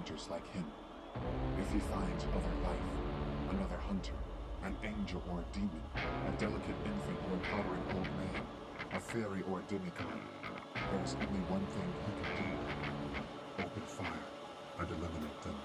strangers like him. If he finds other life, another hunter, an angel or a demon, a delicate infant or a tottering old man, a fairy or a demigod, there is only one thing he can do. Open fire and eliminate them.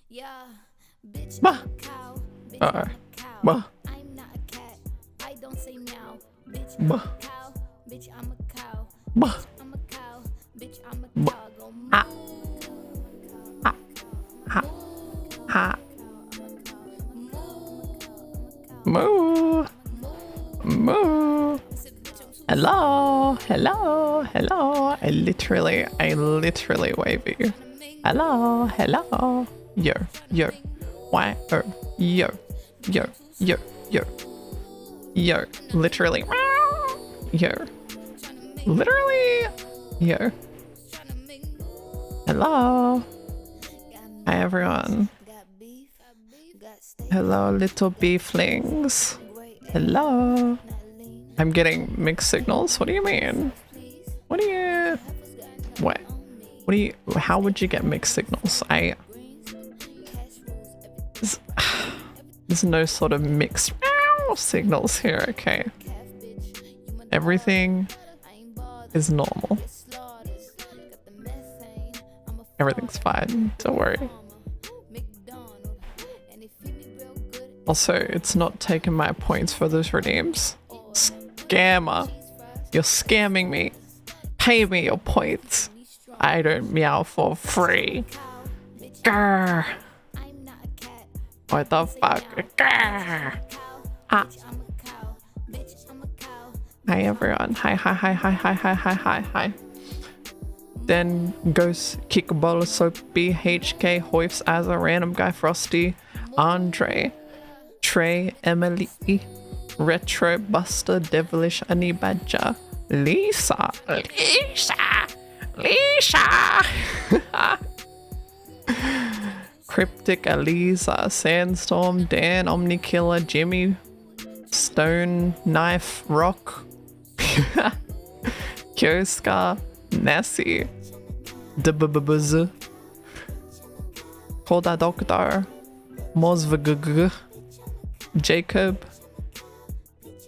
Yeah, bitch, Bah. I'm a cow. Bitch, Uh, I'm a cow. bah. I'm not a cat. I don't say meow. Bitch, Bah. I'm a cow. Bitch, I'm a cow. Bah. I'm a cow. Bitch, I'm a Bah. cow. Go Ah. moo. Ah. Ha. Ha. Moo. Moo. Hello. Hello. Hello. I literally wave at you. Hello. Hello. Yo. Yo. Why? Oh. Yo. Yo. Yo. Yo. Yo. Literally. Yo. Literally. Yo. Hello. Hi everyone. Hello little beeflings. Hello. I'm getting mixed signals. What do you mean? What do you... What? What do you... How would you get mixed signals? There's no sort of mixed signals here, okay? Everything is normal. Everything's fine, don't worry. Also, it's not taking my points for those redeems. Scammer. You're scamming me. Pay me your points. I don't meow for free. Grr. What the fuck? Grr. Ah. Hi everyone. Hi. Then Ghost, Kickball, Soapy, HK, Hoifs, as a random guy, Frosty, Andre, Trey, Emily, Retro, Buster, Devilish, Honey Badger, Lisa. Cryptic, Eliza, Sandstorm, Dan, Omnikiller, Jimmy, Stone, Knife, Rock, Kyoska, Nessie, Dbbz, Koda Doctor, Mozvgg, Jacob.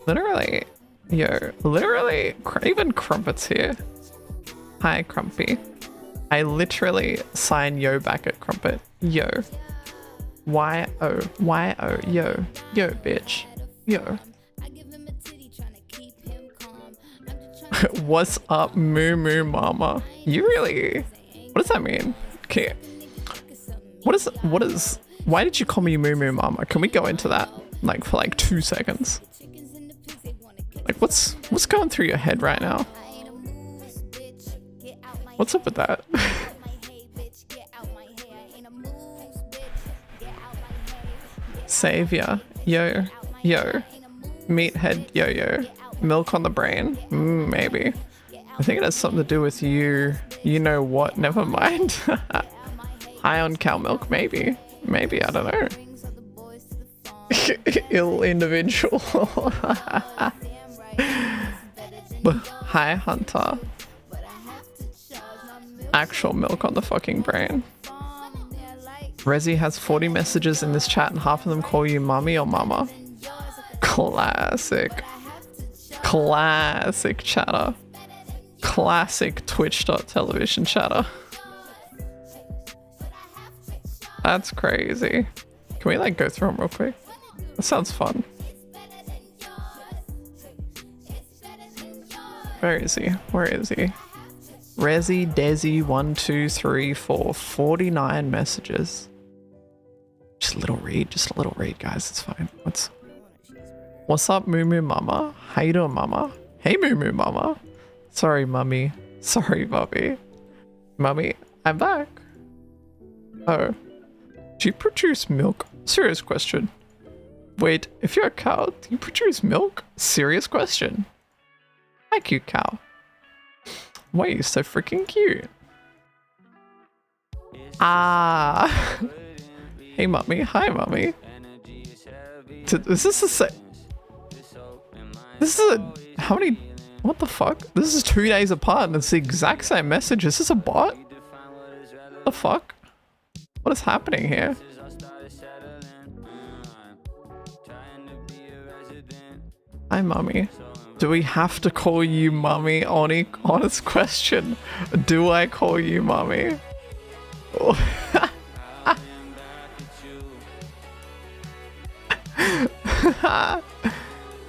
Literally, even Crumpet's here. Hi, Crumpy. I literally sign yo back at Crumpet. Yo. Y-O. Y-O. Yo. Yo, bitch. Yo. What's up, moo moo mama? You really? What does that mean? Okay. Why did you call me moo moo mama? Can we go into that like for like 2 seconds? Like what's going through your head right now? What's up with that? Savior, yo, meathead, yo, milk on the brain, maybe. I think it has something to do with you. You know what? Never mind. High on cow milk, maybe. Maybe, I don't know. Ill individual. Hi, Hunter. Actual milk on the fucking brain. Rezi has 40 messages in this chat and half of them call you mummy or mama. Classic. Classic chatter. Classic twitch.television chatter. That's crazy. Can we like go through them real quick? That sounds fun. Where is he? Where is he? Rezi Desi 1 2 3 4 49 messages. Just a little read, guys. It's fine. What's up, Moo Moo Mama? How you doing, Mama? Hey, Moo Moo Mama. Sorry, Mummy. Sorry, Bobby. Mummy, I'm back. Oh. Do you produce milk? Serious question. Wait, if you're a cow, do you produce milk? Serious question. Thank you, cow. Why are you so freaking cute? Ah. Hey, Mummy. Hi, Mummy. Is this the same? This is a... How many... What the fuck? This is 2 days apart and it's the exact same message. Is this a bot? What the fuck? What is happening here? Hi, Mummy. Do we have to call you Mummy? Honest question. Do I call you Mummy?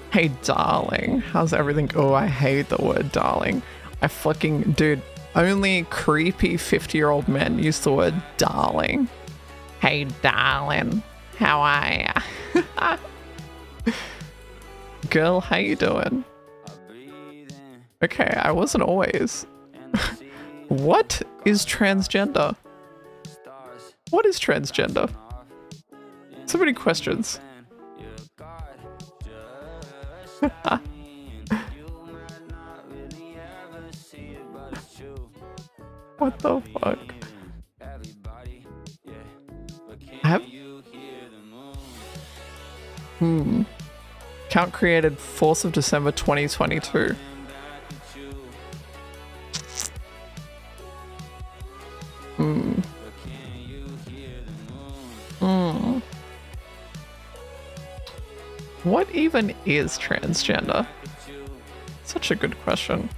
Hey, darling. How's everything? Oh, I hate the word darling. I fucking... Dude, only creepy 50-year-old men use the word darling. Hey, darling. How are ya? Girl, how you doing? Okay, I wasn't always. What is transgender? What is transgender? So many questions. What the fuck? Count created 4th of December 2022. What even is transgender? Such a good question.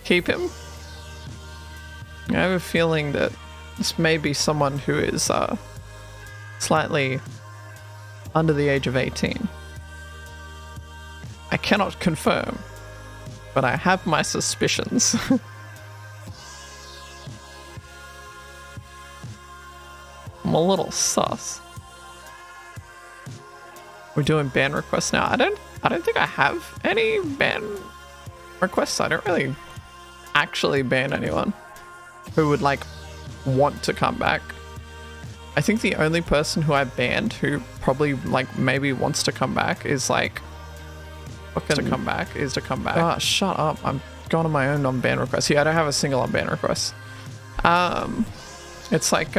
Keep him? I have a feeling that this may be someone who is slightly under the age of 18. I cannot confirm, but I have my suspicions. I'm a little sus. We're doing ban requests now. I don't think I have any ban requests. I don't really actually ban anyone who would like want to come back. I think the only person who I banned who probably like maybe wants to come back is like to come back. Ah, shut up. I'm going on my own non-ban requests. Yeah, I don't have a single unban request. It's like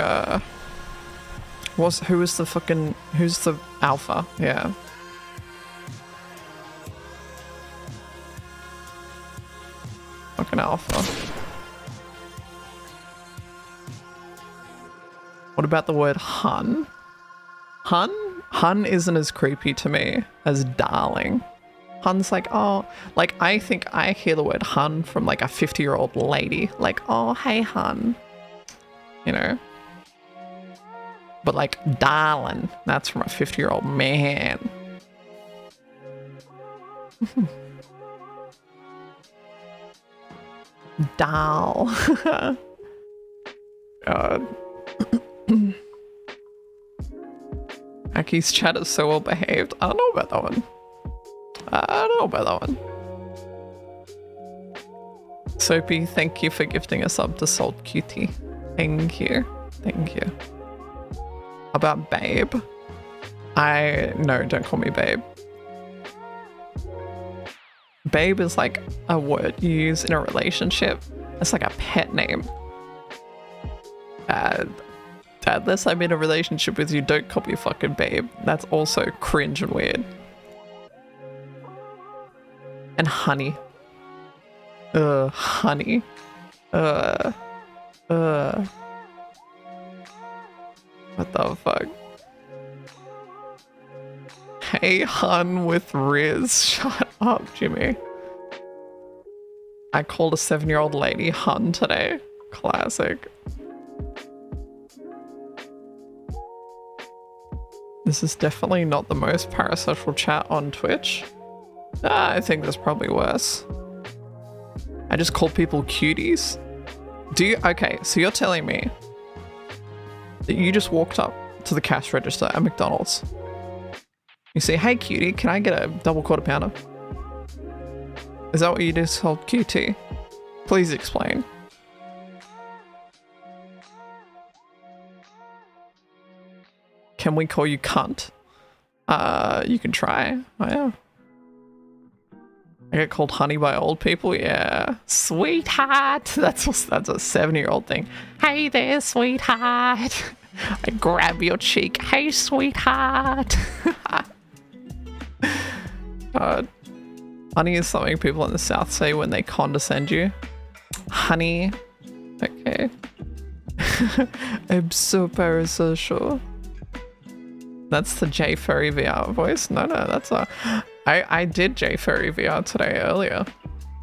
who's the alpha? Yeah. Fucking alpha. What about the word hun? Hun? Hun isn't as creepy to me as darling. Hun's like, oh, like I think I hear the word hun from like a 50-year-old lady. Like, oh, hey, hun. You know? But like darling, that's from a 50-year-old man. Doll. God. Aki's chat is so well behaved. I don't know about that one. I don't know about that one. Soapy, thank you for gifting a sub to Salt Cutie. Thank you. Thank you. About babe? No, don't call me babe. Babe is like a word you use in a relationship. It's like a pet name. Unless I'm in a relationship with you, don't call me fucking babe. That's also cringe and weird. And honey. Honey. What the fuck? Hey, hun with Riz. Shut up, Jimmy. I called a 7-year-old lady hun today. Classic. This is definitely not the most parasocial chat on Twitch. I think there's probably worse. I just call people cuties. Okay, so you're telling me that you just walked up to the cash register at McDonald's. You say, hey cutie, can I get a double quarter pounder? Is that what you just told QT? Please explain. Can we call you cunt? You can try. Oh yeah. I get called honey by old people. Yeah, sweetheart. That's a 7-year-old thing. Hey there, sweetheart. I grab your cheek. Hey, sweetheart. Honey is something people in the South say when they condescend you. Honey. Okay. I'm so parasocial. That's the J Furry VR voice. No, that's a. I did J Furry VR today earlier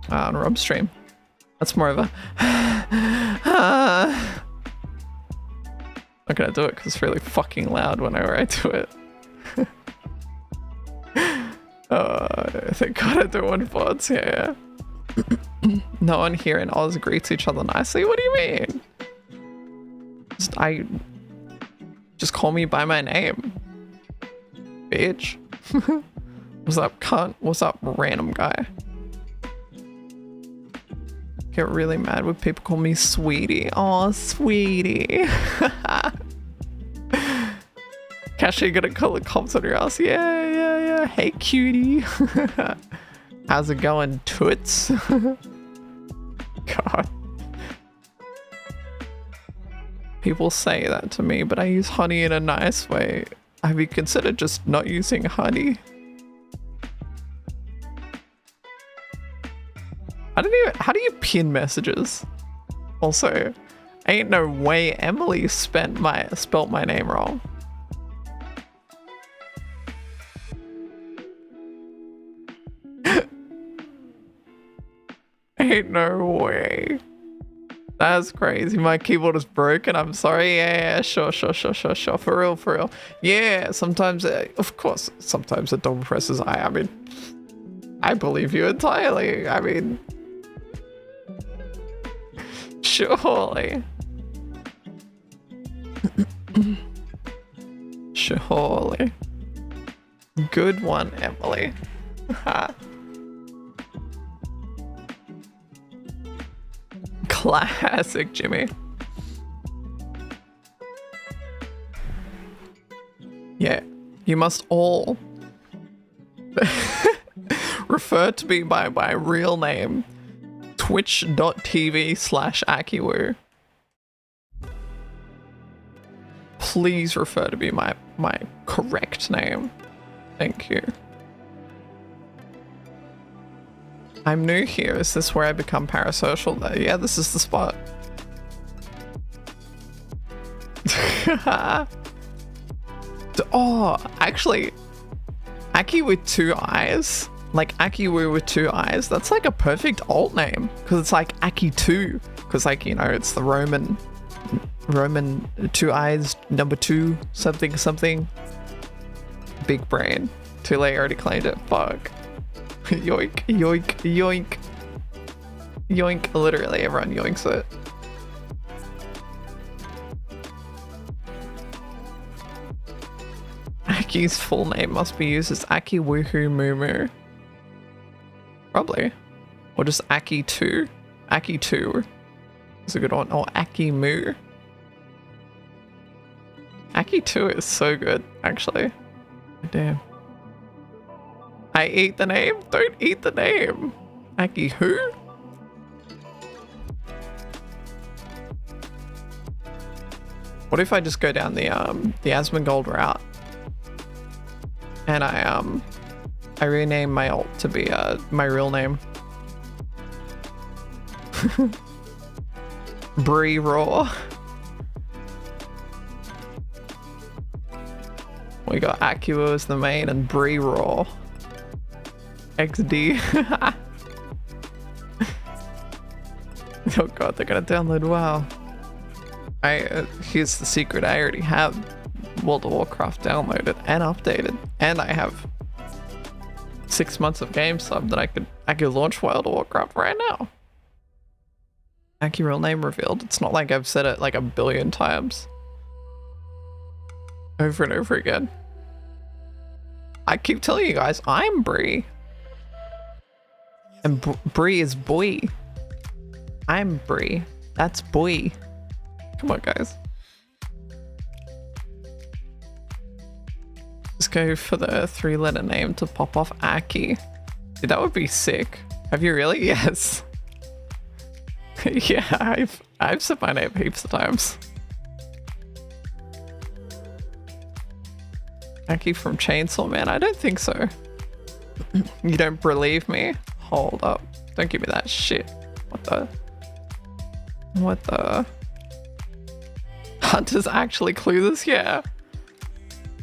on Rob's stream. That's more of a. Not gonna do it because it's really fucking loud whenever I do it. Thank God I do one VODs, yeah. No one here in Oz greets each other nicely. What do you mean? Just call me by my name. Bitch. What's up, cunt? What's up, random guy? Get really mad when people call me sweetie. Aw, sweetie. Cashy gonna call the cops on your ass. Yeah. Hey, cutie. How's it going, toots? God. People say that to me, but I use honey in a nice way. Have you considered just not using honey? How do you pin messages? Also, ain't no way Emily spelt my name wrong. Ain't no way. That's crazy. My keyboard is broken. I'm sorry. Yeah, sure. For real. Yeah, sometimes, of course, sometimes the double presses I mean, I believe you entirely. I mean, surely. Surely. Good one, Emily. Classic, Jimmy. Yeah, you must all refer to me by my real name, twitch.tv/Akiwoo. Please refer to me my correct name. Thank you. I'm new here. Is this where I become parasocial? Yeah, this is the spot. Oh, actually, Aki with 2 eyes, like Akiwoo with 2 eyes, that's like a perfect alt name because it's like Aki 2, because like, you know, it's the Roman 2 eyes, number 2, something. Big brain. Too late, already claimed it. Fuck. Yoink, yoink, yoink. Yoink, literally everyone yoinks it. Aki's full name must be used as Akiwoo Mumu. Probably. Or just Aki 2. Aki 2 is a good one. Or Aki Moo. Aki 2 is so good, actually. Damn. I eat the name? Don't eat the name. Aki who? What if I just go down the Asmongold route? And I rename my alt to be my real name. Bree Raw. We got Akiwoo as the main and Bree Raw. XD. Oh god, they're gonna download WoW. Here's the secret. I already have World of Warcraft downloaded and updated, and I have 6 months of game sub that I could launch World of Warcraft right now. Aki real name revealed. It's not like I've said it like a billion times. Over and over again. I keep telling you guys, I'm Bree. And Bree is boy. I'm Bree. That's boy. Come on, guys. Just go for the 3-letter name to pop off Aki. Dude, that would be sick. Have you really? Yes. Yeah, I've said my name heaps of times. Aki from Chainsaw Man? I don't think so. You don't believe me? Hold up. Don't give me that shit. What the? What the? Hunter's actually clueless? Yeah.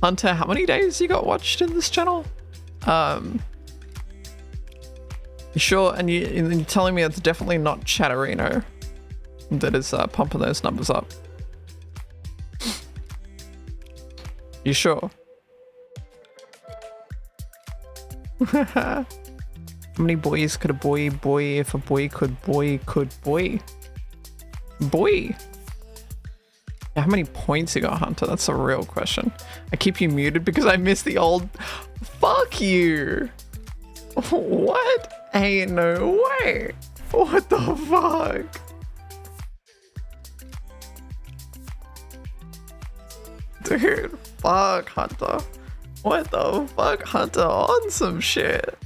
Hunter, how many days you got watched in this channel? You sure? And you're telling me it's definitely not Chatterino that is pumping those numbers up. You sure? How many boys could a boy if a boy could boy? Boy. How many points you got, Hunter? That's a real question. I keep you muted because I miss the old... Fuck you! What? Ain't no way! What the fuck? Dude, fuck, Hunter. What the fuck, Hunter? On some shit.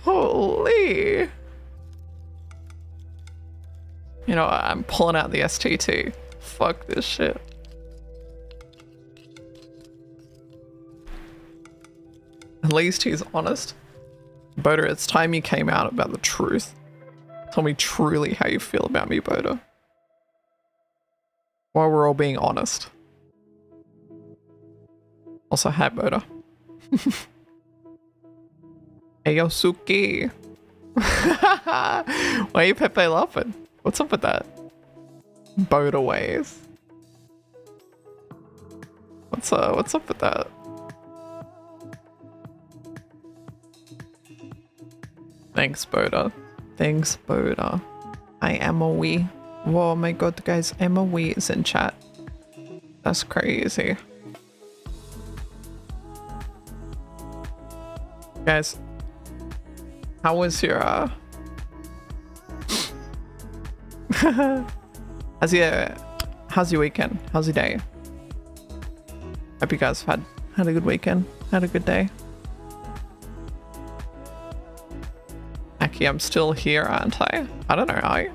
Holy. You know, I'm pulling out the STT. Fuck this shit. At least he's honest. Boda, it's time you came out about the truth. Tell me truly how you feel about me, Boda. While we're all being honest. Also, hi, Boda. Hey, yo, Suki. Why are you Pepe laughing? What's up with that? Boda ways. What's up with that? Thanks, Boda. Thanks, Boda. I am a wee. Whoa, my god, guys, Emma Wee is in chat. That's crazy. Guys, how was your how's your weekend? How's your day? Hope you guys had a good weekend, had a good day. Aki, I'm still here, aren't I? I don't know, are you?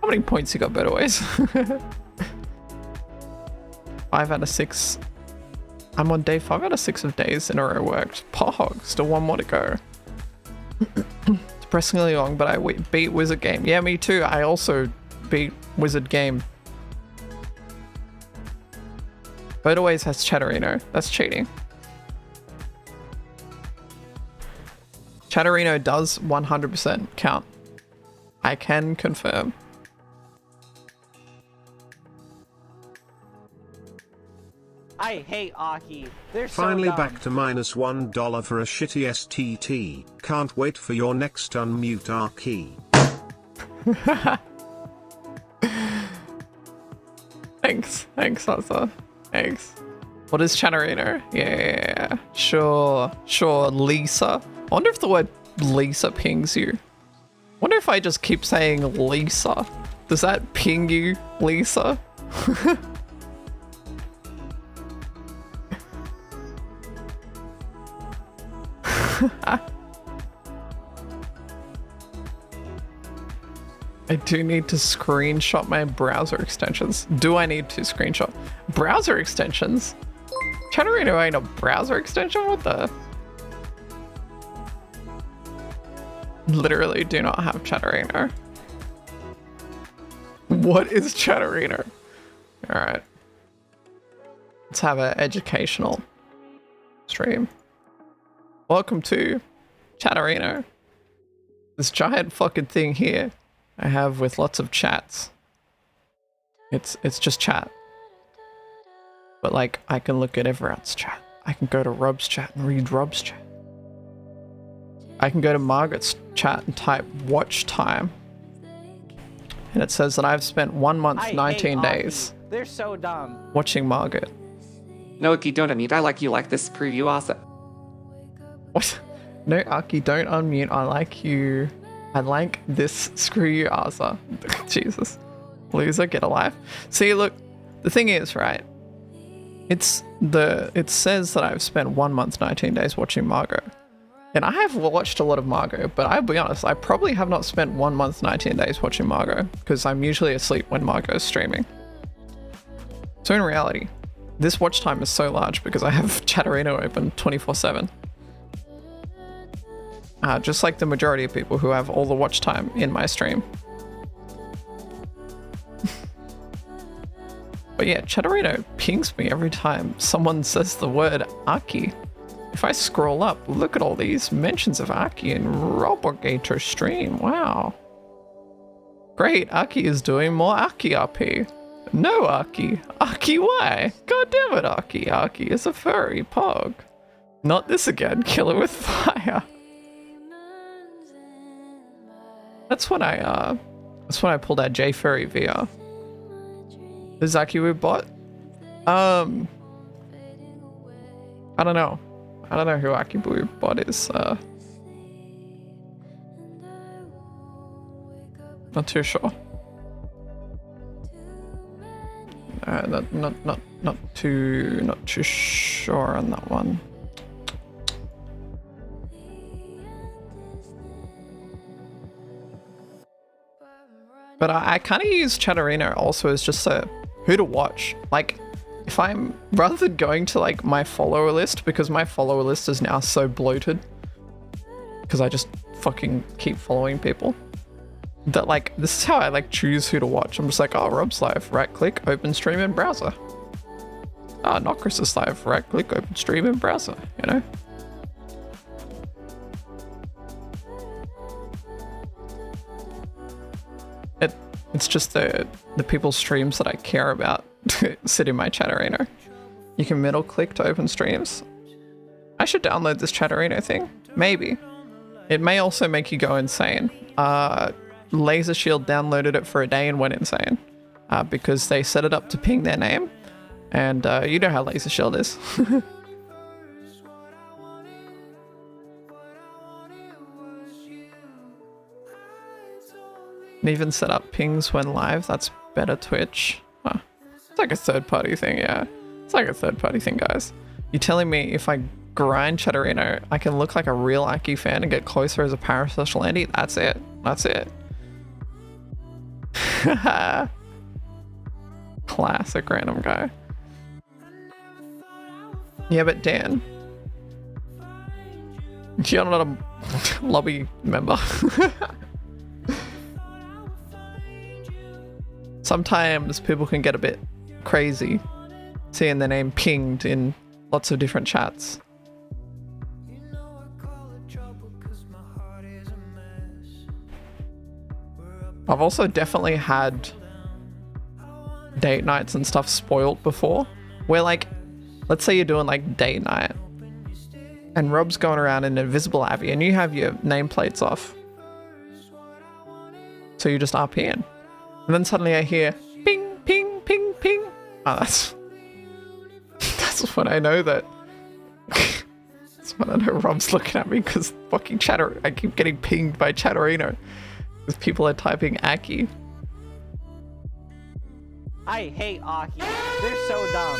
How many points you got, better ways? 5 out of 6. I'm on day 5 out of 6 of days in a row worked. Pog, still 1 more to go. Depressingly long, but I beat Wizard Game. Yeah, me too. I also beat Wizard Game. But always has Chatterino. That's cheating. Chatterino does 100% count. I can confirm. I hate Aki. They're so Finally dumb. back to -$1 for a shitty STT. Can't wait for your next unmute Aki. Thanks, Asa. Thanks. What is Chatterino? Yeah, sure, Lisa. I wonder if the word Lisa pings you. Wonder if I just keep saying Lisa. Does that ping you, Lisa? I do need to screenshot my browser extensions. Do I need to screenshot browser extensions? Chatterino ain't a browser extension? What the? Literally do not have Chatterino. What is Chatterino? Alright. Let's have an educational stream. Welcome to Chatterino. This giant fucking thing here I have with lots of chats. It's just chat. But like, I can look at everyone's chat. I can go to Rob's chat and read Rob's chat. I can go to Margaret's chat and type watch time. And it says that I've spent 1 month, 19 days. They're so dumb. Watching Margaret. No, Aki, don't unmute. I like you like this preview, Asa. What? No, Aki, don't unmute. I like you. I like this. Screw you, Asa. Jesus. Loser, get a life. See, look, the thing is, right? It says that I've spent 1 month, 19 days watching Margot. And I have watched a lot of Margot, but I'll be honest, I probably have not spent 1 month, 19 days watching Margot, because I'm usually asleep when Margot is streaming. So in reality, this watch time is so large because I have Chatterino open 24/7. Just like the majority of people who have all the watch time in my stream. But yeah, Chatterino pings me every time someone says the word Aki. If I scroll up, look at all these mentions of Aki in Robogator stream. Wow. Great, Aki is doing more Aki RP. No Aki. Aki why? God damn it, Aki. Aki is a furry pog. Not this again, killer with fire. That's when I pulled out J Furry VR. Is Akiwoo bot? I don't know. I don't know who Akiwoo bot is. Not too sure. Not too sure on that one. But I kind of use Chatterino also as just a who to watch. Like, if I'm, rather than going to like my follower list, because my follower list is now so bloated, because I just fucking keep following people, that like, this is how I like choose who to watch. I'm just like, oh, Rob's live, right click, open stream in browser. Ah, not Chris is live, right click, open stream in browser, you know? It's just the people's streams that I care about sit in my Chatterino. You can middle click to open streams. I should download this Chatterino thing. Maybe. It may also make you go insane. Laser Shield downloaded it for a day and went insane. Because they set it up to ping their name. And you know how Laser Shield is. And even set up pings when live. That's better Twitch. Huh. It's like a third-party thing, yeah. It's like a third-party thing, guys. You're telling me if I grind Chatterino, I can look like a real Aki fan and get closer as a parasocial Andy? That's it. That's it. Classic random guy. Yeah, but Dan, you're not a lobby member. Sometimes people can get a bit crazy seeing their name pinged in lots of different chats. I've also definitely had date nights and stuff spoiled before, where like let's say you're doing like date night and Rob's going around in Invisible Abbey and you have your nameplates off. So you just RP in. And then suddenly I hear ping, ping, ping, ping. Oh, that's when I know that. That's when I know Rob's looking at me because fucking I keep getting pinged by Chatterino because people are typing Aki. I hate Aki. They're so dumb.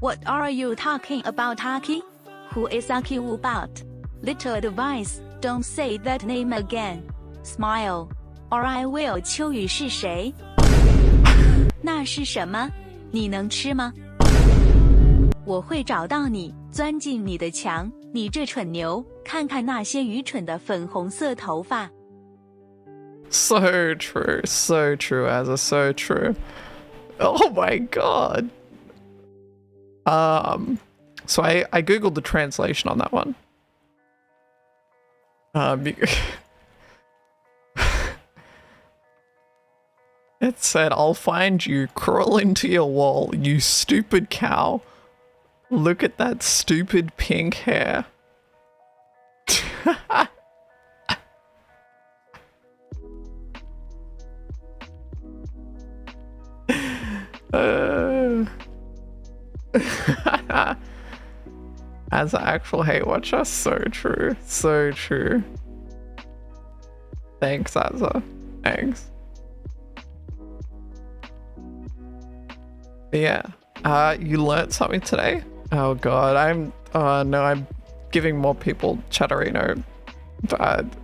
What are you talking about, Aki? Who is Akiwoo about? Little advice, don't say that name again. Smile, or I will 秋雨是谁？那是什么？你能吃吗？我会找到你，钻进你的墙，你这蠢牛！看看那些愚蠢的粉红色头发。So true, Azza, so true. Oh my god. So I googled the translation on that one. It said, I'll find you, crawl into your wall, you stupid cow. Look at that stupid pink hair. As an actual hate watcher, so true, so true. Thanks, Azza. Thanks. But yeah, you learnt something today? Oh god, I'm giving more people Chatterino. Bad.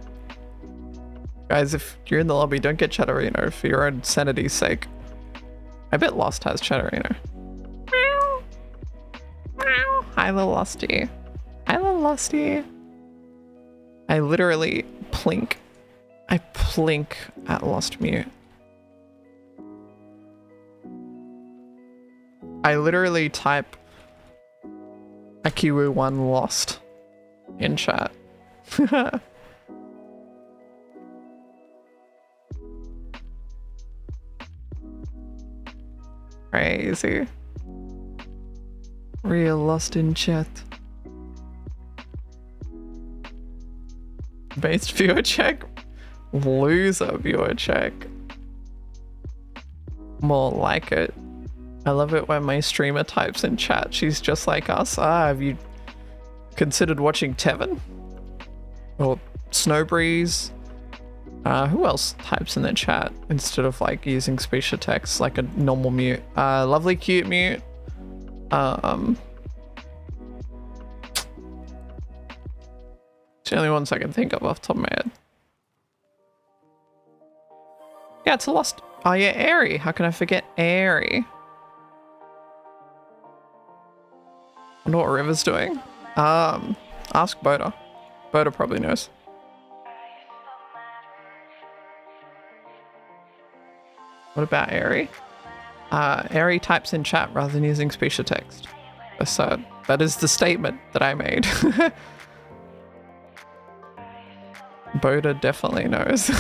Guys, if you're in the lobby, don't get Chatterino for your own sanity's sake. I bet Lost has Chatterino. Meow. Meow. Hi, little Losty. Hi, little Losty. I literally plink. I plink at Lost Mute. I literally type Akiwoo 1 lost in chat. Crazy. Real lost in chat. Based viewer check. Loser viewer check. More like it. I love it when my streamer types in chat, she's just like us. Have you considered watching Tevin? Or Snowbreeze? Who else types in the chat instead of like using speech to text like a normal mute? Lovely cute mute. It's the only ones I can think of off the top of my head. Yeah, it's a lost. Oh yeah, Airy. How can I forget Airy? I wonder what River's doing. Ask Boda. Boda probably knows. What about Airy? Airy types in chat rather than using speech to text. So that is the statement that I made. Boda definitely knows.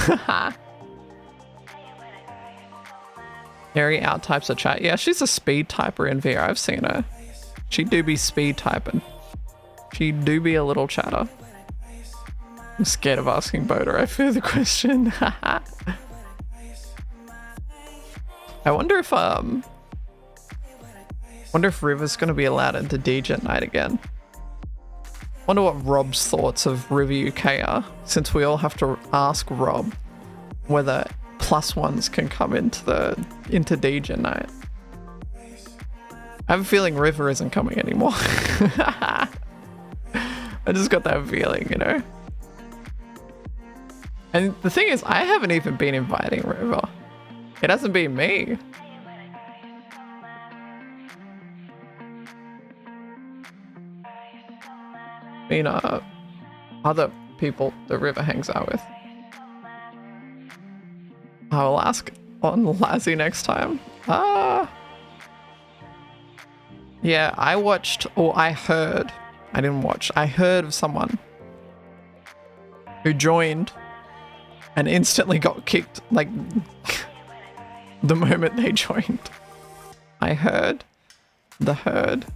Airy out types a chat. Yeah, she's a speed typer in VR. I've seen her. She do be speed typing. She do be a little chatter. I'm scared of asking Boda. I fear the question. I wonder if River's gonna be allowed into DJ at night again. Wonder what Rob's thoughts of River UK are, since we all have to ask Rob whether +1s can come into DJ night. I have a feeling River isn't coming anymore. I just got that feeling, you know? And the thing is, I haven't even been inviting River. It hasn't been me. Been other people the River hangs out with. I will ask on Lazzy next time. Yeah, I watched, or I heard, I didn't watch, I heard of someone who joined and instantly got kicked, like, the moment they joined. I heard. The herd.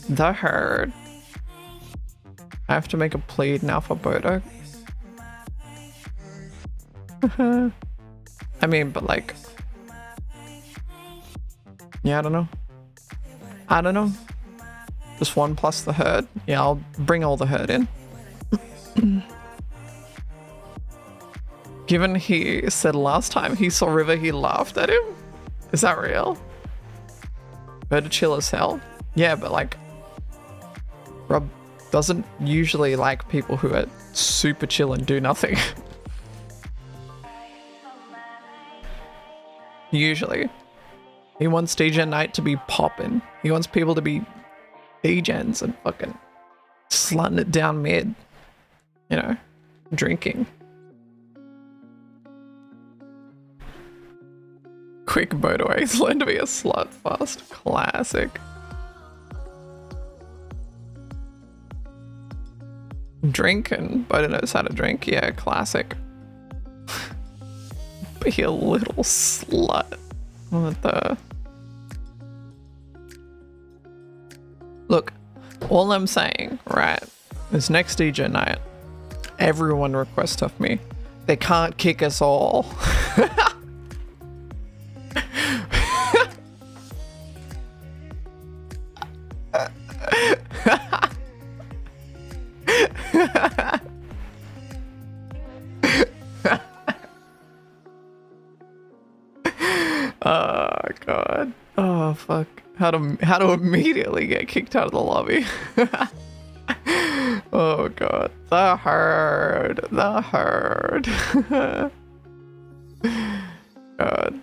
The herd. I have to make a plead now for Bodo. I mean, but like... Yeah, I don't know. I don't know. Just 1 plus the herd. Yeah, I'll bring all the herd in. Given he said last time he saw River, he laughed at him. Is that real? Better chill as hell. Yeah, but like... Rob doesn't usually like people who are super chill and do nothing. Usually. He wants DJ night to be poppin'. He wants people to be DJs and fucking slutting it down mid. You know, drinking. Quick motorways, learn to be a slut fast. Classic. Drink and Bodo knows how to drink. Yeah, classic. Be a little slut. What the... Look, all I'm saying, right, is next DJ night, everyone requests of me. They can't kick us all. Oh god. Oh fuck. How to immediately get kicked out of the lobby. Oh god. The herd. The herd. God.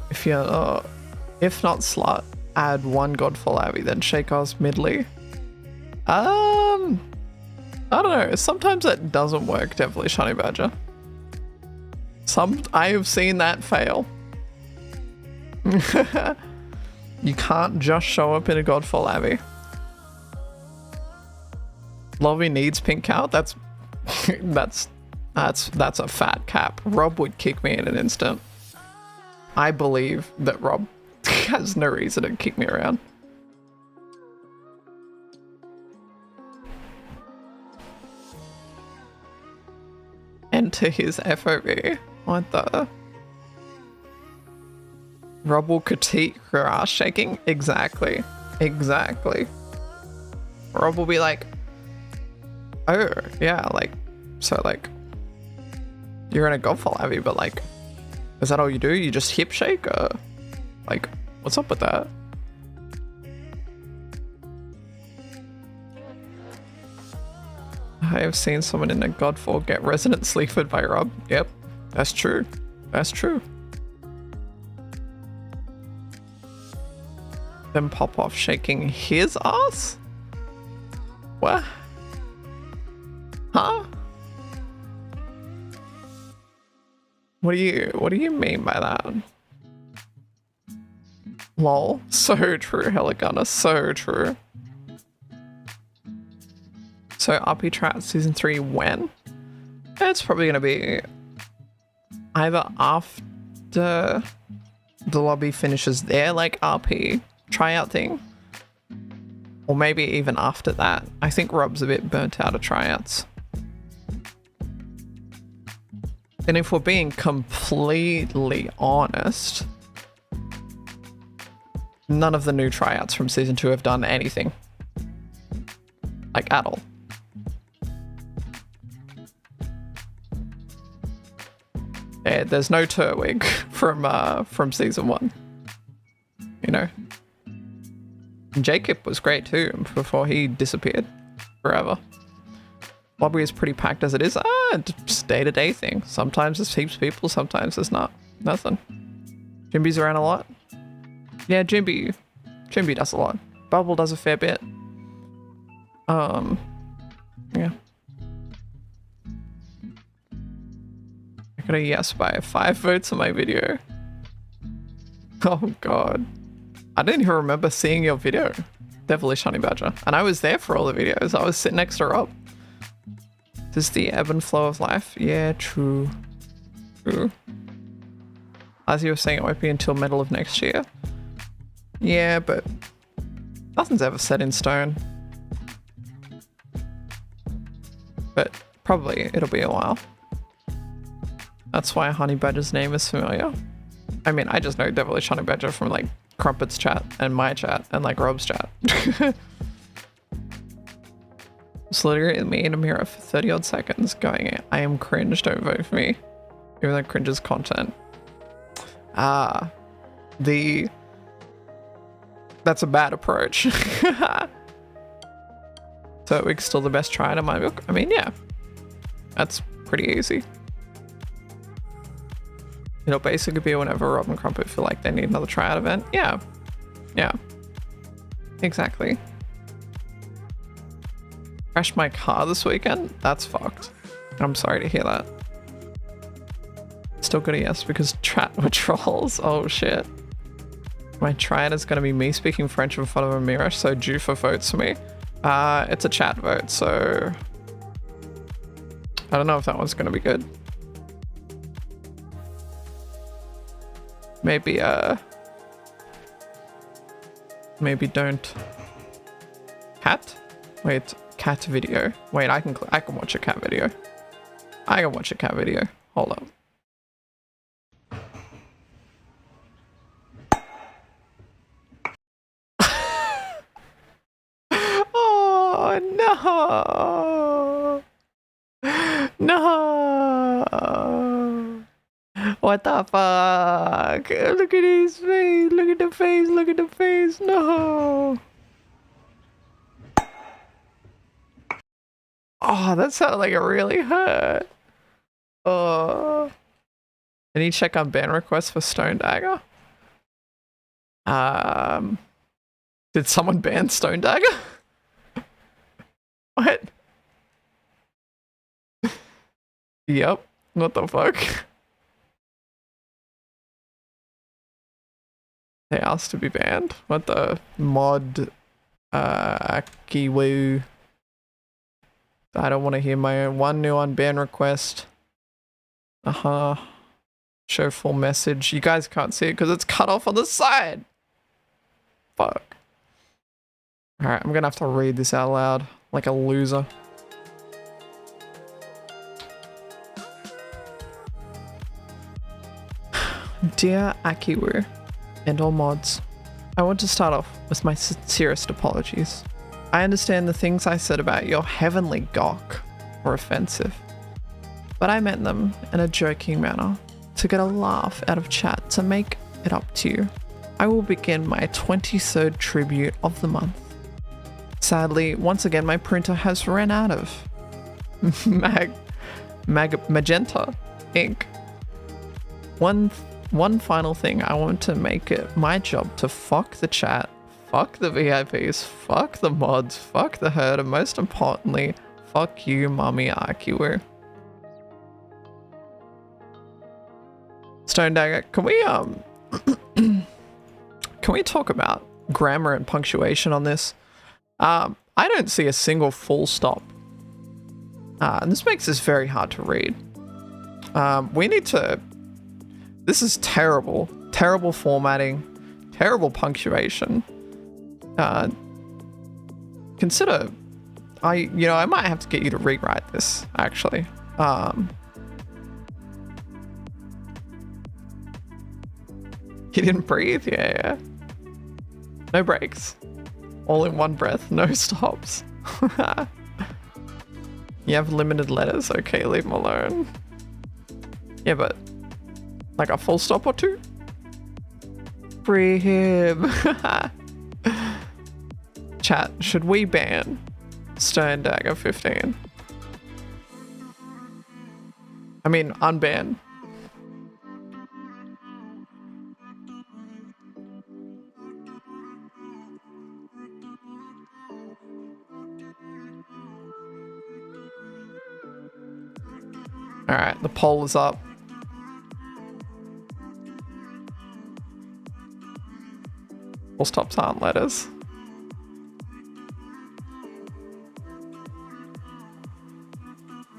If you're if not slut, add 1 godful Abby, then shake us midly. I don't know. Sometimes that doesn't work, definitely, Shiny Badger. I have seen that fail. You can't just show up in a godful Abbey. Lobby needs pink cow. That's a fat cap. Rob would kick me in an instant. I believe that Rob has no reason to kick me around. Enter his FOV. What the? Rob will critique her ass shaking? Exactly. Exactly. Rob will be like, oh, yeah, like, so like, you're in a godful Abby, but like, is that all you do? You just hip shake? Like, what's up with that? I have seen someone in a godfall get resonant sleafed by Rob. Yep, that's true. That's true. Then pop off shaking his ass? What? Huh? What do you mean by that? Lol. So true, Heligunner. So true. So RP Trap Season 3 when? It's probably going to be either after the lobby finishes their like RP tryout thing, or maybe even after that. I think Rob's a bit burnt out of tryouts. And if we're being completely honest, none of the new tryouts from Season 2 have done anything. Like, at all. Yeah, there's no Turwig from Season 1. You know? And Jacob was great too, before he disappeared forever. Lobby is pretty packed as it is. Just day-to-day thing. Sometimes there's heaps of people, sometimes there's not. Nothing. Jimby's around a lot. Yeah, Jimby does a lot. Bubble does a fair bit. Yeah. I got a yes by 5 votes on my video. Oh god. I didn't even remember seeing your video, Devilish Honey Badger. And I was there for all the videos. I was sitting next to Rob. This is the ebb and flow of life. Yeah, true. True. As you were saying, it won't be until middle of next year. Yeah, but nothing's ever set in stone. But probably it'll be a while. That's why Honey Badger's name is familiar. I mean, I just know Devilish Honey Badger from like Crumpet's chat and my chat and like Rob's chat. It's literally me in a mirror for 30 odd seconds going, I am cringe, don't vote for me. Even though cringe is content. That's a bad approach. So week's still the best try in my book? I mean, yeah. That's pretty easy. It'll basically be whenever Rob and Crumpet feel like they need another tryout event. Yeah. Yeah. Exactly. Crashed my car this weekend? That's fucked. I'm sorry to hear that. Still got a yes because chat were trolls. Oh shit. My tryout is going to be me speaking French in front of a mirror, so due for votes for me. It's a chat vote, so I don't know if that one's going to be good. Maybe don't. Cat? Wait, cat video. Wait, I can watch a cat video. I can watch a cat video. Hold up. Oh no! No! What the fuck? Look at his face! Look at the face! Look at the face! No! Oh, that sounded like it really hurt. Oh. Can you check on ban requests for Stone Dagger? Did someone ban Stone Dagger? What? Yep. What the fuck? They asked to be banned? What the? Mod Akiwoo. I don't want to hear my own. One new unban request. Show full message. You guys can't see it because it's cut off on the side. Fuck. Alright, I'm gonna have to read this out loud like a loser. Dear Akiwoo and all mods, I want to start off with my sincerest apologies. I understand the things I said about your heavenly gawk were offensive, but I meant them in a joking manner to get a laugh out of chat to make it up to you. I will begin my 23rd tribute of the month. Sadly, once again my printer has ran out of magenta ink. One final thing, I want to make it my job to fuck the chat, fuck the VIPs, fuck the mods, fuck the herd, and most importantly, fuck you, Mummy Akiwoo. Stone Dagger, can we talk about grammar and punctuation on this? I don't see a single full stop. And this makes this very hard to read. We need to... This is terrible. Terrible formatting. Terrible punctuation. Consider... I might have to get you to rewrite this, actually. He didn't breathe? Yeah. No breaks. All in one breath, no stops. You have limited letters? Okay, leave them alone. Yeah, but like a full stop or two? Free him. Chat, should we ban Stone Dagger 15? I mean, unban. Alright, the poll is up. Full stops aren't letters.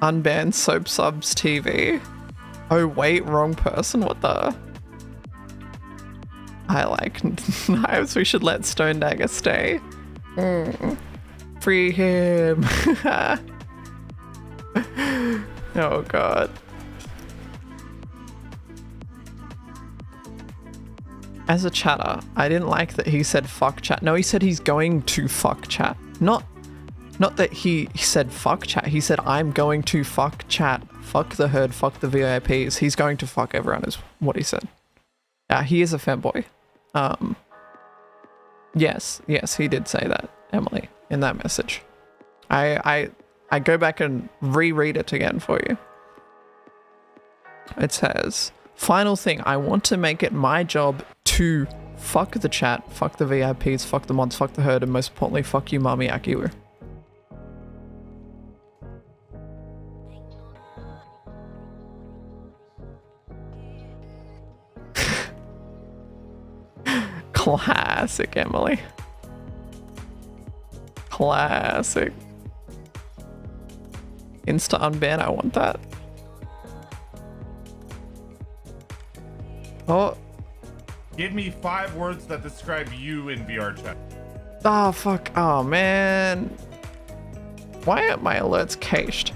Unban Soap Subs TV. Oh wait, wrong person, what the? I like knives. We should let Stone Dagger stay. Free him. Oh god. As a chatter, I didn't like that he said fuck chat. No, he said he's going to fuck chat. Not that he said fuck chat. He said I'm going to fuck chat. Fuck the herd, fuck the VIPs. He's going to fuck everyone is what he said. Yeah, he is a fanboy. Yes, he did say that, Emily, in that message. I go back and reread it again for you. It says, final thing, I want to make it my job to fuck the chat, fuck the VIPs, fuck the mods, fuck the herd, and most importantly, fuck you, mommy Akiwoo. Classic, Emily. Classic. Insta unban, I want that. Oh. Give me 5 words that describe you in VR chat. Oh, fuck. Oh, man. Why aren't my alerts cached?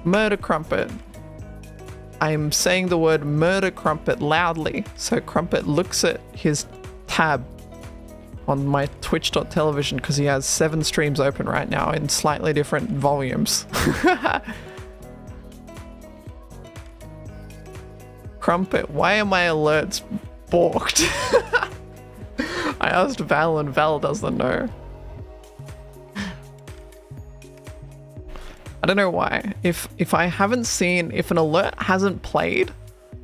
Murder Crumpet. I'm saying the word murder Crumpet loudly, so Crumpet looks at his tab on my twitch.television because he has 7 streams open right now in slightly different volumes. Crumpet, why are my alerts balked? I asked Val and Val doesn't know. I don't know why. If I haven't seen, if an alert hasn't played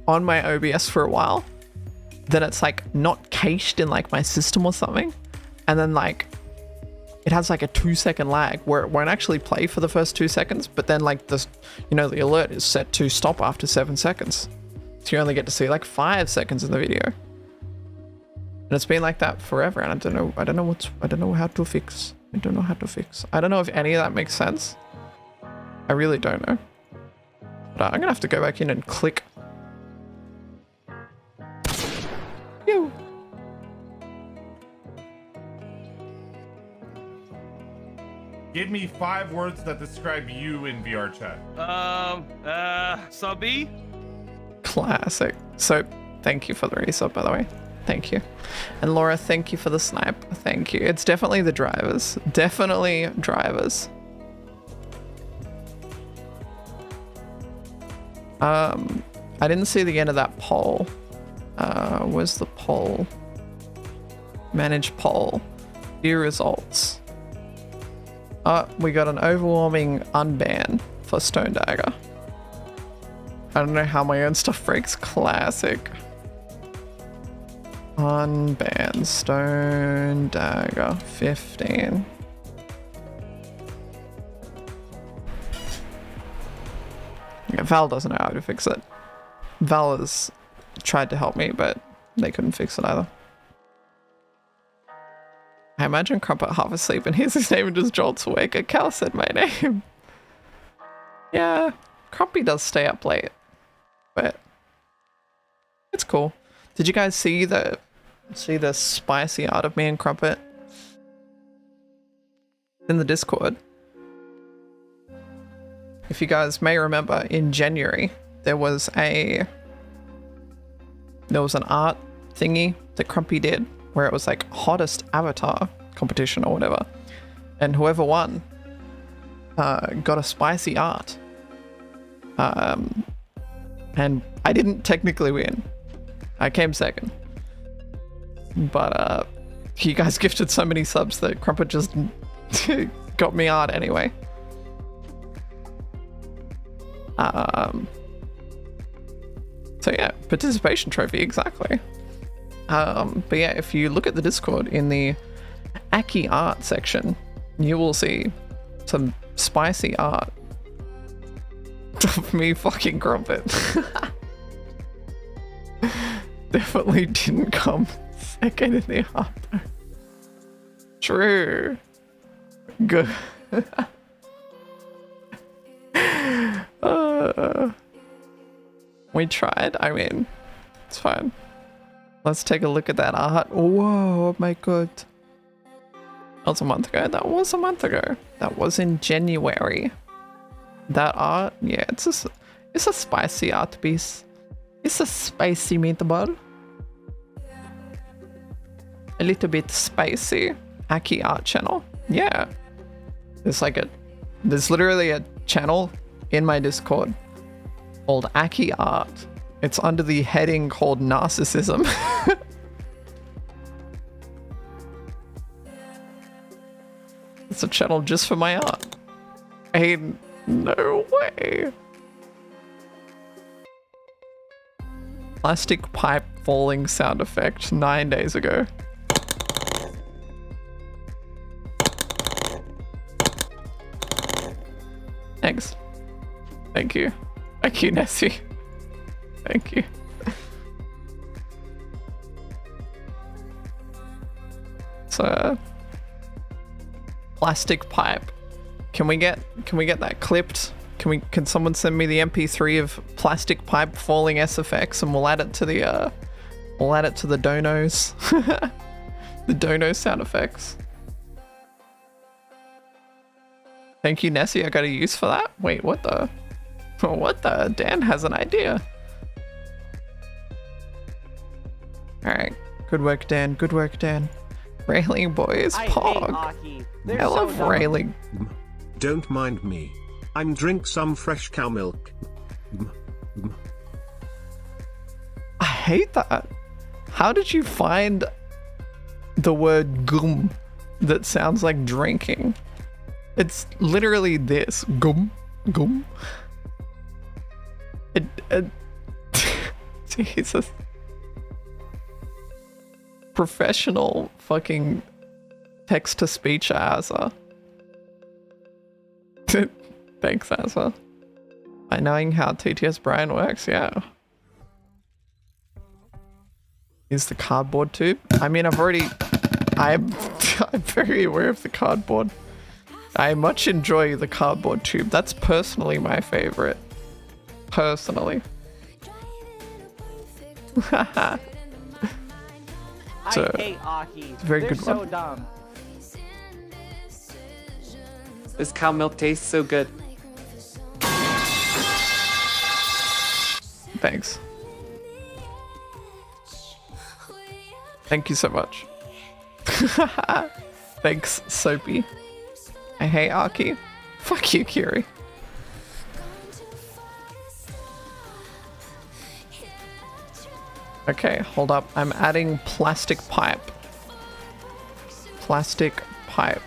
on my OBS for a while, then it's like not cached in like my system or something. And then like it has like a 2-second lag where it won't actually play for the first 2 seconds, but then like this, you know, the alert is set to stop after 7 seconds. So you only get to see like 5 seconds in the video. And it's been like that forever, and I don't know how to fix. I don't know how to fix. I don't know if any of that makes sense. I really don't know. But I'm gonna have to go back in and click. Pew. Give me 5 words that describe you in VR chat. Subby? Classic. So, thank you for the resub, by the way. Thank you. And Laura, thank you for the snipe. Thank you. It's definitely the drivers. Definitely drivers. I didn't see the end of that poll. Where's the poll? Manage poll. View results. We got an overwhelming unban for Stone Dagger. I don't know how my own stuff breaks. Classic. Unban Stone Dagger 15. Yeah, Val doesn't know how to fix it. Val has tried to help me, but they couldn't fix it either. I imagine Crumpet half asleep and hears his name and just jolts awake. A cow said my name. Yeah, Crumpy does stay up late, but it's cool. Did you guys see the spicy art of me and Crumpet in the Discord? If you guys may remember, in January there was an art thingy that Crumpy did where it was like hottest avatar competition or whatever, and whoever won got a spicy art. And I didn't technically win. I came second. But you guys gifted so many subs that Crumpet just got me art anyway. So yeah, participation trophy, exactly. But yeah, if you look at the Discord in the Aki art section, you will see some spicy art of me fucking Crumpet. Definitely didn't come second in the art though. True. Good. We tried. I mean, it's fine. Let's take a look at that art. Whoa, oh my god. That was a month ago. That was a month ago. That was in January. That art, yeah, it's a spicy art piece. It's a spicy meatball. A little bit spicy. Aki art channel. Yeah. There's literally a channel in my Discord called Aki Art. It's under the heading called Narcissism. It's a channel just for my art. Ain't no way. Plastic pipe falling sound effect 9 days ago. Thanks. Thank you. Thank you, Nessie. Thank you. So, plastic pipe. Can we get that clipped? Can someone send me the MP3 of plastic pipe falling SFX and we'll add it to the donos. The dono sound effects. Thank you, Nessie. I got a use for that. Wait, what the? What the? Dan has an idea. Alright. Good work, Dan. Good work, Dan. Railing boys. Pog. I love railing. Don't mind me. I'm drink some fresh cow milk. I hate that. How did you find the word gum that sounds like drinking? It's literally this. Gum. Gum. Jesus. Professional fucking text-to-speech Asa. Thanks, Asa. By knowing how TTS Brian works, yeah. Is the cardboard tube? I mean, I'm very aware of the cardboard. I much enjoy the cardboard tube. That's personally my favorite. Personally. So, I hate Aki. It's a very They're good so one. dumb. This cow milk tastes so good. Thanks. Thank you so much. Thanks, Soapy. I hate Aki. Fuck you, Kiri. Okay, hold up. I'm adding plastic pipe. Plastic pipe.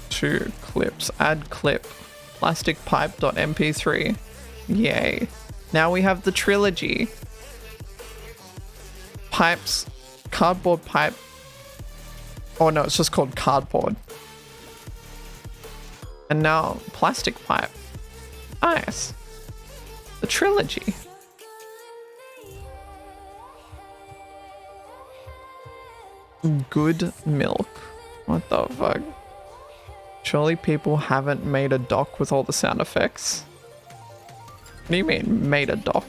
Two clips. Add clip. Plastic pipe.mp3. Yay. Now we have the trilogy. Pipes. Cardboard pipe. Oh no, it's just called cardboard. And now plastic pipe. Nice. The trilogy. Good milk. What the fuck? Surely people haven't made a doc with all the sound effects. What do you mean, made a doc?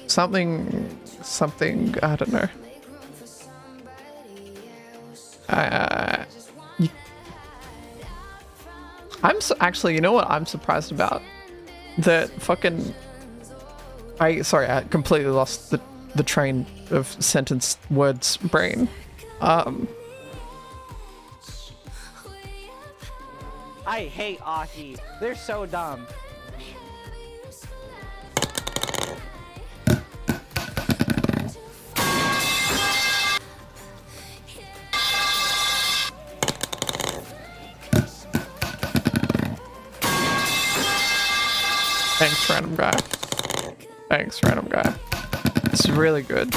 Something, I don't know. Actually, you know what I'm surprised about? That fucking... Sorry, I completely lost the train of sentence words brain. I hate Aki. They're so dumb. Thanks, random guy. Thanks, random guy. This is really good.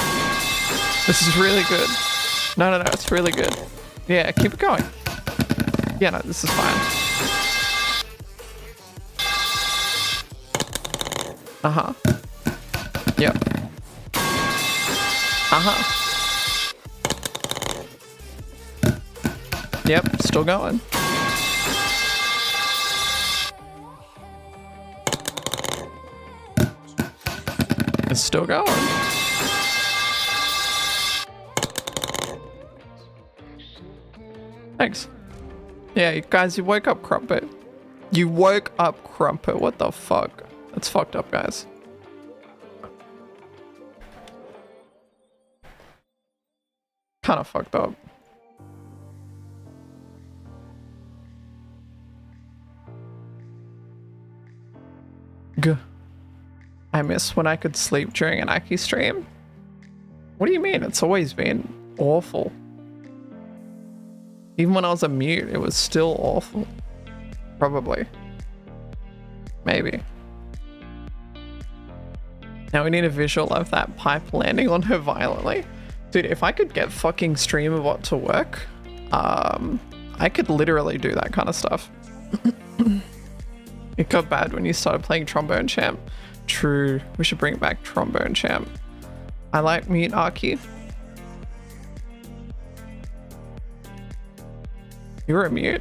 This is really good. No, it's really good. Yeah, keep it going. Yeah, no, this is fine. Uh-huh. Yep. Uh-huh. Yep, still going. It's still going. Thanks. Yeah, you guys, you woke up, Crumpet. You woke up, Crumpet. What the fuck? That's fucked up, guys. Kind of fucked up. Gah. I miss when I could sleep during an Aki stream. What do you mean? It's always been awful. Even when I was a mute, it was still awful. Probably. Maybe. Now we need a visual of that pipe landing on her violently. Dude, if I could get fucking Streamerbot to work, I could literally do that kind of stuff. It got bad when you started playing Trombone Champ. True, we should bring back Trombone Champ. I like Mute Aki. You're a mute?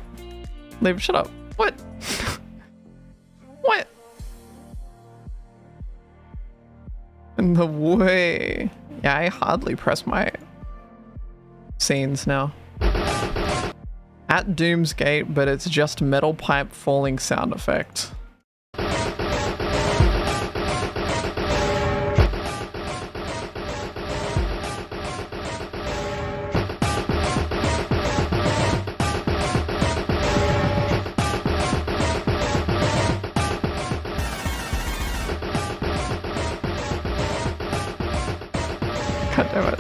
Leave, shut up. What? What? No way. Yeah, I hardly press my scenes now. At Doomsgate, but it's just metal pipe falling sound effect. God damn it.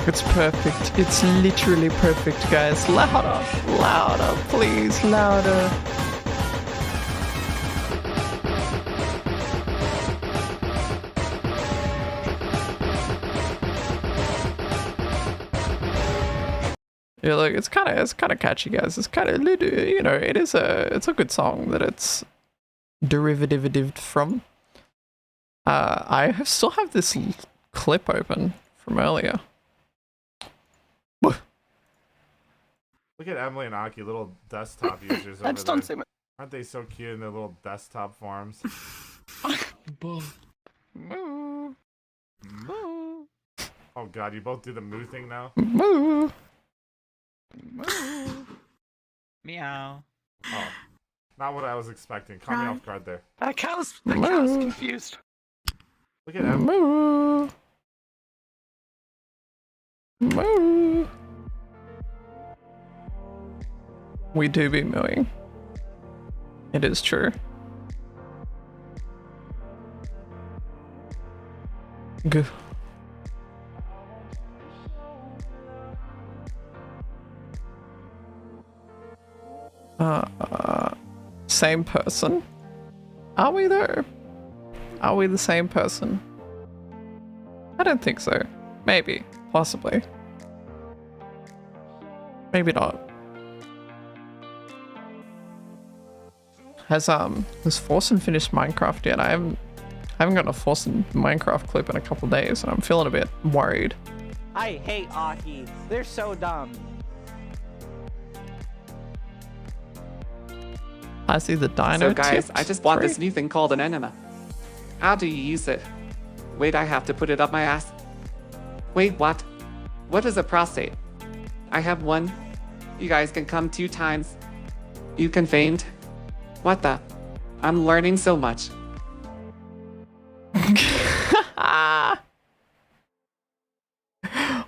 It's perfect. It's literally perfect, guys. Louder. Louder, please. Louder. Yeah, look, it's kind of catchy, guys. It's kind of, you know, it's a good song that it's derivative from. I still have this clip open from earlier. Look at Emily and Aki, little desktop users over there. Aren't they so cute in their little desktop forms? Moo. Moo. Oh god, you both do the moo thing now? Moo. Moo. Meow. Oh. Not what I was expecting. Caught me off guard there. The cow's confused. Look at him. Moo. Moo. We do be mooing. It is true. Good. Same person? Are we though? Are we the same person? I don't think so. Maybe. Possibly. Maybe not. Has Forsen finished Minecraft yet? I haven't gotten a Forsen Minecraft clip in a couple days and I'm feeling a bit worried. I hate Aki. They're so dumb. I see the dino. So guys, tipped. I just bought this new thing called an enema. How do you use it? Wait, I have to put it up my ass. Wait, what? What is a prostate? I have one. You guys can come 2 times. You can faint. What the? I'm learning so much.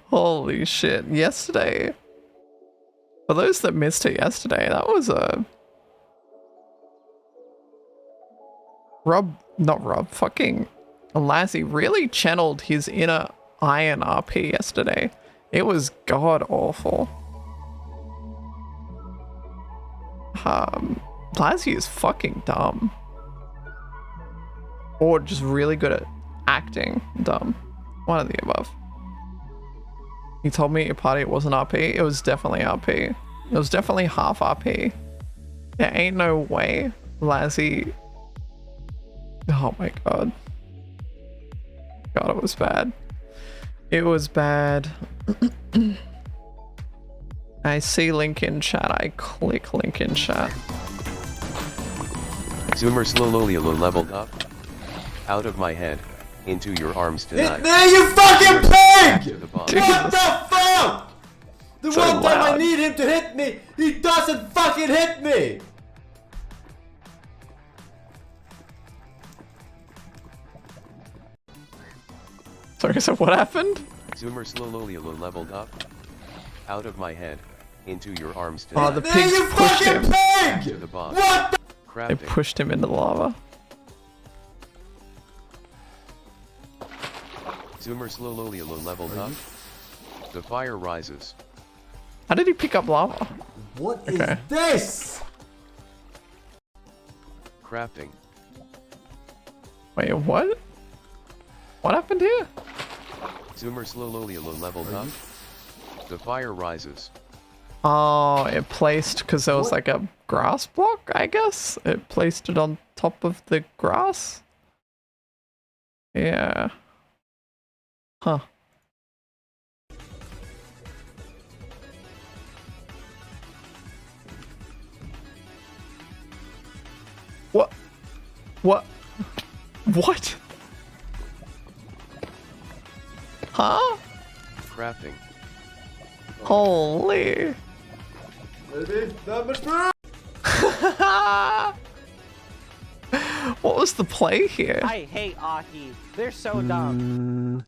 Holy shit. Yesterday. For those that missed it yesterday, that was a... fucking Lassie really channeled his inner Iron RP yesterday. It was god awful. Lassie is fucking dumb. Or just really good at acting dumb. One of the above. You told me at your party it wasn't RP. It was definitely RP. It was definitely half RP. There ain't no way Lassie... Oh my god. God, it was bad. It was bad. I see link in chat. I click link in chat. Zoomer slowly leveled up. Out of my head. Into your arms tonight. Hit me, you fucking pig! What the fuck? The So one time I loud. need him to hit me, he doesn't fucking hit me! Sorry, so what happened? Zoomer slowly leveled up. Out of my head. Into your arms Oh, tonight. the pigs pushed him. To the boss. What the? They Crafting. pushed him into the lava. Zoomer slowly leveled up. The fire rises. How did he pick up lava? What is Okay. this? Crafting. Wait, what? What happened here? Zoomer slowly leveled up. The fire rises. Oh, it placed because there was like a grass block, I guess. It placed it on top of the grass. Yeah. Huh. What? What? What? Huh? Crafting. Holy. What was the play here? I hate Aki. They're so dumb.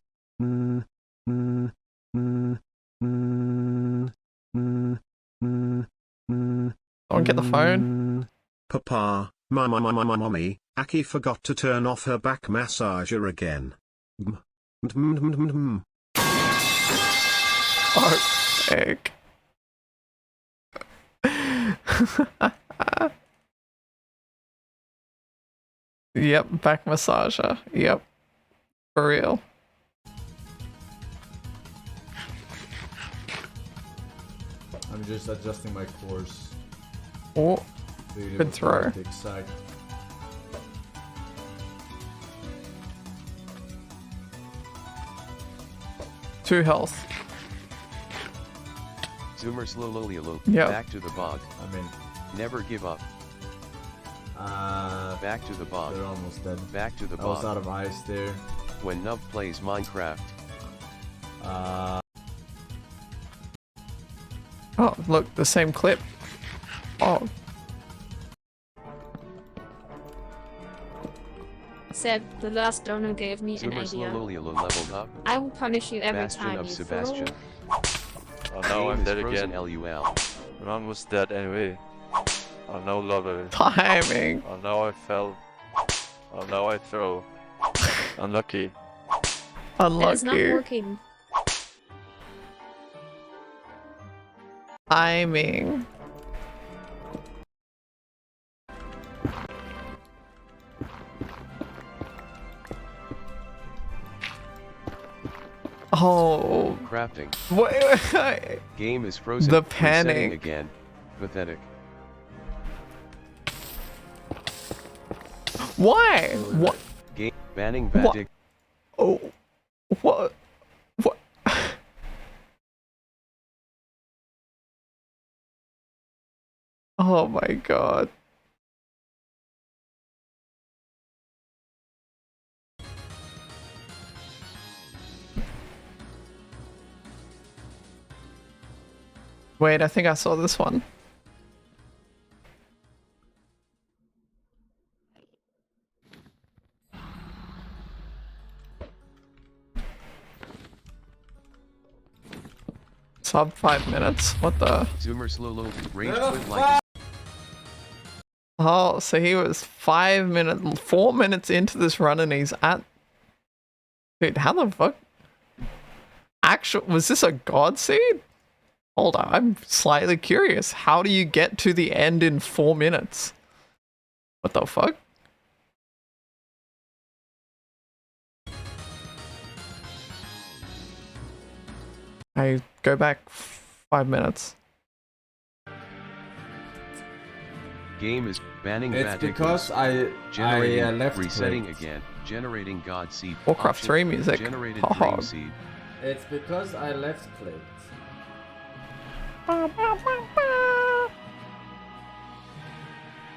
Someone get the phone. Papa, mommy, Aki forgot to turn off her back massager again. Oh, egg. Yep, back massager. Yep. For real. I'm just adjusting my course. Oh, good throw. Side. Two health. Zoomer slowly Yep. back to the bot. I mean, Never give up. Back to the bot. they're almost dead. Back to the I was bot. out of ice there. When Nub plays Minecraft. Oh, look, the same clip. Oh, Said the last donor gave me an Zoomer idea. slowly leveled up. I will punish you every Bastion time of you Sebastian. Oh no, Game I'm is dead frozen again. LUL. I'm almost dead anyway. Oh no, lava. timing. Oh no, I fell. Oh no, I throw. Unlucky. It's not Unlucky. working. Timing. Oh, Crafting. wait. Game is frozen. The Resetting panic. again. Pathetic. Why? What? Game banning What? Vatic. Oh, what? What? Oh my god. Wait, I think I saw this one. Sub 5 minutes? What the? Zoomer slowly rage quit like. Oh, so he was 4 minutes into this run and he's at... Dude, how the fuck? Was this a god seed? Hold on, I'm slightly curious. How do you get to the end in 4 minutes? What the fuck? I go back 5 minutes. Game is banning It's Vatic. because I Generating, left resetting clicked. again. Generating God seed. Warcraft option. 3 music. Generated Haha. dream seed. It's because I left clicked.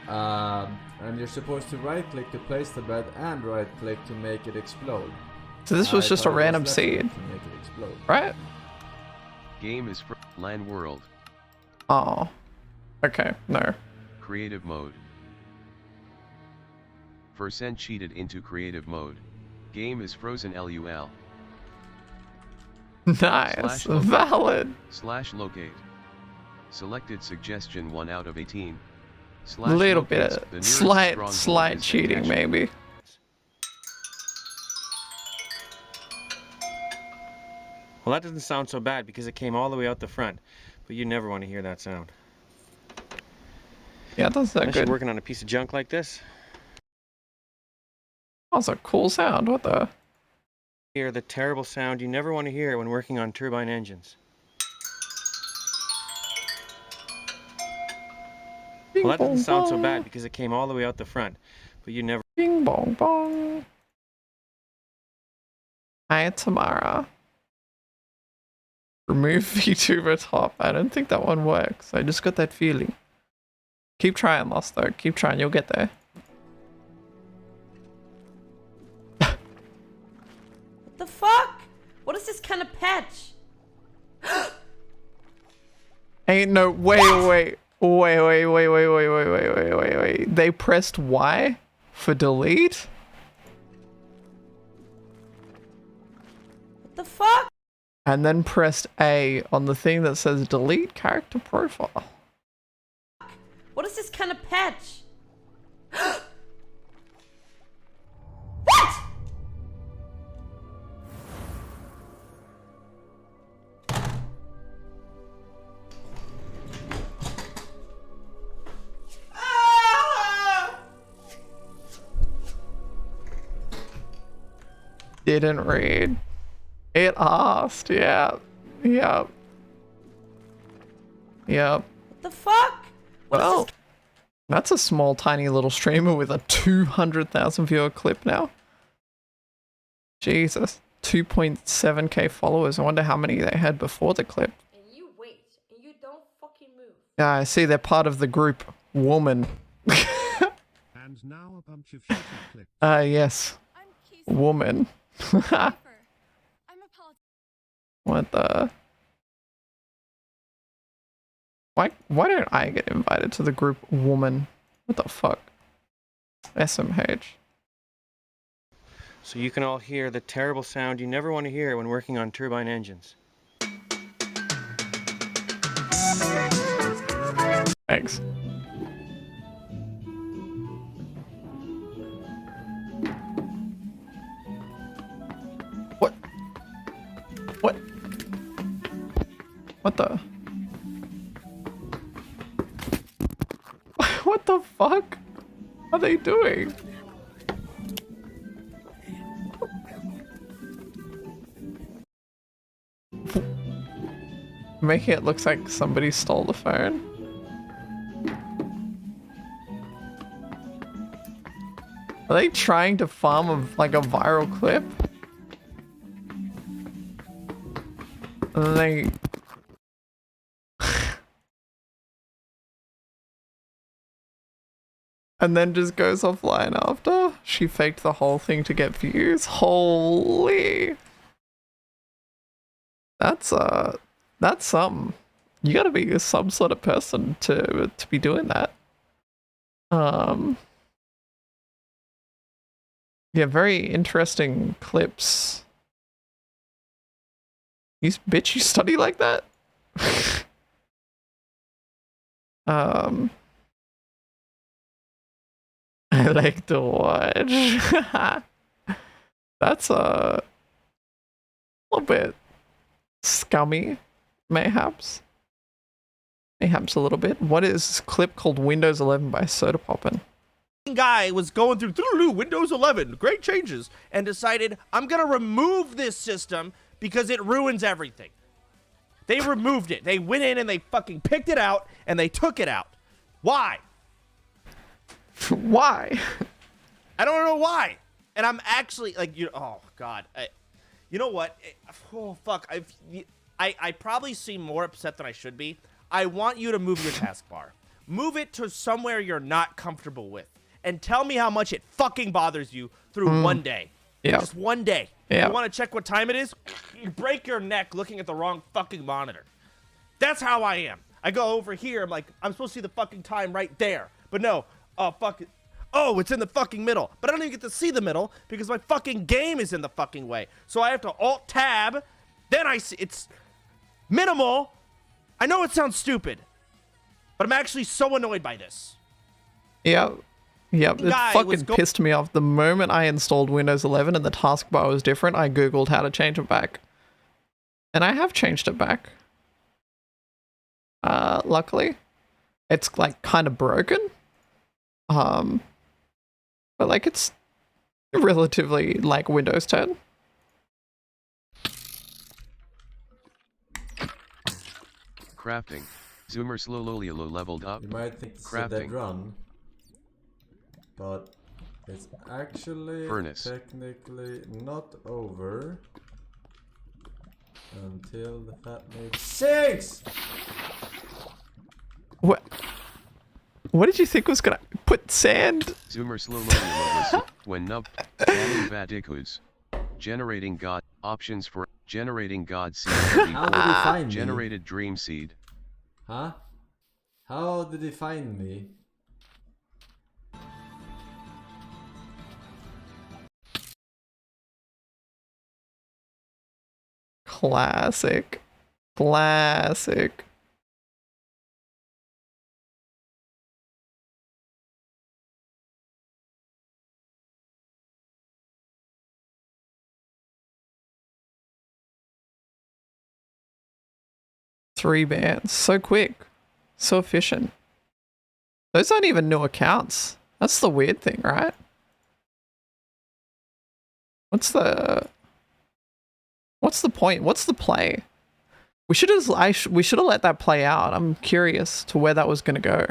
And you're supposed to right click to place the bed and right click to make it explode. So this was just a random seed, make it explode. right? Game is LAN world. Oh, okay, no. Creative mode. % cheated into creative mode. Game is frozen LUL. Nice, valid. /locate. Selected suggestion 1 out of 18. Little bit of slight cheating maybe. Well, that doesn't sound so bad because it came all the way out the front, but you never want to hear that sound. Yeah, that's not good. Working on a piece of junk like this. That's a cool sound. What the? Hear the terrible sound you never want to hear when working on turbine engines. Bing, well, that doesn't bong, sound so bong. bad because it came all the way out the front, but you never. Bing bong bong. Hi, Tamara. Remove VTuber top. I don't think that one works. I just got that feeling. Keep trying, Lost, though. Keep trying. You'll get there. What the fuck? What is this kind of patch? Ain't no wait. They pressed Y for delete? What the fuck? And then pressed A on the thing that says delete character profile. What is this kind of patch? What? Didn't read. It asked, yeah. Yep. What the fuck? Well, that's a small, tiny little streamer with a 200,000 viewer clip now. Jesus. 2.7k followers. I wonder how many they had before the clip. And you wait, and you don't fucking move. Yeah, I see they're part of the group Woman. And now a bunch of shitty clips. Yes. Woman. What the? Why don't I get invited to the group Woman? What the fuck? SMH. So you can all hear the terrible sound you never want to hear when working on turbine engines. Thanks. What? What the? What the fuck are they doing? Making it look like somebody stole the phone. Are they trying to farm like a viral clip? And then they... and then just goes offline after? She faked the whole thing to get views? Holy... That's something. You gotta be some sort of person to be doing that. Yeah, very interesting clips. Bitch, you study like that? I like to watch. That's a little bit scummy, mayhaps. Mayhaps a little bit. What is this clip called Windows 11 by Soda Poppin'? Guy was going through Windows 11, great changes, and decided, I'm gonna remove this system because it ruins everything. They removed it. They went in and they fucking picked it out and they took it out. Why? Why? I don't know why. And I'm actually like, oh god. You know what? Oh fuck. I probably seem more upset than I should be. I want you to move your taskbar. move it to somewhere you're not comfortable with. And tell me how much it fucking bothers you through one day. Yeah. Just one day. Yeah. You want to check what time it is? You break your neck looking at the wrong fucking monitor. That's how I am. I go over here, I'm like, I'm supposed to see the fucking time right there. But no, oh, fuck it. Oh, it's in the fucking middle. But I don't even get to see the middle because my fucking game is in the fucking way. So I have to Alt-Tab. Then I see, it's minimal. I know it sounds stupid, but I'm actually so annoyed by this. Yeah. Yep, it fucking pissed me off. The moment I installed Windows 11 and the taskbar was different, I googled how to change it back. And I have changed it back. Luckily. It's like kind of broken. But like it's relatively like Windows 10. Crafting. Zoomer slowly leveled up. You might think it's a dead run. But it's actually technically not over until the fat made 6! What did you think was gonna put sand? Zoomer slowly when nub vatikus. Generating God options for generating God seed. How did he find generated dream seed. Huh? How did he find me? Classic. Classic. Three bands. So quick. So efficient. Those aren't even new accounts. That's the weird thing, right? What's the point? What's the play? We should have let that play out. I'm curious to where that was going to go.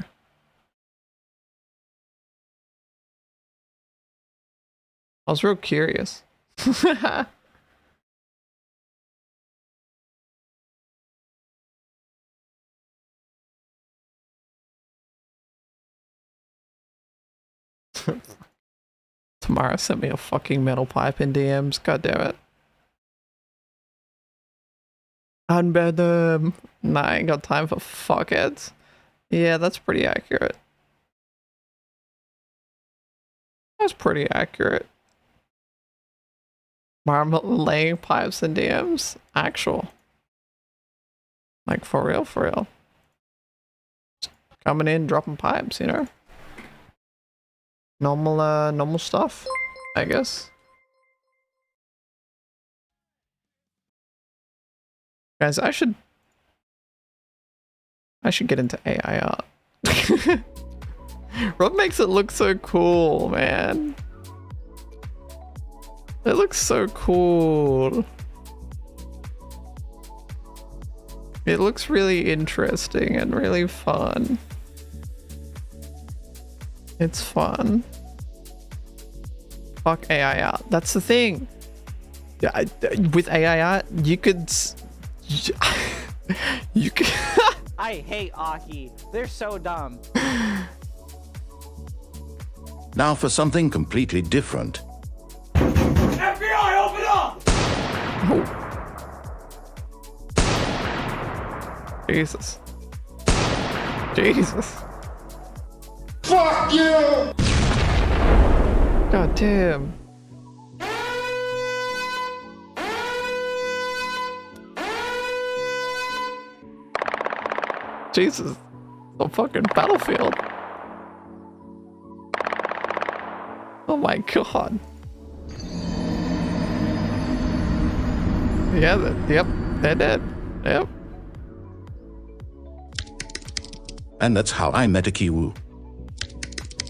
I was real curious. Tamara sent me a fucking metal pipe in DMs. God damn it. Unbed them. Nah, I ain't got time for fuckheads. Yeah, that's pretty accurate. That's pretty accurate. Marmot laying pipes in DMs? Actual. Like for real, for real. Just coming in, dropping pipes, you know? Normal stuff, I guess. Guys, I should get into AI art. Rob makes it look so cool, man. It looks so cool. It looks really interesting and really fun. It's fun. Fuck AI art. That's the thing. Yeah, with AI art, you could. You could. I hate Aki. They're so dumb. Now for something completely different. FBI, open up! Oh. Jesus. Jesus. Fuck you! God damn. Jesus. The fucking battlefield. Oh my god. Yeah, yep, they're dead. Yep. And that's how I met Akiwoo.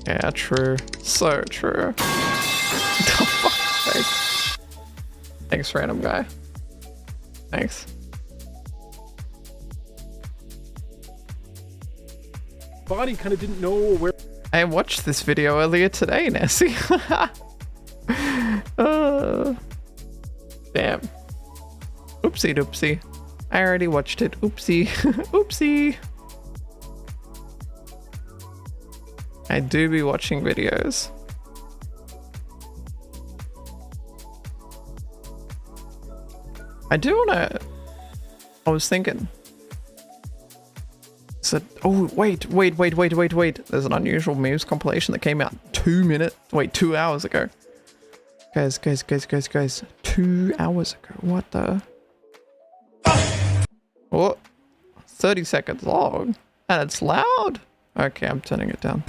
Yeah, true. So true. Oh, fuck's sake. Thanks, random guy. Thanks. Body kind of didn't know where. I watched this video earlier today, Nessie. Damn. Oopsie doopsie. I already watched it. Oopsie. Oopsie. I do be watching videos. I do wanna... I was thinking... So, oh, wait. There's an unusual memes compilation that came out 2 hours ago. Guys. 2 hours ago. What the? What? 30 seconds long. And it's loud? Okay, I'm turning it down.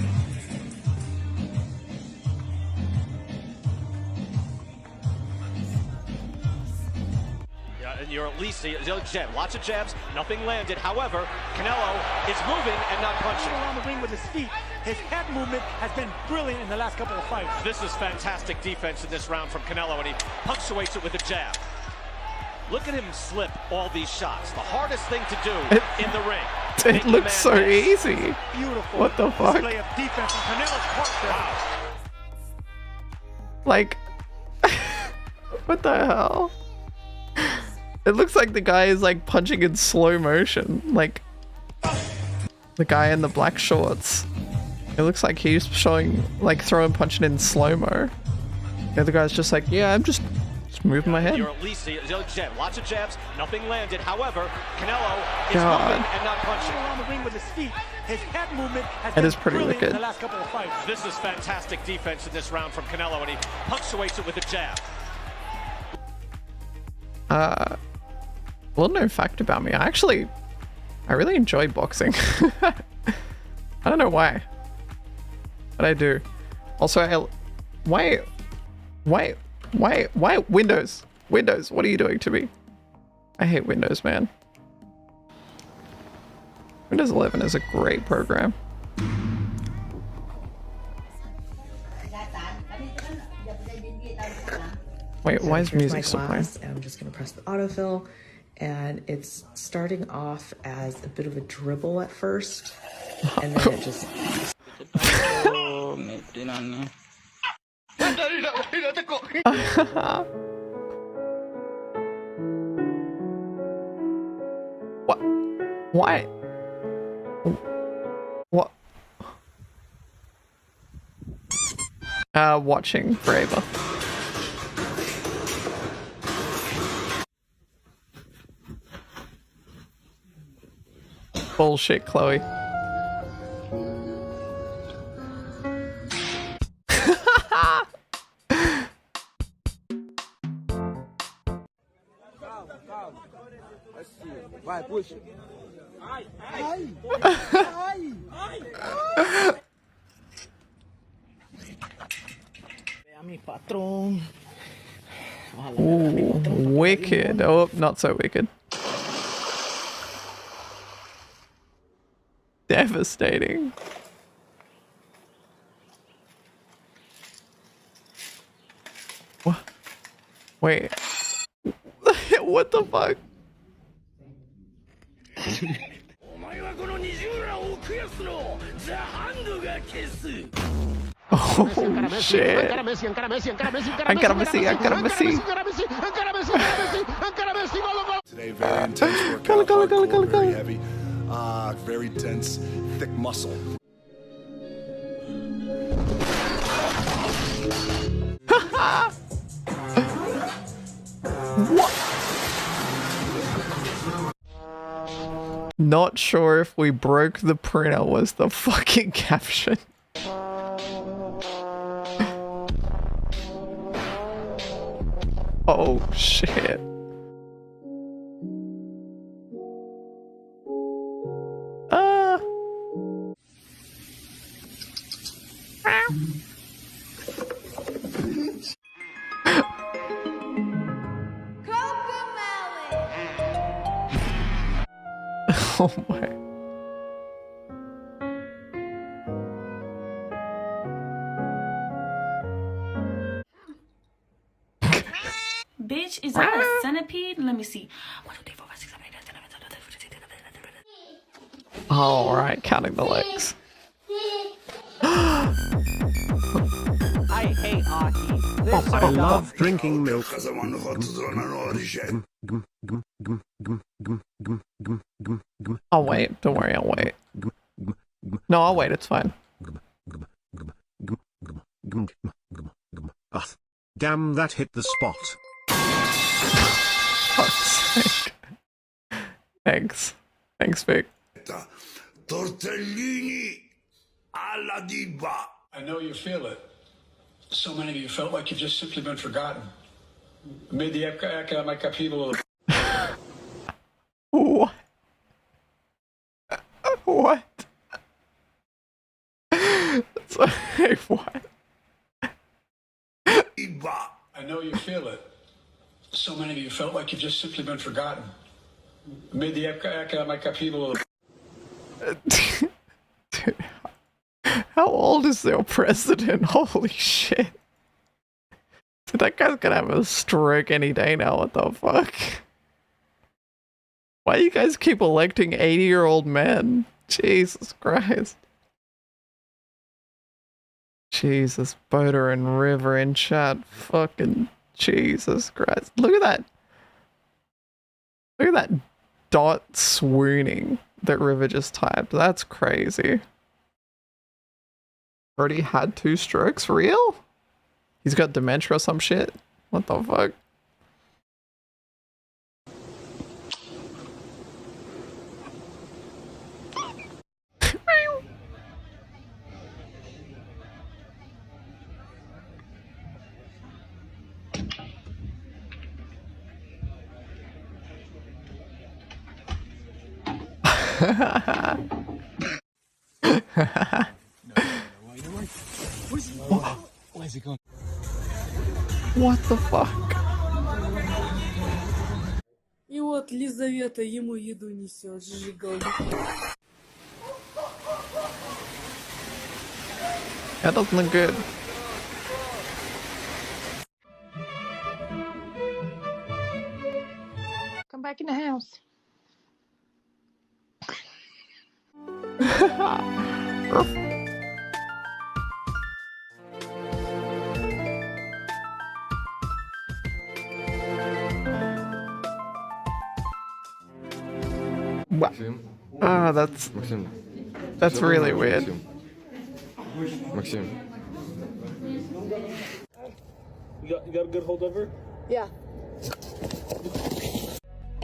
You're at least a jab. Lots of jabs, nothing landed. However, Canelo is moving and not punching. Around the ring with his feet. His head movement has been brilliant in the last couple of fights. This is fantastic defense in this round from Canelo, and he punctuates it with a jab. Look at him slip all these shots. The hardest thing to do in the ring. It looks so easy. Beautiful. What the fuck? Display of defense from Canelo's part there. Wow. Like, what the hell? It looks like the guy is like punching in slow motion, like the guy in the black shorts. It looks like he's showing, like throwing punching in slow-mo. The other guy's just like, yeah, I'm just moving my head. You're at least a jab. Lots of jabs, nothing landed. However, Canelo is moving and not punching. Around the ring with his feet. His head movement has It been is pretty brilliant wicked. in the last couple of fights. This is fantastic defense in this round from Canelo, and he punctuates it with a jab. Little known fact about me, I really enjoy boxing. I don't know why, but I do. Also, why Windows? Windows, what are you doing to me? I hate Windows, man. Windows 11 is a great program. Wait, why is music still playing? And I'm just going to press the autofill, and it's starting off as a bit of a dribble at first, and then it just... What? Why? What? Watching Braver. Bullshit, Chloe. Vai, puxa. Ai, ai. Ooh, wicked. Oh, not so wicked. Devastating. What? Wait. What the fuck? Oh shit. Today, very intense workout, hardcore, very heavy, very dense, thick muscle. What? Not sure if we broke the printer was the fucking caption. Oh shit. Oh my. Bitch, is that a centipede? Let me see. 1, 2, 3, 4, 5, 6, 7, 8, 9, 10, 11, 12, 13, 14, 15, 16, 17, 18, 19, 20. Oh, alright, counting the legs. I hate Aki. They're so I dumb. love drinking milk. I'll wait. Don't worry, I'll wait. No, I'll wait. It's fine. Damn, that hit the spot. Fuck's sake. Thanks. Thanks, Vic. Tortellini alla diva. I know you feel it. So many of you felt like you've just simply been forgotten. Made the economic upheaval. What? What? Sorry, what? I know you feel it. So many of you felt like you've just simply been forgotten. Made the economic upheaval. Dude, how old is their president? Holy shit. Dude, that guy's gonna have a stroke any day now. What the fuck? Why do you guys keep electing 80-year-old men? Jesus Christ. Jesus, Boater and River in chat. Fucking Jesus Christ. Look at that. Look at that dot swooning that River just typed. That's crazy. Already had 2 strokes? Real? He's got dementia or some shit? What the fuck? Where's he going? What the fuck? И вот Лизавета ему еду несет, жигаль. That doesn't look good. Come back in the house. Wow. Ah, that's really weird. Maxim. You got a good holdover? Yeah.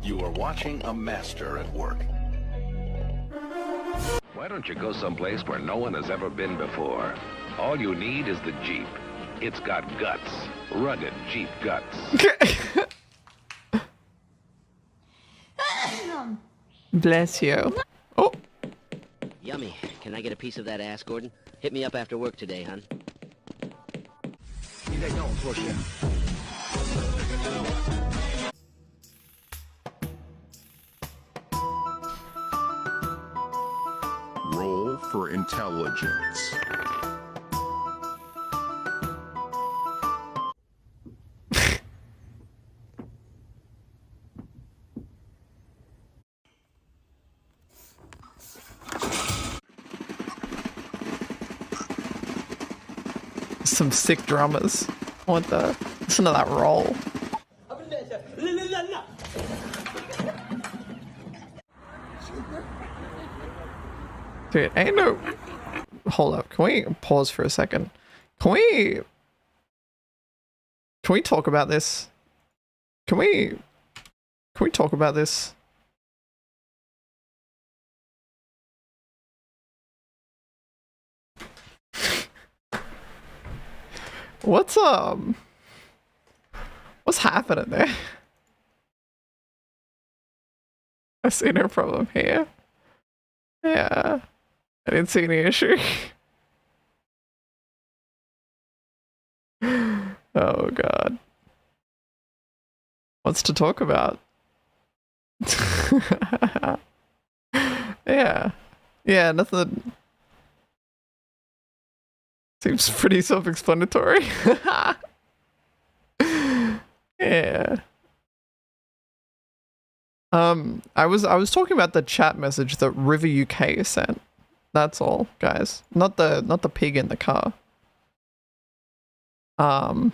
You are watching a master at work. Why don't you go someplace where no one has ever been before? All you need is the Jeep. It's got guts. Rugged Jeep guts. Bless you. Oh. Yummy. Can I get a piece of that ass, Gordon? Hit me up after work today, hon. Roll for intelligence. Some sick drummers. What the? Listen to that roll. Dude, ain't no... Hold up. Can we pause for a second? Can we talk about this? Can we talk about this? What's happening there? I see no problem here. Yeah. I didn't see any issue. Oh god. What's to talk about? Yeah. Yeah, nothing. Seems pretty self-explanatory. Yeah. I was talking about the chat message that River UK sent. That's all, guys. Not the pig in the car. I'm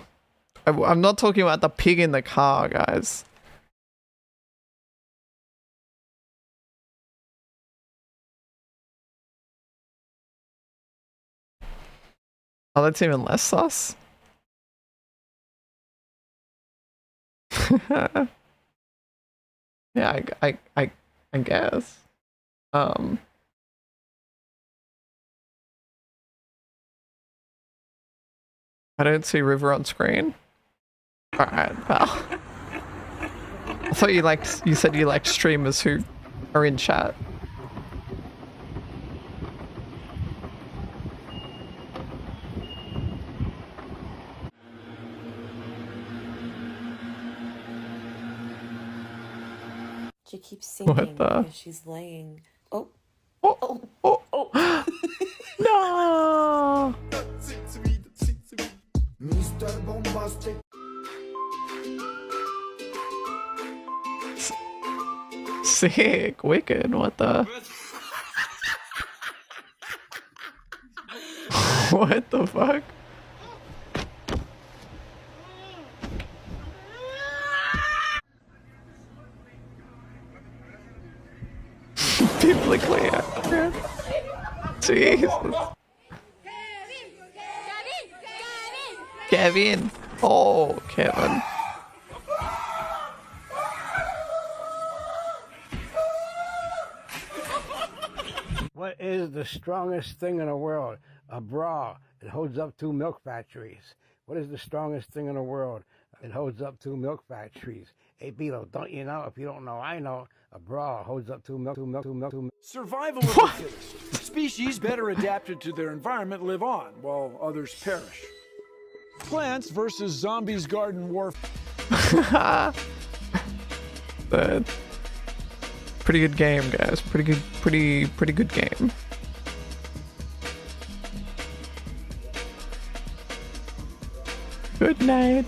not talking about the pig in the car, guys. Oh, that's even less sus. Yeah, I guess. I don't see River on screen. Alright, pal. I thought you said you liked streamers who are in chat. She keeps sinking What the? because she's laying. Oh. Oh. No. Mr. Bombastic. Sick, wicked, what the? What the fuck? Biblically accurate. Jesus. Kevin. Oh, Kevin. What is the strongest thing in the world? A bra. It holds up 2 milk factories. What is the strongest thing in the world? It holds up 2 milk factories. Hey, Beetle, don't you know? If you don't know, I know. A bra holds up 2 milk. Survival of the fittest. Species better adapted to their environment live on, while others perish. Plants versus Zombies Garden Warfare. Pretty good game, guys. Pretty good game. Good night.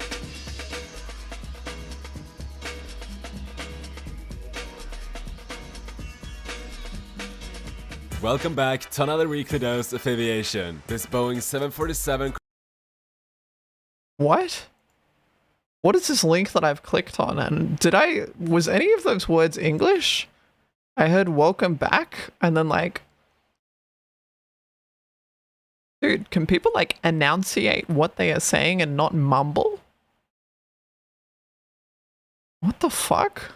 Welcome back to another weekly dose of aviation. This Boeing 747. What? What is this link that I've clicked on? And was any of those words English? I heard welcome back and then like, dude, can people like enunciate what they are saying and not mumble? What the fuck?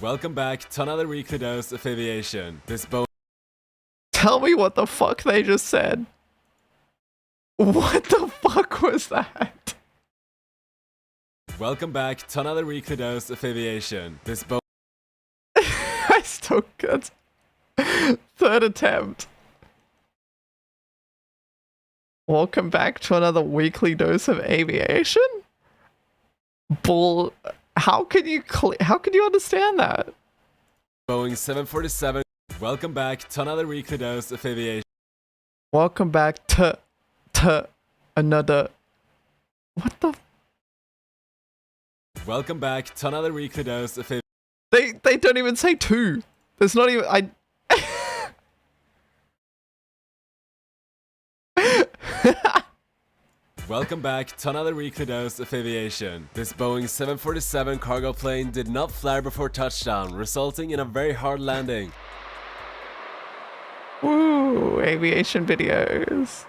Welcome back to another weekly dose of aviation. This Boeing. Tell me what the fuck they just said. What the fuck was that? Welcome back to another weekly dose of aviation. This Boeing. I still got third attempt. Welcome back to another weekly dose of aviation? Bull. How can you understand that? Boeing 747. Welcome back to another weekly dose of aviation. Welcome back to another. What the? Welcome back to another weekly dose of aviation. They don't even say 2. There's not even Welcome back to another weekly dose of aviation. This Boeing 747 cargo plane did not fly before touchdown, resulting in a very hard landing. Ooh, aviation videos.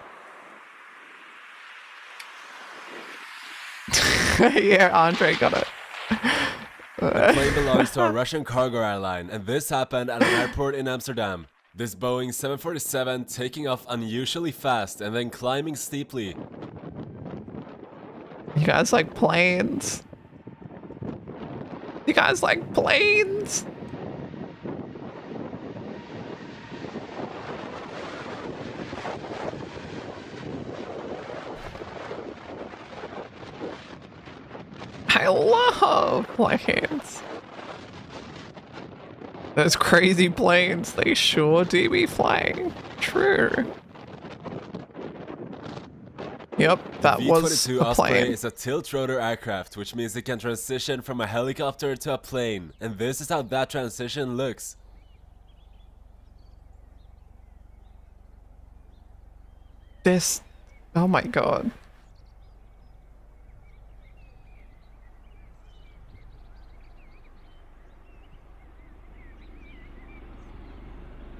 Yeah, Andre got it. The plane belongs to a Russian cargo airline, and this happened at an airport in Amsterdam. This Boeing 747 taking off unusually fast and then climbing steeply. You guys like planes? You guys like planes? I love planes. Those crazy planes, they sure do be flying. True. Yep, that was V-22 a Osprey plane. is a tilt-rotor aircraft, which means it can transition from a helicopter to a plane. And this is how that transition looks. This... Oh my god.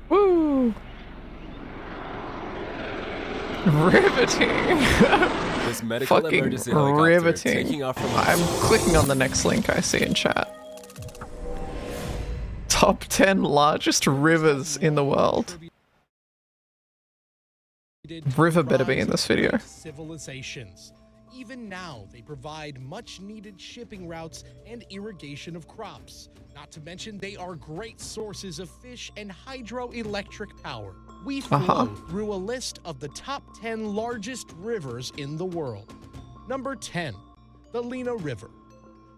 Woo! Riveting! this medical Fucking emergency helicopter riveting. taking off from I'm clicking on the next link I see in chat. Top 10 largest rivers in the world. River better be in this video. Civilizations. Even now, they provide much-needed shipping routes and irrigation of crops. Not to mention, they are great sources of fish and hydroelectric power. We flow through a list of the top 10 largest rivers in the world. Number 10, the Lena River.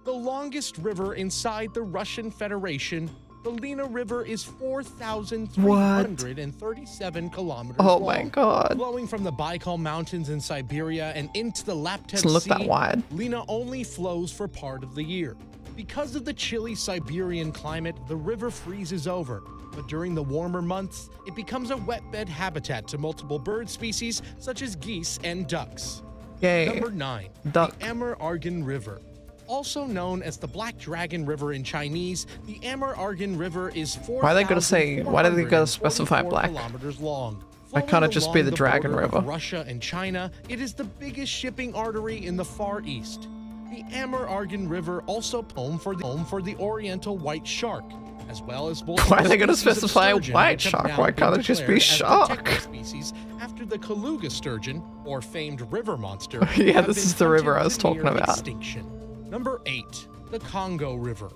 The longest river inside the Russian Federation, the Lena River is 4,337 kilometers long. Oh my god. Flowing from the Baikal Mountains in Siberia and into the Laptev Doesn't look Sea, that wide. Lena only flows for part of the year. Because of the chilly Siberian climate, the river freezes over. But during the warmer months, it becomes a wetbed habitat to multiple bird species such as geese and ducks. Yay. Number 9, Duck. the Amur-Argan River. Also known as the Black Dragon River in Chinese, the Amur-Argan River is 4,444 Why are they gonna say, why do they gotta specify black? kilometers long. Why can't it just be the Dragon border River? of Russia and China, it is the biggest shipping artery in the Far East. The Amur-Argan River also home for the Oriental white shark, as well as both. Why are they gonna species of specify a sturgeon, white which have shark? now Why been can't it just be declared as shark? protected species after the Kaluga sturgeon, or famed river monster. Yeah, have this been is the river hunted I was to talking near about. Extinction. Number 8, the Congo River.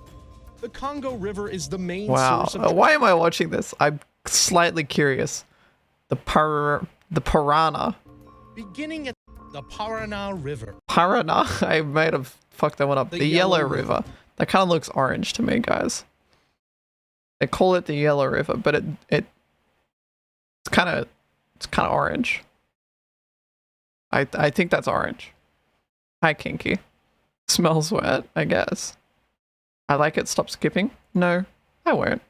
The Congo River is the main Wow. source of Why am I watching this? I'm slightly curious. The Parana. beginning at the Parana River. Parana? I might have fucked that one up. The Yellow River. That kind of looks orange to me, guys. They call it the Yellow River, but it's kind of orange. I think that's orange. Hi, Kinky. Smells wet, I guess. I like it. Stop skipping. No, I won't.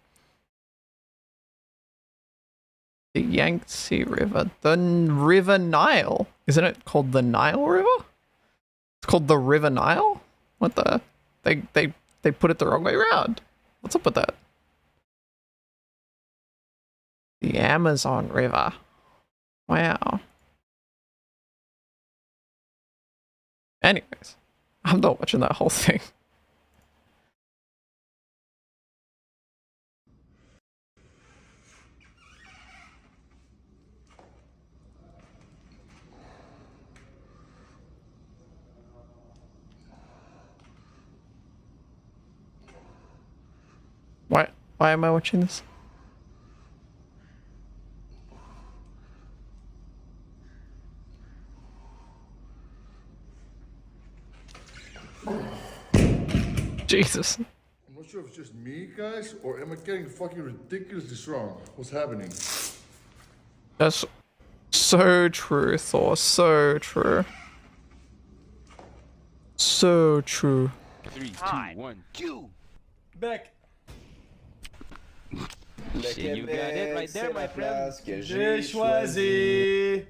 The Yangtze River. The River Nile. Isn't it called the Nile River? It's called the River Nile? What the? They put it the wrong way around. What's up with that? The Amazon River. Wow. Anyways, I'm not watching that whole thing. Why am I watching this? Jesus. I'm not sure if it's just me, guys, or am I getting fucking ridiculously strong? What's happening? That's so true, Thor. So true. So true. 3, 2, 1, Q. Back. You got it right there, my friend. J'ai choisi.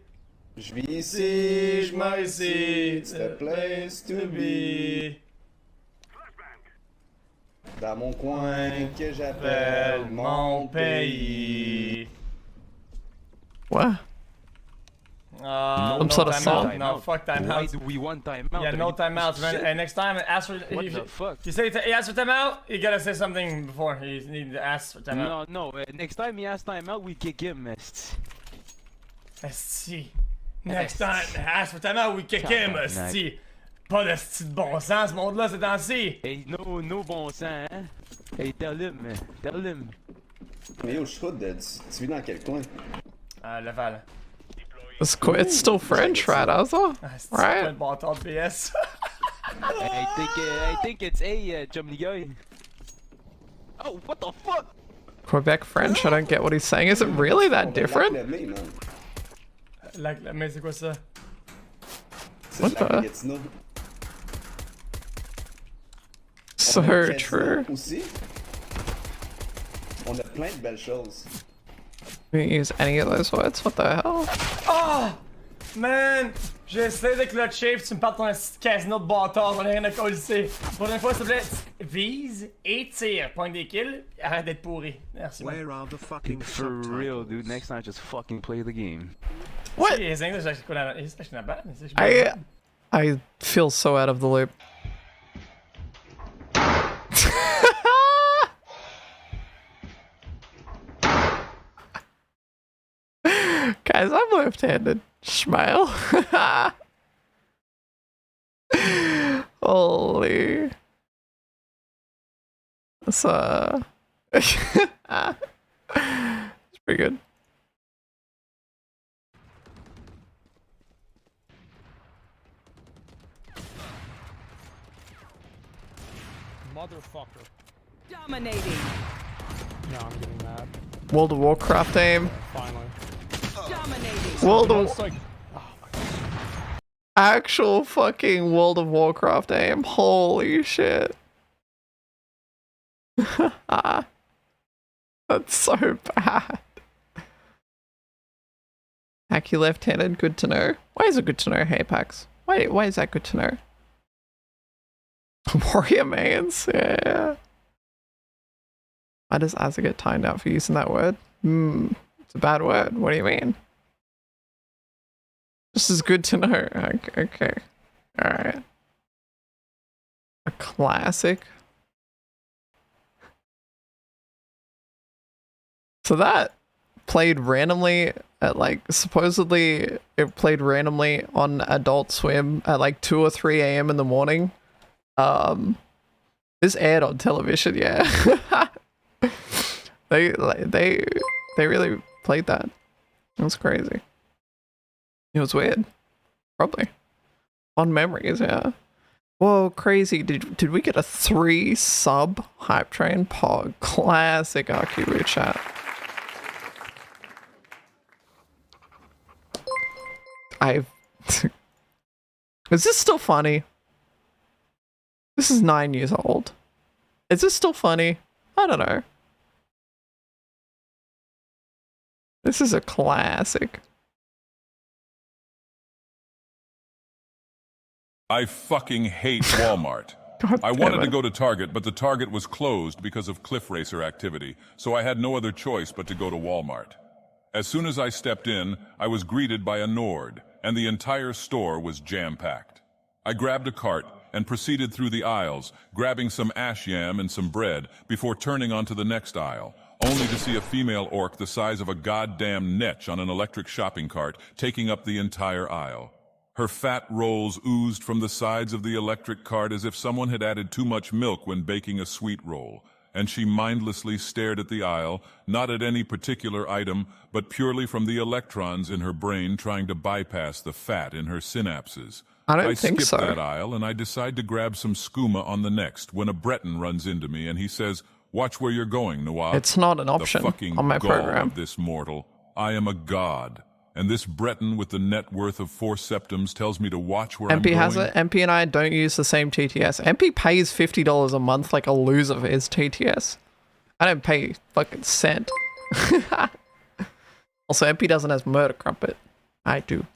Je vis ici, je meurs ici. It's the place to be. Dans mon coin que j'appelle mon pays. What? No sort of timeout. song? No, fuck timeout. Why do we want timeout? Yeah, no timeouts, man. And next time, ask for. What the fuck? You say he asks for timeout, you gotta say something before. You need to ask for timeout. No. Next time he asks timeout, we kick him. Esti. Next time, ask for timeout, we kick him. Esti. Pas de sti de bon sens, ce monde-là, c'est temps-ci. Hey, no bon sens, hein? Hey, tell him. Mais yo, Shroud, tu vis dans quel coin? Laval. It's cool. It's still French, right, Arthur? Right? Bâtard de PS. I think it's a Jummy guy. Oh, what the fuck? Quebec French? I don't get what he's saying. Is it really that different? Mais c'est quoi ça? What the? So true. Aussi, on a plein de belles choses. We didn't use any of those words. What the hell? Oh! Man! J'ai essayé de clutcher pis tu me parles ton casino de bâtard, j'en ai rien à coller. Pour une fois, s'il te plaît, vise et tire. Point des kills, arrête d'être pourri. Merci. Where are the fucking For real, dude. Next time, just fucking play the game. What? His English is actually not bad. I feel so out of the loop. Guys, I'm left-handed. Smile. Holy. That's it's pretty good. Motherfucker. Dominating. No, I'm getting mad. World of Warcraft aim. Finally. Dominating. World It's of like, actual fucking World of Warcraft aim. Holy shit. That's so bad. Hack you left-handed, good to know. Why is it good to know, hey Pax? Why is that good to know? Warrior mains, yeah. Why does Asa get timed out for using that word? It's a bad word. What do you mean? This is good to know. Okay. Alright. A classic. So that played randomly at like, supposedly it played randomly on Adult Swim at like 2 or 3 a.m. in the morning. This aired on television, yeah. They really played that. It was crazy. It was weird. Probably. On memories, yeah. Whoa, crazy. Did we get a 3 sub hype train pod? Classic Akiwoo chat. Is this still funny? This is 9 years old. Is this still funny? I don't know. This is a classic. I fucking hate Walmart. I wanted to go to Target, but the Target was closed because of cliff racer activity, so I had no other choice but to go to Walmart. As soon as I stepped in, I was greeted by a Nord, and the entire store was jam-packed. I grabbed a cart and proceeded through the aisles, grabbing some ash yam and some bread before turning onto the next aisle, only to see a female orc the size of a goddamn netch on an electric shopping cart taking up the entire aisle. Her fat rolls oozed from the sides of the electric cart as if someone had added too much milk when baking a sweet roll, and she mindlessly stared at the aisle, not at any particular item, but purely from the electrons in her brain trying to bypass the fat in her synapses. I don't think skipped so. that aisle and I decide to grab some skooma on the next when a Breton runs into me and he says, "Watch where you're going, Nawab." It's not an option the fucking on my gall program. Of this mortal. I am a god. And this Breton with the net worth of 4 septums tells me to watch where I'm MP going. has it. MP and I don't use the same TTS. MP pays $50 a month like a loser for his TTS. I don't pay fucking cent. Also, MP doesn't have murder crumpet. I do.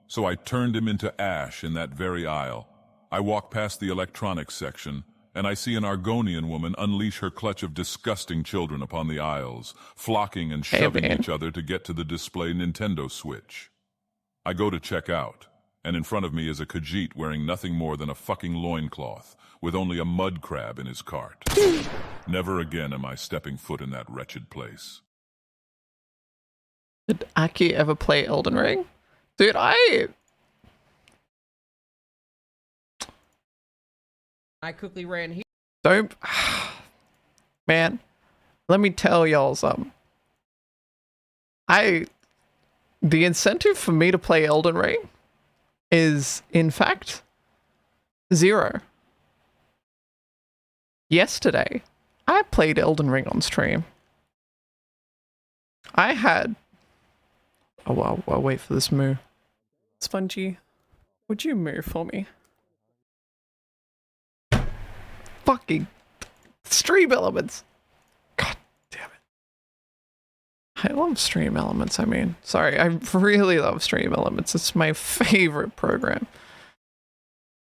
So I turned him into ash in that very aisle. I walk past the electronics section, and I see an Argonian woman unleash her clutch of disgusting children upon the aisles, flocking and shoving each other to get to the display Nintendo Switch. I go to check out, and in front of me is a Khajiit wearing nothing more than a fucking loincloth, with only a mud crab in his cart. Never again am I stepping foot in that wretched place. Did Aki ever play Elden Ring? Dude, I quickly ran here. don't... Man, let me tell y'all something. The incentive for me to play Elden Ring is, in fact, 0. Yesterday, I played Elden Ring on stream. I had... Oh, I'll wait for this moo. Spongy, would you move for me? Fucking stream elements. God damn it. I love stream elements, I mean. Sorry, I really love stream elements. It's my favorite program.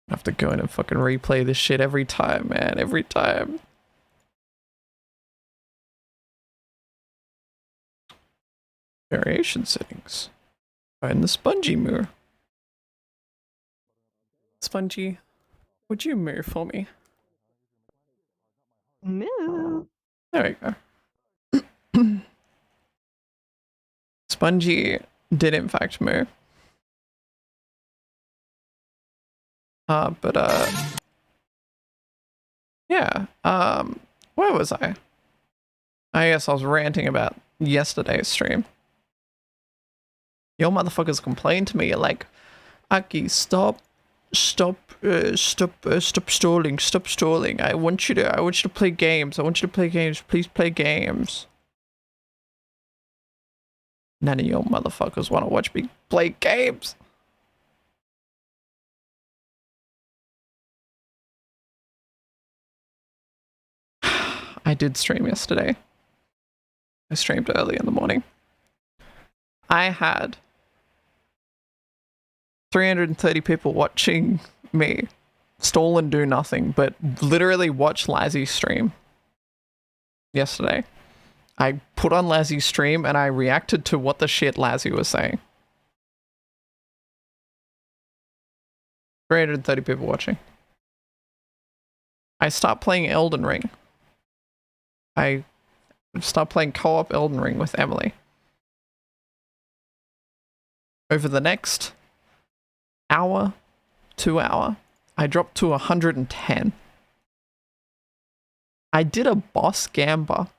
I have to go in and fucking replay this shit every time, man. Every time. Variation settings. Find the spongy mirror. Spongy, would you move for me? Move. There we go. Spongy did in fact move. Yeah, where was I? I guess I was ranting about yesterday's stream. Your motherfuckers complained to me like, Aki, stop stalling, stop stalling. I want you to play games. Please play games. None of your motherfuckers want to watch me play games. I did stream yesterday. I streamed early in the morning. I had 330 people watching me stall and do nothing but literally watch Lazzy's stream yesterday. I put on Lazzy's stream and I reacted to what the shit Lazzy was saying. 330 people watching. I start playing Elden Ring. I start playing co-op Elden Ring with Emily. Over the next hour, 2 hour, I dropped to 110. I did a boss gamba.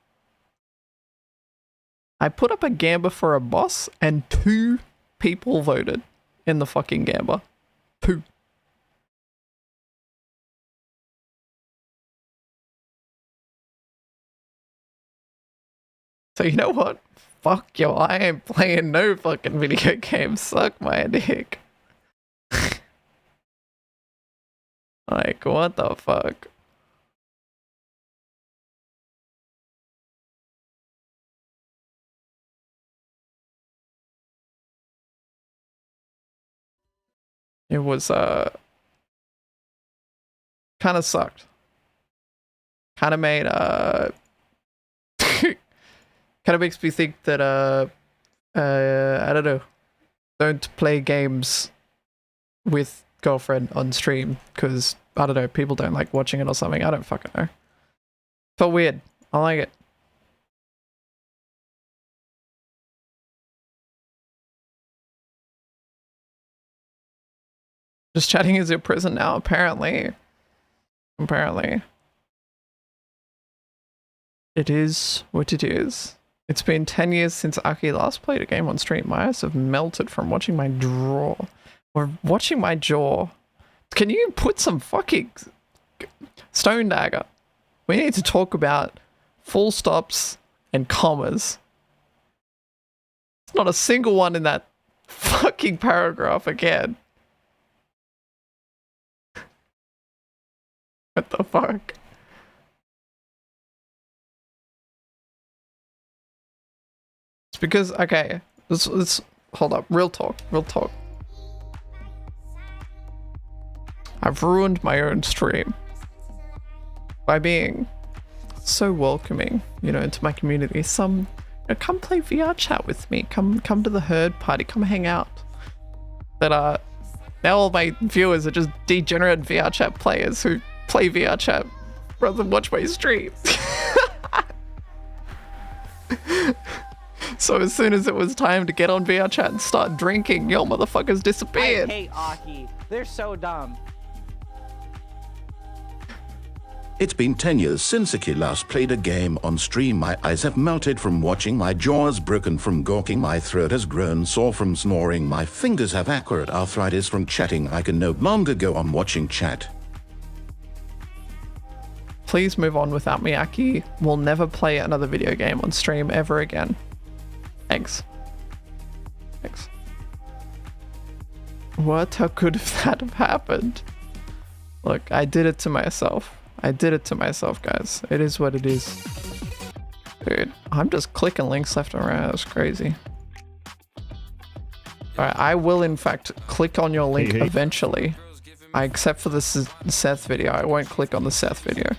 I put up a gamba for a boss and 2 people voted in the fucking gamba. 2. So you know what? Fuck yo, I ain't playing no fucking video games. Suck my dick. Like, what the fuck? It was, kind of sucked. Kind of made, kind of makes me think that, I don't know. Don't play games with girlfriend on stream, because, I don't know, people don't like watching it or something. I don't fucking know. Felt weird. I like it. Just chatting is your prison now, apparently. Apparently. It is what it is. It's been 10 years since Aki last played a game on stream. My eyes have melted from watching my draw. Or watching my jaw. Can you put some fucking Stone Dagger? We need to talk about full stops and commas. It's not a single one in that fucking paragraph again. What the fuck? It's because, okay, let's hold up. Real talk. I've ruined my own stream by being so welcoming, you know, into my community. Some, you know, come play VR chat with me. Come to the herd party. Come hang out. That now all my viewers are just degenerate VR chat players who play VR chat rather than watch my stream. So as soon as it was time to get on VR chat and start drinking, your motherfuckers disappeared. I hate Aki. They're so dumb. It's been 10 years since Aki last played a game on stream. My eyes have melted from watching, my jaw is broken from gawking, my throat has grown sore from snoring, my fingers have acquired arthritis from chatting. I can no longer go on watching chat. Please move on without me, Aki. We'll never play another video game on stream ever again. Thanks. Thanks. What? How could that have happened? Look, I did it to myself. I did it to myself, guys. It is what it is. Dude, I'm just clicking links left and right. That's crazy. Alright, I will in fact click on your link eventually. Except for the Seth video. I won't click on the Seth video.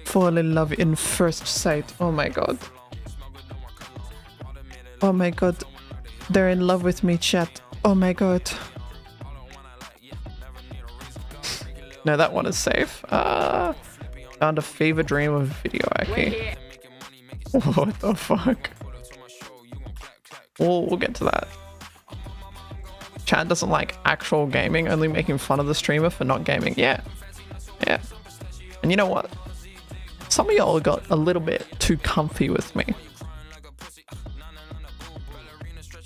Fall in love in first sight. Oh my god. Oh my god. They're in love with me, chat. Oh my god. No, that one is safe. Found a fever dream of video, Aki. What the fuck? We'll get to that. Chad doesn't like actual gaming, only making fun of the streamer for not gaming. Yeah. Yeah. And you know what? Some of y'all got a little bit too comfy with me.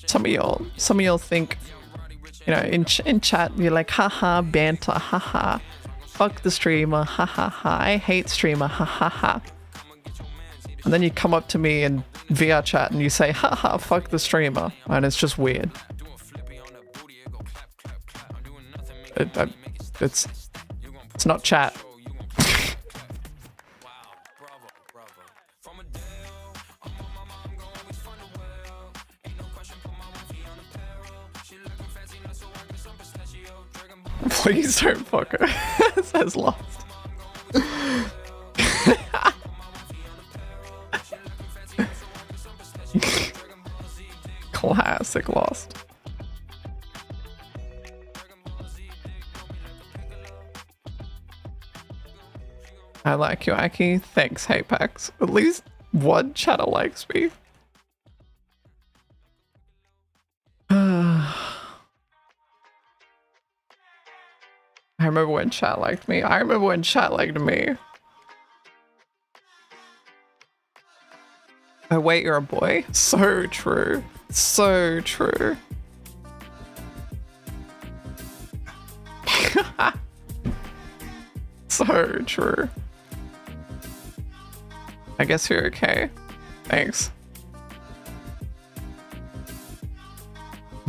Some of y'all think, you know, in chat, you're like, haha, banter, haha. Fuck the streamer, haha, I hate streamer, haha. And then you come up to me in VR chat and you say, haha, fuck the streamer. And it's just weird. It's not chat. Please don't fuck her. It says lost. Classic Lost. I like you, Aki. Thanks, Hapax. At least one chatter likes me. I remember when chat liked me. I remember when chat liked me. Oh wait, you're a boy? So true. So true. So true. I guess you're okay. Thanks.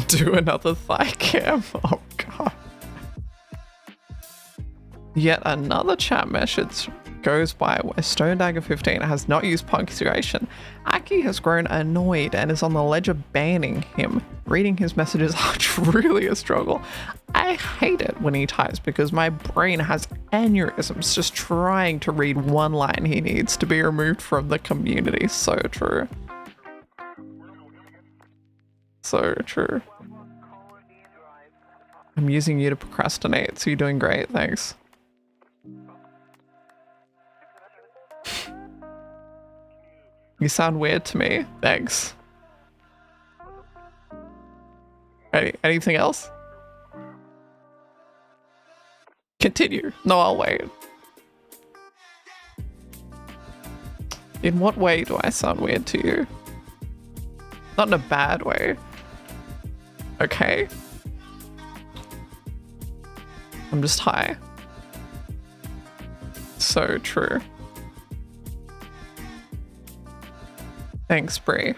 Do another thigh cam. Oh god. Yet another chat message goes by where Stone Dagger 15 has not used punctuation. Aki has grown annoyed and is on the ledge of banning him. Reading his messages are truly a struggle. I hate it when he types because my brain has aneurysms just trying to read one line he needs to be removed from the community. So true. So true. I'm using you to procrastinate, so you're doing great, thanks. You sound weird to me, thanks. Anything else? Continue. No, I'll wait. In what way do I sound weird to you? Not in a bad way. Okay. I'm just high. So true. Thanks, Bree.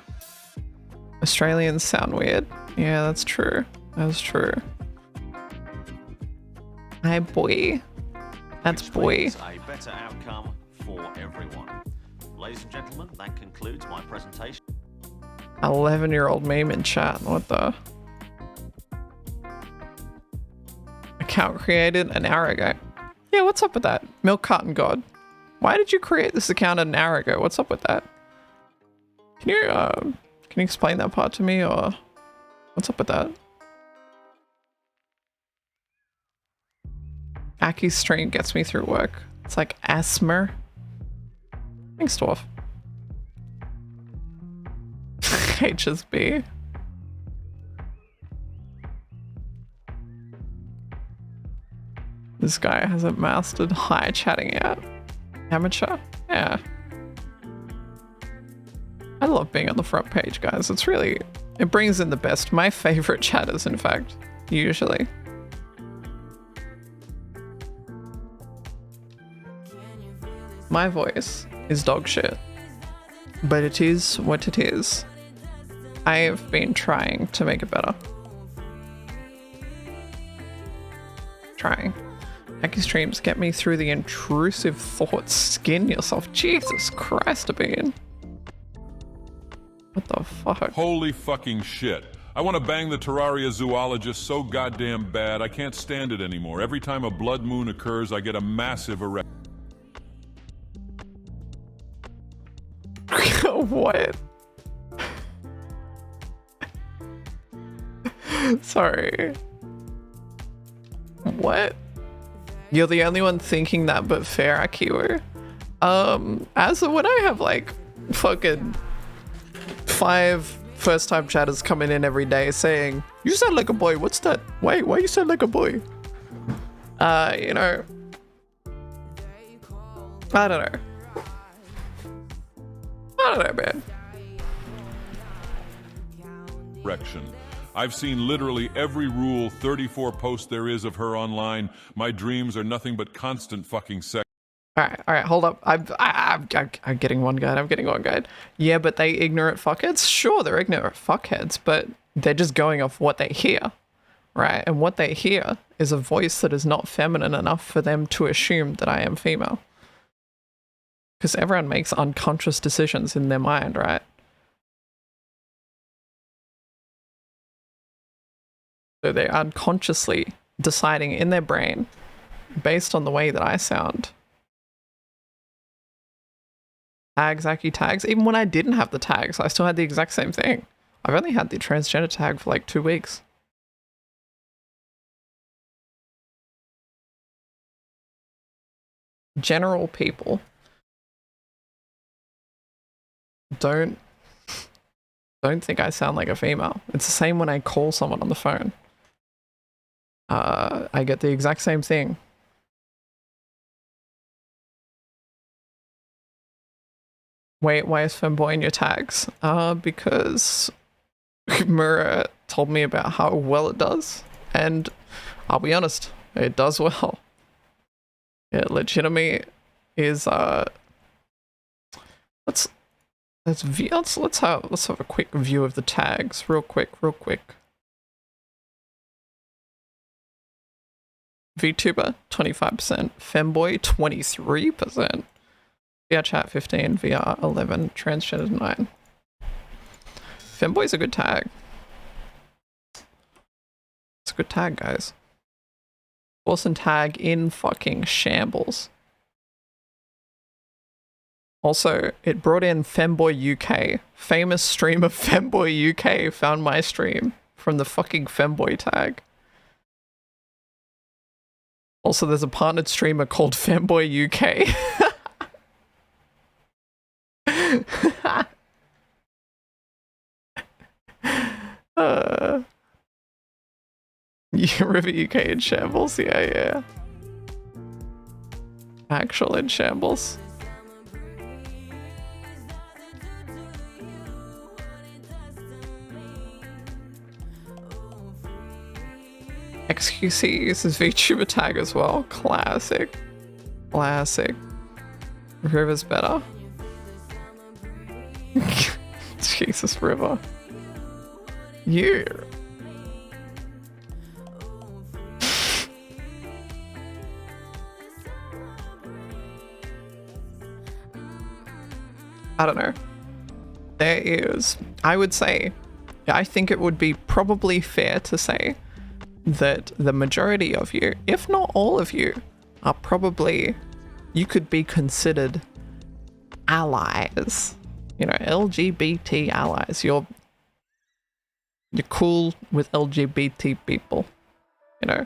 Australians sound weird. Yeah, that's true. That's true. Hi, boy. That's boy. A better outcome for everyone. Ladies and gentlemen, that concludes my presentation. 11-year-old meme in chat. What the? Account created an hour ago. Yeah, what's up with that? Milk Carton God. Why did you create this account an hour ago? What's up with that? Can you explain that part to me, or what's up with that? Aki's stream gets me through work. It's like asthma. Thanks, Dwarf. HSB. This guy hasn't mastered high chatting yet. Amateur? Yeah. I love being on the front page, guys. It's really, it brings in the best. My favorite chatters, in fact, usually. My voice is dog shit, but it is what it is. I have been trying to make it better. Trying. Aki streams get me through the intrusive thoughts. Skin yourself. Jesus Christ, Abin. What the fuck? Holy fucking shit. I want to bang the Terraria zoologist so goddamn bad, I can't stand it anymore. Every time a blood moon occurs, I get a massive erection. What? Sorry. What? You're the only one thinking that, but fair, Akiwoo. As of when I have like fucking 5 first-time chatters coming in every day saying, "You sound like a boy. What's that? Why you sound like a boy?" You know, I don't know. I don't know, man. Correction. I've seen literally every Rule 34 post there is of her online. My dreams are nothing but constant fucking sex. Alright, hold up. I'm getting one guide. Yeah, but they ignorant fuckheads? Sure, they're ignorant fuckheads, but they're just going off what they hear, right? And what they hear is a voice that is not feminine enough for them to assume that I am female. Because everyone makes unconscious decisions in their mind, right? So they're unconsciously deciding in their brain, based on the way that I sound. Tags, Aki tags. Even when I didn't have the tags, I still had the exact same thing. I've only had the transgender tag for like 2 weeks. General people don't think I sound like a female. It's the same when I call someone on the phone. I get the exact same thing. Wait, why is femboy in your tags? Because Mura told me about how well it does, and I'll be honest, it does well. It legitimately is. Let's have a quick view of the tags, real quick. VTuber 25%, femboy 23%. VR chat 15, VR 11, transgender 9. Femboy's a good tag. It's a good tag, guys. Awesome tag in fucking shambles. Also, it brought in Femboy UK. Famous streamer Femboy UK found my stream from the fucking Femboy tag. Also, there's a partnered streamer called Femboy UK. River UK in shambles, yeah. Actual in shambles. XQC uses VTuber tag as well. Classic. River's better. Jesus, River. You. I don't know. There is, I would say, I think it would be probably fair to say that the majority of you, if not all of you, are probably, you could be considered allies. You know, LGBT allies. You're cool with LGBT people, you know.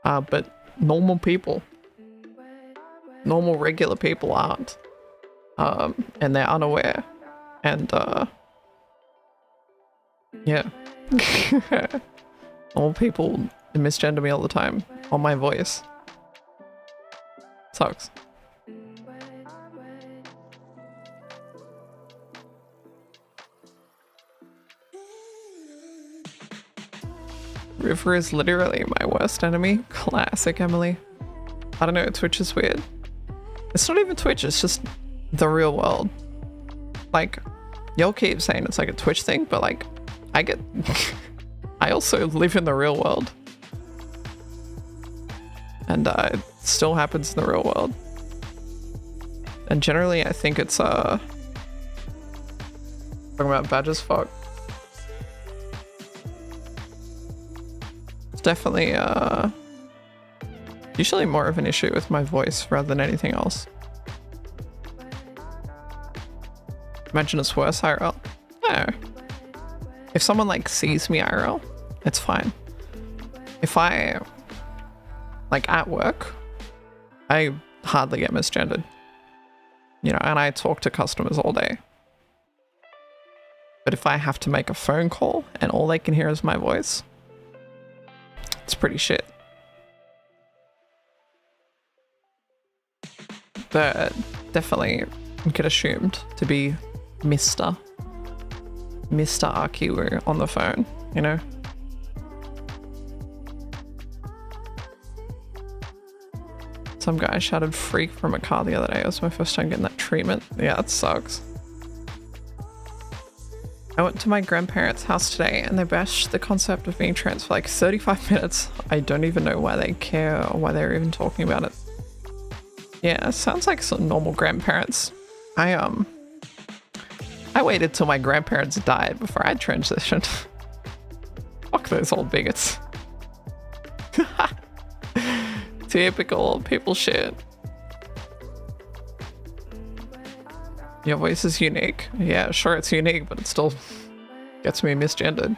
But normal people, normal regular people aren't. And they're unaware. And yeah. Normal people misgender me all the time on my voice. Sucks. River is literally my worst enemy. Classic Emily. I don't know, Twitch is weird. It's not even Twitch, it's just the real world. Like, y'all keep saying it's like a Twitch thing, but like, I also live in the real world. And it still happens in the real world. And generally I think it's talking about bad as fuck. It's definitely usually more of an issue with my voice rather than anything else. Imagine it's worse IRL. No. If someone like sees me IRL, it's fine. If I, like at work, I hardly get misgendered. You know, and I talk to customers all day. But if I have to make a phone call and all they can hear is my voice, it's pretty shit. But definitely get assumed to be Mr. Akiwoo on the phone, you know? Some guy shouted freak from a car the other day. It was my first time getting that treatment. Yeah, that sucks. I went to my grandparents' house today and they bashed the concept of being trans for like 35 minutes. I don't even know why they care or why they're even talking about it. Yeah, it sounds like some normal grandparents. I waited till my grandparents died before I transitioned. Fuck those old bigots. Typical old people shit. Your voice is unique. Yeah, sure it's unique, but it still gets me misgendered.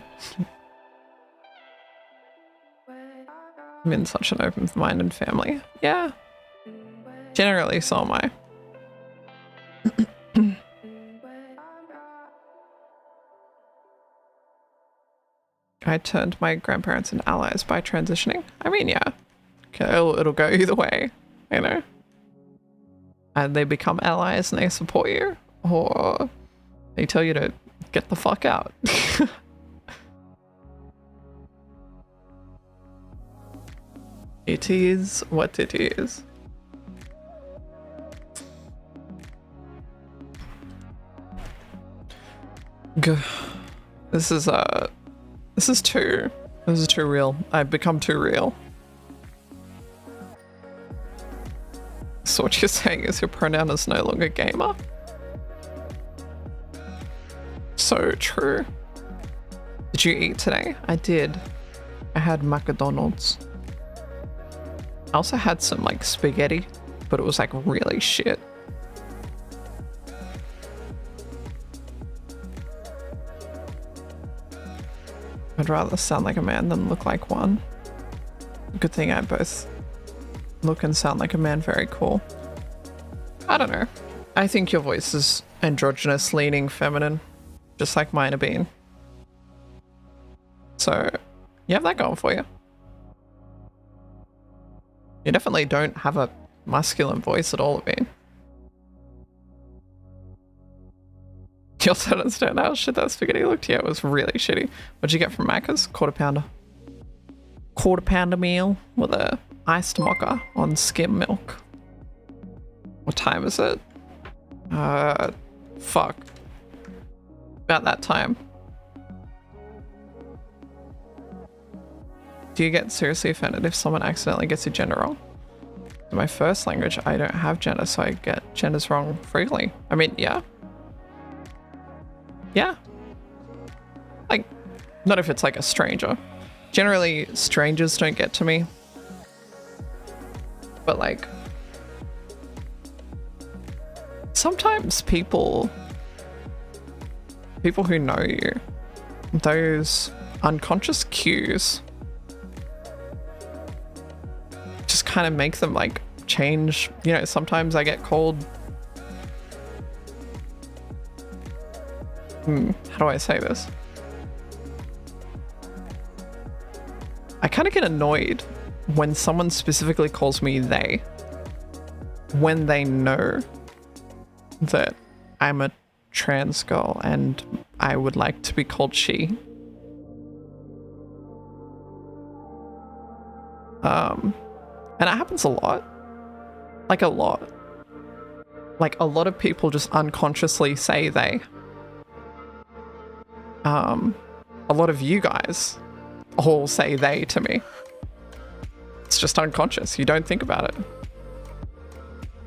I'm in such an open-minded family. Yeah. Generally, so am I. I turned my grandparents into allies by transitioning. I mean, yeah. It'll go either way, you know? And they become allies and they support you, or they tell you to get the fuck out. It is what it is. This is too real. I've become too real. So what you're saying is your pronoun is no longer gamer? So true. Did you eat today? I did. I had McDonald's. I also had some like spaghetti, but it was like really shit. I'd rather sound like a man than look like one. Good thing I both look and sound like a man. Very cool. I don't know. I think your voice is androgynous, leaning feminine, just like mine have been. So you have that going for you. You definitely don't have a masculine voice at all, I mean. You also don't understand how shit that spaghetti looked. Yeah, it was really shitty. What'd you get from Macca's? Quarter pounder. Quarter pounder meal with a iced mocha on skim milk. What time is it? Fuck. About that time. Do you get seriously offended if someone accidentally gets your gender wrong? In my first language, I don't have gender, so I get genders wrong frequently. I mean, yeah. Yeah. Like, not if it's like a stranger. Generally, strangers don't get to me. But like, sometimes people who know you, those unconscious cues just kind of make them like change. You know, sometimes I get called, how do I say this? I kind of get annoyed when someone specifically calls me they, when they know that I'm a trans girl and I would like to be called she. And it happens a lot. Like a lot. Like a lot of people just unconsciously say they. A lot of you guys all say they to me. It's just unconscious. You don't think about it.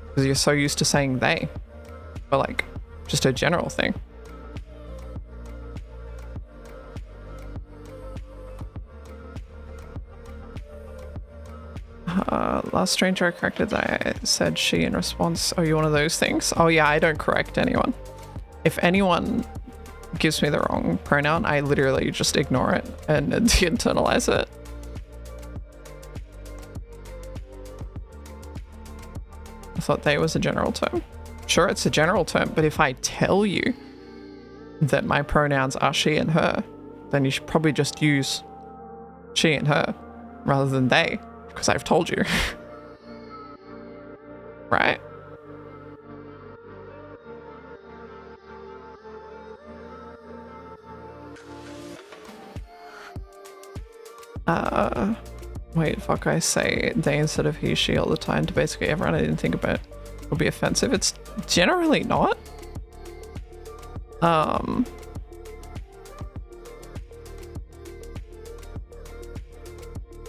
Because you're so used to saying they. But like, just a general thing. Last stranger I corrected, I said she in response. Oh, you one of those things? Oh yeah, I don't correct anyone. If anyone gives me the wrong pronoun, I literally just ignore it and de-internalize it. I thought they was a general term. Sure, it's a general term, but if I tell you that my pronouns are she and her, then you should probably just use she and her rather than they, because I've told you. Right? Wait, fuck, I say they instead of he, she all the time to basically everyone. I didn't think about it would be offensive. It's generally not.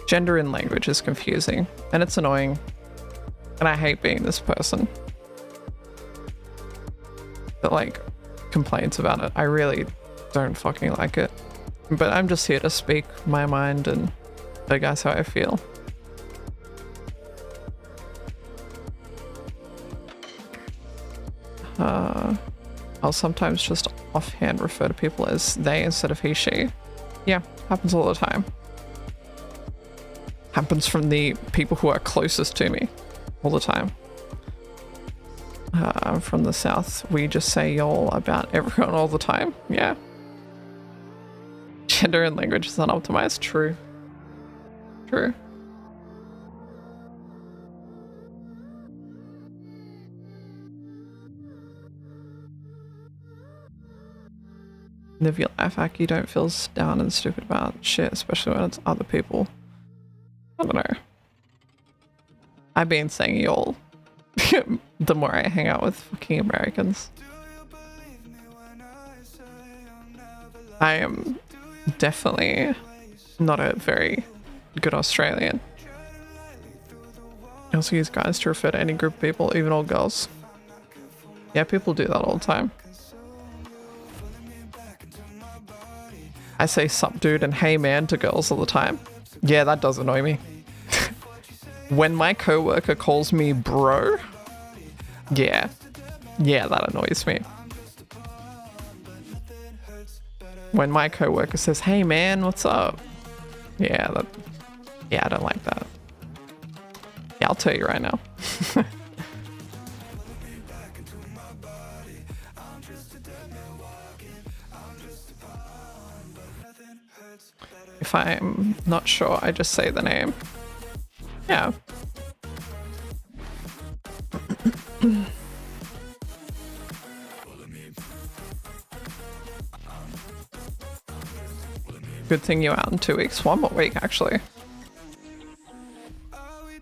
Gender in language is confusing and it's annoying. And I hate being this person that like complains about it. I really don't fucking like it. But I'm just here to speak my mind and tell you guys how I feel. I'll sometimes just offhand refer to people as they instead of he, she. Yeah, happens all the time. Happens from the people who are closest to me all the time. I'm from the south. We just say y'all about everyone all the time. Yeah. Gender and language is unoptimized. True. True. Live your life, Aki. Don't feel down and stupid about shit, especially when it's other people. I don't know. I've been saying y'all the more I hang out with fucking Americans. I am definitely not a very good Australian. I also use guys to refer to any group of people, even old girls. Yeah, people do that all the time. I say sup dude and hey man to girls all the time. Yeah, that does annoy me. When my coworker calls me bro, yeah, that annoys me. When my coworker says, hey man, what's up? Yeah, I don't like that. Yeah, I'll tell you right now. If I'm not sure, I just say the name. Yeah. Good thing you're out in 2 weeks. 1 more week, actually.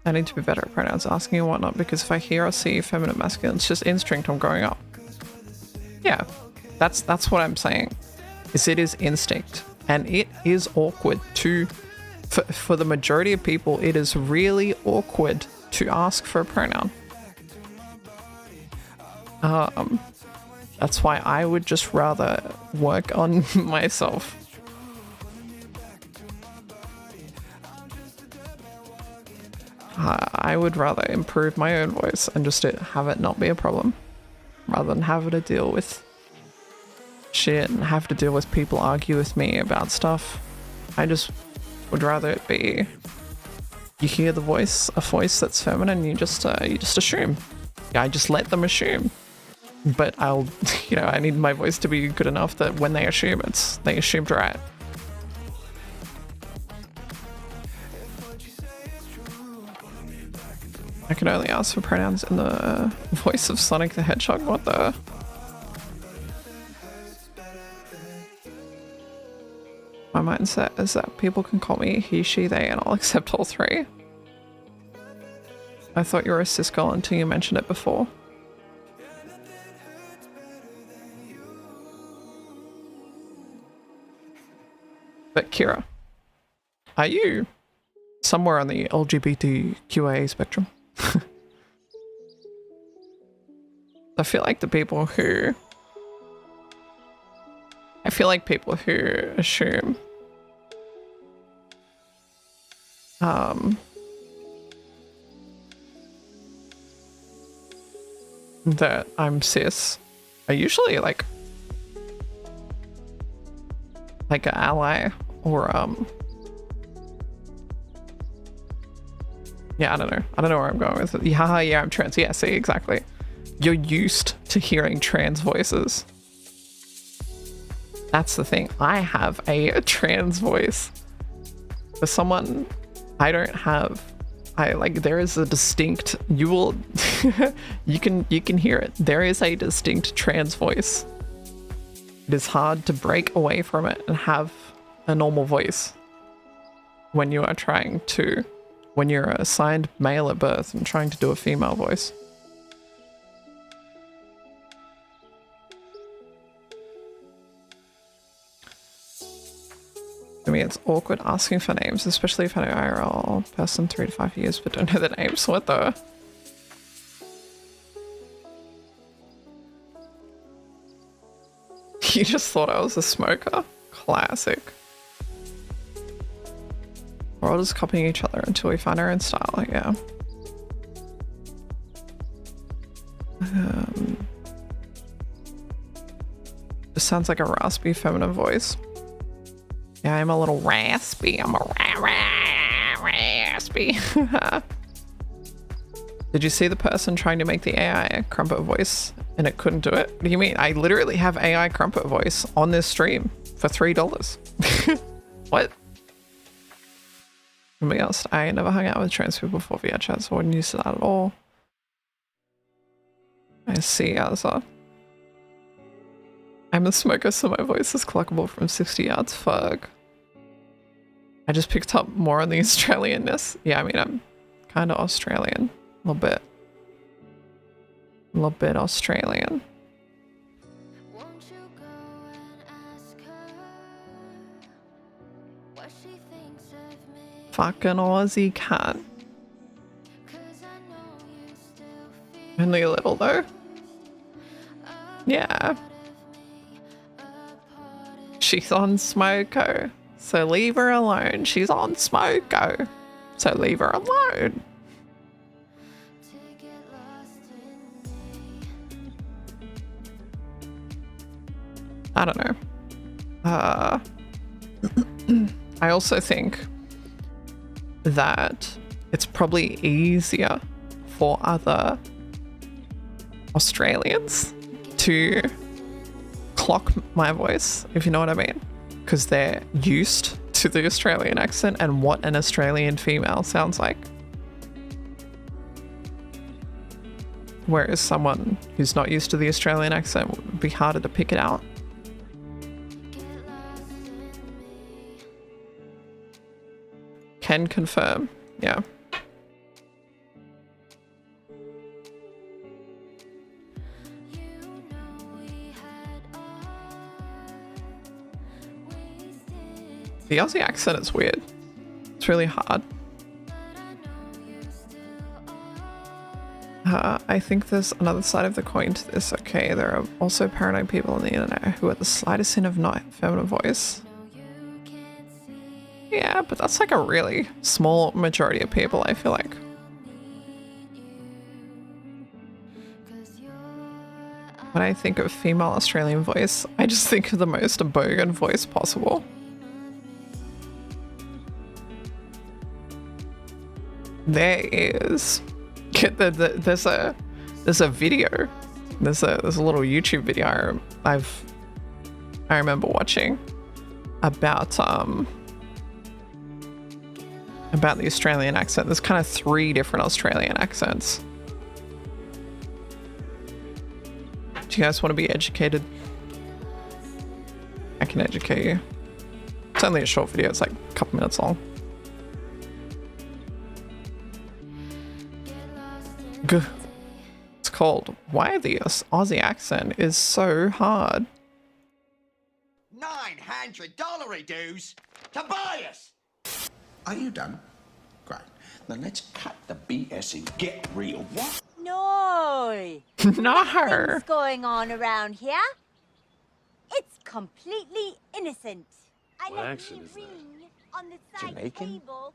I need to be better at pronouns, asking and whatnot, because if I hear or see feminine, masculine, it's just instinct I'm growing up. Yeah, that's what I'm saying. Is it is instinct. And it is awkward to, for the majority of people, it is really awkward to ask for a pronoun. That's why I would just rather work on myself. I would rather improve my own voice and just have it not be a problem, rather than have to deal with shit and have to deal with people argue with me about stuff. I just would rather it be you hear the voice, a voice that's feminine, you just assume. Yeah, I just let them assume. But I'll, I need my voice to be good enough that when they assume, they assumed right. I can only ask for pronouns in the voice of Sonic the Hedgehog. What the? My mindset is that people can call me he, she, they, and I'll accept all three. I thought you were a cis girl until you mentioned it before. But Kira, are you somewhere on the LGBTQA spectrum? I feel like people who assume that I'm cis are usually like like an ally or yeah, I don't know where I'm going with it. Yeah, I'm trans. Yeah, see, exactly. You're used to hearing trans voices. That's the thing. I have a trans voice. For someone I don't have, there is a distinct, you can hear it. There is a distinct trans voice. It is hard to break away from it and have a normal voice when you are when you're assigned male at birth and trying to do a female voice. I mean, it's awkward asking for names, especially if I know IRL person 3 to 5 years but don't know the names. What the? You just thought I was a smoker? Classic. We're all just copying each other until we find our own style, yeah. Just sounds like a raspy feminine voice. Yeah, I'm a little raspy. I'm a raspy. Did you see the person trying to make the AI crumpet voice and it couldn't do it? What do you mean? I literally have AI crumpet voice on this stream for $3. What? Somebody else. I never hung out with trans people before VR chat, so I wouldn't use that at all. I see, Azza. I'm a smoker, so my voice is clockable from 60 yards. Fuck. I just picked up more on the Australianness. Yeah, I mean, I'm kind of Australian. A little bit. A little bit Australian. Fucking Aussie cunt. Only a little though. Yeah. She's on Smoko, so leave her alone. She's on Smoko, so leave her alone. I don't know. I also think that it's probably easier for other Australians to clock my voice, if you know what I mean, because they're used to the Australian accent and what an Australian female sounds like. Whereas someone who's not used to the Australian accent would be harder to pick it out. Can confirm, yeah. The Aussie accent is weird. It's really hard. I think there's another side of the coin to this. Okay, there are also paranoid people on the internet who are the slightest hint of not feminine voice. Yeah, but that's like a really small majority of people, I feel like. When I think of female Australian voice, I just think of the most bogan voice possible. There is there's a video, there's a little YouTube video I remember watching about the Australian accent. There's kind of 3 different Australian accents. Do you guys want to be educated? I can educate you. It's only a short video, it's like a couple minutes long. It's called Why the Aussie Accent is So Hard. $900 dues to Tobias! Are you done? Great. Then let's cut the BS and get real. What? No! No! Nothing's going on around here. It's completely innocent. What accent is that? On the side Jamaican? table.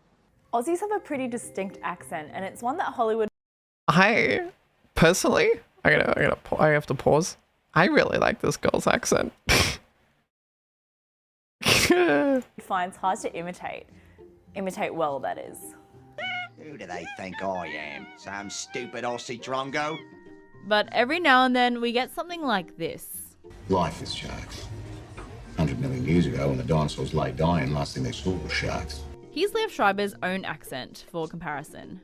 Aussies have a pretty distinct accent, and it's one that Hollywood. I personally, I have to pause. I really like this girl's accent. finds hard to imitate. Imitate well, that is. Who do they think I am? Some stupid Aussie drongo? But every now and then we get something like this. Life is sharks. 100 million years ago, when the dinosaurs lay dying, last thing they saw were sharks. Here's Liev Schreiber's own accent for comparison.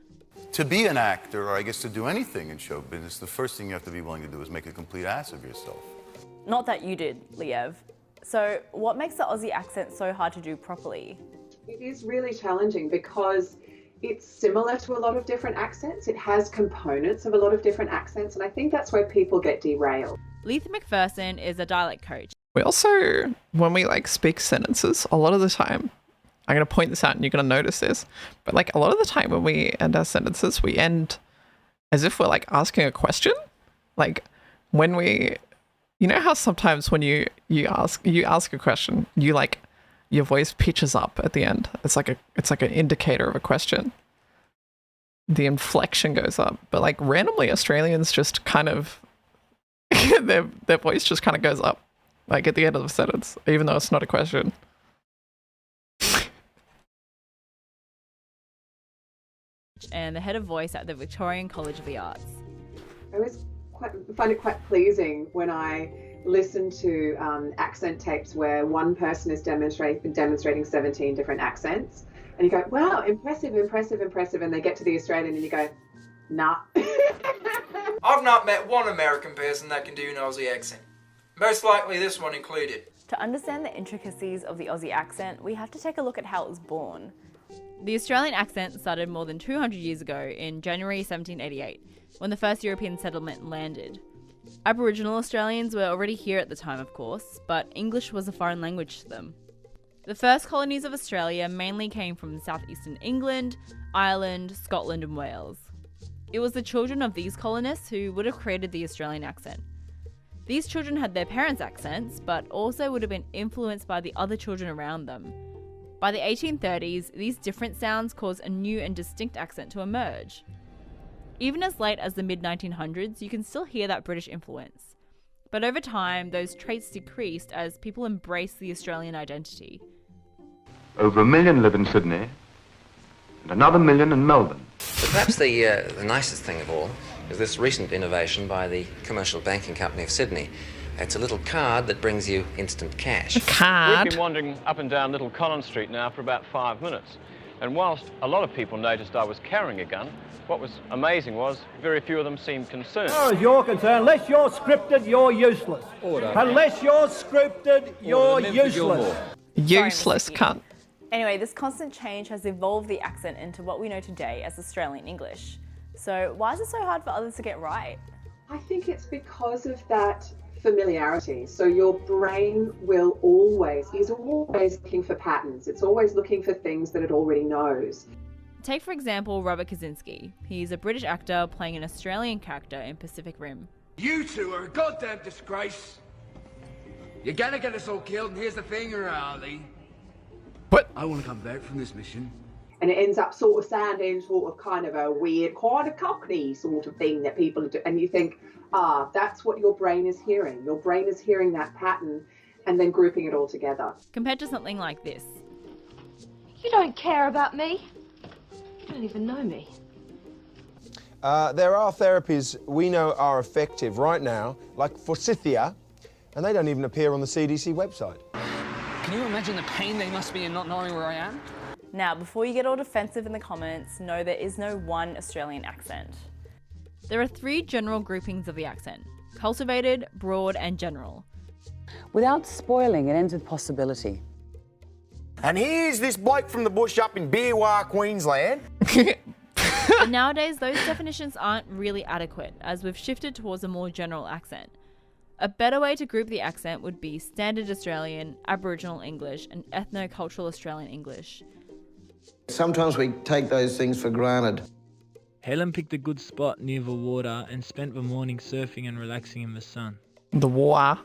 To be an actor, or I guess to do anything in show business, the first thing you have to be willing to do is make a complete ass of yourself. Not that you did, Liev. So what makes the Aussie accent so hard to do properly? It is really challenging because it's similar to a lot of different accents. It has components of a lot of different accents, and I think that's where people get derailed. Letha McPherson is a dialect coach. We also, when we like speak sentences, a lot of the time, I'm going to point this out and you're going to notice this, but like a lot of the time when we end our sentences, we end as if we're like asking a question. Like when we, you know how sometimes when you ask a question, you like, your voice pitches up at the end. It's like an indicator of a question. The inflection goes up, but like randomly Australians just kind of, their voice just kind of goes up, like at the end of the sentence, even though it's not a question. And the head of voice at the Victorian College of the Arts. I always find it quite pleasing when I listen to accent tapes where one person is demonstrating 17 different accents, and you go, wow, impressive, impressive, impressive, and they get to the Australian and you go, nah. I've not met one American person that can do an Aussie accent. Most likely this one included. To understand the intricacies of the Aussie accent, we have to take a look at how it was born. The Australian accent started more than 200 years ago in January 1788, when the first European settlement landed. Aboriginal Australians were already here at the time, of course, but English was a foreign language to them. The first colonies of Australia mainly came from southeastern England, Ireland, Scotland and Wales. It was the children of these colonists who would have created the Australian accent. These children had their parents' accents, but also would have been influenced by the other children around them. By the 1830s, these different sounds caused a new and distinct accent to emerge. Even as late as the mid-1900s, you can still hear that British influence. But over time, those traits decreased as people embraced the Australian identity. Over 1 million live in Sydney, and another 1 million in Melbourne. But perhaps the nicest thing of all is this recent innovation by the Commercial Banking Company of Sydney. It's a little card that brings you instant cash. A card? We've been wandering up and down Little Collins Street now for about 5 minutes. And whilst a lot of people noticed I was carrying a gun, what was amazing was very few of them seemed concerned. As far as you're concerned, unless you're scripted, you're useless. Order. Unless you're scripted, you're useless. Useless cunt. Anyway, this constant change has evolved the accent into what we know today as Australian English. So why is it so hard for others to get right? I think it's because of that familiarity. So your brain is always looking for patterns. It's always looking for things that it already knows. Take, for example, Robert Kaczynski. He's a British actor playing an Australian character in Pacific Rim. You two are a goddamn disgrace. You're gonna get us all killed, and here's the thing, Riley. What? I want to come back from this mission. And it ends up sort of sounding sort of kind of a weird, kind of cockney sort of thing that people do. And you think, that's what your brain is hearing. Your brain is hearing that pattern and then grouping it all together. Compared to something like this. You don't care about me. You don't even know me. There are therapies we know are effective right now, like forsythia, and they don't even appear on the CDC website. Can you imagine the pain they must be in not knowing where I am? Now, before you get all defensive in the comments, know there is no one Australian accent. There are 3 general groupings of the accent: cultivated, broad, and general. Without spoiling, it ends with possibility. And here's this bloke from the bush up in Beerwah, Queensland. But nowadays, those definitions aren't really adequate, as we've shifted towards a more general accent. A better way to group the accent would be Standard Australian, Aboriginal English, and Ethno-Cultural Australian English. Sometimes we take those things for granted. Helen picked a good spot near the water and spent the morning surfing and relaxing in the sun. The water.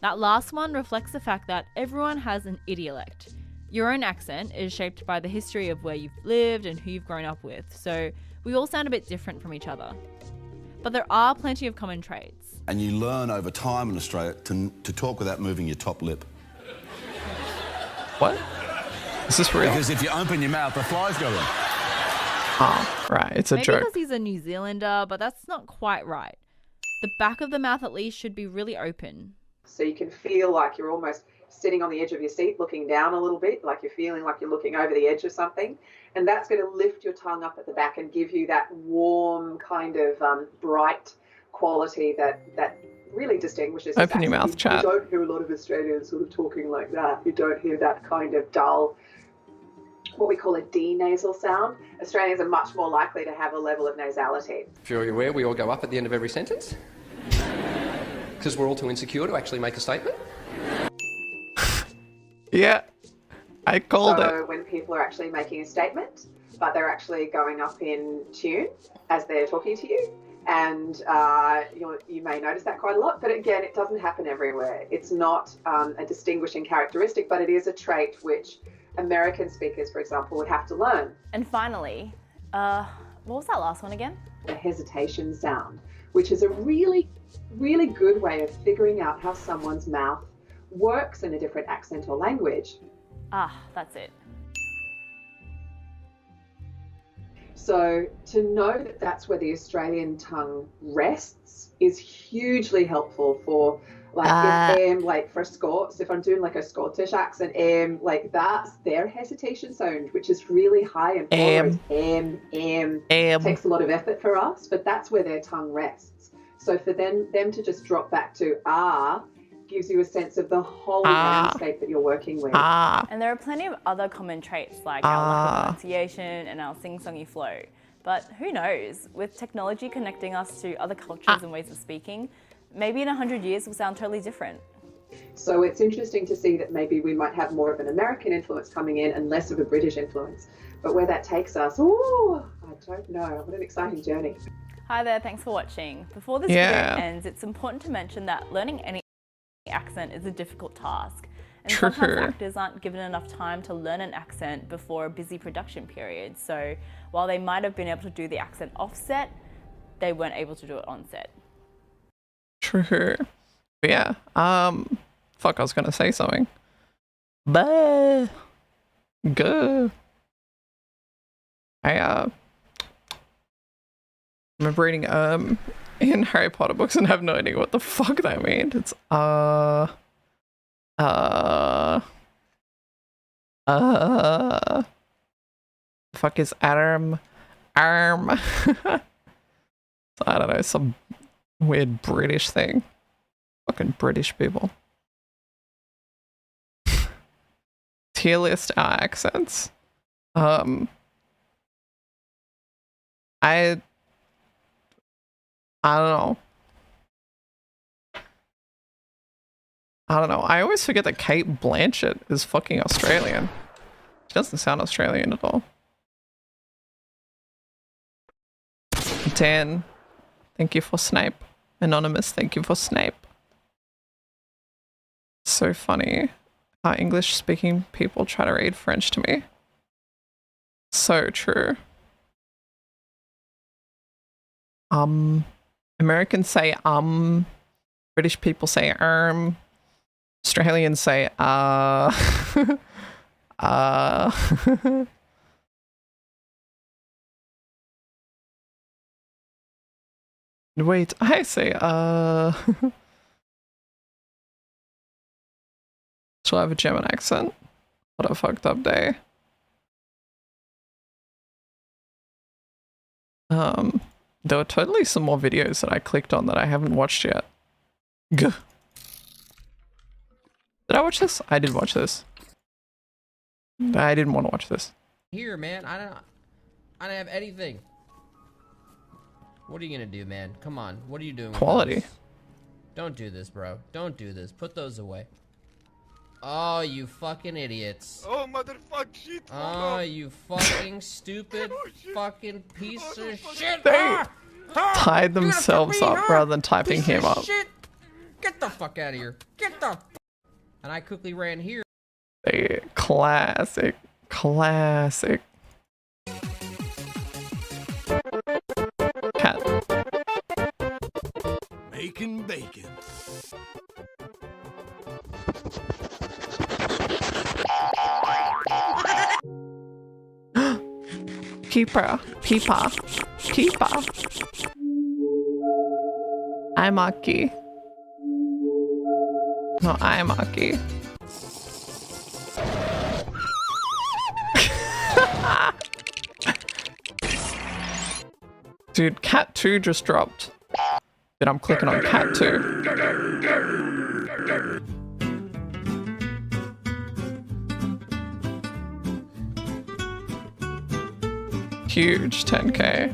That last one reflects the fact that everyone has an idiolect. Your own accent is shaped by the history of where you've lived and who you've grown up with, so we all sound a bit different from each other. But there are plenty of common traits. And you learn over time in Australia to talk without moving your top lip. What? Is this real? Because if you open your mouth, the flies go in. Oh, right. It's a Maybe joke. because he's a New Zealander, but that's not quite right. The back of the mouth at least should be really open. So you can feel like you're almost sitting on the edge of your seat looking down a little bit, like you're feeling like you're looking over the edge of something. And that's going to lift your tongue up at the back and give you that warm kind of bright quality that really distinguishes us. Open your mouth, chat. You don't hear a lot of Australians sort of talking like that. You don't hear that kind of dull, what we call a D-nasal sound. Australians are much more likely to have a level of nasality. If you're aware, we all go up at the end of every sentence because we're all too insecure to actually make a statement. Yeah, I called it. So when people are actually making a statement, but they're actually going up in tune as they're talking to you, and you may notice that quite a lot. But again, it doesn't happen everywhere. It's not a distinguishing characteristic, but it is a trait which American speakers, for example, would have to learn. And finally, what was that last one again? The hesitation sound, which is a really, really good way of figuring out how someone's mouth works in a different accent or language. Ah, that's it. So to know that that's where the Australian tongue rests is hugely helpful for like for Scots, if I'm doing like a Scottish accent, like that's their hesitation sound, which is really high and takes a lot of effort for us, but that's where their tongue rests. So for them to just drop back to gives you a sense of the whole landscape that you're working with. And there are plenty of other common traits like our lack of pronunciation and our sing-songy flow. But who knows, with technology connecting us to other cultures and ways of speaking, maybe in 100 years we'll sound totally different. So it's interesting to see that maybe we might have more of an American influence coming in and less of a British influence. But where that takes us, I don't know. What an exciting journey. Hi there, thanks for watching. Before this video ends, it's important to mention that learning any accent is a difficult task. And sometimes actors aren't given enough time to learn an accent before a busy production period. So while they might have been able to do the accent offset, they weren't able to do it on set. True. But yeah. Fuck, I was gonna say something. But good. I remember reading in Harry Potter books and have no idea what the fuck that means. It's fuck is arm. So I don't know, some weird British thing. Fucking British people. Tier list our accents. I don't know. I always forget that Kate Blanchett is fucking Australian. She doesn't sound Australian at all. Dan, thank you for Snape. Anonymous, thank you for Snape. So funny how English speaking people try to read French to me. So true. Americans say British people say Australians say Wait, I say Still have a German accent. What a fucked up day. There were totally some more videos that I clicked on that I haven't watched yet. Gah. Did I watch this? I did watch this. I didn't want to watch this. Here, man, I don't have anything. What are you gonna do, man? Come on, what are you doing? Quality. Don't do this, bro. Don't do this. Put those away. Oh, you fucking idiots. Oh, motherfucker, shit. Oh, you fucking stupid fucking piece of shit. They tied themselves up rather than typing him up. Shit. Get the fuck out of here. Get the And I quickly ran here. Classic. Classic. Cat. Making bacon. Peeper. Peeper. Peeper. I'm Aki. No, I'm Aki. Dude, Cat 2 just dropped. Dude, I'm clicking on Cat 2. Huge 10K.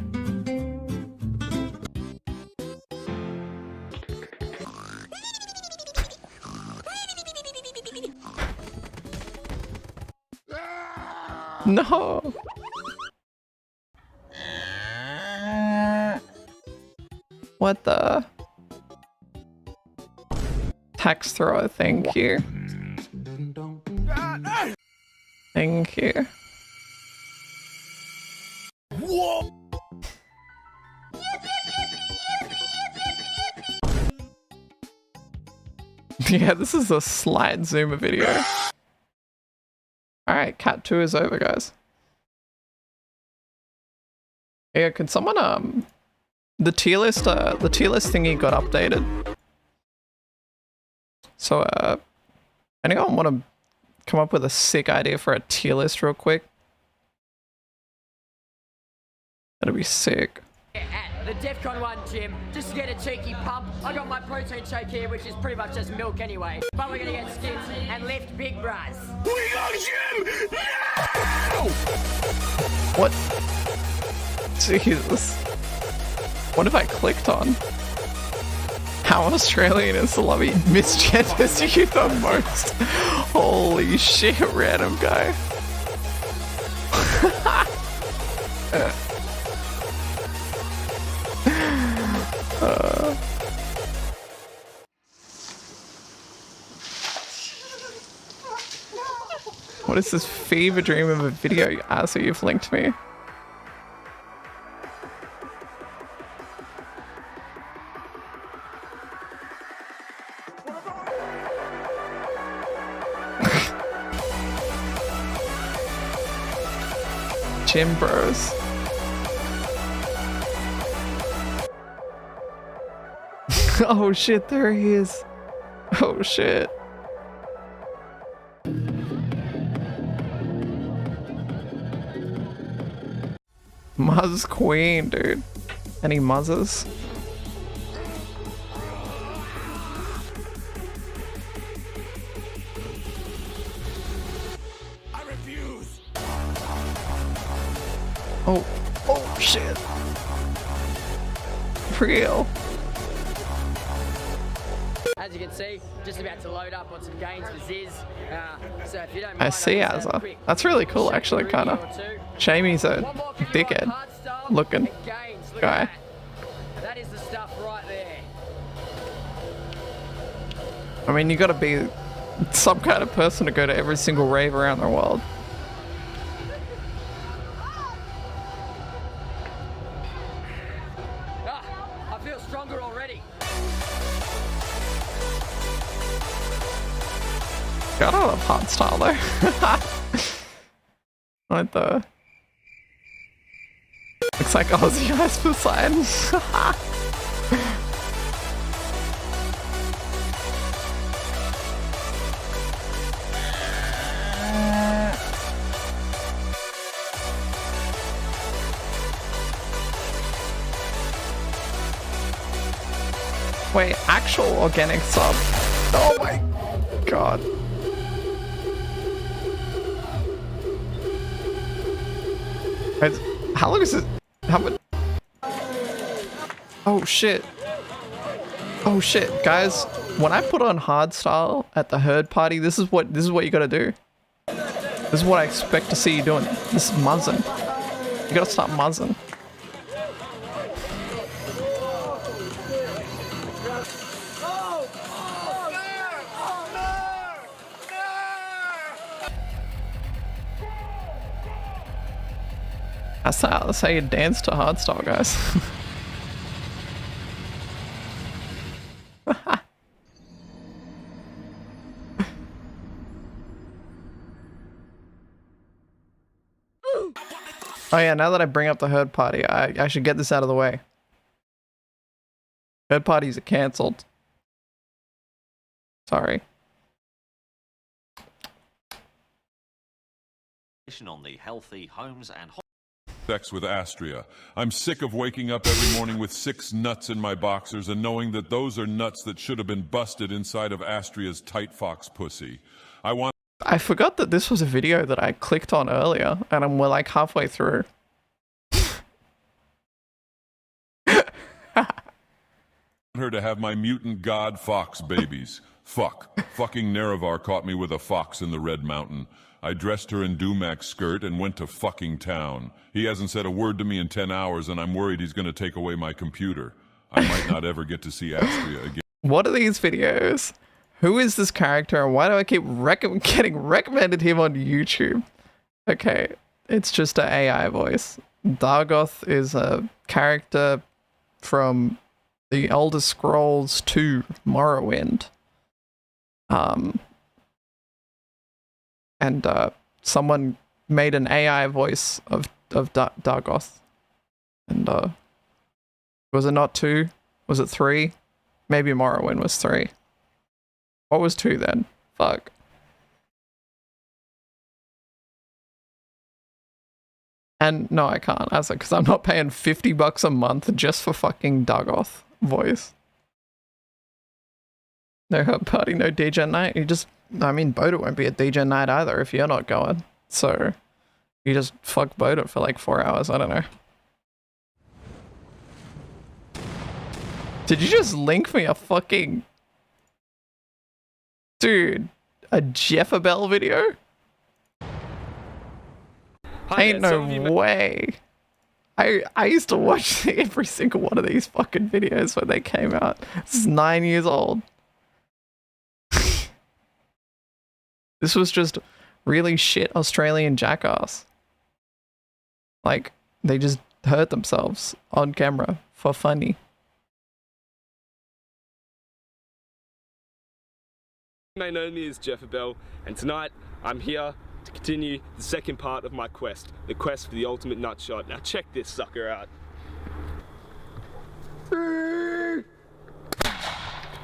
No. What the? Tax thrower, thank you. Thank you. Whoa. Yeah, this is a slide zoomer video. Alright, Cat 2 is over, guys. Yeah, can someone, the tier list thingy got updated. So, anyone want to come up with a sick idea for a tier list real quick? That'd be sick. At the DEFCON 1 gym, just to get a cheeky pump. I got my protein shake here, which is pretty much just milk anyway. But we're gonna get skips and lift big bras. We got gym now! What? Jesus. What have I clicked on? How Australian is the lobby misgenders you the most? Holy shit, random guy. What is this fever dream of a video, you asshole, you've linked me? Gym bros. Oh shit, there he is. Oh shit. Muzz Queen, dude. Any muzzes? I refuse. Oh shit. Real. As you can see, just about to load up on some gains for Ziz. So if you don't mind, I see Azza. That's really cool, actually, kinda. Shame he's a dickhead looking guy. That is the stuff right there. I mean, you gotta be some kind of person to go to every single rave around the world. I feel stronger already. God, I love hard style though. What the? Looks like Aussie guys for side. Wait, actual organic sub. Oh my god. How long is it? How much? Oh shit. Oh shit, guys. When I put on hardstyle at the herd party, this is what you gotta do. This is what I expect to see you doing. This is muzzing. You gotta start muzzing. That's how you dance to hardstyle, guys. Oh yeah, now that I bring up the herd party, I should get this out of the way. Herd parties are cancelled. Sorry. On the healthy homes and sex with Astria. I'm sick of waking up every morning with 6 nuts in my boxers and knowing that those are nuts that should have been busted inside of Astria's tight fox pussy. I forgot that this was a video that I clicked on earlier, and we're like halfway through. Her to have my mutant god fox babies. Fucking Nerevar caught me with a fox in the Red Mountain. I dressed her in Dumac skirt and went to fucking town. He hasn't said a word to me in 10 hours and I'm worried he's gonna take away my computer. I might not ever get to see Astria again. What are these videos? Who is this character and why do I keep getting recommended him on YouTube? Okay, it's just an AI voice. Dargoth is a character from the Elder Scrolls 2 Morrowind. And someone made an AI voice of Dargoth. And was it not 2? Was it 3? Maybe Morrowind was 3. What was 2 then? Fuck. And no, I can't. As because I'm not paying $50 a month just for fucking Dargoth voice. No hub party, no DJ night. You just, I mean, Boda won't be a DJ night either if you're not going. So you just fuck Boda for like 4 hours. I don't know. Did you just link me a fucking... Dude, a Jeffabelle video? Ain't no way. I used to watch every single one of these fucking videos when they came out. This is 9 years old. This was just really shit Australian jackass. Like, they just hurt themselves on camera for funny. You may know me as Jeffabelle, and tonight I'm here to continue the second part of my quest, the quest for the ultimate nutshot. Now check this sucker out.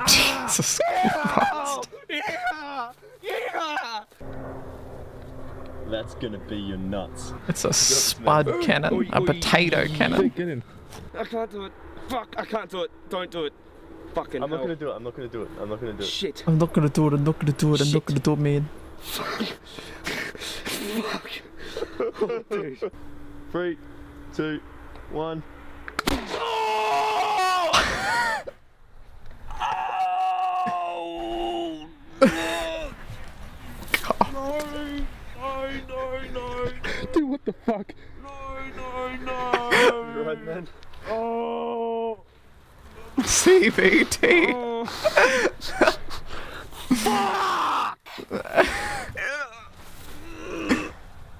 Jesus Christ. Yeah! Yeah! That's gonna be your nuts. It's a spud cannon, a potato cannon. Get in. I can't do it. Fuck, I can't do it. Don't do it. Fucking I'm not gonna do it. I'm not gonna do it. I'm not gonna do it. Shit. I'm not gonna do it. I'm not gonna do it. I'm not gonna do it, man. Fuck. Oh, dude. 3, 2, 1. No. Dude, what the fuck? No. You're right, man. Oh. CVT. Oh. Fuck!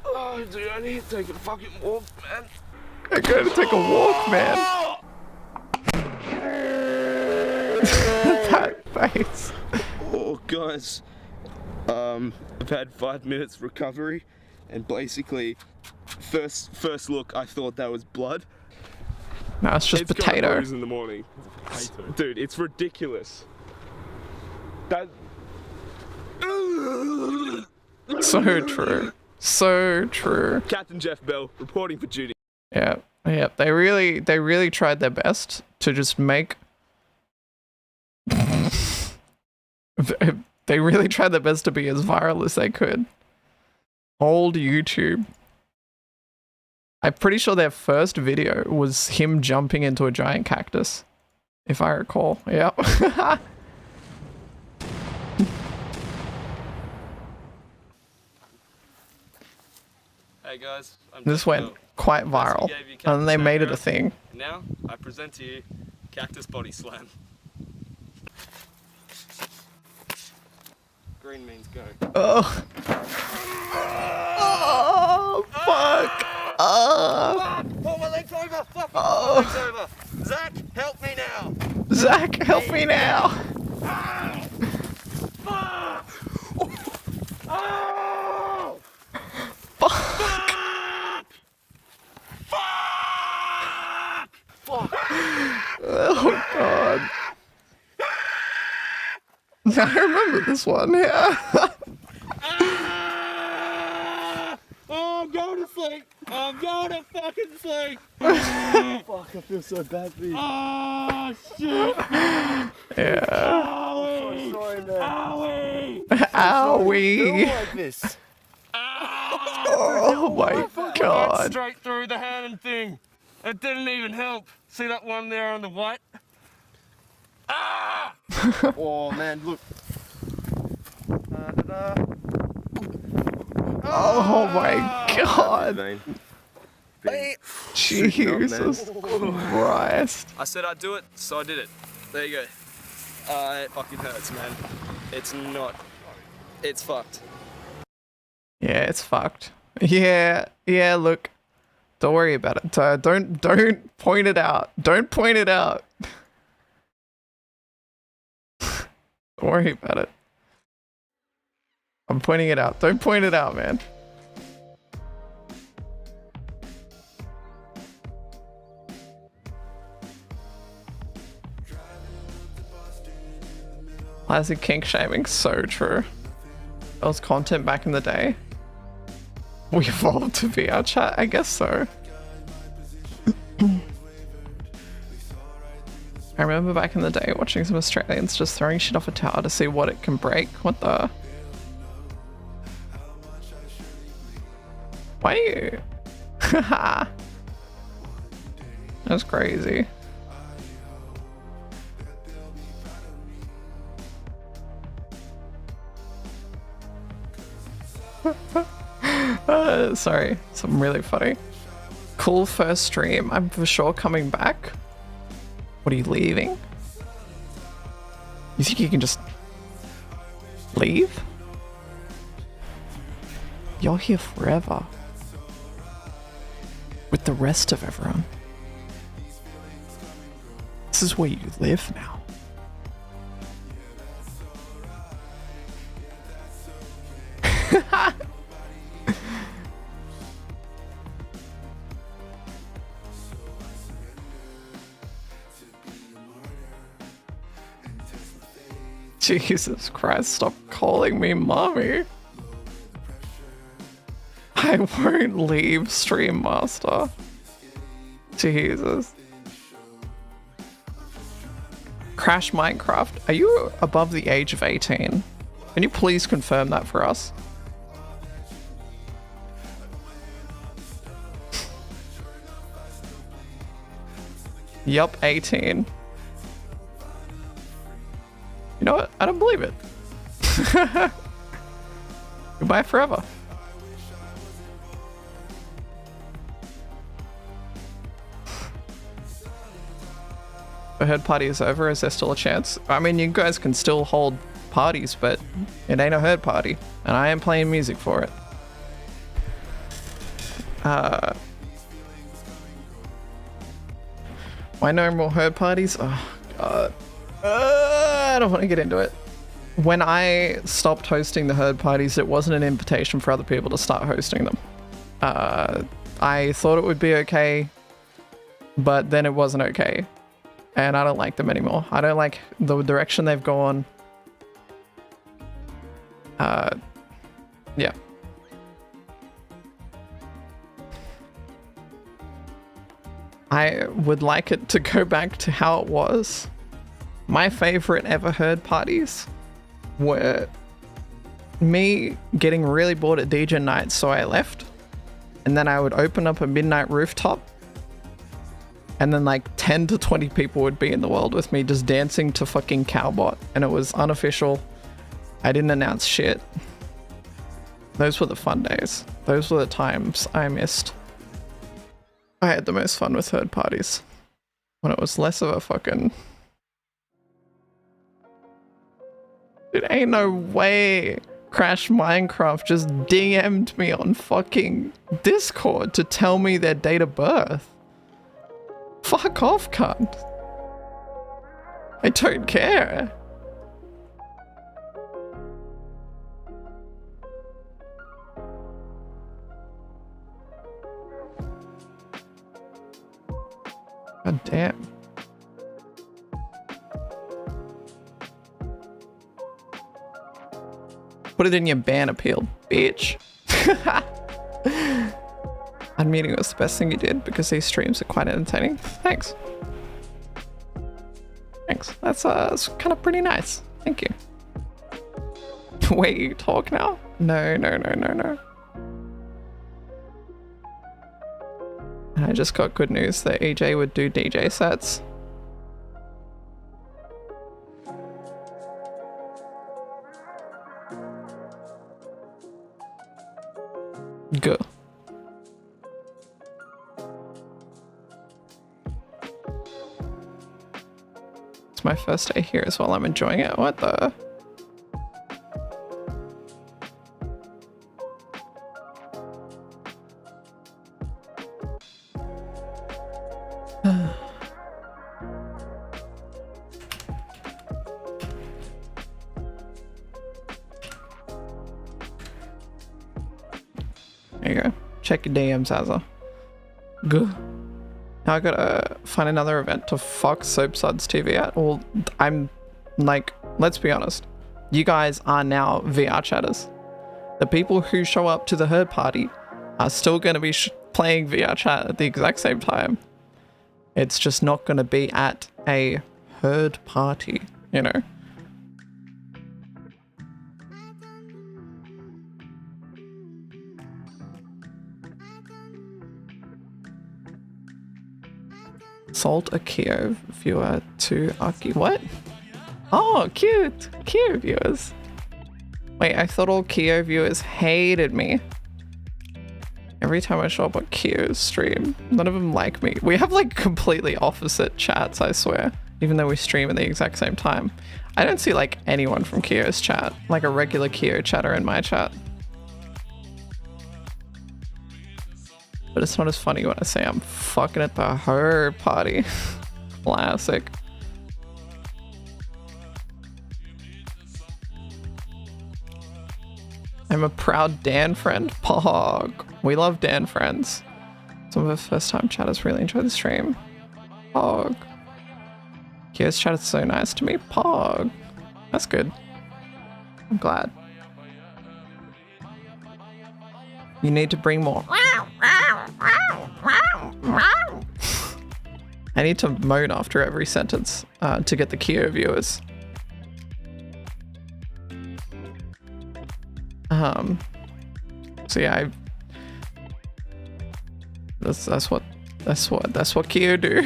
Oh, dude, I need to take a fucking walk, man. I gotta take a walk, man. That face. Oh, guys. I've had 5 minutes recovery, and basically, first look, I thought that was blood. No, it's just potato. It's in the morning. Dude, it's ridiculous. That. So true. So true. Captain Jeff Bell reporting for duty. Yeah. They really tried their best to just make. They really tried their best to be as viral as they could. Old YouTube. I'm pretty sure their first video was him jumping into a giant cactus, if I recall. Yeah. Hey guys, This went quite viral, and they made it a thing. Now, I present to you Cactus Body Slam. Green means go. Oh. Oh, fuck. Pull my legs over! Fuck! Pull my legs over! Zach, help me now! Zach, help me now! Fuck! Oh! Fuck! Oh god. I remember this one, yeah. Oh, I'm going to sleep. I'm going to fucking sleep. Fuck, I feel so bad for you. Oh, shit. Yeah. Owie. Sorry, man. Owie. Owie. Like this. Oh my god. Straight through the hand and thing. It didn't even help. See that one there on the white? Ah! Oh, man, look. Oh my god. Jesus Christ. I said I'd do it, so I did it. There you go. It fucking hurts, man. It's not. It's fucked. Yeah, it's fucked. Yeah, look. Don't worry about it. Don't point it out. Don't point it out. Don't worry about it. I'm pointing it out. Don't point it out, man. Classic kink shaming, so true. That was content back in the day. We evolved to VR chat, I guess so. I remember back in the day watching some Australians just throwing shit off a tower to see what it can break. What the? Why are you? That's crazy. Sorry, something really funny. Cool first stream. I'm for sure coming back. What are you leaving? You think you can just leave? You're here forever. With the rest of everyone. This is where you live now. Jesus Christ, stop calling me mommy. I won't leave Stream Master. Jesus. Crash Minecraft, are you above the age of 18? Can you please confirm that for us? Yup, 18. You know what? I don't believe it. Goodbye forever. The herd party is over. Is there still a chance? I mean, you guys can still hold parties, but it ain't a herd party. And I am playing music for it. Why no more herd parties? Oh, God. I don't want to get into it. When I stopped hosting the herd parties, it wasn't an invitation for other people to start hosting them. I thought it would be okay, but then it wasn't okay. And I don't like them anymore. I don't like the direction they've gone. Yeah. I would like it to go back to how it was. My favorite ever herd parties were me getting really bored at DJ nights, so I left. And then I would open up a midnight rooftop. And then like 10 to 20 people would be in the world with me just dancing to fucking Cowbot. And it was unofficial. I didn't announce shit. Those were the fun days. Those were the times I missed. I had the most fun with herd parties. When it was less of a fucking... It ain't no way Crash Minecraft just DM'd me on fucking Discord to tell me their date of birth. Fuck off, cunt. I don't care. God damn. Put it in your ban appeal, bitch. Unmuting was the best thing you did because these streams are quite entertaining. Thanks. Thanks. That's kind of pretty nice. Thank you. Wait, you talk now? No. I just got good news that EJ would do DJ sets. Go. It's my first day here as well. I'm enjoying it. What the? There you go. Check your DMs, Azza. Good. Now I gotta find another event to fuck Soapsuds TV at. Well, I'm like, let's be honest. You guys are now VR chatters. The people who show up to the herd party are still gonna be playing VR chat at the exact same time. It's just not gonna be at a herd party, you know? Sold a Akiwoo viewer to Aki. What? Oh, cute. Akiwoo viewers. Wait, I thought all Akiwoo viewers hated me. Every time I show up on Akiwoo's stream, none of them like me. We have like completely opposite chats, I swear. Even though we stream at the exact same time. I don't see like anyone from Akiwoo's chat. Like a regular Akiwoo chatter in my chat. But it's not as funny when I say I'm fucking at the herd party. Classic. I'm a proud Dan friend. Pog. We love Dan friends. Some of our first time chatters really enjoy the stream. Pog. Kyo's chat is so nice to me. Pog. That's good. I'm glad. You need to bring more. I need to moan after every sentence to get the Akiwoo viewers. So yeah, that's what Akiwoo do.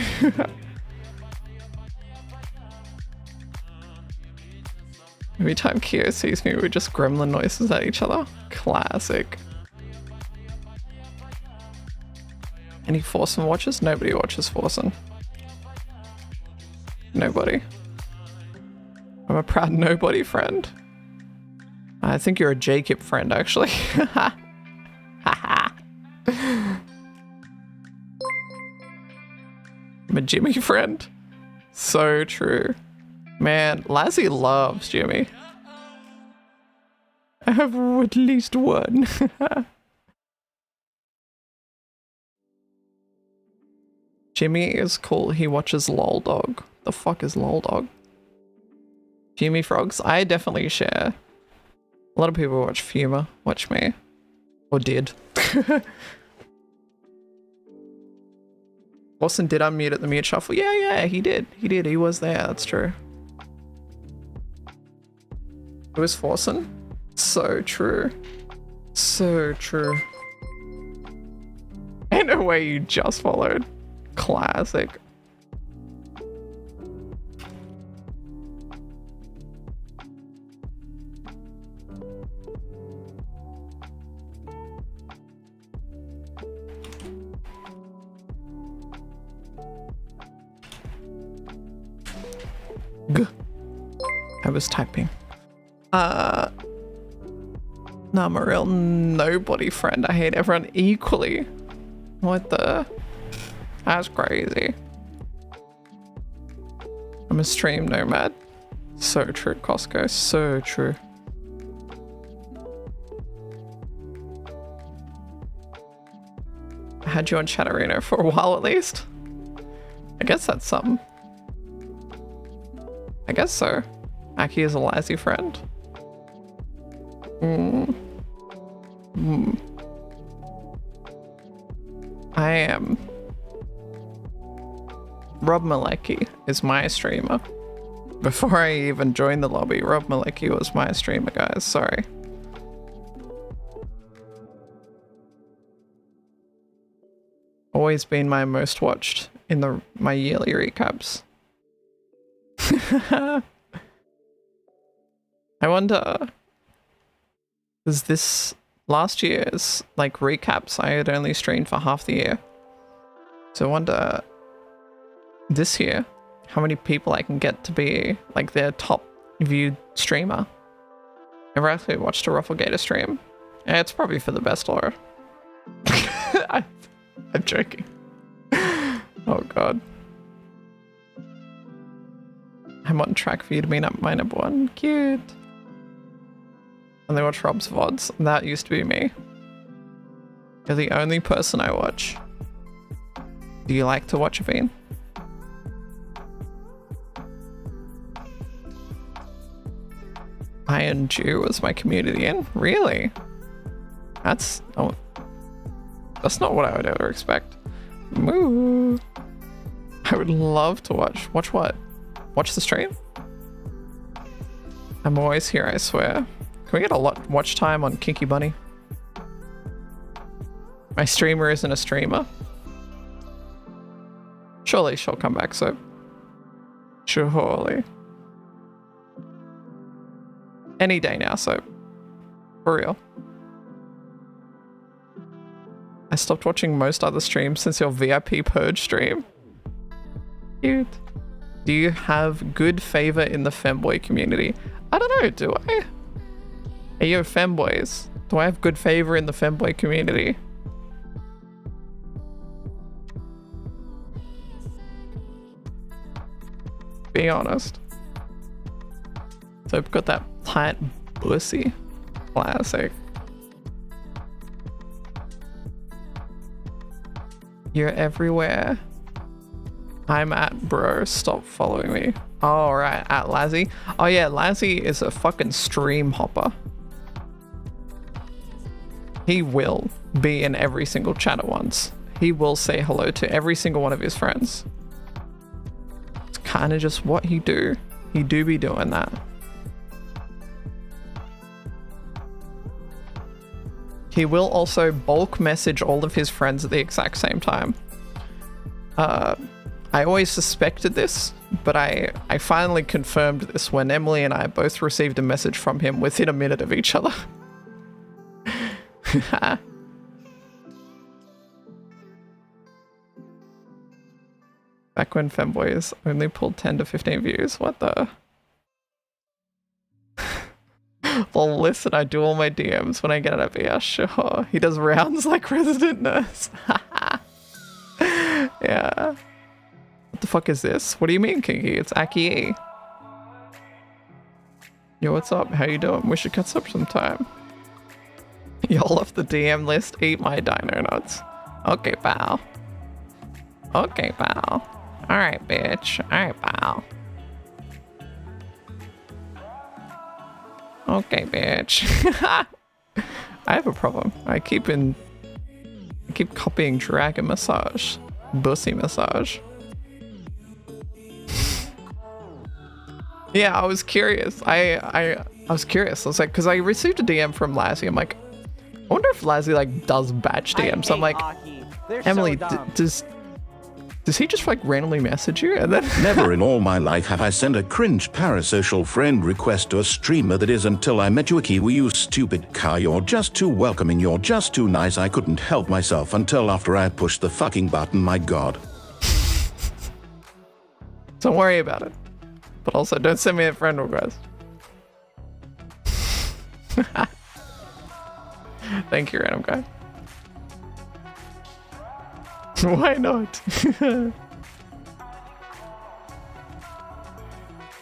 Every time Akiwoo sees me, we just gremlin noises at each other. Classic. Any Forsen watches? Nobody watches Forsen. Nobody. I'm a proud nobody friend. I think you're a Jacob friend, actually. I'm a Jimmy friend. So true. Man, Lassie loves Jimmy. I have at least one. Jimmy is cool. He watches LOL Dog. The fuck is LOL Dog? Fumey Frogs? I definitely share. A lot of people watch Fuma. Watch me. Or did. Lawson did unmute at the mute shuffle. Yeah, he did. He was there. That's true. It was Forsen? So true. So true. Ain't no way you just followed. Classic. G. I was typing. No, I'm a real nobody friend. I hate everyone equally. What the? That's crazy. I'm a stream nomad. So true, Costco. So true. I had you on Chatterino for a while at least. I guess that's something. I guess so. Aki is a lazy friend. I am. Rob Malecki is my streamer. Before I even joined the lobby, Rob Malecki was my streamer, guys. Sorry. Always been my most watched in my yearly recaps. I wonder, is this last year's like recaps? I had only streamed for half the year, so I wonder this year how many people I can get to be like their top viewed streamer. Never actually watched a Rufflegator stream. Yeah, it's probably for the best, Laura. I'm joking. Oh god. I'm on track for you to be my number one. Cute. And they watch Rob's VODs. That used to be me. You're the only person I watch. Do you like to watch a bean? Iron Jew was my community in? Really? That's not what I would ever expect. Moo. I would love to watch. Watch what? Watch the stream? I'm always here, I swear. Can we get a lot watch time on Kinky Bunny? My streamer isn't a streamer. Surely she'll come back, so. Surely. Any day now, so. For real. I stopped watching most other streams since your VIP Purge stream. Cute. Do you have good favor in the femboy community? I don't know, do I? Hey yo, femboys. Do I have good favor in the femboy community? Be honest. So I've got that tight pussy. Classic. You're everywhere. I'm at bro. Stop following me. Oh, right. At Lazzy. Oh, yeah. Lazzy is a fucking stream hopper. He will be in every single chat at once. He will say hello to every single one of his friends. It's kind of just what he do. He do be doing that. He will also bulk message all of his friends at the exact same time. I always suspected this, but I finally confirmed this when Emily and I both received a message from him within a minute of each other. Back when femboys only pulled 10 to 15 views. What the? Well, listen, I do all my DMs when I get out of here. Sure. He does rounds like resident nurse. Yeah. What the fuck is this? What do you mean, Kinky? It's Akiwoo. Yo, what's up? How you doing? We should catch up sometime. Y'all off the DM list. Eat my dino nuts. Okay, pal. Okay, pal. Alright, bitch. Alright, pal. Okay, bitch. I have a problem. I keep copying Dragon Massage. Bussy Massage. Yeah, I was curious. I was curious. I was like, because I received a DM from Lazzy. I'm like, I wonder if Lazzy like does batch DMs. So I'm like, Emily, does he just like randomly message you? And then never in all my life have I sent a cringe parasocial friend request to a streamer. That is until I met you, Akiwoo, you stupid car. You're just too welcoming. You're just too nice. I couldn't help myself until after I pushed the fucking button. My god. Don't worry about it. But also don't send me a friend request. Thank you, random guy. Why not?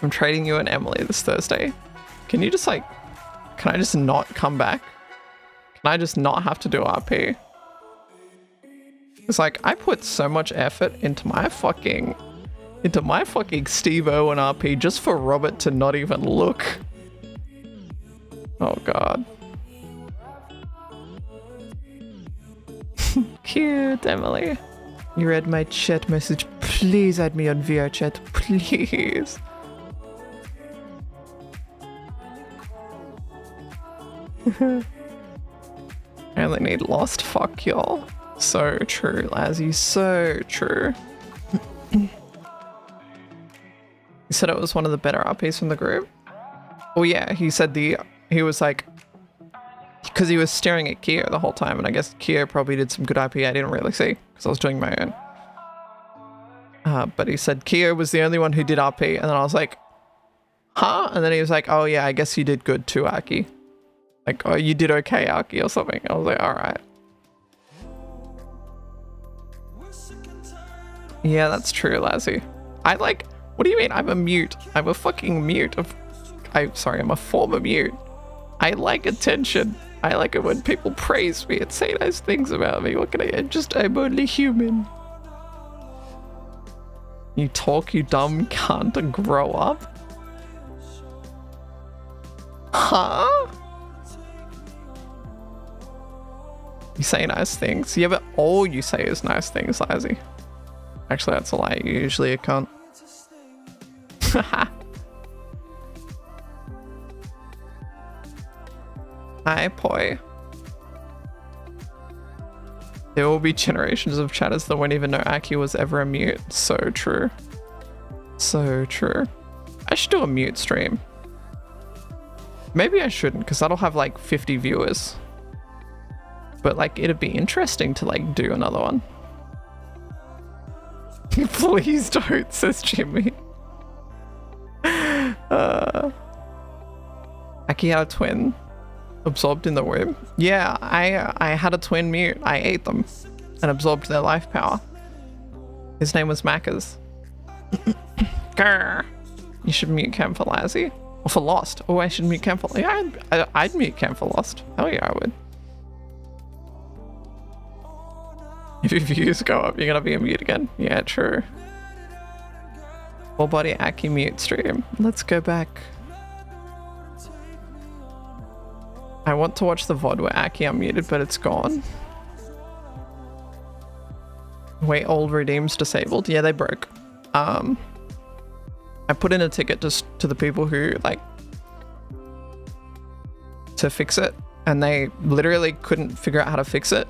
I'm trading you and Emily this Thursday. Can you just like, can I just not come back? Can I just not have to do RP? It's like, I put so much effort into my fucking Steve Owen RP just for Robert to not even look. Oh god. cute, Emily. You read my chat message. Please add me on VR chat, please. I only need lost. Fuck y'all. So true, Lazzy. So true. He said it was one of the better RPs from the group. Oh yeah, he said he was like, because he was staring at Keo the whole time, and I guess Keo probably did some good IP I didn't really see because I was doing my own. But he said Keo was the only one who did RP, and then I was like, huh? And then he was like, oh yeah, I guess you did good too, Aki. Like, oh, you did okay, Aki, or something. I was like, alright. Yeah, that's true, Lazzy. I like, what do you mean I'm a mute? I'm a fucking mute of, sorry, I'm a former mute. I like attention. I like it when people praise me and say nice things about me. What can I'm only human. You talk, you dumb cunt, and grow up? Huh? You say nice things. Yeah, but all you say is nice things, Lazzy. Actually, that's a lie. You're usually a cunt. Hi, Poi. There will be generations of chatters that won't even know Aki was ever a mute. So true. So true. I should do a mute stream. Maybe I shouldn't, because that'll have like 50 viewers. But like, it'd be interesting to like do another one. Please don't, says Jimmy. Aki had a twin absorbed in the womb. Yeah, I had a twin mute. I ate them and absorbed their life power. His name was Macca's. Grr. You should mute Cam for Lazzy. Or for Lost. Oh, I should mute Cam for... Yeah, I'd mute Cam for Lost. Hell yeah, I would. If your views go up, you're gonna be a mute again. Yeah, true. Full body Aki mute stream. Let's go back. I want to watch the VOD where Aki unmuted, but it's gone. Wait, old redeems disabled? Yeah, they broke. I put in a ticket just to the people who, like, to fix it, and they literally couldn't figure out how to fix it.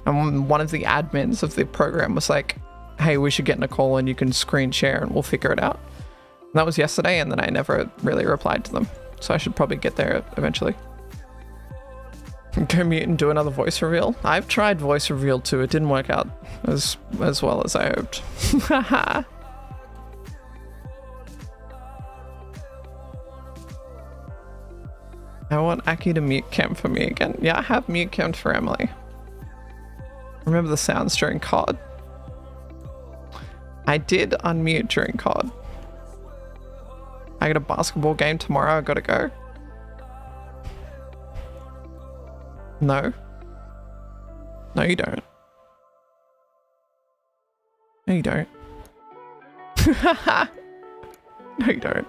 And one of the admins of the program was like, hey, we should get in a call and you can screen share and we'll figure it out. And that was yesterday, and then I never really replied to them. So I should probably get there eventually. Go mute and do another voice reveal. I've tried voice reveal too. It didn't work out as well as I hoped. I want Aki to mute cam for me again. Yeah, I have mute cam for Emily. Remember the sounds during COD? I did unmute during COD. I got a basketball game tomorrow. I gotta go. No. No, you don't. No, you don't. No, you don't.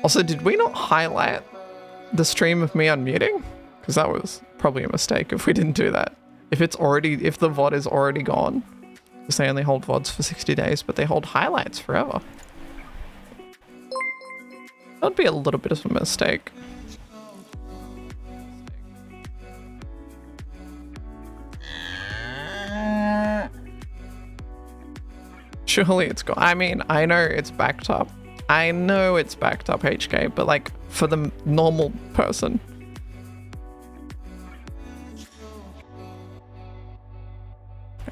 Also, did we not highlight the stream of me unmuting? Because that was probably a mistake if we didn't do that. If the VOD is already gone, because they only hold VODs for 60 days, but they hold highlights forever. That'd be a little bit of a mistake. Surely it's gone. I mean, I know it's backed up. I know it's backed up, HK, but like for the normal person.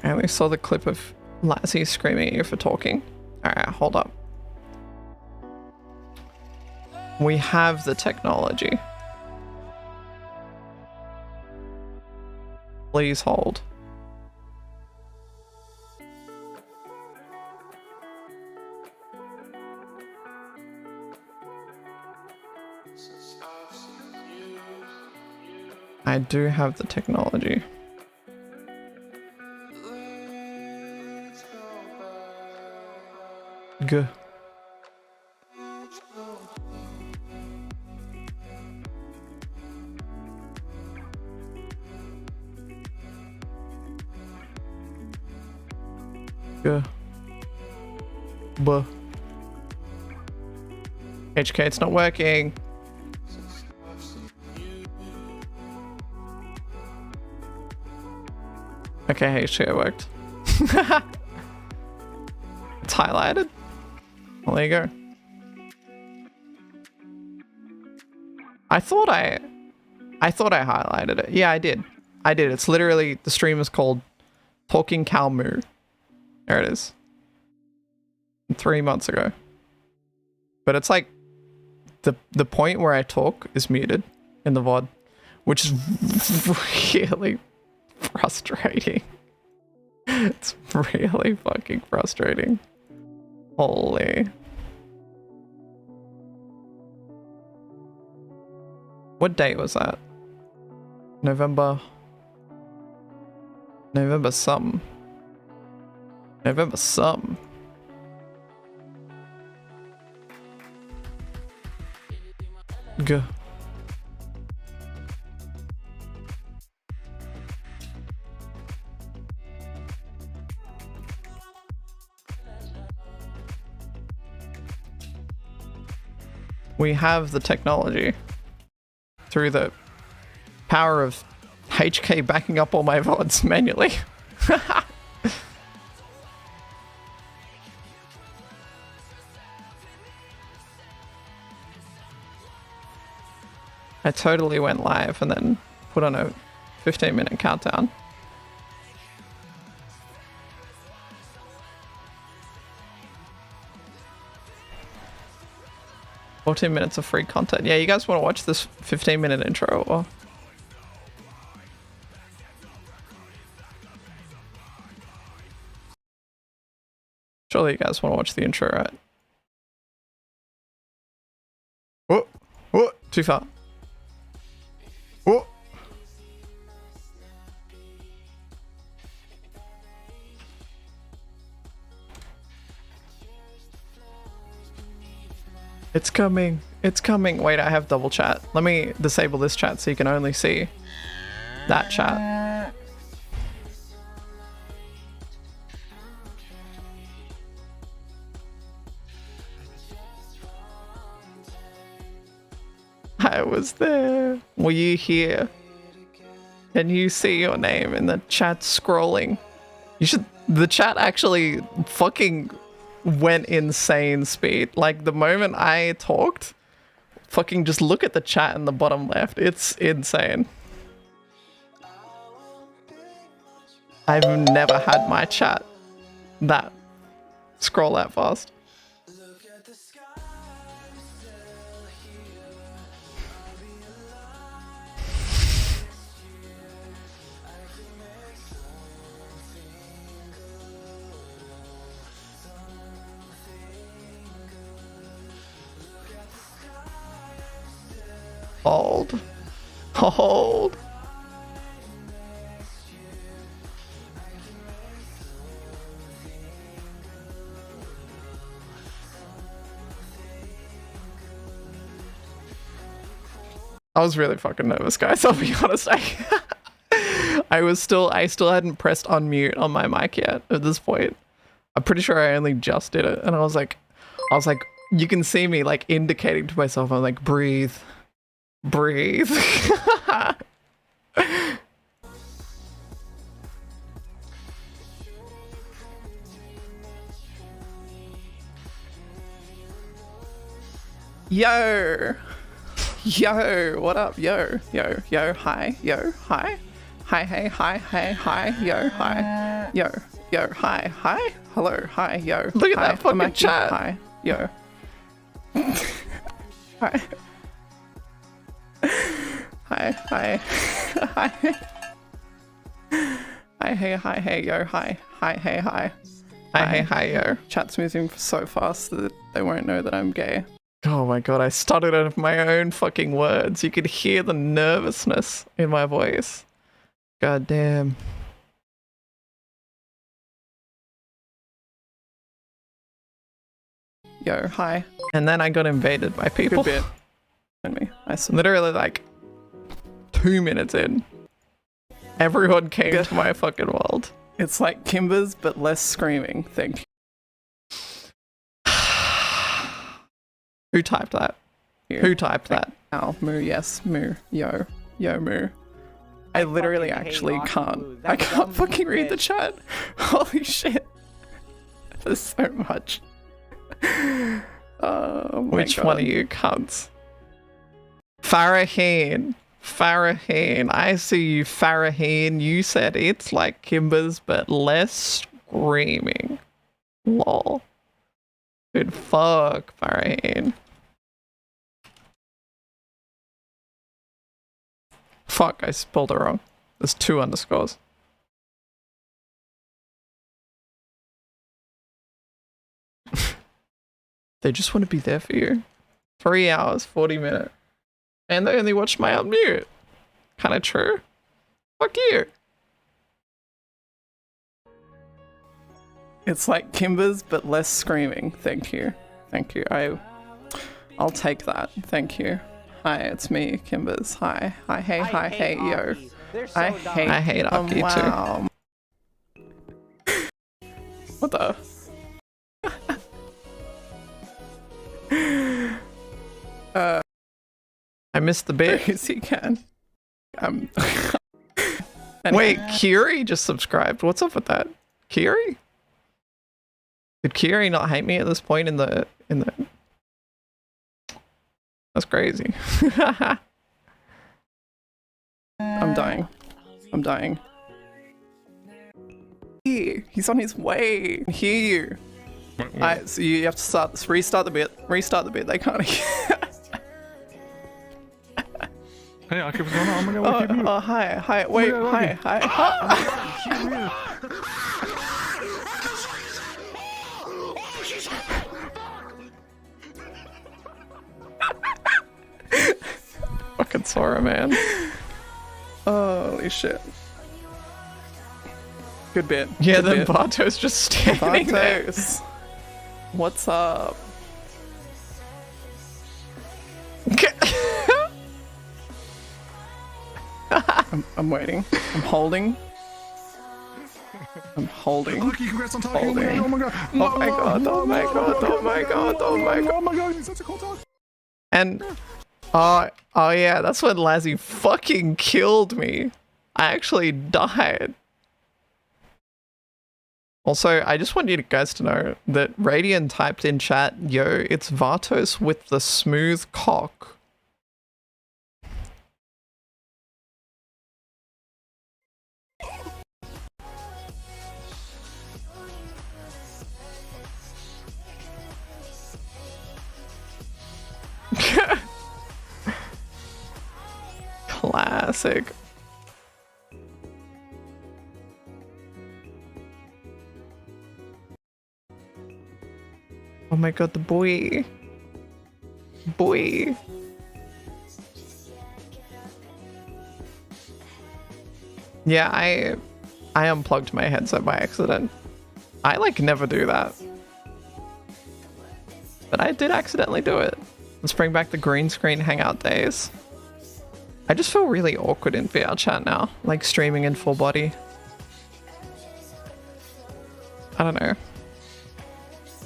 I only saw the clip of Lazzy screaming at you for talking. Alright, hold up. We have the technology. Please hold. I do have the technology. Good. Buh. Buh. HK, it's not working. Okay, HK, it worked. It's highlighted. Well, there you go. I thought I highlighted it. Yeah, I did. I did. It's literally, the stream is called Talking Cow Moo. There it is. 3 months ago. But it's like the point where I talk is muted in the VOD, which is really frustrating. It's really fucking frustrating. Holy. What date was that? November something. November something. Go. We have the technology through the power of HK backing up all my VODs manually. I totally went live and then put on a 15-minute countdown. $14 minutes of free content. Yeah, you guys want to watch this 15-minute intro or? Surely you guys want to watch the intro, right? Whoa, whoa, too far. Whoa. It's coming. It's coming. Wait, I have double chat. Let me disable this chat so you can only see that chat. I was there. Were you here? Can you see your name in the chat scrolling? You should. The chat actually fucking went insane speed. Like the moment I talked, fucking just look at the chat in the bottom left. It's insane. I've never had my chat that scroll that fast. Hold. Hold. I was really fucking nervous, guys. I'll be honest. I still hadn't pressed unmute on my mic yet at this point. I'm pretty sure I only just did it, and I was like, you can see me like indicating to myself. I'm like, breathe. Breathe. Yo. Yo, what up? Yo, hi, hi. Hi, hey, hi, hey, hi, yo, hi. Yo, hi, hello, hi, yo. Look at that fucking chat. Hi, yo. Hi. Hi. Hi, hey, yo, hi, hey, hi. Hi, yo. Chat's moving so fast that they won't know that I'm gay. Oh my god, I stuttered out of my own fucking words. You could hear the nervousness in my voice. God damn. Yo, hi. And then I got invaded by people. Good bit. I literally like 2 minutes in. Everyone came to my fucking world. It's like Kimber's, but less screaming. Thank you. Who typed that? Who typed that? Oh, moo, yes, moo, yo, moo. I literally actually can't. I can't fucking read the chat. Holy shit. There's so much. Oh my Which God. One of you cunts? Faraheen. I see you, Faraheen. You said it's like Kimber's, but less screaming. Lol. Good fuck, Faraheen. Fuck, I spelled it wrong. There's 2 underscores. They just want to be there for you. 3 hours, 40 minutes. And they only watch my unmute. Kinda true. Fuck you. It's like Kimber's, but less screaming. Thank you. Thank you. I'll take that. Thank you. Hi, it's me, Kimber's. Hi. Hey, yo. I hate Aki too. What the? I missed the bit. Yes, he can. Wait, Kiri just subscribed. What's up with that? Kiri? Did Kiri not hate me at this point in the That's crazy. I'm dying. He's on his way. I hear you. Alright, so you have to restart the bit. They can't hear. Hey, Aki, what's going on? Oh my God, oh, hi. Wait, hi. Fucking Sora, man. Holy shit. Good bit. Yeah, then Barto's just standing there. What's up? I'm waiting. I'm holding. Aki, congrats on talking. Holding. Oh my God. Oh my God. He's such a cool talk. And oh yeah, that's when Lazzy fucking killed me. I actually died. Also, I just want you guys to know that Radian typed in chat, yo, it's Vartos with the smooth cock. Classic. Oh my God, the boy. Yeah, I unplugged my headset by accident. I like never do that. But I did accidentally do it. Let's bring back the green screen hangout days. I just feel really awkward in VR chat now, like streaming in full body. I don't know.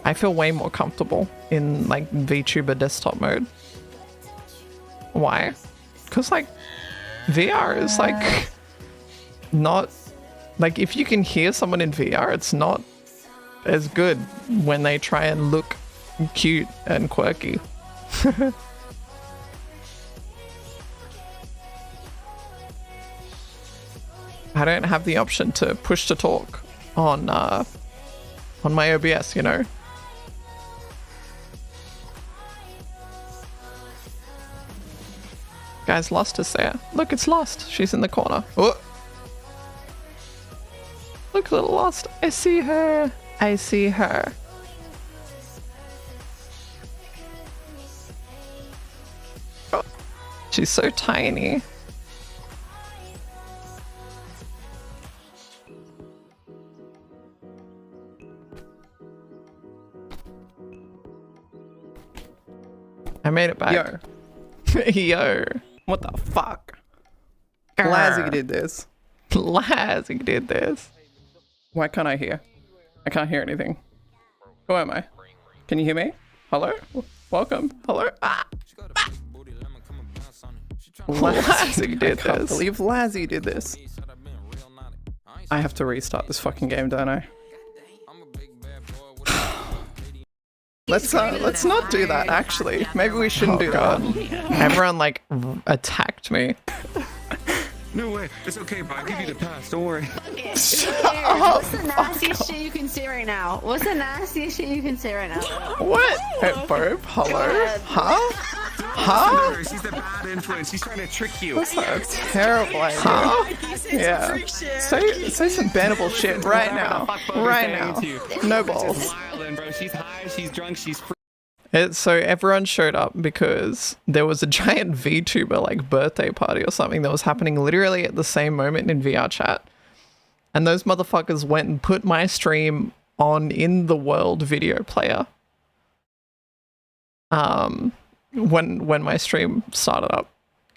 I feel way more comfortable in like VTuber desktop mode. Why? Because like VR is like not like if you can hear someone in VR, it's not as good when they try and look cute and quirky. I don't have the option to push to talk on my OBS, you know. Guys, Lost is there. Look, it's Lost. She's in the corner. Oh. Look, little Lost. I see her. Oh. She's so tiny. I made it back. Yo. Yo. What the fuck? Lazzy did this. Why can't I hear? I can't hear anything. Who am I? Can you hear me? Hello? Welcome. Hello? Ah! Ah! Lazzy did this. I can't believe Lazzy did this. I have to restart this fucking game, don't I? Let's not do that, actually. Maybe we shouldn't do that. Everyone, like, attacked me. No way. It's okay, bro. I'll give you the pass. Don't worry. What's the nastiest shit you can say right now? What's the nastiest shit you can say right now? What? Hey, Barb? Hello? Huh? Huh? She's the bad influence. She's trying to trick you. That's a terrible idea. Huh? Yeah. Say some bannable shit right now. Right now. No balls. She's high, she's drunk, she's free. So everyone showed up because there was a giant VTuber like birthday party or something that was happening literally at the same moment in VR chat. And those motherfuckers went and put my stream on in the world video player. When my stream started up.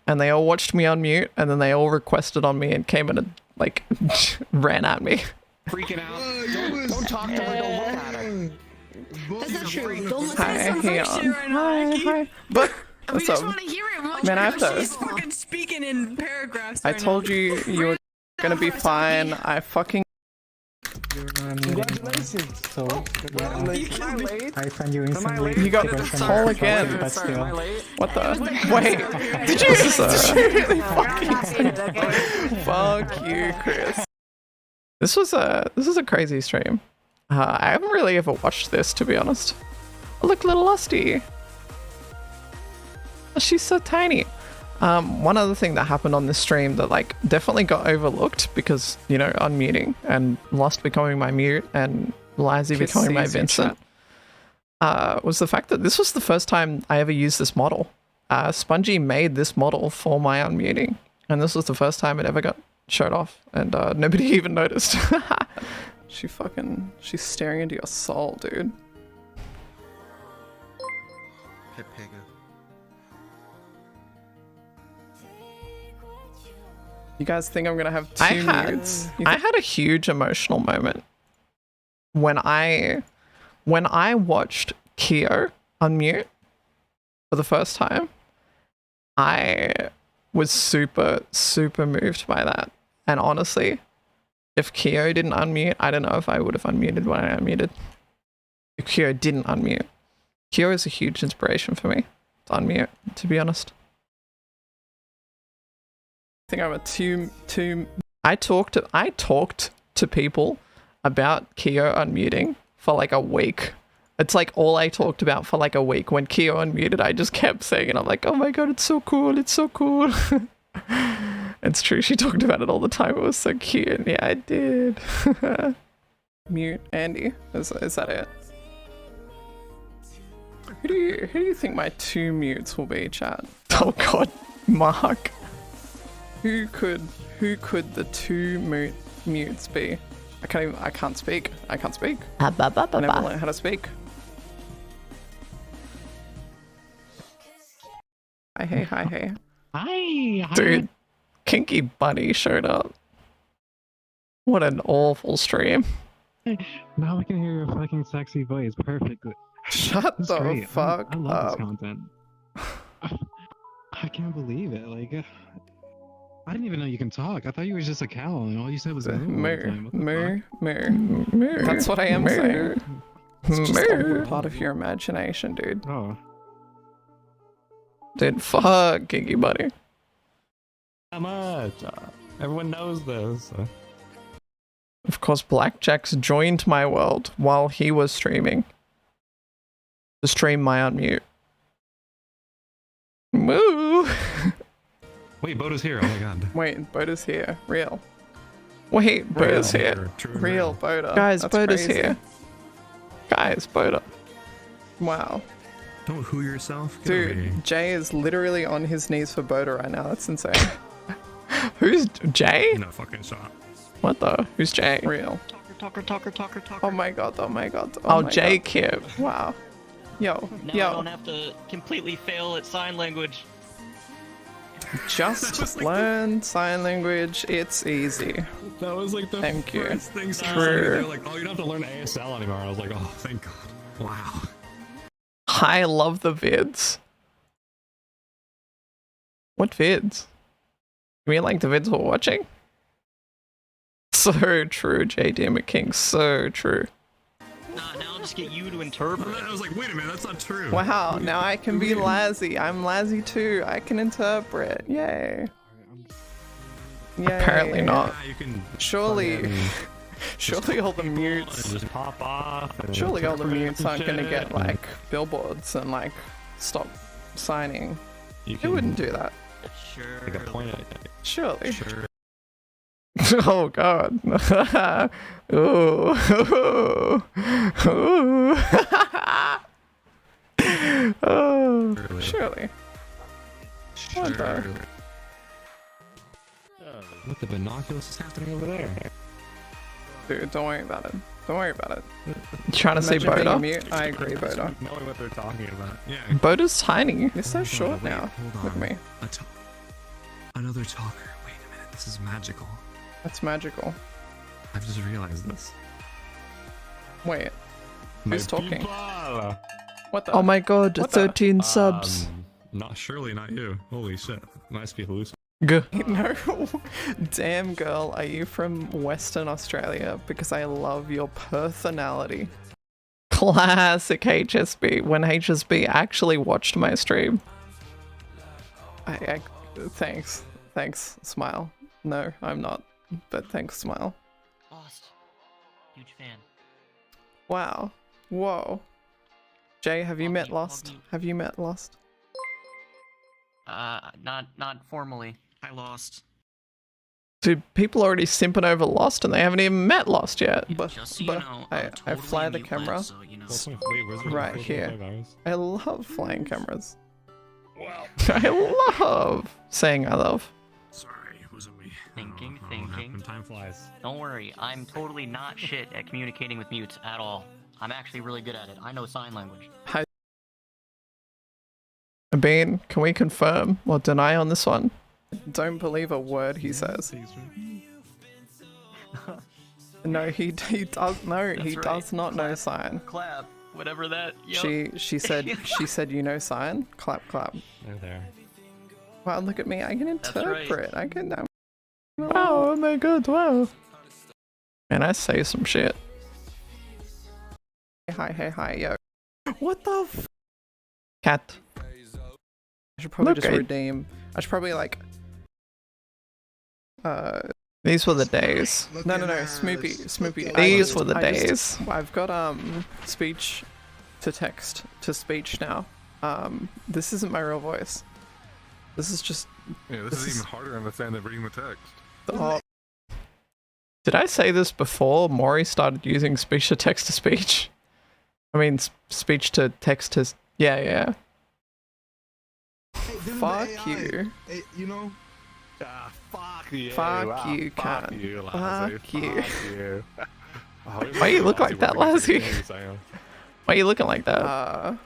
And they all watched me on mute and then they all requested on me and came and like ran at me. Freaking out. Don't talk to her, don't look at her. That's not true. Don't look Hi, at hang on. Hi. But we just want to hear it. Man, I have to. She's fucking speaking in paragraphs. I told you you were gonna be fine. I fucking. Congratulations. So, I find you instantly. You got tall again. But still. What the? Wait. Did you really fucking? Fuck you, Chris. This was a crazy stream. I haven't really ever watched this, to be honest. Oh, look, little Lusty. Oh, she's so tiny. One other thing that happened on this stream that like definitely got overlooked because, you know, unmuting and Lost becoming my mute and Lazzy becoming my Vincent, was the fact that this was the first time I ever used this model. Spongy made this model for my unmuting, and this was the first time it ever got showed off, and nobody even noticed. She's staring into your soul, dude. You guys think I'm gonna have two mutes? I had a huge emotional moment when I watched Kyo unmute for the first time. I was super moved by that, and honestly, if Kyo didn't unmute, I don't know if I would have unmuted when I unmuted. If Kyo didn't unmute. Kyo is a huge inspiration for me to unmute, to be honest. I think I'm a two. I talked to people about Kyo unmuting for like a week. It's like all I talked about for like a week. When Kyo unmuted, I just kept saying it. I'm like, oh my god, it's so cool, it's so cool. It's true, she talked about it all the time. It was so cute. Yeah, I did. Mute Andy. Is that it? Who do you think my two mutes will be, chat? Oh god, Mark. Who could the two mutes be? I can't speak. I never learned how to speak. Hi. Hi. Dude, Kinky Bunny showed up. What an awful stream. Now I can hear your fucking sexy voice perfectly. Shut the great. fuck I love up. this content. I can't believe it. Like, I didn't even know you can talk. I thought you were just a cow and all you said was moo. That's what I am saying. It's just a part of your imagination, dude. Oh. Dude, fuck Kinky Bunny. How much? Everyone knows this. Of course, Blackjack's joined my world while he was streaming. To stream my unmute. Moo! Wait, Boda's here. Oh my god. Wait, Boda's here. Real. Wait, Boda's here. Real Boda. Guys, Boda's here. Guys, Boda. Wow. Don't who yourself. Dude, Jay is literally on his knees for Boda right now. That's insane. Who's Jay? No fucking shot. What the? Who's Jay? Real. Talker. Oh my god. Oh, Jay Kib. Wow. Yo. Now I don't have to completely fail at sign language. Just learn sign language. It's easy. That was like the Thank you. first thing someone True. said. They're like, oh, you don't have to learn ASL anymore. I was like, oh, thank God. Wow. I love the vids. What vids? You mean like the vids we're watching? So true, JD McKing. So true. Nah, now I'll just get you to interpret. I was like, wait a minute, that's not true. Wow, now I can be Lazzy. I'm Lazzy too. I can interpret. Yay. Yay. Apparently not. Yeah, you can surely, surely all the mutes. Just pop off. And Surely all the mutes aren't gonna shit. get like billboards and like stop signing. You Who wouldn't do that? Sure. Like a point at it. Surely. Sure. Oh God. Ooh. Ooh. Oh, surely. What the? What the binoculars is happening over there? Dude, don't worry about it. Don't worry about it. You trying to say Imagine being Boda? mute. I agree, Boda. Knowing what they're talking about. Yeah. Boda's tiny. You're so Hold on, short wait, now. hold Look at on. me. Another talker. Wait a minute. This is magical. That's magical. I've just realized this. Wait. My Who's talking? people. What the? Oh my God, What the? 13 subs. Not surely not you. Holy shit. Must be hallucinating. No. Damn girl, are you from Western Australia? Because I love your personality. Classic HSB. When HSB actually watched my stream. Thanks. Thanks, smile. No, I'm not. But thanks, smile. Lost. Huge fan. Wow. Whoa. Jay, have you met Lost? Have you met Lost? Not formally. I lost. Dude, people are already simping over Lost and they haven't even met Lost yet. But, Just so you but know, I totally fly the mute camera so, you know. right here. I love flying cameras. Wow. I love saying I love. Sorry, it wasn't me. Thinking. Time flies. Don't worry, I'm totally not shit at communicating with mutes at all. I'm actually really good at it. I know sign language. Hi. Bean, can we confirm or deny on this one? Don't believe a word he says. No, he does no, he right. does not know sign. Clap, whatever that. She said you know sign. Clap clap. They're there. Wow, look at me. I can That's right. interpret. I can. Wow, oh my God, wow. And I say some shit. Hey, hi, yo. What the f? Cat. I should probably just redeem. I should probably like. These were the days. No, Smoopy. These were the days. I've got speech to text to speech now. This isn't my real voice. This is just. Yeah, this is even harder to understand than reading the text. Oh. Did I say this before Maury started using speech to text to speech? I mean, speech to text to. Yeah. Fuck you. Hey, you know? Fuck you. Fuck you, Fuck cunt. you, Fuck you. you. Why you look like that, Lassie? Why you looking like that? I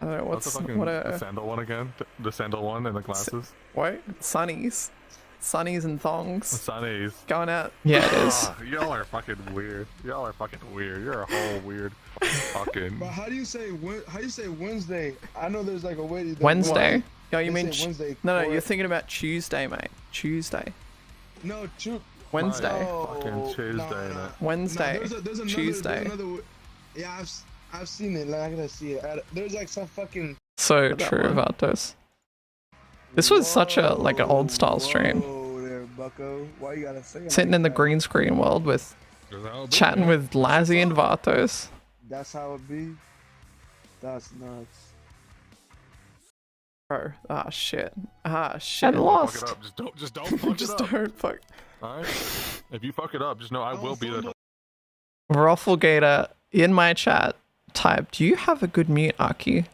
don't know What's the fucking the sandal one again? The sandal one and the glasses? What? Sunnies and thongs. Sunnies. Going out. Yeah, it is. Y'all are fucking weird. Y'all are fucking weird. You're a whole weird fucking. But how do you say Wednesday? I know there's like a way to Wednesday? Oh, you They mean say Wednesday no, for you're it. thinking about Tuesday, mate. Tuesday. No, Wednesday. Fucking Tuesday, mate. Wednesday. There's another, Tuesday. There's another, yeah, I've seen it. Like I gotta see it. There's like some fucking. So true, Vatos. This was such a like an old style stream. Oh, there, Bucko. Why you gotta say it? Sitting in the green screen world with chatting with Lazzy and Vatos. That's how it be. That's nuts. Bro, shit. I Lost. Fuck it up. Just don't fuck Just it up. don't fuck. Alright? If you fuck it up, just know I will be there. Rufflegator in my chat typed, "Do you have a good mute, Aki?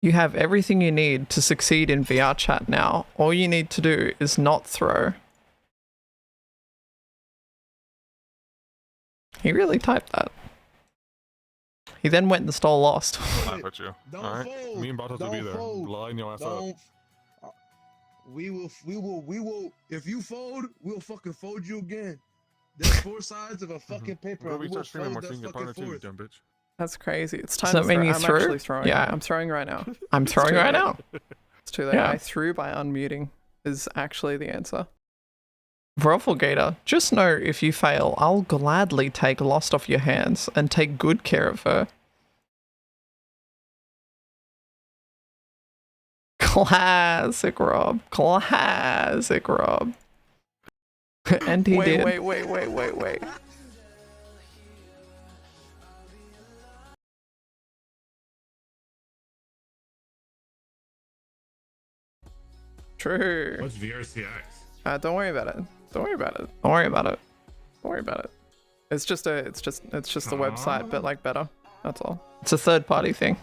You have everything you need to succeed in VR chat now. All you need to do is not throw." He really typed that. He then went and stole Lost. I'll laugh at you. Alright? Me and Bottles will be there. Line your ass up. We will. If you fold, we'll fucking fold you again. There's 4 sides of a fucking paper. And we will fold that fucking fourth. That's crazy. It's time Does to that mean throw. you I'm threw? actually throwing. Yeah. I'm throwing right now. I'm It's throwing too right late. now. It's too late. Yeah. I threw by unmuting is actually the answer. Rufflegator, just know if you fail, I'll gladly take Lost off your hands and take good care of her. Classic Rob. Classic Rob. And he did. Wait. True. What's VRCX? Don't worry about it. Don't worry about it. Don't worry about it. Don't worry about it. It's just a website, but like better. That's all. It's a third-party thing.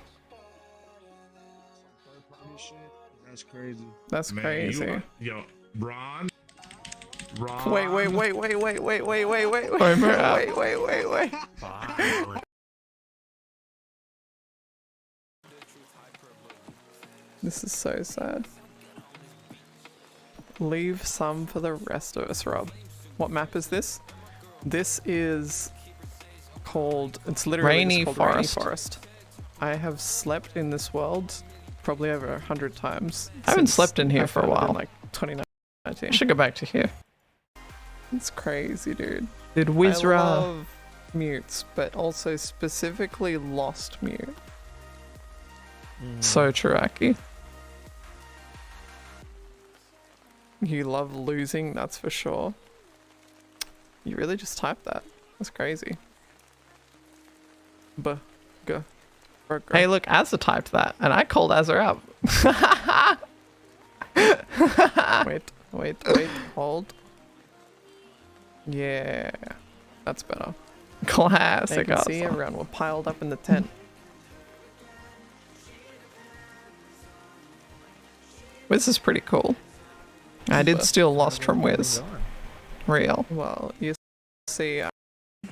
That's crazy. That's Man, crazy. Yo, Ron. Wait. This is so sad. Leave some for the rest of us, Rob. What map is this? This is called, it's literally Rainy called Forest. Rainy Forest. I have slept in this world probably over 100 times. I haven't since slept in here I for a found it while. in like 2019. I should go back to here. It's crazy, dude. Dude, I Wizra. love mutes, but also specifically Lost Mute. So true, Aki. You love losing, that's for sure. You really just typed that. That's crazy. Go. Hey, look, Azza typed that, and I called Azza out. Wait, hold. Yeah, that's better. Classic. I can see Azza. everyone. We're piled up in the tent. Wiz is pretty cool. I did steal Lost from Wiz. Real. Well, you see.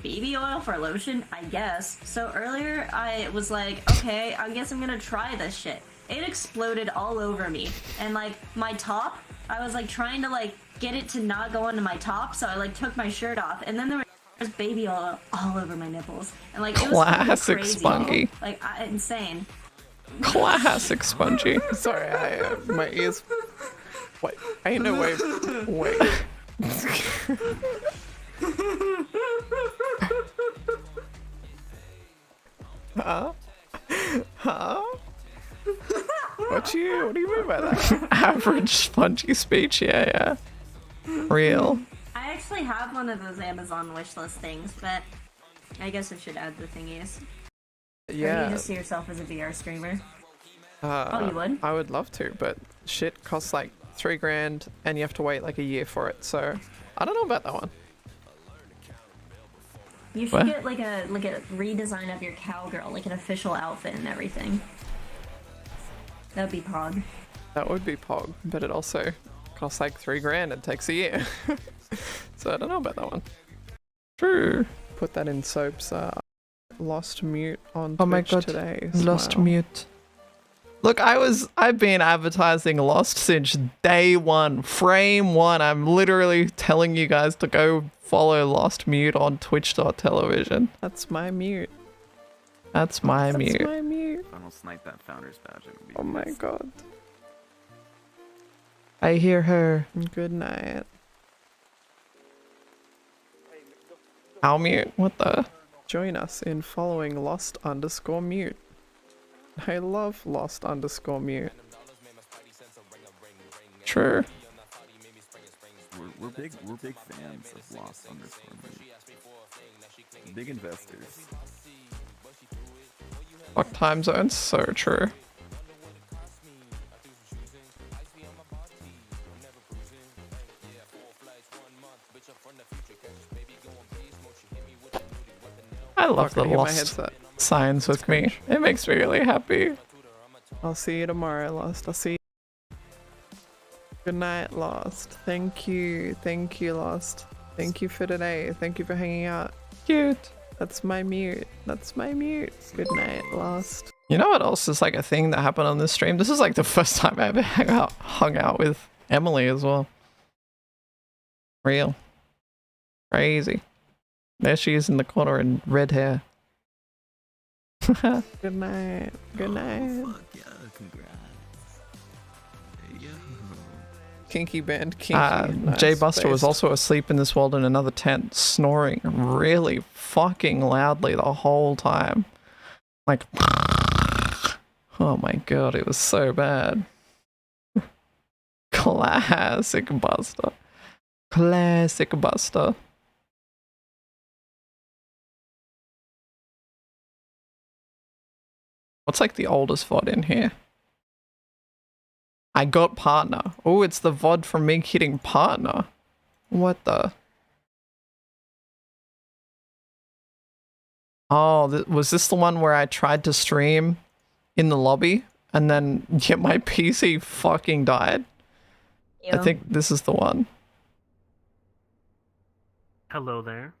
Baby oil for lotion? I guess. So earlier I was like, okay, I guess I'm gonna try this shit. It exploded all over me. And like my top, I was like trying to like get it to not go onto my top, so I like took my shirt off, and then there was baby oil all over my nipples. And like it was Classic crazy. Spunky. Like insane. Classic Spongy. Sorry, my ears. Wait, ain't no way. Wait. Huh? What do you mean by that? Average spongy speech, yeah. Real. I actually have one of those Amazon wishlist things, but I guess I should add the thingies. Or do you Yeah. just see yourself as a VR streamer? Oh, you would? I would love to, but shit costs like $3,000 and you have to wait like a year for it, so I don't know about that one. You should What? get like a redesign of your cowgirl, like an official outfit and everything. That'd be pog. That would be Pog, but it also costs like $3,000 and takes a year. So I don't know about that one. True. Put that in Soap's Lost Mute on Oh my Twitch god. today. Lost Wow. Mute. Look, I've been advertising Lost since day one, frame one. I'm literally telling you guys to go follow Lost Mute on twitch.television. That's my mute. That's my mute. That's my mute. I don't snipe that founder's badge. It would be Oh my god. I hear her. Good night. I'll mute. What the? Join us in following Lost_Mute. I love Lost_Mute. True. We're big fans of Lost_Mute. Big investors. Fuck time zones. So true. I love Fuck, I the hit my Lost headset. signs with me. It makes me really happy. I'll see you tomorrow, Lost. I'll see you. Good night, Lost. Thank you. Thank you, Lost. Thank you for today. Thank you for hanging out. Cute. That's my mute. That's my mute. Good night, Lost. You know what else is like a thing that happened on this stream? This is like the first time I ever hung out with Emily as well. Real. Crazy. There she is in the corner in red hair. Good night. Good night. Fuck yeah, congrats. Yo. Kinky band, kinky. Jay Buster was also asleep in this world in another tent, snoring really fucking loudly the whole time. Like, oh my god, it was so bad. Classic Buster. Classic Buster. What's like the oldest VOD in here? I got partner. Oh, it's the VOD from me hitting partner. What the? Oh, was this the one where I tried to stream in the lobby and then yet my PC fucking died? I think this is the one. Hello there.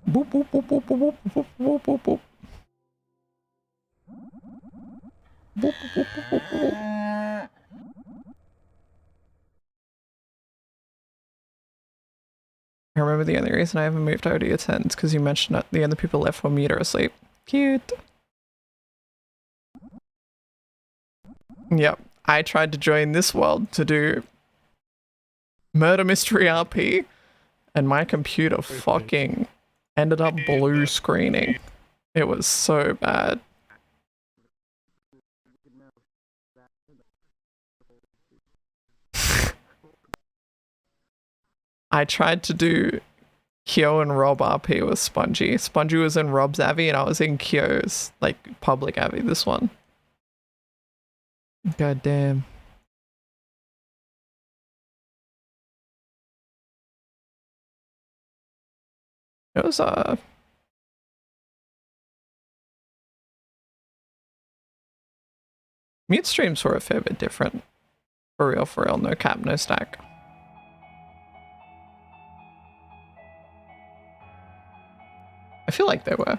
Boop, boop, boop, boop, boop, boop, boop, boop, boop. Boop, boop, boop, boop, boop. I remember the only reason I haven't moved over to your 10 is because you mentioned it. The other people left were mute or asleep. Cute. Yep. I tried to join this world to do Murder Mystery RP, and my computer fucking ended up blue screening. It was so bad. I tried to do Kyo and Rob RP with Spongy. Spongy was in Rob's Avi and I was in Kyo's, like, public Avi, this one. God damn. It was, mute streams were a fair bit different. For real, no cap, no stack. I feel like they were.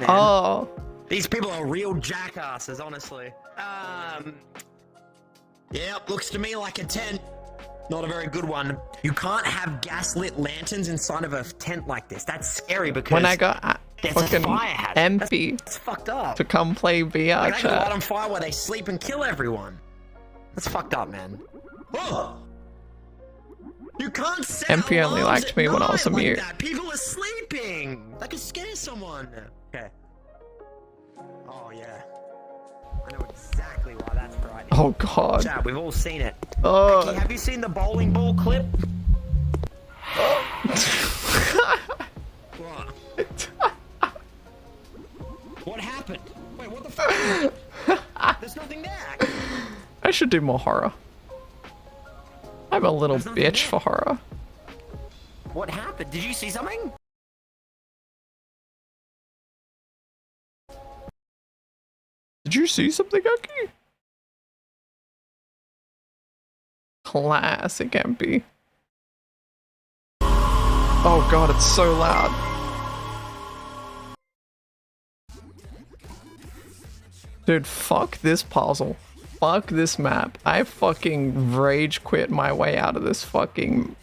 Oh. These people are real jackasses, honestly. Yep, looks to me like a tent. Not a very good one. You can't have gaslit lanterns inside of a tent like this. That's scary because when I got fucking empty that's fucked up. to come play VR Like, they can light chat. on fire while they sleep and kill everyone. That's fucked up, man. Oh! You can't set MP only alarms liked at me when I was a night like mute. that. People are sleeping. That could scare someone. Okay. Oh yeah. I know exactly why that's frightening. Oh god. Chat, we've all seen it. Oh. Aki, have you seen the bowling ball clip? What? What happened? Wait, what the fuck? There's nothing there. I should do more horror. I'm a little bitch for horror. What happened? Did you see something? Did you see something, Aki? Classic MP. Oh god, it's so loud. Dude, fuck this puzzle. Fuck this map. I fucking rage quit my way out of this fucking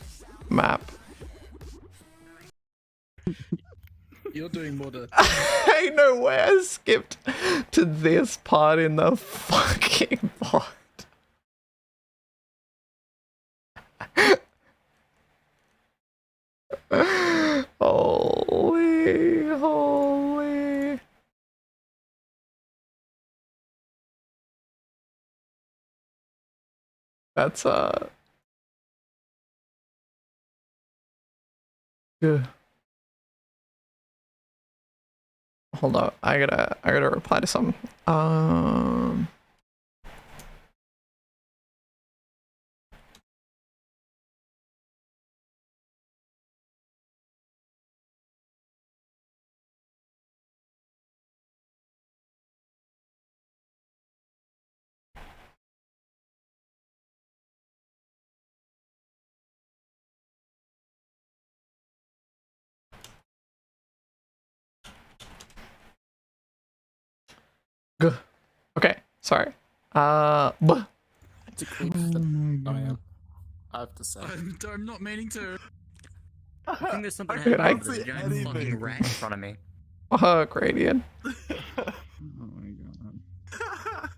map. You're doing more than I know where I skipped to this part in the fucking pod. Holy. That's yeah. Hold up, I gotta reply to something. Okay, sorry. To creep I have to say. I'm not meaning to. I think there's something Dude, happening. There's a giant fucking rat in front of me. Oh, Gradient. Oh my god.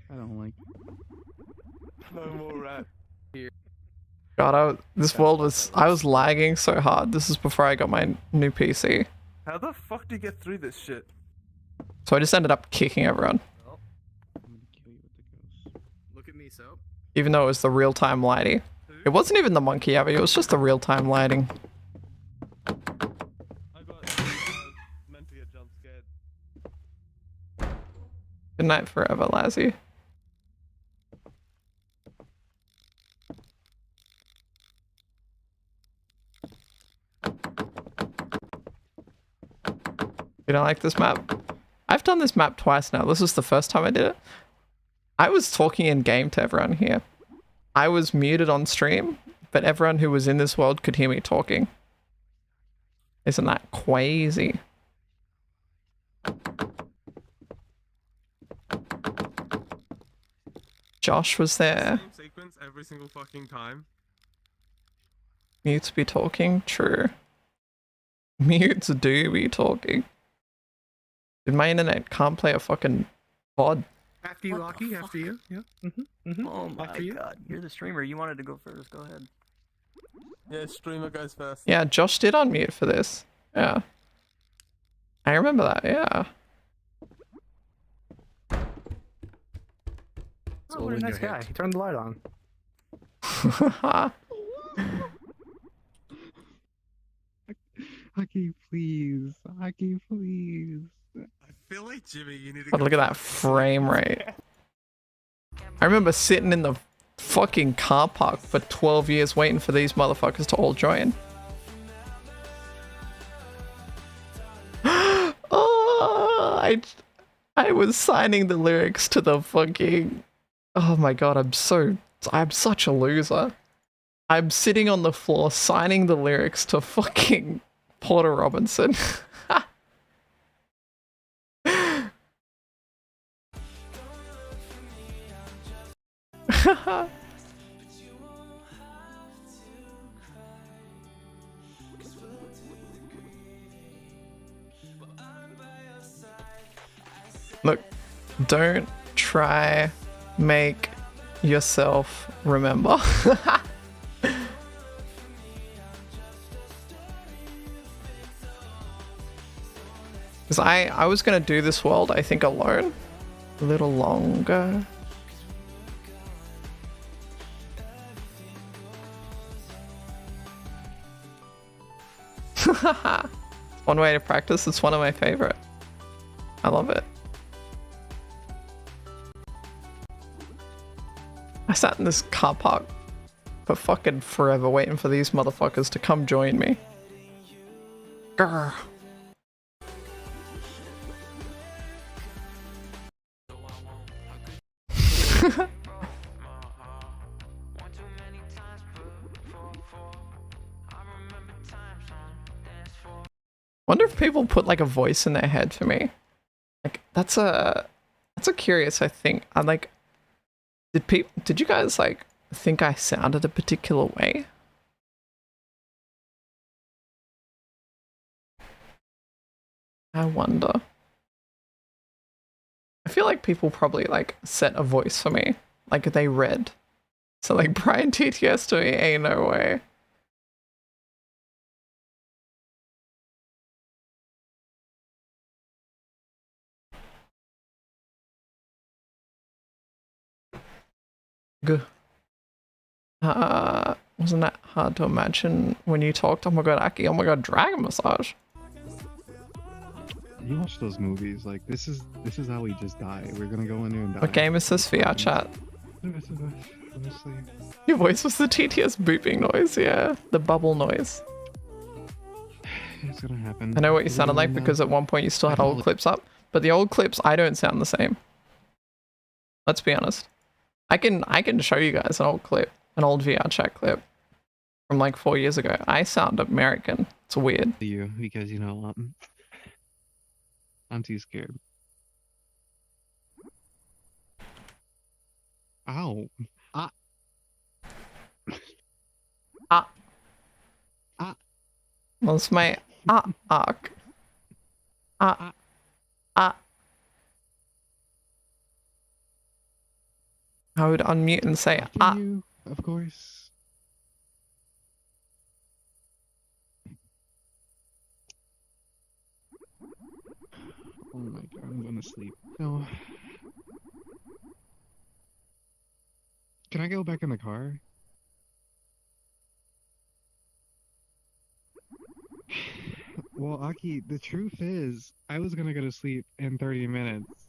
I don't like. No more rat. Here. God, I was lagging so hard. This is before I got my new PC. How the fuck do you get through this shit? So I just ended up kicking everyone. Look at me, so. Even though it was the real-time lighting. It wasn't even the monkey Abby, it was just the real-time lighting. I got meant to get jump scared. Good night forever, Lazzy. You don't like this map? I've done this map twice now. This is the first time I did it. I was talking in game to everyone here. I was muted on stream, but everyone who was in this world could hear me talking. Isn't that crazy? Josh was there. Same sequence every single fucking time. Mutes be talking? True. Mutes do be talking. Dude, my internet can't play a fucking VOD. After you, Lucky. After you. Yeah. Oh my After you. god, you're the streamer. You wanted to go first. Go ahead. Yeah, streamer goes first. Yeah, Josh did unmute for this. Yeah. I remember that, yeah. Oh, what a nice guy. He turned the light on. Aki, please. Aki, please. I feel like Jimmy, you need to But look at that frame rate. I remember sitting in the fucking car park for 12 years waiting for these motherfuckers to all join. Oh, I was signing the lyrics to the fucking... Oh my god, I'm such a loser. I'm sitting on the floor signing the lyrics to fucking Porter Robinson. Look, don't try make yourself remember. Because I was gonna do this world, I think, alone. A little longer. One way to practice, it's one of my favorite. I love it. I sat in this car park for fucking forever waiting for these motherfuckers to come join me. Grr. Wonder if people put like a voice in their head for me. Like that's a curious, I think. I like did you guys like think I sounded a particular way? I wonder. I feel like people probably like set a voice for me. Like they read. So like Brian TTS to me, ain't no way. Wasn't that hard to imagine when you talked? Oh my god, Aki, oh my god, Dragon Massage. You watch those movies, like this is how we just die. We're gonna go in there and die. What game is this VR chat? Honestly. Your voice was the TTS booping noise, yeah. The bubble noise. It's gonna happen. I know what you sounded like because at one point you still had old clips up, but the old clips, I don't sound the same. Let's be honest. I can show you guys an old clip, an old VR chat clip from like 4 years ago. I sound American. It's weird. You, because you know, I'm too scared. Ow. Ah. Ah. Ah. That's my arc. Ah. Ah. I would unmute and say ah. You, of course. Oh my god, I'm gonna sleep. No. Can I go back in the car? Well, Aki, the truth is, I was gonna go to sleep in 30 minutes.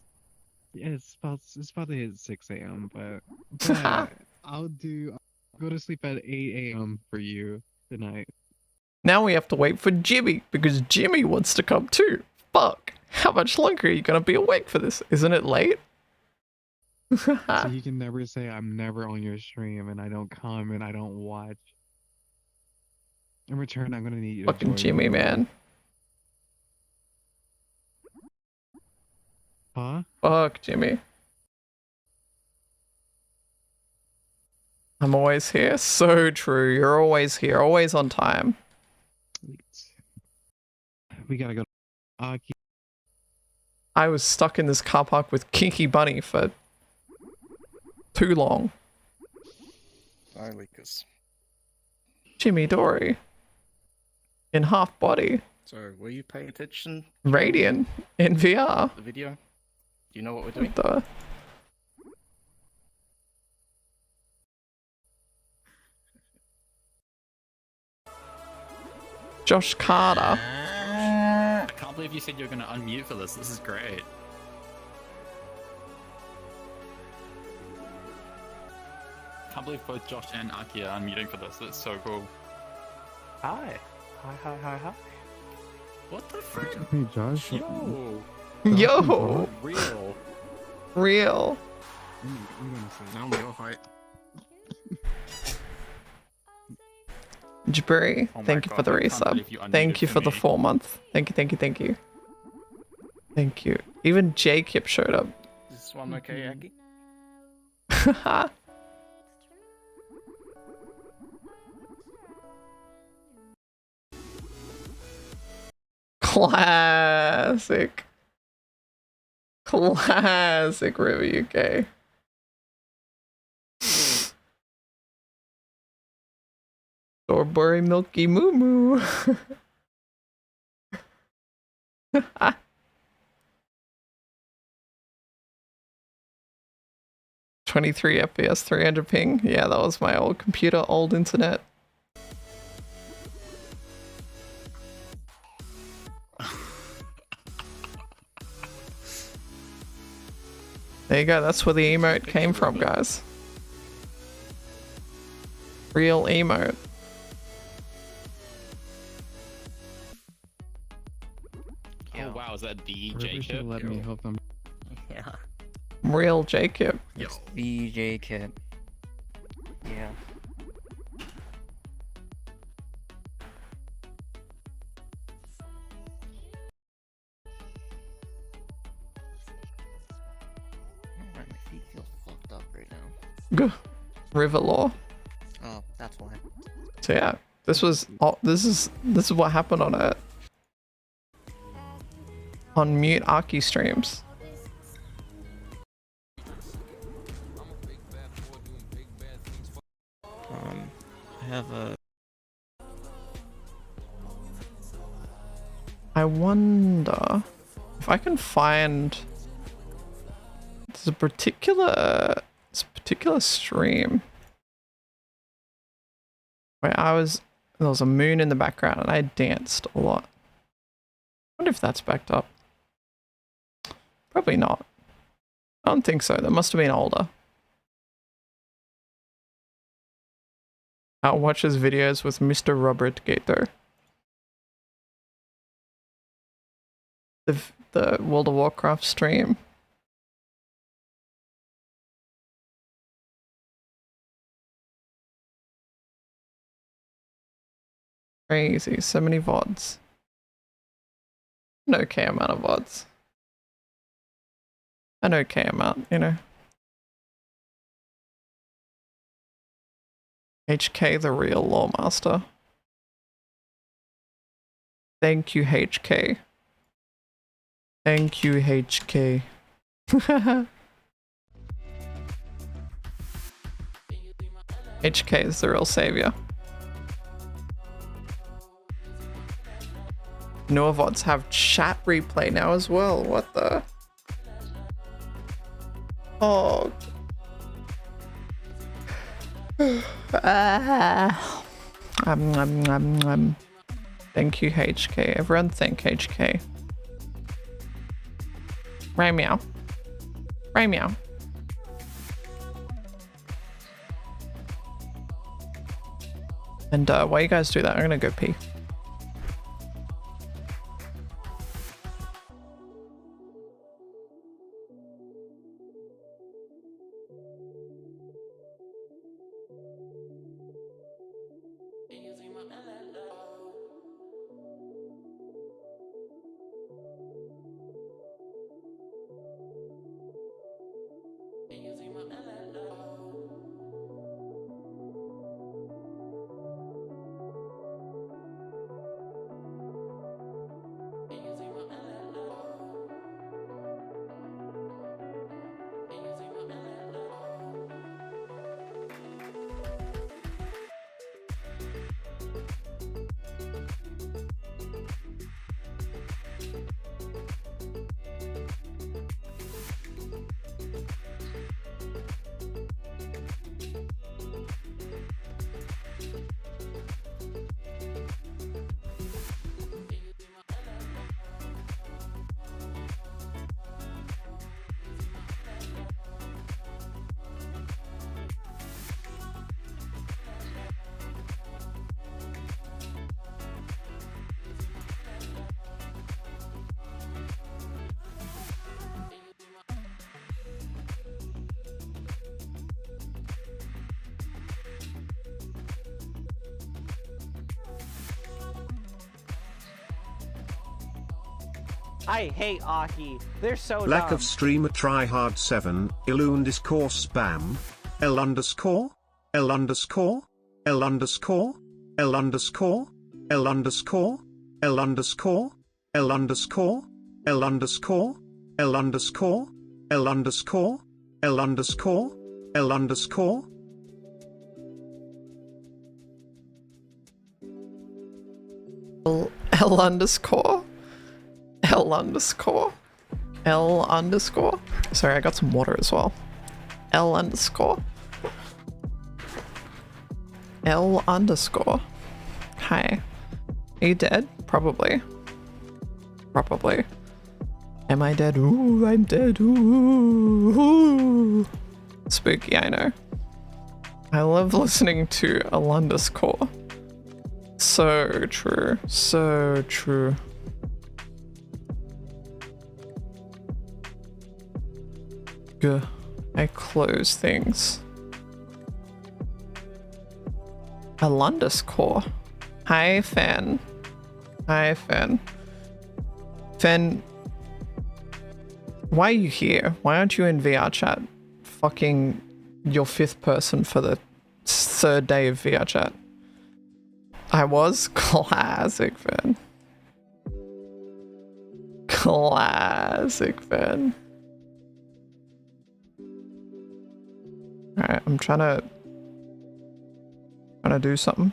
Yeah, it's about to hit 6 a.m., but I'll go to sleep at 8 a.m. for you tonight. Now we have to wait for Jimmy, because Jimmy wants to come too. Fuck. How much longer are you gonna be awake for this? Isn't it late? So you can never say I'm never on your stream and I don't come and I don't watch. In return, I'm gonna need you to Fucking join Jimmy, me. man. Huh? Fuck Jimmy. I'm always here. So true. You're always here. Always on time. We gotta go. Aki. I was stuck in this car park with Kinky Bunny for too long. Sorry, Lucas. Jimmy Dory. In half body. So, were you paying attention? Radiant. In VR. The video? Do you know what we're doing? What the? Josh Carter. I can't believe you said you were going to unmute for this. This is great. I can't believe both Josh and Aki are unmuting for this. That's so cool. Hi. Hi. What the frick? Hey, Josh. Yo. Yo. Real. Real. I'm gonna say. Now we're all height. Jabri, Oh my thank you God, for the I can't resub. believe you Thank you unmuted for the me. 4 month. Thank you. Thank you. Even Jacob showed up. Is this one okay, Aki? Classic. Classic River UK. Strawberry Milky Moo Moo. 23 FPS, 300 ping. Yeah, that was my old computer, old internet. There you go, that's where the emote came from, guys. Real emote. Oh wow, is that the River should Jacob? let me help them. Yeah. Real Jacob. Yo. BJ Kid. Yeah. My feet feel fucked up right now. River Law. Oh, that's why. So yeah, this was this is what happened on Mute Arky streams. I have a. I wonder if I can find there's a particular stream where there was a moon in the background and I danced a lot. I wonder if that's backed up. Probably not. I don't think so. That must have been older. I'll watch his videos with Mr. Robert Gator. The World of Warcraft stream. Crazy, so many VODs. An okay amount of VODs. An okay amount, you know. HK, the real lawmaster. Thank you, HK. Thank you, HK. HK is the real savior. Newer VODs have chat replay now as well. What the? Oh. Thank you, HK. Everyone thank HK. Ray meow. Ray meow. And while you guys do that, I'm gonna go pee. I hate Aki. They're so Lack dumb. of streamer tryhard 7, Iloon discourse spam, L underscore, L underscore, L underscore, L underscore, L underscore, L underscore, L underscore, L underscore, L underscore, L underscore, L underscore, L underscore. L underscore. L underscore. L underscore. Sorry, I got some water as well. L underscore. L underscore. Hi. Are you dead? Probably. Probably. Am I dead? Ooh, I'm dead. Ooh, ooh. Spooky, I know. I love listening to L underscore. So true. So true. I close things. A underscore. Hi, Fen. Hi, Fen. Fen, why are you here? Why aren't you in VR chat? Fucking your 5th person for the 3rd day of VR chat. I was classic, Fen. Classic, Fen. Alright, I'm trying to do something.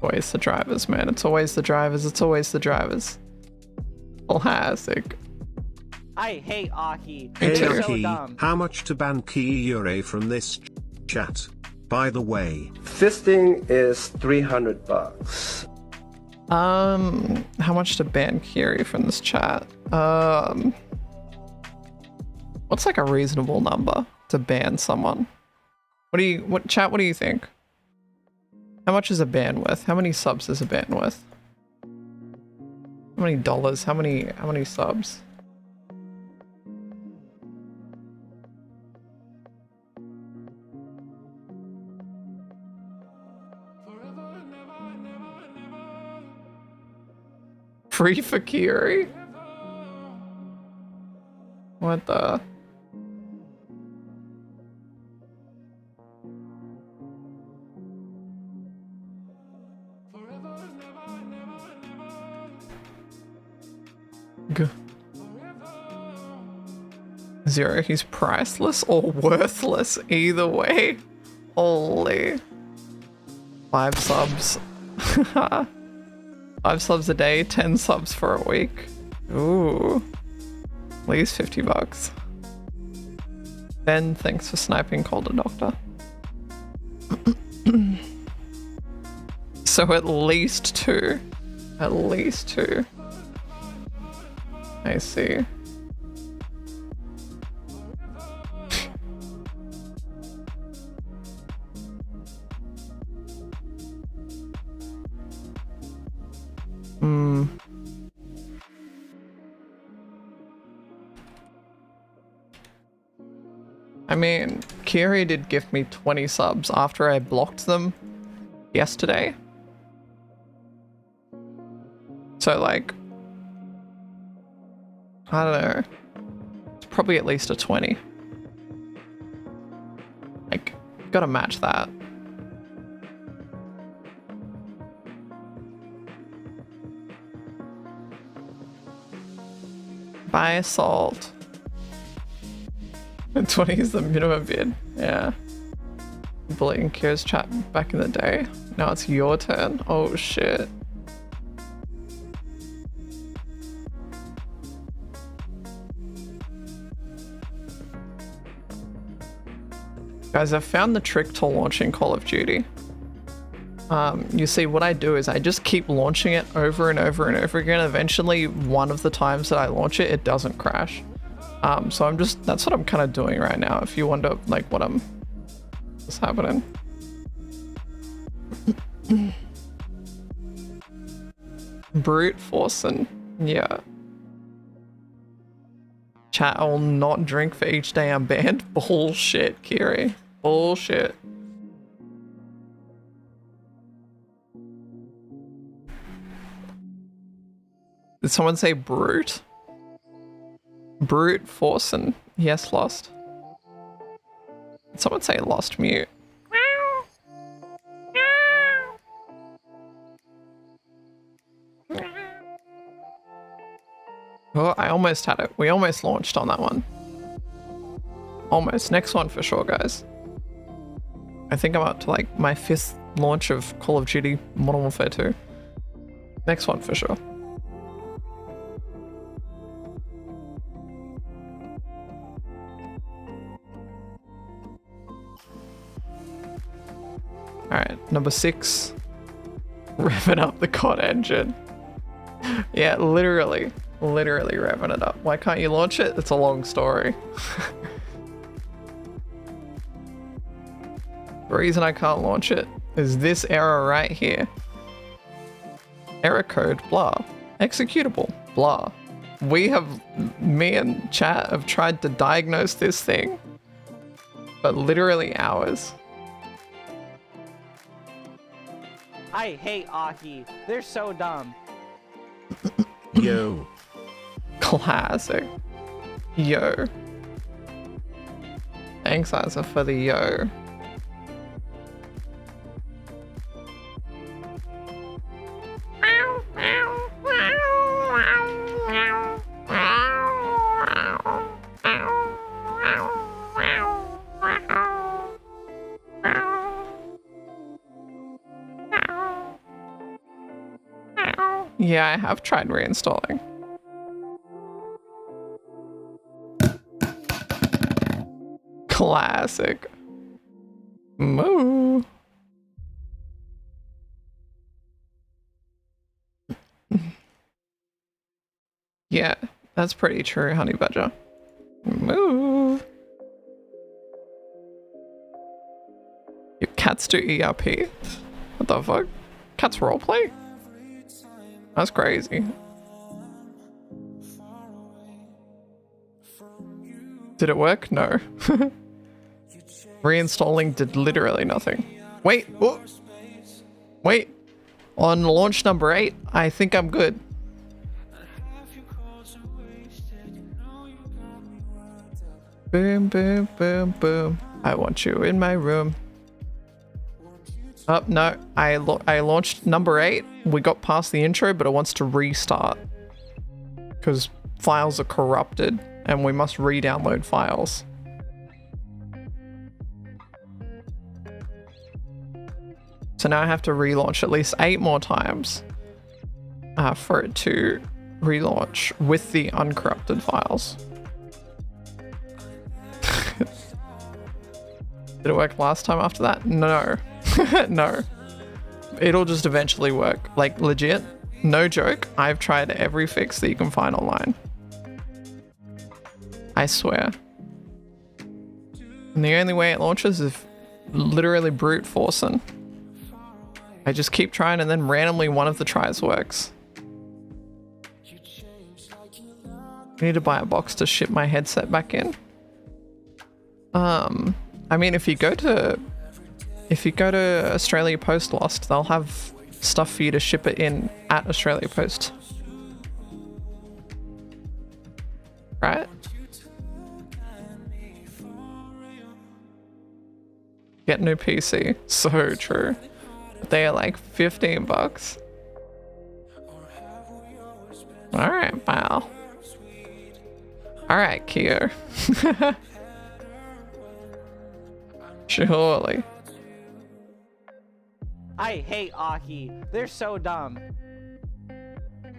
Always the drivers, man. It's always the drivers. It's always the drivers. Classic. I hate Aki. Hey They're so Aki, dumb. how much to ban Kiure from this chat? By the way, Fisting is $300. How much to ban Kiri from this chat? What's like a reasonable number to ban someone? What do you think? How much is a ban worth? How many subs is a ban worth? How many dollars? How many subs? Free for Kiri? What the? Zero, he's priceless or worthless either way. Holy. 5 subs. 5 subs a day, 10 subs for a week. Ooh. At least $50. Ben, thanks for sniping Calder Doctor. So at least 2. At least 2. I see. I mean, Kiri did give me 20 subs after I blocked them yesterday. So like, I don't know. It's probably at least a 20. Like, gotta match that. Buy salt. 20 is the minimum bid. Yeah. Bullying Kira's chat back in the day. Now it's your turn. Oh shit. Guys, I've found the trick to launching Call of Duty. You see, what I do is I just keep launching it over and over and over again. Eventually, one of the times that I launch it, it doesn't crash. So that's what I'm kind of doing right now, if you wonder, like, what's happening. Brute forcing, yeah. Chat, I will not drink for each day I'm banned. Bullshit, Kiri. Bullshit. Did someone say brute? Brute forcing. Yes, lost. Did someone say lost mute? Oh, I almost had it. We almost launched on that one. Almost. Next one for sure, guys. I think I'm up to like my 5th launch of Call of Duty Modern Warfare 2. Next one for sure. Alright, number 6. Revving up the COD engine. Yeah, literally revving it up. Why can't you launch it? It's a long story. The reason I can't launch it is this error right here. Error code, blah. Executable, blah. Me and chat have tried to diagnose this thing for literally hours. I hate Aki. They're so dumb. Yo. Classic. Yo. Thanks, Isa, for the yo. Yeah, I have tried reinstalling. Classic. Moo. Yeah, that's pretty true, honey badger. Moo. Your cats do ERP? What the fuck? Cats roleplay? That's crazy. Did it work? No. Reinstalling did literally nothing. Wait, oh. Wait. On launch number 8, I think I'm good. Boom, boom, boom, boom. I want you in my room. Oh, no. I launched number 8. We got past the intro, but it wants to restart. Because files are corrupted, and we must re-download files. So now I have to relaunch at least 8 more times for it to relaunch with the uncorrupted files. Did it work last time after that? No. No. It'll just eventually work. Like, legit, no joke, I've tried every fix that you can find online. I swear. And the only way it launches is literally brute forcing. I just keep trying and then randomly one of the tries works. I need to buy a box to ship my headset back in. I mean, if you go to Australia Post Lost, they'll have stuff for you to ship it in at Australia Post. Right? Get new PC. So true. They are like 15 bucks. Alright, pal. Alright, Kyo. Surely. I hate Aki. They're so dumb.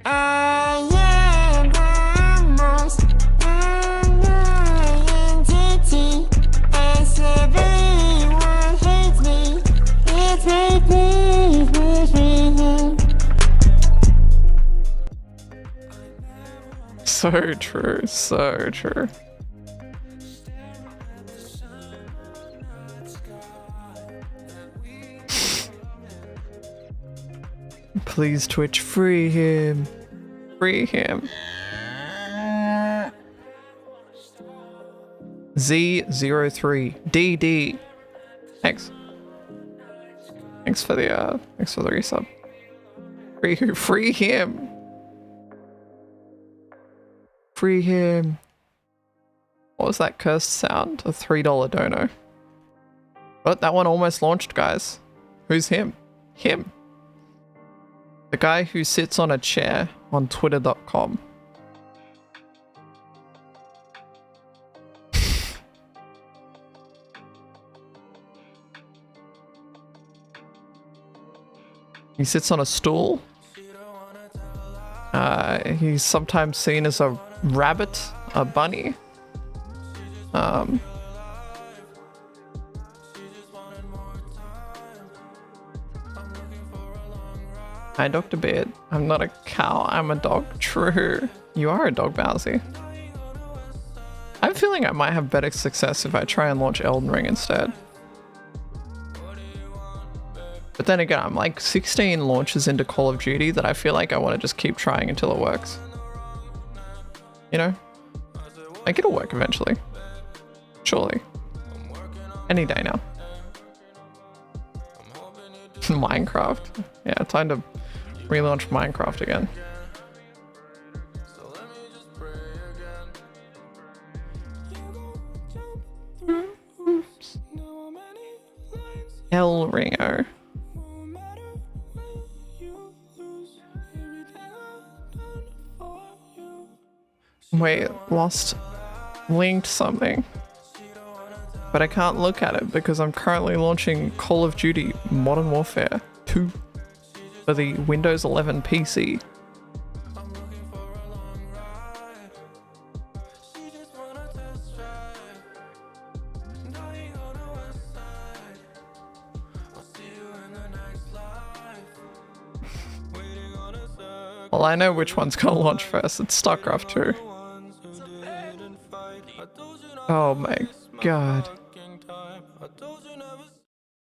I am the most annoying entity. As everyone hates me, it's made me wish me. So true, so true. Please, Twitch, free him. Free him. Z03DD. Thanks. Thanks for the resub. Free him. Free him. What was that cursed sound? A $3 dono. But that one almost launched, guys. Who's him? Him. The guy who sits on a chair on twitter.com. He sits on a stool. He's sometimes seen as a rabbit, a bunny. Hi, Dr. Beard. I'm not a cow, I'm a dog. True. You are a dog, Bowsy. I'm feeling I might have better success if I try and launch Elden Ring instead. But then again, I'm like 16 launches into Call of Duty that I feel like I want to just keep trying until it works. You know? Like, it'll work eventually. Surely. Any day now. Minecraft. Yeah, time to relaunch Minecraft again. El Ringo. Wait, lost linked something. But I can't look at it because I'm currently launching Call of Duty Modern Warfare 2 for the Windows 11 PC. Well, I know which one's gonna launch first. It's StarCraft 2. Oh my god.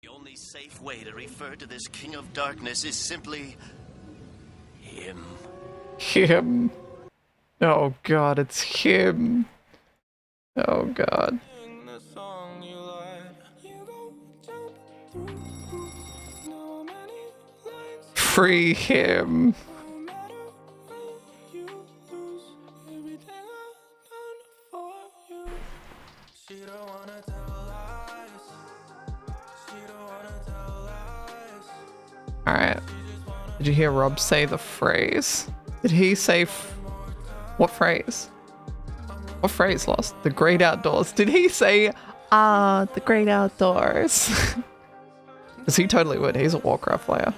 The only safe way to refer to this King of Darkness is simply him. Him. Oh god, it's him. Oh god. Free him. Alright. Did you hear Rob say the phrase? Did he say what phrase? What phrase, Lost? The great outdoors. Did he say, the great outdoors? Because he totally would. He's a Warcraft player.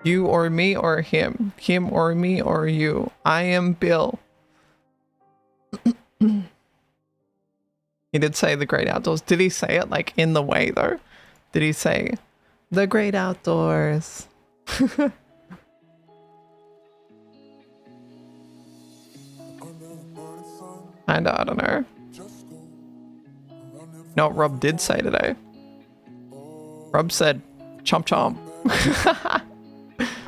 You or me or him? Him or me or you? I am Bill. He did say the great outdoors. Did he say it like in the way though? Did he say the great outdoors? I don't know. No, Rob did say today. Rob said, chomp chomp.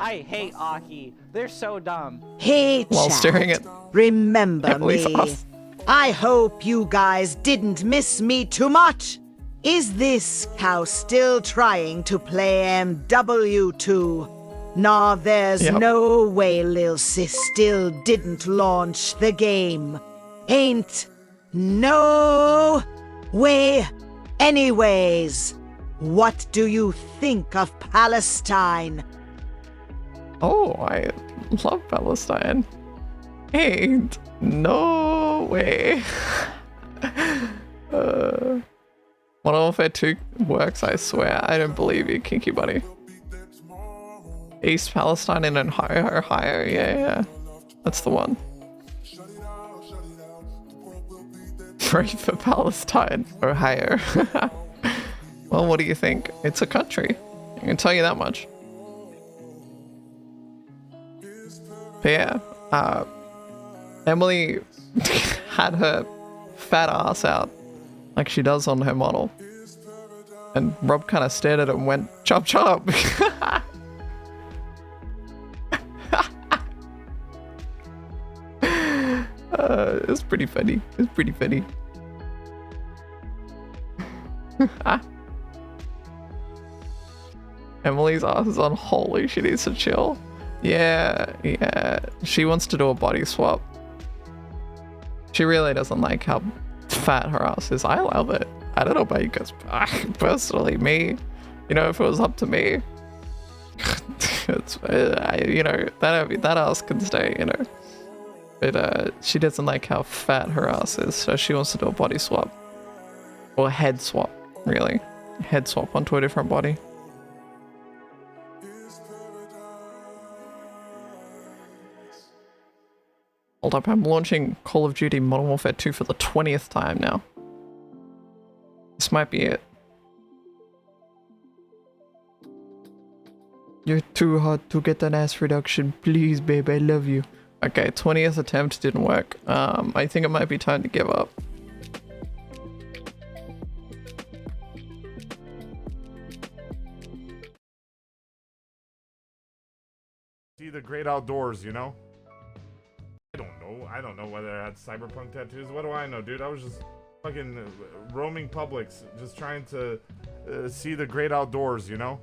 I hate Aki. They're so dumb. Hey, While chat. staring at Remember Emily's me. ass. I hope you guys didn't miss me too much. Is this cow still trying to play MW2? Nah, there's no way Lil Sis still didn't launch the game. Ain't no way. Anyways, what do you think of Palestine? Oh, I love Palestine. Ain't no way. Modern Warfare 2 works, I swear. I don't believe you, Kinky Buddy. East Palestine in Ohio. Yeah. That's the one. Pray for Palestine, Ohio. Well, what do you think? It's a country. I can tell you that much. But yeah, Emily had her fat ass out like she does on her model. And Rob kind of stared at it and went, chop chop. It's pretty funny. It's pretty funny. Emily's ass is on holy, she needs to chill. Yeah. She wants to do a body swap. She really doesn't like how fat her ass is. I love it. I don't know about you guys, but personally, me, you know, if it was up to me, it's, that ass can stay, you know. But she doesn't like how fat her ass is, so she wants to do a body swap. Or a head swap, really. Head swap onto a different body. Hold up, I'm launching Call of Duty Modern Warfare 2 for the 20th time now. This might be it. You're too hot to get an ass reduction. Please, babe, I love you. Okay, 20th attempt didn't work. I think it might be time to give up. See the great outdoors, you know? I don't know whether I had cyberpunk tattoos. What do I know, dude? I was just fucking roaming Publix, just trying to see the great outdoors, you know?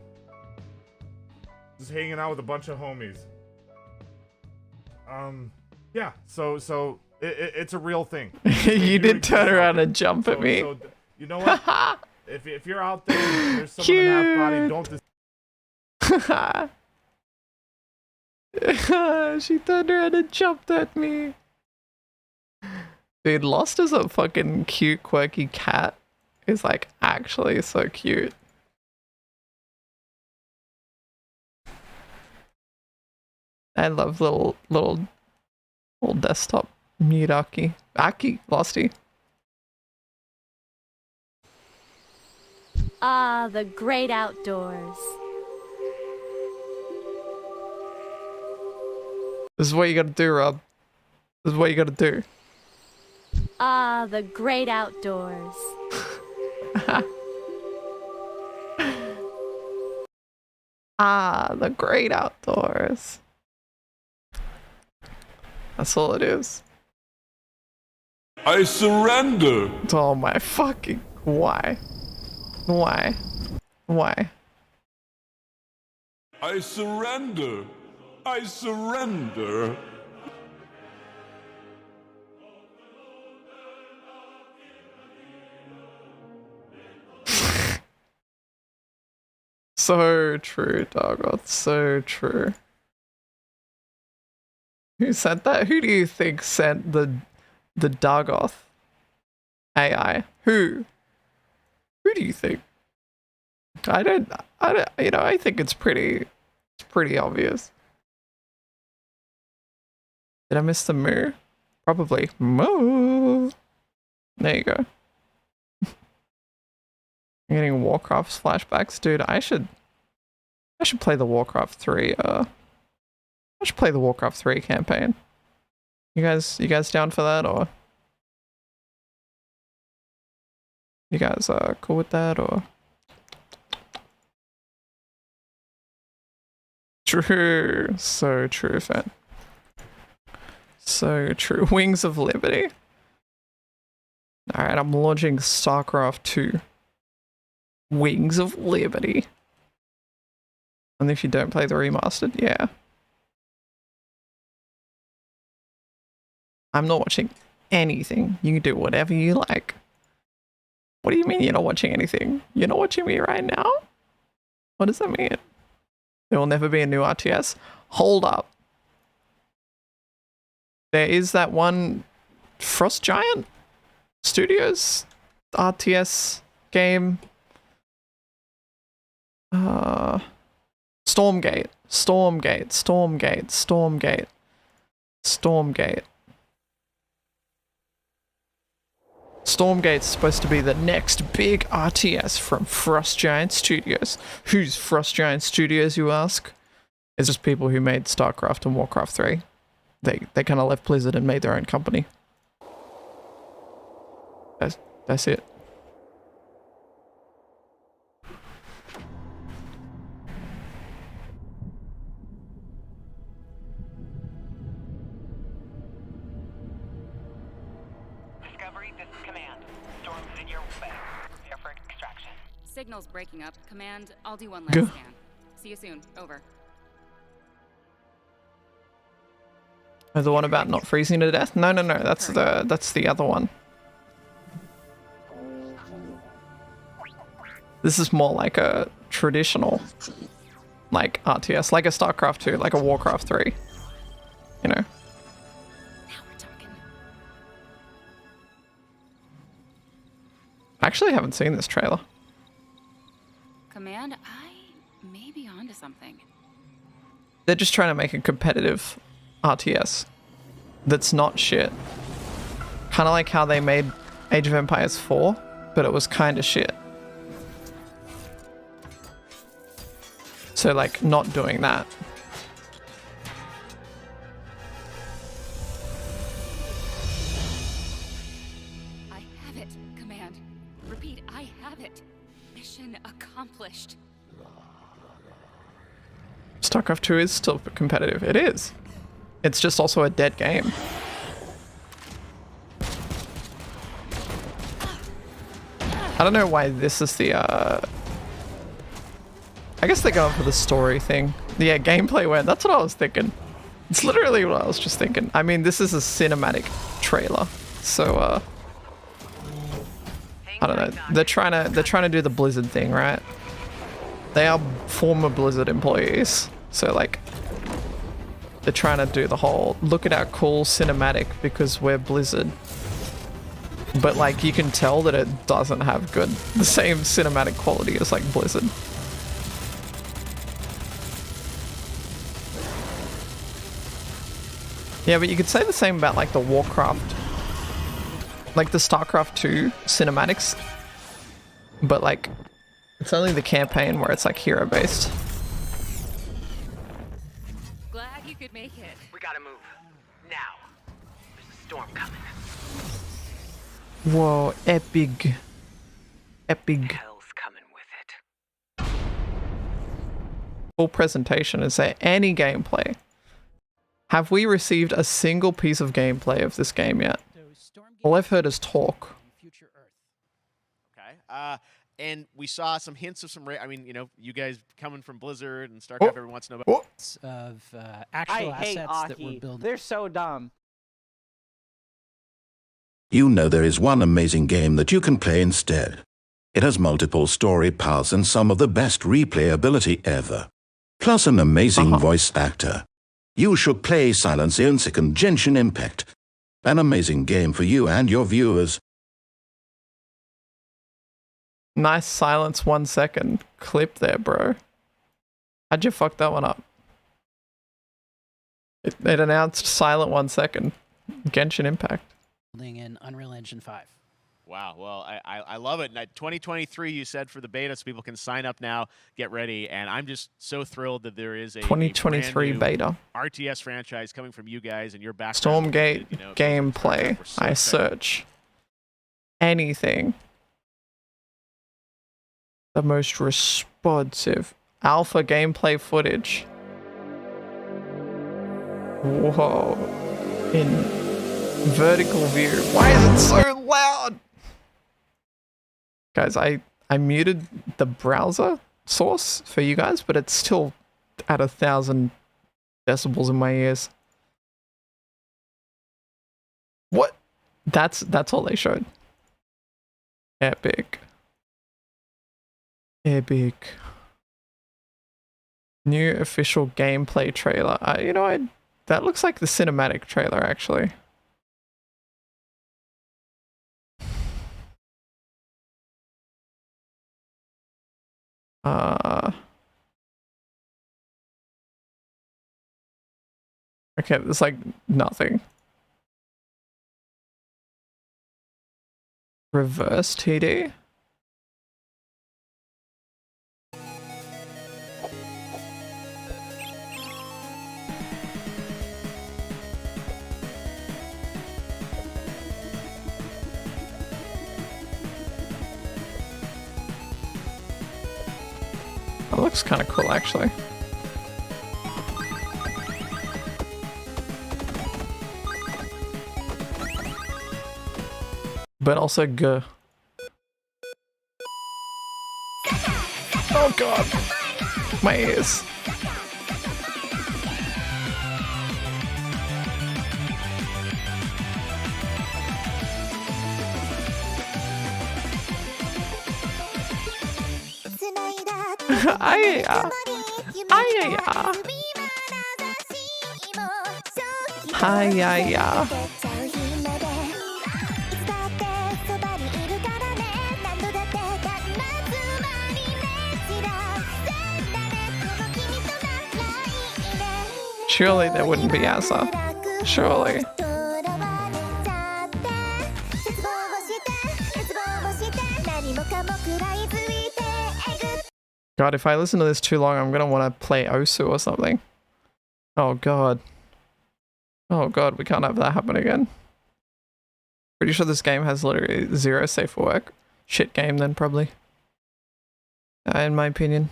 Just hanging out with a bunch of homies. Yeah, so it's a real thing. You did turn around and jump at me. So, you know what? if you're out there, there's someone in half body, don't She turned around and jumped at me. Dude, Lost as a fucking cute, quirky cat is like actually so cute. I love little desktop mute Aki. Losty. Ah, the great outdoors. This is what you gotta do, Rob. This is what you gotta do. Ah, the great outdoors. Ah, the great outdoors. That's all it is. I surrender. Oh my fucking... Why? Why? Why? I surrender. I surrender. So true, Dargoth. So true. Who sent that? Who do you think sent the Dargoth AI? Who? Who do you think? I don't, you know, I think it's pretty obvious. Did I miss the moo? Probably. Moo. There you go. I'm getting Warcraft's flashbacks. Dude, I should play the Warcraft 3, I should play the Warcraft 3 campaign. You guys down for that, or? You guys cool with that, or? True. So true, fan. So true. Wings of Liberty. Alright, I'm launching StarCraft 2. Wings of Liberty. And if you don't play the remastered, yeah. I'm not watching anything. You can do whatever you like. What do you mean you're not watching anything? You're not watching me right now? What does that mean? There will never be a new RTS? Hold up. There is that one Frost Giant Studios RTS game. Stormgate. Stormgate's supposed to be the next big RTS from Frost Giant Studios. Who's Frost Giant Studios, you ask? It's just people who made StarCraft and Warcraft 3. They kind of left Blizzard and made their own company. That's it. Signal's breaking up. Command, I'll do one last scan. See you soon. Over. Oh, the one about not freezing to death? No, that's the other one. This is more like a traditional, like RTS, like a StarCraft 2, like a Warcraft 3. You know. Now we're talking. I actually haven't seen this trailer. Command, I may be onto something. They're just trying to make a competitive RTS that's not shit. Kind of like how they made Age of Empires 4, but it was kind of shit. So like not doing that. I have it, Command. Repeat, I have it. Mission accomplished. StarCraft 2 is still competitive. It is. It's just also a dead game. I don't know why this is the, I guess they're going for the story thing. Yeah, gameplay went. That's what I was thinking. It's literally what I was just thinking. I mean, this is a cinematic trailer, so, I don't know. They're trying to do the Blizzard thing, right? They are former Blizzard employees, so like, they're trying to do the whole, look at our cool cinematic because we're Blizzard. But like, you can tell that it doesn't have the same cinematic quality as like Blizzard. Yeah, but you could say the same about like the Warcraft, like the StarCraft 2 cinematics. But like, it's only the campaign where it's like hero based. Glad you could make it. We gotta move. Now. There's a storm coming. Whoa, epic. Epic. Hell's coming with it. Full presentation. Is there any gameplay? Have we received a single piece of gameplay of this game yet? All I've heard is talk. Okay. And we saw some hints of some. I mean, you know, you guys coming from Blizzard and StarCraft, everyone wants to know about of actual assets that we're building. They're so dumb. You know there is one amazing game that you can play instead. It has multiple story paths and some of the best replayability ever. Plus an amazing voice actor. You should play Silence Insick and Genshin Impact. An amazing game for you and your viewers. Nice silence 1 second clip there, bro. How'd you fuck that one up? It announced silent 1 second. Genshin Impact. Building in Unreal Engine 5. Wow. Well, I love it. 2023, you said, for the beta, so people can sign up now, get ready. And I'm just so thrilled that there is a 2023 beta. RTS franchise coming from you guys and your background. Stormgate gameplay. I search anything. The most responsive alpha gameplay footage. Whoa. In vertical view. Why is it so loud? Guys, I muted the browser source for you guys, but it's still at 1,000 decibels in my ears. What? That's all they showed. Epic. Epic. New official gameplay trailer. That looks like the cinematic trailer, actually. Okay, there's like nothing. Reverse TD? That looks kind of cool, actually. But also good. Oh god. My ears. Surely there wouldn't be Asa. Surely. God, if I listen to this too long, I'm gonna want to play Osu or something. Oh god. Oh god, we can't have that happen again. Pretty sure this game has literally 0 safe for work. Shit game then, probably. In my opinion.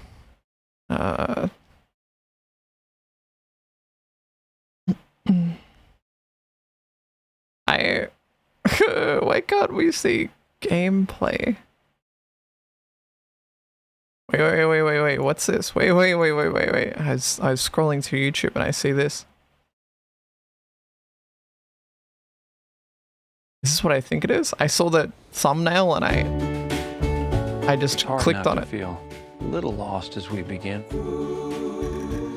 Why can't we see gameplay? Wait, what's this? Wait. I was scrolling through YouTube and I see this. This is what I think it is? I saw the thumbnail and I just clicked on it. Feel a little lost as we begin.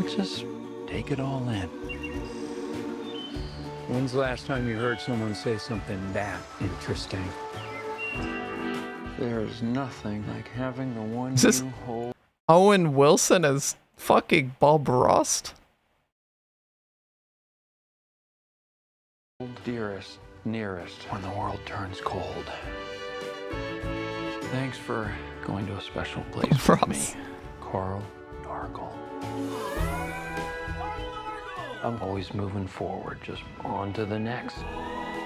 Let's just take it all in. When's the last time you heard someone say something that interesting? There's nothing like having the one Is this you hold. Owen Wilson as fucking Bob Ross? Dearest, nearest, when the world turns cold. Thanks for going to a special place with me, Carl Dargle. I'm always moving forward, just on to the next.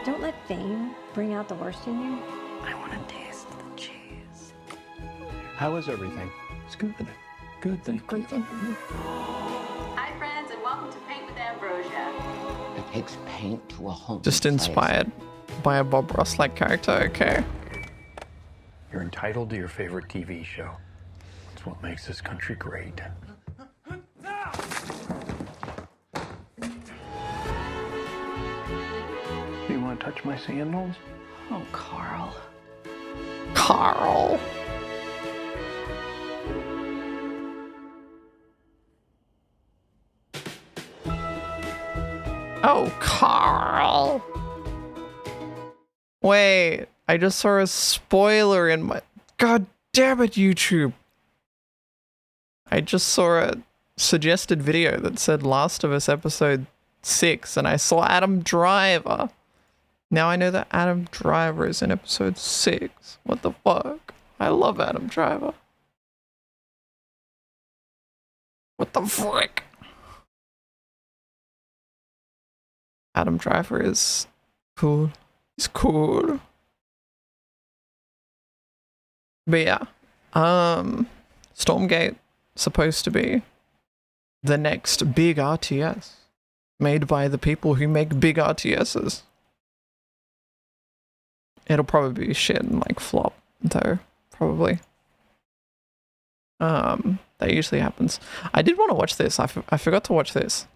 Don't let fame bring out the worst in you. I want to taste the cheese. How is everything? It's good. Good thing. Great thing. Hi, friends, and welcome to Paint with Ambrosia. It takes paint to a home. Just inspired by a Bob Ross-like character, okay. You're entitled to your favorite TV show. It's what makes this country great. Do you want to touch my sandals? Oh, Carl. Carl. No, Carl. Wait, I just saw a spoiler in my... God damn it, YouTube. I just saw a suggested video that said Last of Us Episode 6, and I saw Adam Driver. Now I know that Adam Driver is in Episode 6. What the fuck? I love Adam Driver. What the frick? Adam Driver is cool. He's cool. But yeah. Stormgate supposed to be the next big RTS. Made by the people who make big RTSs. It'll probably be shit and like flop though. Probably. That usually happens. I did want to watch this. I forgot to watch this.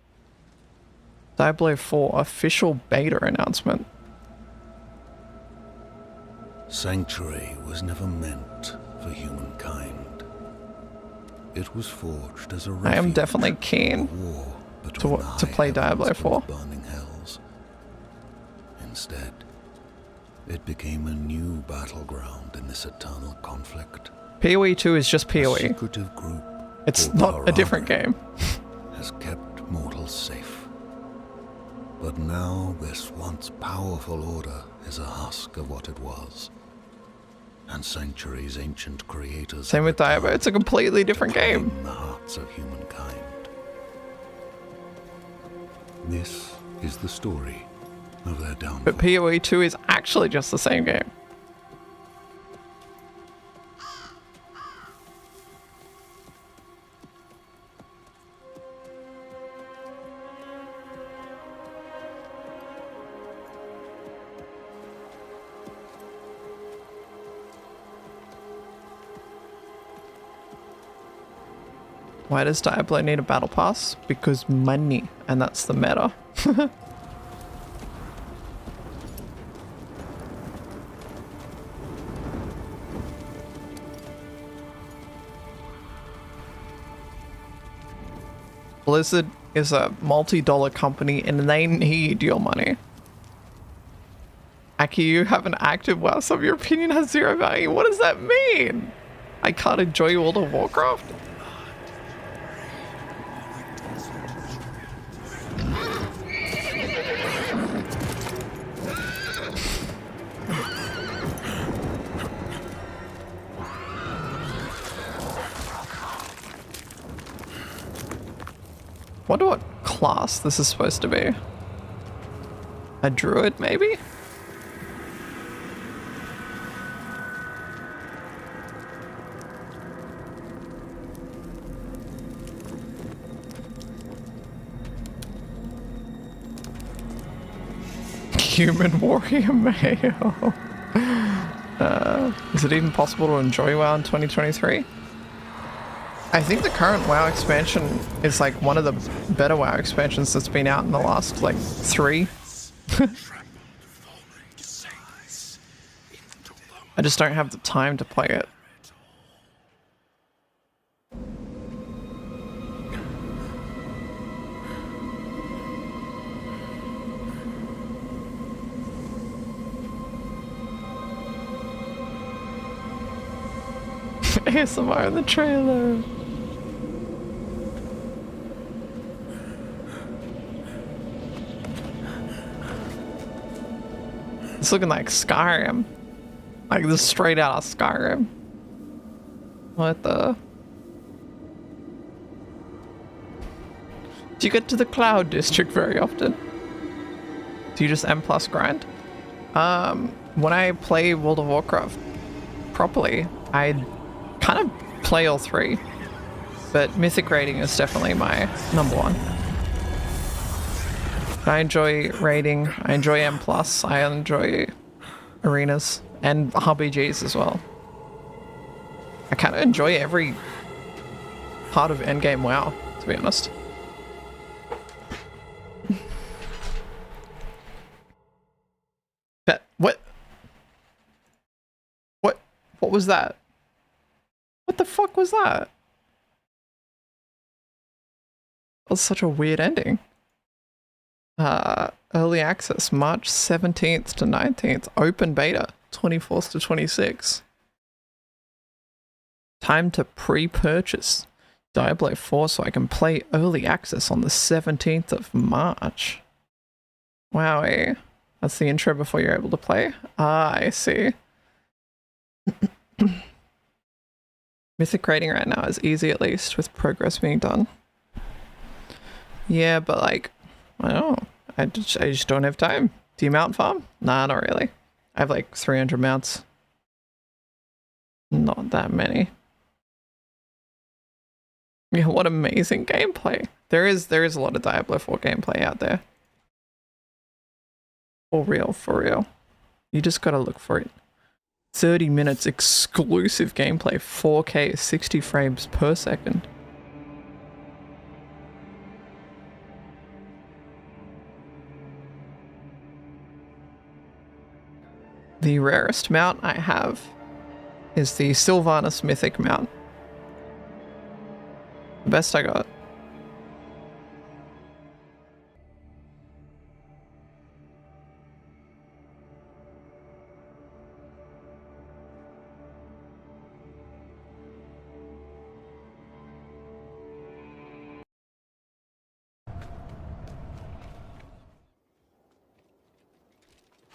Diablo 4 official beta announcement. Sanctuary was never meant for humankind. It was forged as a refuge. I am definitely keen to play Diablo 4. Burning hells. Instead, it became a new battleground in this eternal conflict. PoE 2 is just PoE. A secretive group it's not a different game. Has kept mortals safe. But now this once powerful order is a husk of what it was. And Sanctuary's ancient creators... Same with Diablo, it's a completely different game. ...in the hearts of humankind. This is the story of their downfall. But PoE 2 is actually just the same game. Why does Diablo need a battle pass? Because money, and that's the meta. Blizzard is a multi-dollar company and they need your money. Akiwoo, you have an active WoW sub, your opinion has zero value. What does that mean? I can't enjoy World of Warcraft? Wonder what class this is supposed to be. A druid, maybe? Human warrior male. Is it even possible to enjoy WoW in 2023? I think the current WoW expansion is like one of the better WoW expansions that's been out in the last like 3. I just don't have the time to play it. ASMR in the trailer. It's looking like Skyrim. Like this straight out of Skyrim. What the? Do you get to the Cloud District very often? Do you just M+ grind? When I play World of Warcraft properly, I kind of play all 3. But Mythic raiding is definitely my #1. I enjoy raiding, I enjoy M+, I enjoy arenas, and RBGs as well. I kind of enjoy every part of endgame WoW, to be honest. But what was that? What the fuck was that? That was such a weird ending. Early access, March 17th to 19th. Open beta, 24th to 26th. Time to pre-purchase Diablo 4 so I can play early access on the 17th of March. Wowie. That's the intro before you're able to play? Ah, I see. Mythic rating right now is easy, at least, with progress being done. Yeah, but like, I don't know. I just don't have time. Do you mount farm? Nah, not really. I have like 300 mounts. Not that many. Yeah, what amazing gameplay. There is a lot of Diablo 4 gameplay out there. For real, for real. You just gotta look for it. 30 minutes exclusive gameplay, 4K, 60 frames per second. The rarest mount I have is the Sylvanas Mythic mount. The best I got.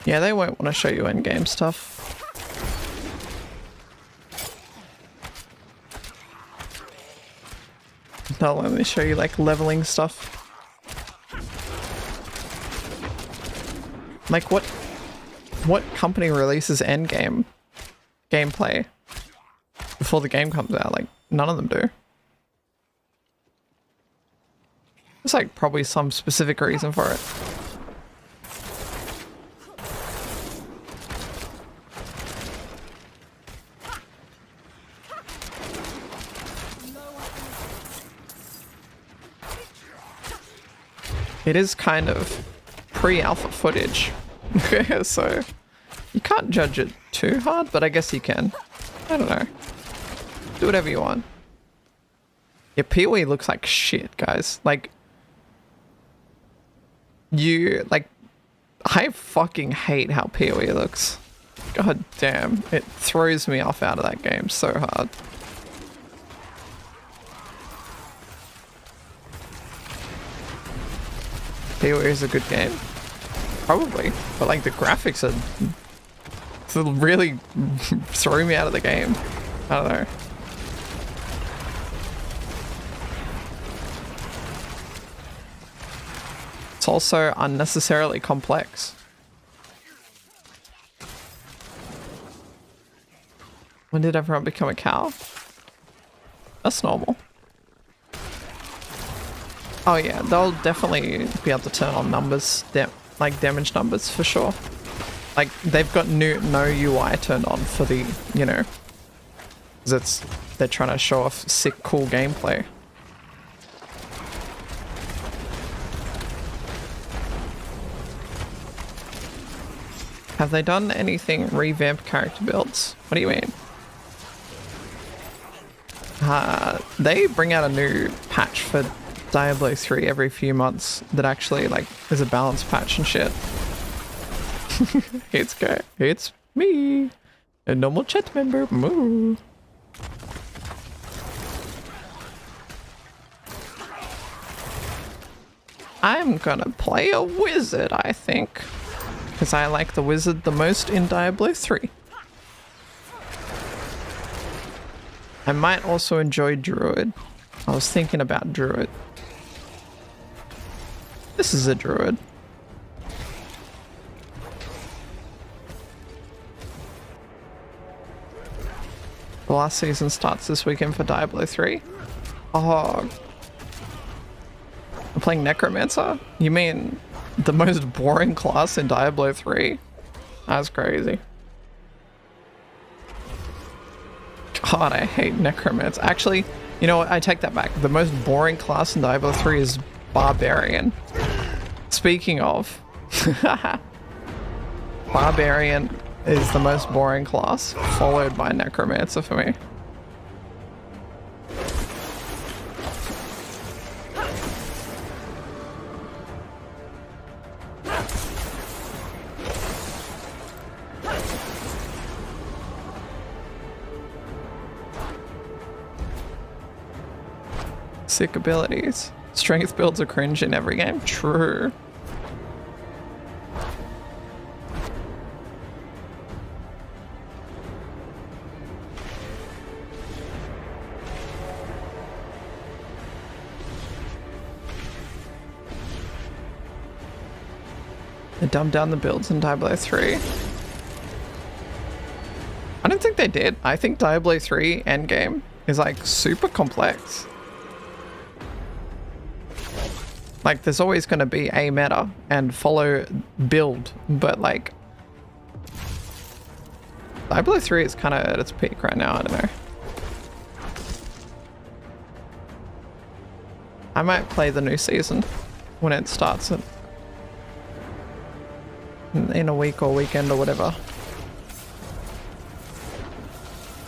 Yeah, they won't want to show you in-game stuff. They'll only show you like leveling stuff. Like what company releases endgame gameplay before the game comes out? Like none of them do. There's like probably some specific reason for it. It is kind of pre-alpha footage, so you can't judge it too hard, but I guess you can. I don't know. Do whatever you want. Yeah, PoE looks like shit, guys. Like, I fucking hate how PoE looks. God damn, it throws me off out of that game so hard. PoE is a good game? Probably, but like the graphics are really throw me out of the game. I don't know. It's also unnecessarily complex. When did everyone become a cow? That's normal. Oh yeah, they'll definitely be able to turn on numbers, like damage numbers for sure. Like they've got no UI turned on for the, you know, because they're trying to show off sick, cool gameplay. Have they done anything revamped character builds? What do you mean? They bring out a new patch for Diablo 3 every few months that actually like is a balance patch and shit. It's me, a normal chat member. Moo. I'm gonna play a wizard, I think, because I like the wizard the most in Diablo 3. I might also enjoy druid. I was thinking about druid. This is a druid. The last season starts this weekend for Diablo 3. Oh. I'm playing Necromancer? You mean the most boring class in Diablo 3? That's crazy. God, I hate Necromancer. Actually, you know what? I take that back. The most boring class in Diablo 3 is Barbarian. Speaking of, Barbarian is the most boring class, followed by Necromancer for me. Sick abilities. Strength builds are cringe in every game. True. They dumbed down the builds in Diablo 3. I don't think they did. I think Diablo 3 endgame is like super complex. Like there's always going to be a meta and follow build, but like Diablo 3 is kind of at its peak right now. I don't know. I might play the new season when it starts in a week or weekend or whatever.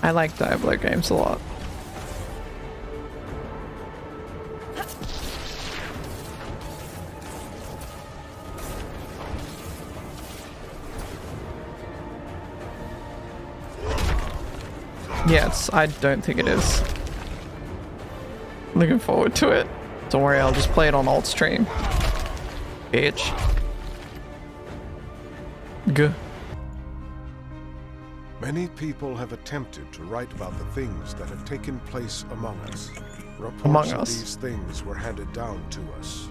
I like Diablo games a lot. Yeah, I don't think it is. Looking forward to it. Don't worry, I'll just play it on alt stream. Bitch. Good. Many people have attempted to write about the things that have taken place among us. Reports Among of us. these things were handed down to us.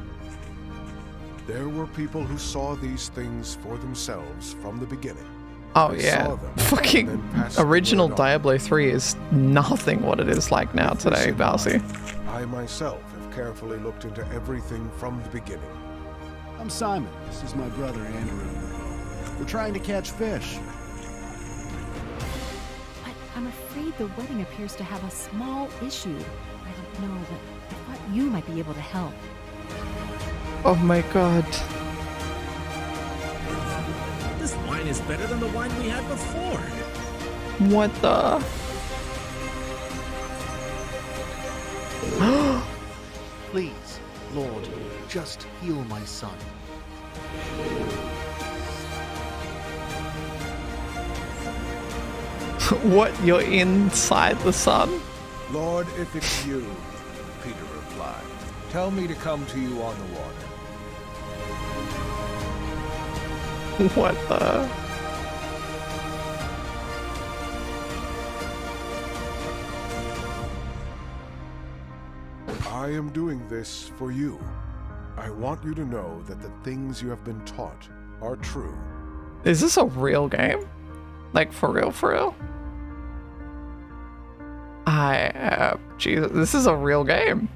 There were people who saw these things for themselves from the beginning. Oh They yeah, saw them and fucking then passed the original word on. Diablo 3 is nothing what it is like now today, Balsi. I myself have carefully looked into everything from the beginning. I'm Simon. This is my brother, Andrew. We're trying to catch fish. But I'm afraid the wedding appears to have a small issue. I don't know, but I thought you might be able to help. Oh my god. This wine is better than the wine we had before. What the? Please, Lord, just heal my son. What? You're inside the sun? Lord, if it's you, Peter replied, tell me to come to you on the water. What the? I am doing this for you. I want you to know that the things you have been taught are true. Is this a real game? Like for real, for real? Jesus, this is a real game.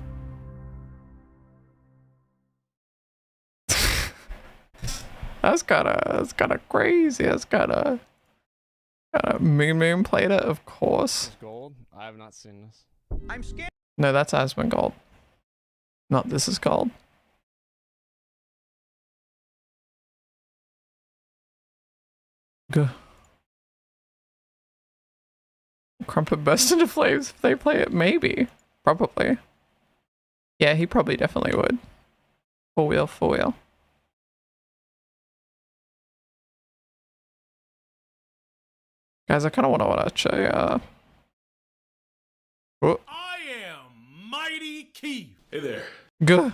That's kinda crazy. That's kinda Moon played it, of course. Gold? I have not seen this. I'm scared. No, that's Asmongold. Not this is gold. Good. Crumpet burst into flames if they play it. Maybe. Probably. Yeah, he probably definitely would. For wheel, for wheel. Guys, I kind of want to watch a, oh. I am Mighty Keith. Hey there. Good.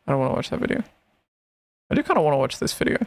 I don't want to watch that video. I do kind of want to watch this video.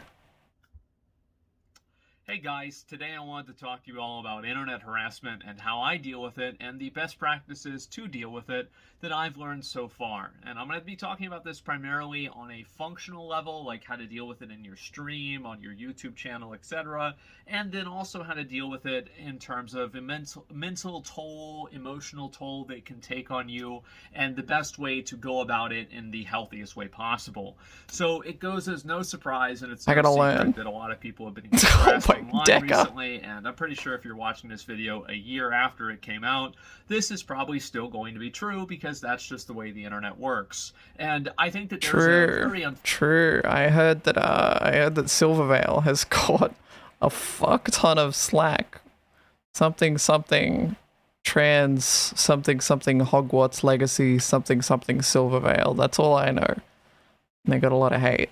Hey guys, today I wanted to talk to you all about internet harassment and how I deal with it and the best practices to deal with it that I've learned so far. And I'm going to be talking about this primarily on a functional level, like how to deal with it in your stream, on your YouTube channel, etc. And then also how to deal with it in terms of a mental toll, emotional toll that it can take on you, and the best way to go about it in the healthiest way possible. So it goes as no surprise, and it's no secret learn. that a lot of people have been harassed online Deca. recently, and I'm pretty sure if you're watching this video a year after it came out, this is probably still going to be true because that's just the way the internet works. And I think that there's a very True. I heard that Silvervale has got a fuck ton of slack. Something trans something Hogwarts Legacy something Silvervale. That's all I know. And they got a lot of hate.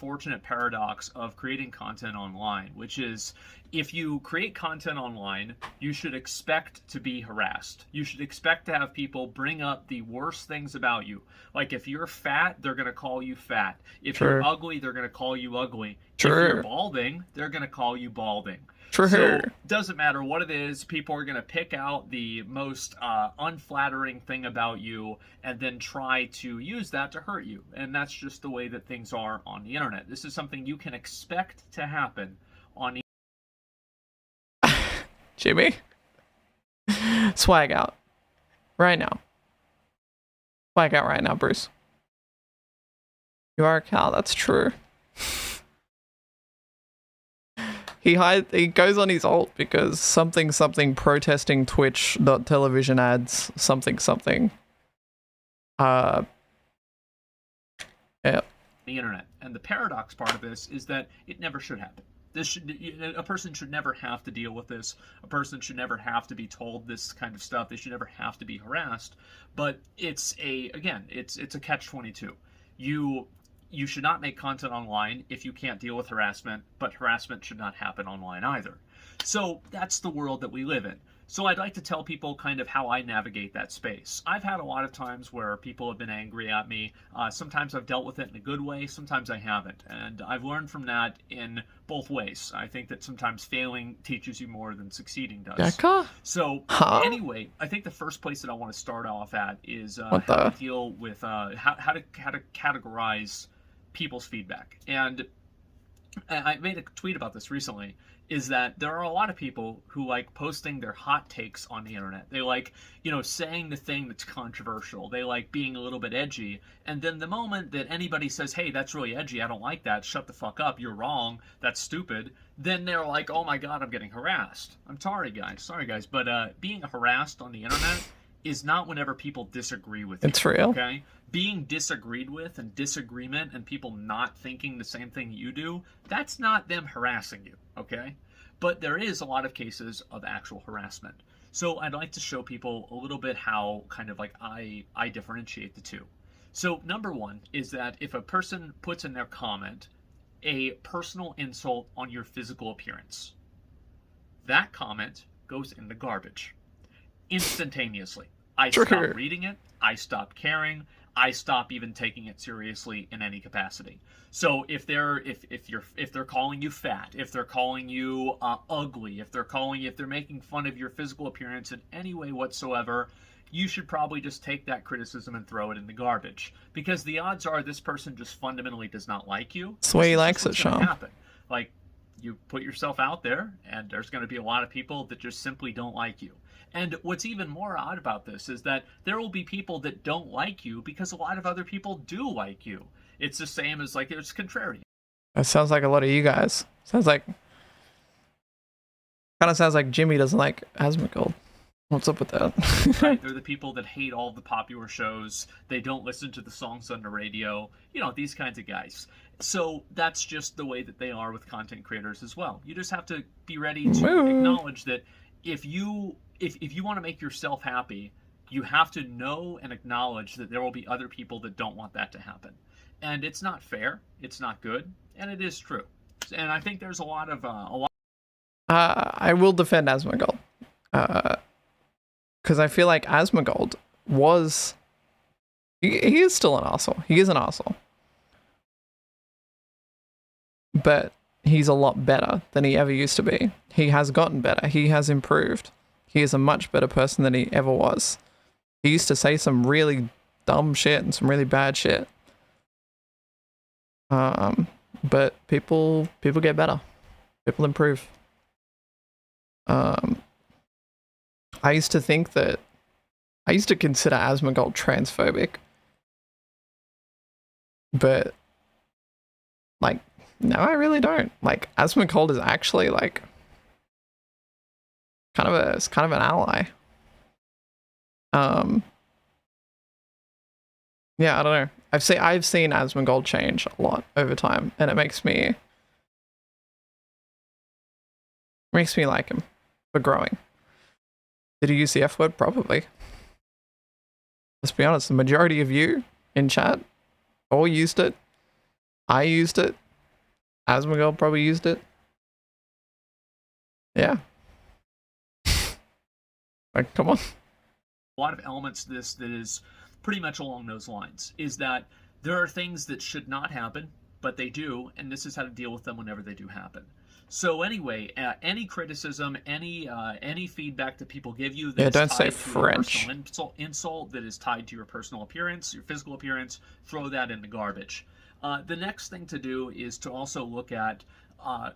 unfortunate paradox of creating content online, which is if you create content online, you should expect to be harassed. You should expect to have people bring up the worst things about you. Like if you're fat, they're going to call you fat. If Sure. you're ugly, they're going to call you ugly. Sure. If you're balding, they're going to call you balding. Sure. So doesn't matter what it is, people are going to pick out the most unflattering thing about you and then try to use that to hurt you. And that's just the way that things are on the internet. This is something you can expect to happen on the Jimmy? Swag out. Right now. Swag out right now, Bruce. You are a cow, that's true. He goes on his alt because something protesting Twitch.television ads something. Yeah. the internet. And the paradox part of this is that it never should happen. A person should never have to deal with this. A person should never have to be told this kind of stuff. They should never have to be harassed. But it's a catch-22. You should not make content online if you can't deal with harassment, but harassment should not happen online either. So that's the world that we live in. So I'd like to tell people kind of how I navigate that space. I've had a lot of times where people have been angry at me. Sometimes I've dealt with it in a good way, sometimes I haven't. And I've learned from that in both ways. I think that sometimes failing teaches you more than succeeding does. Becca? So anyway, I think the first place that I want to start off at is how to deal with how to categorize people's feedback. And I made a tweet about this recently, is that there are a lot of people who like posting their hot takes on the internet. They like, saying the thing that's controversial. They like being a little bit edgy. And then the moment that anybody says, hey, that's really edgy, I don't like that, shut the fuck up, you're wrong, that's stupid, then they're like, oh my god, I'm getting harassed. I'm sorry guys, but being harassed on the internet is not whenever people disagree with you. It's real. Okay? Being disagreed with and disagreement and people not thinking the same thing you do, that's not them harassing you, okay? But there is a lot of cases of actual harassment. So I'd like to show people a little bit how kind of like I differentiate the two. So number one is that if a person puts in their comment a personal insult on your physical appearance, that comment goes in the garbage instantaneously. I stop reading it, I stop caring, I stop even taking it seriously in any capacity. So if they're calling you fat, if they're calling you ugly, if they're making fun of your physical appearance in any way whatsoever, you should probably just take that criticism and throw it in the garbage, because the odds are this person just fundamentally does not like you. That's the way he likes it, Sean. Like, you put yourself out there, and there's going to be a lot of people that just simply don't like you. And what's even more odd about this is that there will be people that don't like you because a lot of other people do like you. It's the same as like it's contrarian. That sounds like a lot of you guys. Kind of sounds like Jimmy doesn't like Asmongold. What's up with that? Right? They're the people that hate all the popular shows. They don't listen to the songs on the radio. These kinds of guys. So that's just the way that they are with content creators as well. You just have to be ready to acknowledge that if you want to make yourself happy, you have to know and acknowledge that there will be other people that don't want that to happen. And it's not fair, it's not good, and it is true. And I think there's a lot of I will defend Asmongold. Because I feel like Asmongold was... He is still an arsehole. He is an arsehole. But he's a lot better than he ever used to be. He has gotten better. He has improved. He is a much better person than he ever was. He used to say some really dumb shit and some really bad shit. But people get better. People improve. I used to consider Asmongold transphobic. But like, no, I really don't. Like, Asmongold is actually like kind of an ally. Yeah, I don't know. I've seen Asmongold change a lot over time, and it makes me like him for growing. Did he use the F word? Probably. Let's be honest, the majority of you in chat all used it. I used it. Asmongold probably used it. Yeah. Like, come on. A lot of elements to this that is pretty much along those lines, is that there are things that should not happen, but they do, and this is how to deal with them whenever they do happen. So anyway, any criticism, any feedback that people give you that don't is say tied to French. your personal insult that is tied to your personal appearance, your physical appearance, throw that in the garbage. The next thing to do is to also look at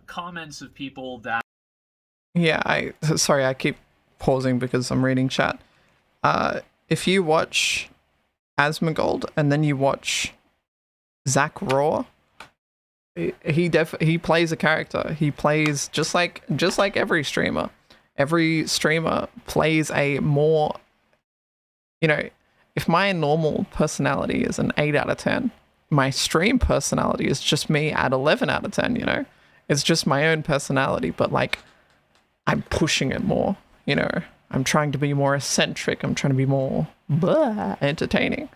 comments of people that... Yeah, sorry, I keep pausing because I'm reading chat. If you watch Asmongold and then you watch Zach Raw, he plays a character. He plays just like every streamer. Every streamer plays a more, if my normal personality is an 8 out of 10, my stream personality is just me at 11 out of 10, It's just my own personality, but like I'm pushing it more, I'm trying to be more eccentric. I'm trying to be more entertaining.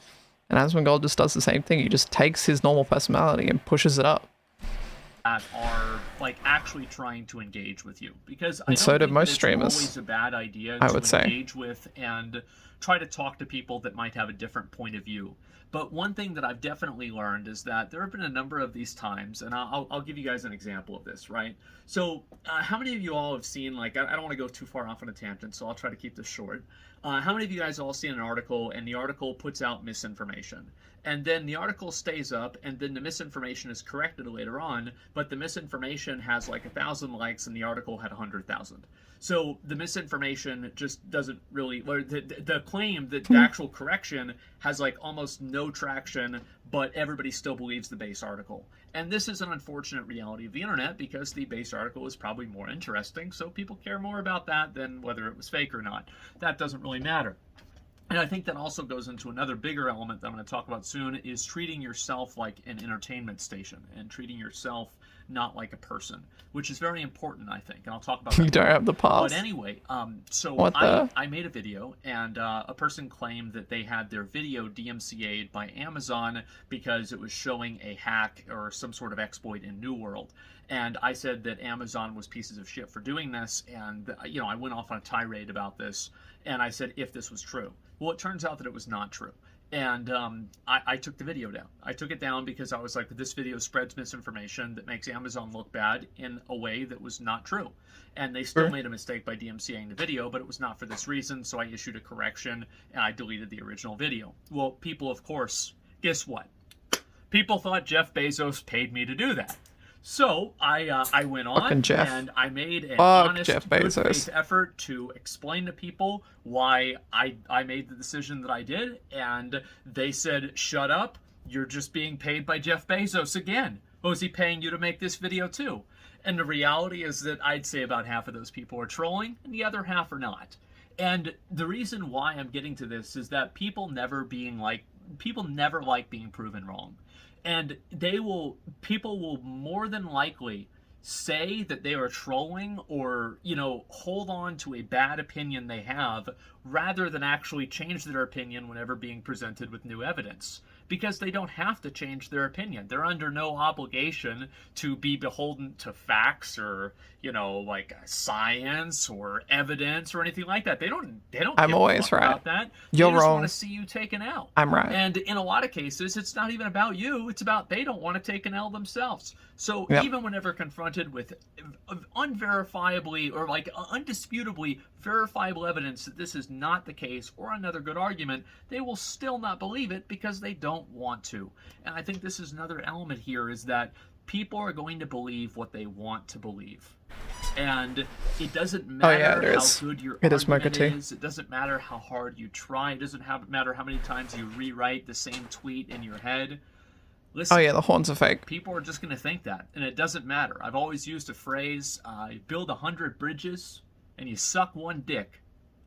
And Asmongold just does the same thing. He just takes his normal personality and pushes it up. That are like actually trying to engage with you, because I And don't so do think most that streamers, it's always a bad idea I to would say. engage with and try to talk to people that might have a different point of view. But one thing that I've definitely learned is that there have been a number of these times, and I'll give you guys an example of this, right? So how many of you all have seen, like, I don't want to go too far off on a tangent, so I'll try to keep this short. How many of you guys all seen an article, and the article puts out misinformation? And then the article stays up, and then the misinformation is corrected later on, but the misinformation has like 1,000 likes, and the article had 100,000. So the misinformation just doesn't really, or the claim that the actual correction has like almost no traction, but everybody still believes the base article. And this is an unfortunate reality of the internet, because the base article is probably more interesting, so people care more about that than whether it was fake or not. That doesn't really matter. And I think that also goes into another bigger element that I'm going to talk about soon, is treating yourself like an entertainment station and treating yourself not like a person, which is very important, I think. And I'll talk about that. You don't have the pause. But anyway, so What the? I made a video, and a person claimed that they had their video DMCA'd by Amazon because it was showing a hack or some sort of exploit in New World. And I said that Amazon was pieces of shit for doing this, and I went off on a tirade about this, and I said if this was true. Well, it turns out that it was not true. And I took the video down. I took it down because I was like, this video spreads misinformation that makes Amazon look bad in a way that was not true. And they still made a mistake by DMCAing the video, but it was not for this reason, so I issued a correction, and I deleted the original video. Well, people, of course, guess what? People thought Jeff Bezos paid me to do that. So I went on and I made an honest, good faith effort to explain to people why I made the decision that I did, and they said, shut up, you're just being paid by Jeff Bezos again. Oh, is he paying you to make this video too? And the reality is that I'd say about half of those people are trolling and the other half are not. And the reason why I'm getting to this is that people never like being proven wrong. And people will more than likely say that they are trolling or, hold on to a bad opinion they have rather than actually change their opinion whenever being presented with new evidence. Because they don't have to change their opinion. They're under no obligation to be beholden to facts or, like science or evidence or anything like that. They don't I'm always right about that. You're they just wrong. want to see you take an L. I'm right. And in a lot of cases, it's not even about you. It's about they don't want to take an L themselves. So even whenever confronted with unverifiably or like undisputably verifiable evidence that this is not the case or another good argument, they will still not believe it because they don't want to. And I think this is another element here, is that people are going to believe what they want to believe. And it doesn't matter how good your argument is. It doesn't matter how hard you try. It doesn't matter how many times you rewrite the same tweet in your head. Listen, the horns are fake. People are just going to think that, and it doesn't matter. I've always used a phrase, you build 100 bridges and you suck one dick.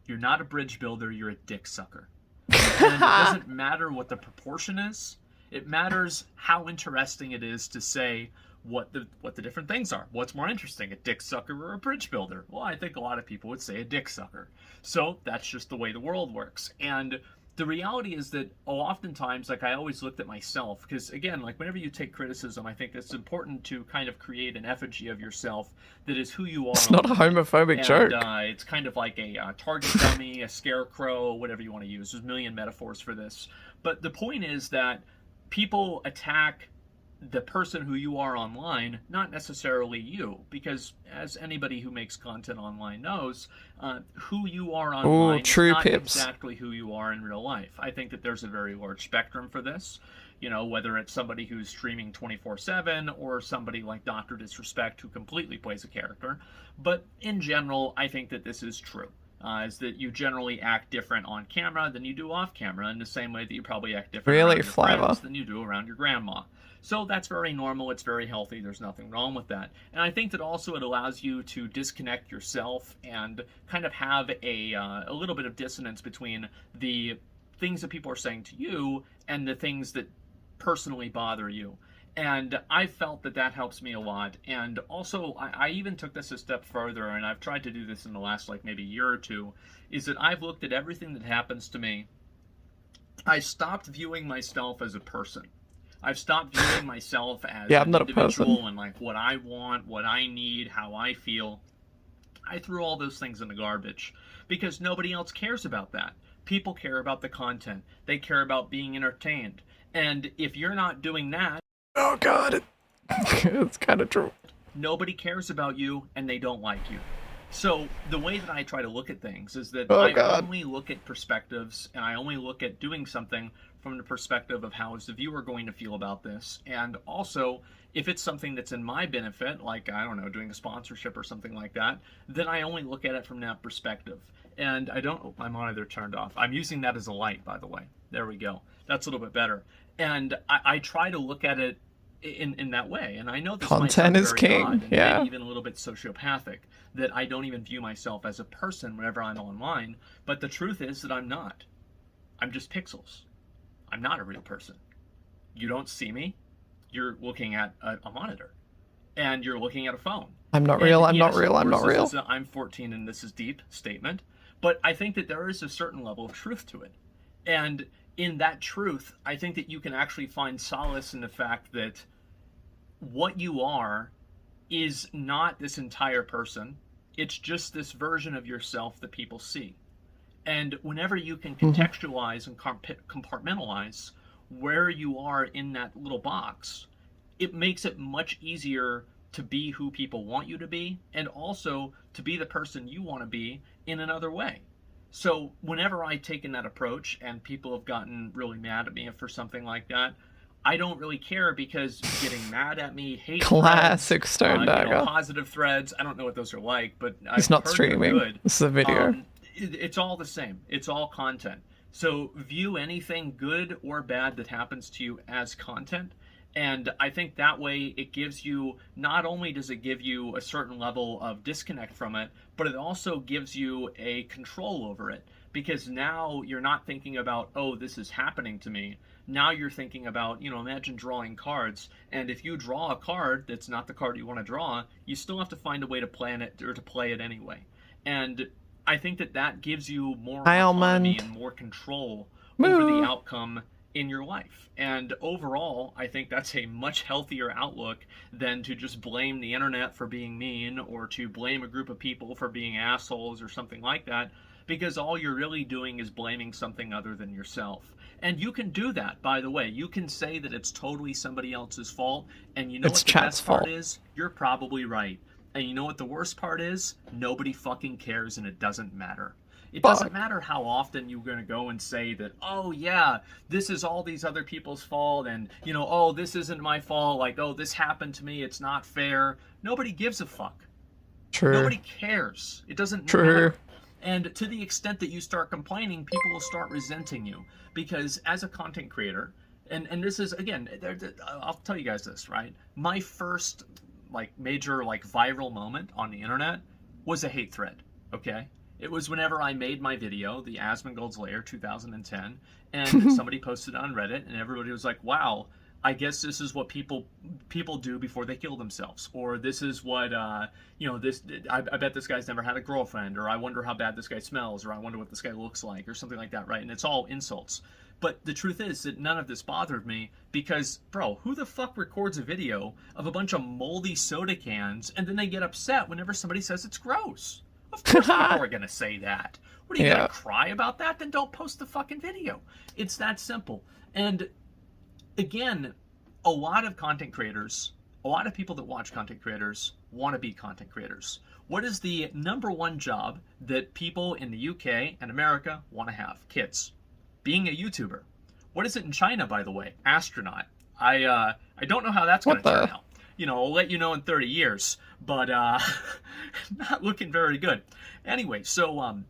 You're not a bridge builder, you're a dick sucker. And it doesn't matter what the proportion is. It matters how interesting it is to say what the different things are. What's more interesting, a dick sucker or a bridge builder? Well, I think a lot of people would say a dick sucker. So that's just the way the world works. And the reality is that oftentimes, like, I always looked at myself, because again, like, whenever you take criticism, I think it's important to kind of create an effigy of yourself that is who you are. It's not a homophobic joke. It's kind of like a target dummy, a scarecrow, whatever you want to use. There's a million metaphors for this. But the point is that people attack the person who you are online, not necessarily you, because as anybody who makes content online knows, who you are online is not exactly who you are in real life. I think that there's a very large spectrum for this, you know, whether it's somebody who's streaming 24/7 or somebody like Dr. Disrespect who completely plays a character. But in general, I think that this is true. Is that you generally act different on camera than you do off camera, in the same way that you probably act different around your friends than you do around your grandma. So that's very normal, it's very healthy, there's nothing wrong with that. And I think that also it allows you to disconnect yourself and kind of have a little bit of dissonance between the things that people are saying to you and the things that personally bother you. And I felt that that helps me a lot. And also, I even took this a step further, and I've tried to do this in the last, like, maybe year or two, is that I've looked at everything that happens to me. I stopped viewing myself as a person. I've stopped viewing myself as an individual and, like, what I want, what I need, how I feel. I threw all those things in the garbage because nobody else cares about that. People care about the content. They care about being entertained. And if you're not doing that... Oh, God. It's kind of true. Nobody cares about you, and they don't like you. So the way that I try to look at things is that I only look at perspectives, and I only look at doing something from the perspective of how is the viewer going to feel about this. And also, if it's something that's in my benefit, like, I don't know, doing a sponsorship or something like that, then I only look at it from that perspective. And I don't... Oh, my monitor turned off. I'm using that as a light, by the way. There we go. That's a little bit better. And I try to look at it in that way. And I know this content is king, odd, yeah. Maybe even a little bit sociopathic, that I don't even view myself as a person whenever I'm online. But the truth is that I'm not. I'm just pixels. I'm not a real person. You don't see me. You're looking at a monitor. And you're looking at a phone. I'm not real, I'm not real, I'm not real. I'm 14 and this is deep statement. But I think that there is a certain level of truth to it. And in that truth, I think that you can actually find solace in the fact that what you are is not this entire person. It's just this version of yourself that people see. And whenever you can contextualize and compartmentalize where you are in that little box, it makes it much easier to be who people want you to be, and also to be the person you want to be in another way. So whenever I take in that approach and people have gotten really mad at me for something like that, I don't really care, because getting mad at me, hate classic threads, Stone Dagger, positive threads, I don't know what those are like, but it's not streaming. This is a video. It's all the same. It's all content. So view anything good or bad that happens to you as content. And I think that way it gives you, not only does it give you a certain level of disconnect from it, but it also gives you a control over it. Because now you're not thinking about, oh, this is happening to me. Now you're thinking about, you know, imagine drawing cards. And if you draw a card that's not the card you want to draw, you still have to find a way to plan it or to play it anyway. And I think that that gives you more autonomy and more control over the outcome in your life. And overall, I think that's a much healthier outlook than to just blame the internet for being mean, or to blame a group of people for being assholes or something like that, because all you're really doing is blaming something other than yourself. And you can do that, by the way. You can say that it's totally somebody else's fault, and you know what the best part is? You're probably right. And you know what the worst part is? Nobody fucking cares, and it doesn't matter. It doesn't matter how often you're going to go and say that, oh yeah, this is all these other people's fault, and, you know, oh, this isn't my fault, like, oh, this happened to me, it's not fair. Nobody gives a fuck. True. Nobody cares. It doesn't matter. And to the extent that you start complaining, people will start resenting you. Because as a content creator, and this is, again, I'll tell you guys this, right? My first, like, major, like, viral moment on the internet was a hate thread, okay? It was whenever I made my video, the Asmongold's Lair 2010, and somebody posted it on Reddit, and everybody was like, wow, I guess this is what people do before they kill themselves, or this is what you know, this I bet this guy's never had a girlfriend, or I wonder how bad this guy smells, or I wonder what this guy looks like, or something like that, right? And it's all insults. But the truth is that none of this bothered me because, bro, who the fuck records a video of a bunch of moldy soda cans and then they get upset whenever somebody says it's gross? Of course people are gonna say that. What are you gonna cry about that? Then don't post the fucking video. It's that simple. And again, a lot of content creators, a lot of people that watch content creators want to be content creators. What is the #1 job that people in the UK and America want to have? Kids. Being a YouTuber. What is it in China, by the way? Astronaut. I don't know how that's going to turn out. You know, I'll let you know in 30 years, but not looking very good. Anyway, so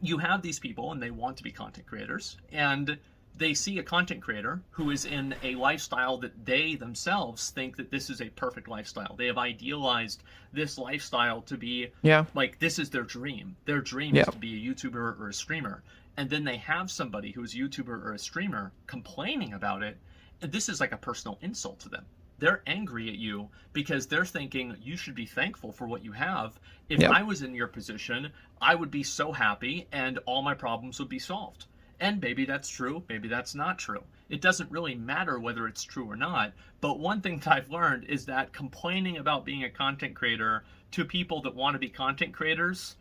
you have these people and they want to be content creators, and they see a content creator who is in a lifestyle that they themselves think that this is a perfect lifestyle. They have idealized this lifestyle to be like, this is their dream. Their dream is to be a YouTuber or a streamer. And then they have somebody who's a YouTuber or a streamer complaining about it. And this is like a personal insult to them. They're angry at you because they're thinking you should be thankful for what you have. If I was in your position, I would be so happy and all my problems would be solved. And maybe that's true, maybe that's not true. It doesn't really matter whether it's true or not. But one thing that I've learned is that complaining about being a content creator to people that want to be content creators,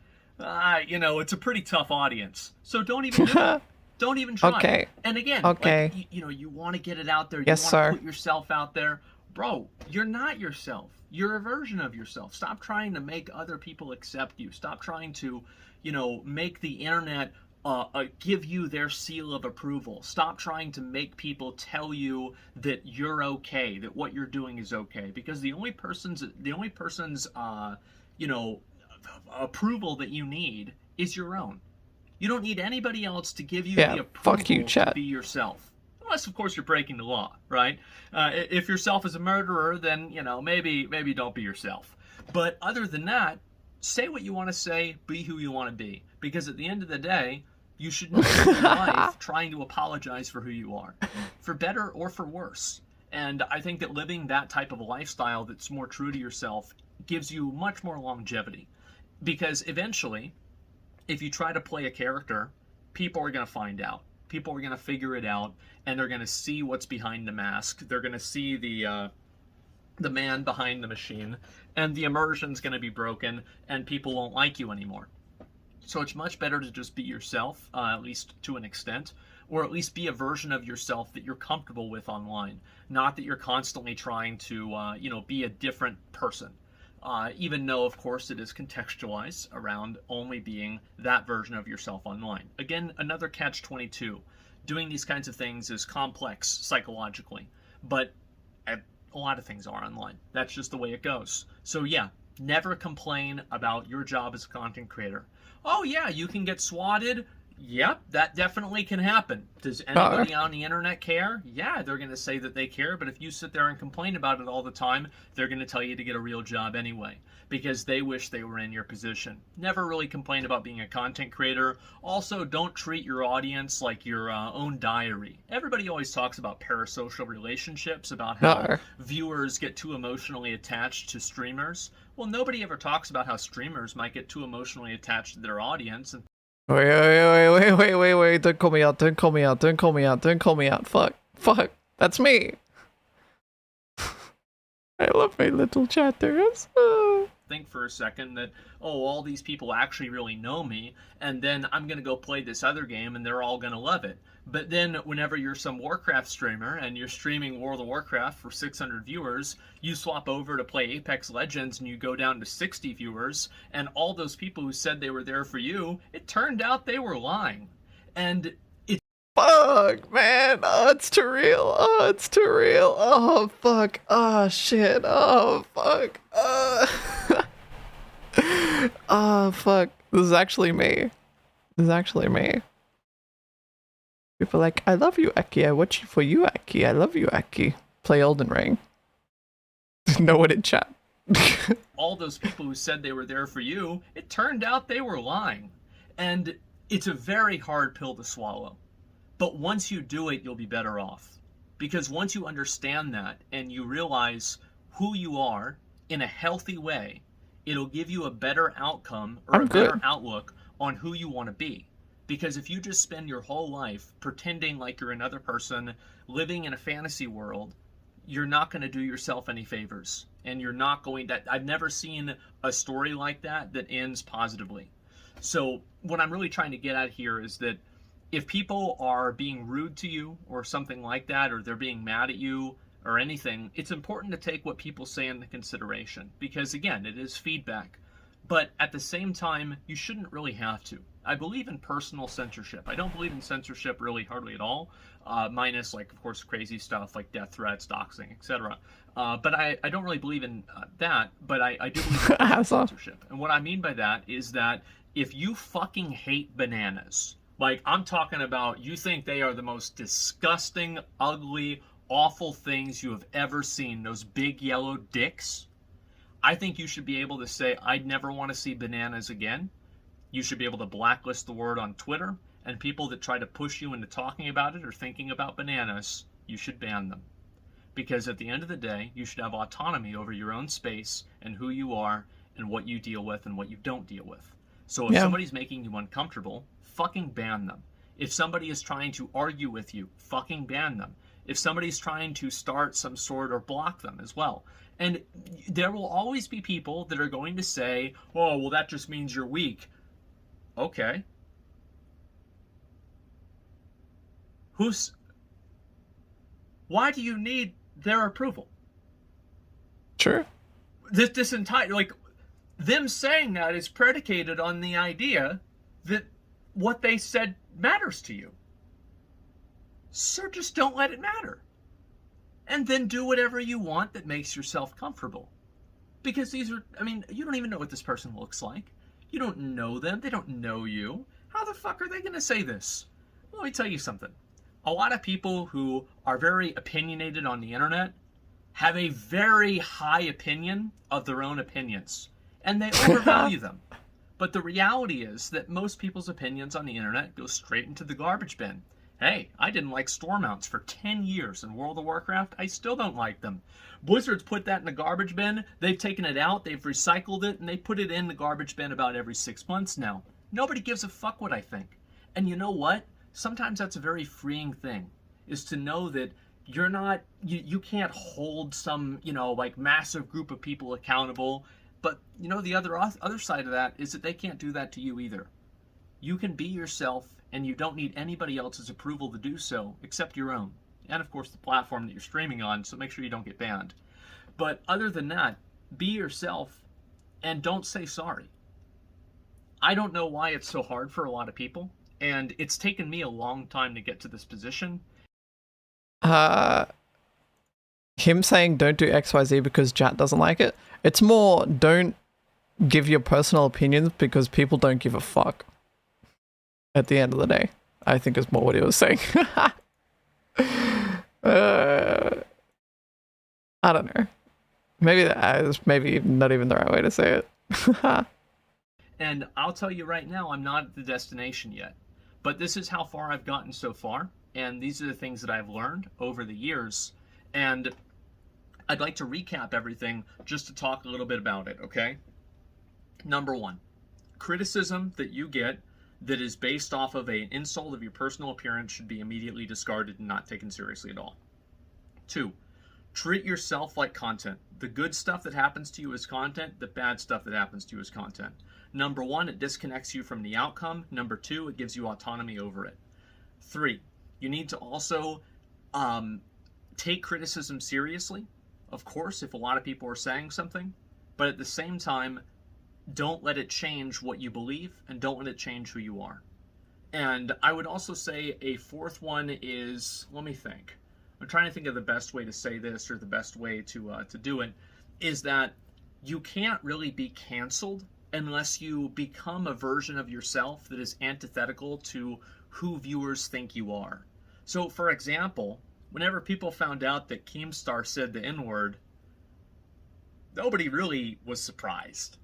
you know, it's a pretty tough audience. So don't even do it. Don't even try. Okay. And again, okay. Like, you know, you want to get it out there. You Yes, want to put yourself out there. Bro, you're not yourself. You're a version of yourself. Stop trying to make other people accept you. Stop trying to, you know, make the internet give you their seal of approval. Stop trying to make people tell you that you're okay, that what you're doing is okay, because the only person's you know, approval that you need is your own. You don't need anybody else to give you the approval fuck you, chat. to be yourself. Unless, of course, you're breaking the law, right? If yourself is a murderer, then, you know, maybe don't be yourself. But other than that, say what you want to say, be who you want to be. Because at the end of the day, you should not live your life trying to apologize for who you are, for better or for worse. And I think that living that type of a lifestyle that's more true to yourself gives you much more longevity. Because eventually, if you try to play a character, people are going to find out. People are going to figure it out, and they're going to see what's behind the mask. They're going to see the man behind the machine, and the immersion's going to be broken, and people won't like you anymore. So it's much better to just be yourself, at least to an extent, or at least be a version of yourself that you're comfortable with online. Not that you're constantly trying to, you know, be a different person. Even though, of course, it is contextualized around only being that version of yourself online. Again, another catch-22. Doing these kinds of things is complex psychologically, but a lot of things are online. That's just the way it goes. So yeah, never complain about your job as a content creator. Oh yeah, you can get swatted. Yep, that definitely can happen. Does anybody on the internet care? Yeah, they're going to say that they care, but if you sit there and complain about it all the time, they're going to tell you to get a real job anyway, because they wish they were in your position. Never really complain about being a content creator. Also, don't treat your audience like your own diary. Everybody always talks about parasocial relationships, about how viewers get too emotionally attached to streamers. Well, nobody ever talks about how streamers might get too emotionally attached to their audience. And Wait, don't call me out, don't call me out, don't call me out, don't call me out, fuck, that's me. I love my little chatters. Think for a second that, oh, all these people actually really know me, and then I'm going to go play this other game and they're all going to love it. But then whenever you're some Warcraft streamer and you're streaming World of Warcraft for 600 viewers, you swap over to play Apex Legends and you go down to 60 viewers, and all those people who said they were there for you, it turned out they were lying. And it's... Fuck, man. Oh, it's too real. Oh, it's too real. Oh, fuck. Oh, shit. Oh, fuck. Oh, fuck. This is actually me. This is actually me. People are like, I love you, Aki. I watch you for you, Aki. I love you, Aki. Play Elden Ring. No one in chat. All those people who said they were there for you, it turned out they were lying. And it's a very hard pill to swallow. But once you do it, you'll be better off. Because once you understand that and you realize who you are in a healthy way, it'll give you a better outcome or a better outlook on who you want to be. Because if you just spend your whole life pretending like you're another person, living in a fantasy world, you're not going to do yourself any favors. And you're not going to... I've never seen a story like that that ends positively. So what I'm really trying to get at here is that if people are being rude to you or something like that, or they're being mad at you or anything, it's important to take what people say into consideration. Because again, it is feedback. But at the same time, you shouldn't really have to. I believe in personal censorship. I don't believe in censorship really hardly at all, minus, like, of course, crazy stuff like death threats, doxing, etc. But I don't really believe in that, but I do believe in personal censorship. And what I mean by that is that if you fucking hate bananas, like I'm talking about, you think they are the most disgusting, ugly, awful things you have ever seen, those big yellow dicks, I think you should be able to say, I'd never want to see bananas again. You should be able to blacklist the word on Twitter, and people that try to push you into talking about it or thinking about bananas, you should ban them. Because at the end of the day, you should have autonomy over your own space and who you are and what you deal with and what you don't deal with. So if somebody's making you uncomfortable, fucking ban them. If somebody is trying to argue with you, fucking ban them. If somebody's trying to start some sort, or block them as well. And there will always be people that are going to say, oh, well, that just means you're weak. Okay. Why do you need their approval? Sure. This entire, like, them saying that is predicated on the idea that what they said matters to you. So just don't let it matter. And then do whatever you want that makes yourself comfortable. Because these are, I mean, you don't even know what this person looks like. You don't know them. They don't know you. How the fuck are they going to say this? Well, let me tell you something. A lot of people who are very opinionated on the internet have a very high opinion of their own opinions. And they overvalue them. But the reality is that most people's opinions on the internet go straight into the garbage bin. Hey, I didn't like store mounts for 10 years in World of Warcraft. I still don't like them. Blizzard's put that in the garbage bin. They've taken it out, they've recycled it, and they put it in the garbage bin about every 6 months now. Nobody gives a fuck what I think. And you know what? Sometimes that's a very freeing thing, is to know that you're not, you can't hold some, like massive group of people accountable. But, the other side of that is that they can't do that to you either. You can be yourself, and you don't need anybody else's approval to do so, except your own. And, of course, the platform that you're streaming on, so make sure you don't get banned. But other than that, be yourself, and don't say sorry. I don't know why it's so hard for a lot of people, and it's taken me a long time to get to this position. Him saying don't do XYZ because chat doesn't like it, it's more don't give your personal opinions because people don't give a fuck. At the end of the day, I think is more what he was saying. I don't know. Maybe that is maybe not even the right way to say it. And I'll tell you right now, I'm not at the destination yet. But this is how far I've gotten so far. And these are the things that I've learned over the years. And I'd like to recap everything just to talk a little bit about it, okay? Number one, criticism that you get that is based off of an insult of your personal appearance should be immediately discarded and not taken seriously at all. 2, treat yourself like content. The good stuff that happens to you is content. The bad stuff that happens to you is content. Number 1, it disconnects you from the outcome. Number 2, it gives you autonomy over it. 3, you need to also take criticism seriously. Of course, if a lot of people are saying something, but at the same time, don't let it change what you believe, and don't let it change who you are. And I would also say a fourth one is, let me think. I'm trying to think of the best way to say this, or the best way to do it, is that you can't really be canceled unless you become a version of yourself that is antithetical to who viewers think you are. So, for example, whenever people found out that Keemstar said the N-word, nobody really was surprised.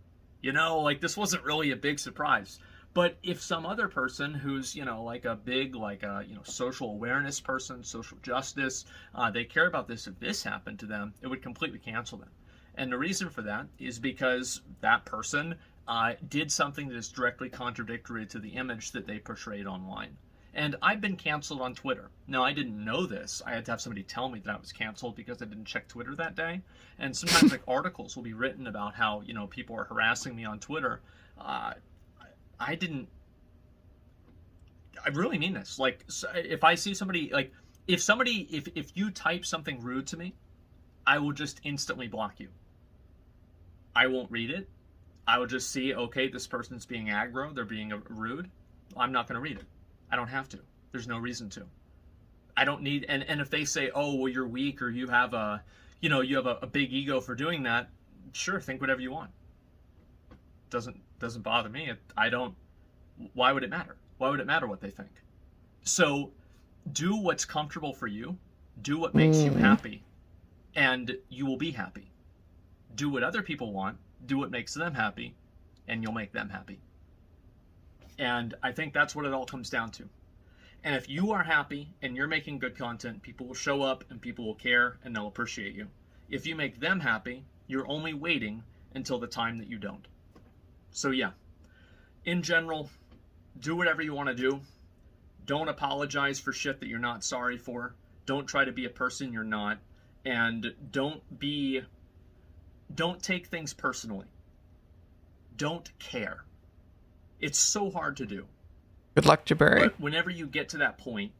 Like, this wasn't really a big surprise. But if some other person who's, you know, like a big, like a, you know, social awareness person, social justice, they care about this, if this happened to them, it would completely cancel them. And the reason for that is because that person did something that is directly contradictory to the image that they portrayed online. And I've been canceled on Twitter. Now, I didn't know this. I had to have somebody tell me that I was canceled because I didn't check Twitter that day. And sometimes like articles will be written about how, you know, people are harassing me on Twitter. I really mean this. Like, if I see somebody, like, if you type something rude to me, I will just instantly block you. I won't read it. I will just see, okay, this person's being aggro, they're being rude. I'm not going to read it. I don't have to. There's no reason to. I don't need, and if they say, oh, well, you're weak, or you have a, you know, you have a big ego for doing that, sure, think whatever you want. Doesn't bother me. Why would it matter? Why would it matter what they think? So do what's comfortable for you. Do what makes you happy, and you will be happy. Do what other people want. Do what makes them happy, and you'll make them happy. And I think that's what it all comes down to. And if you are happy and you're making good content, people will show up and people will care and they'll appreciate you. If you make them happy, you're only waiting until the time that you don't. So yeah, in general, do whatever you want to do. Don't apologize for shit that you're not sorry for. Don't try to be a person you're not. And don't take things personally. Don't care. It's so hard to do. Good luck, Jabari. But whenever you get to that point,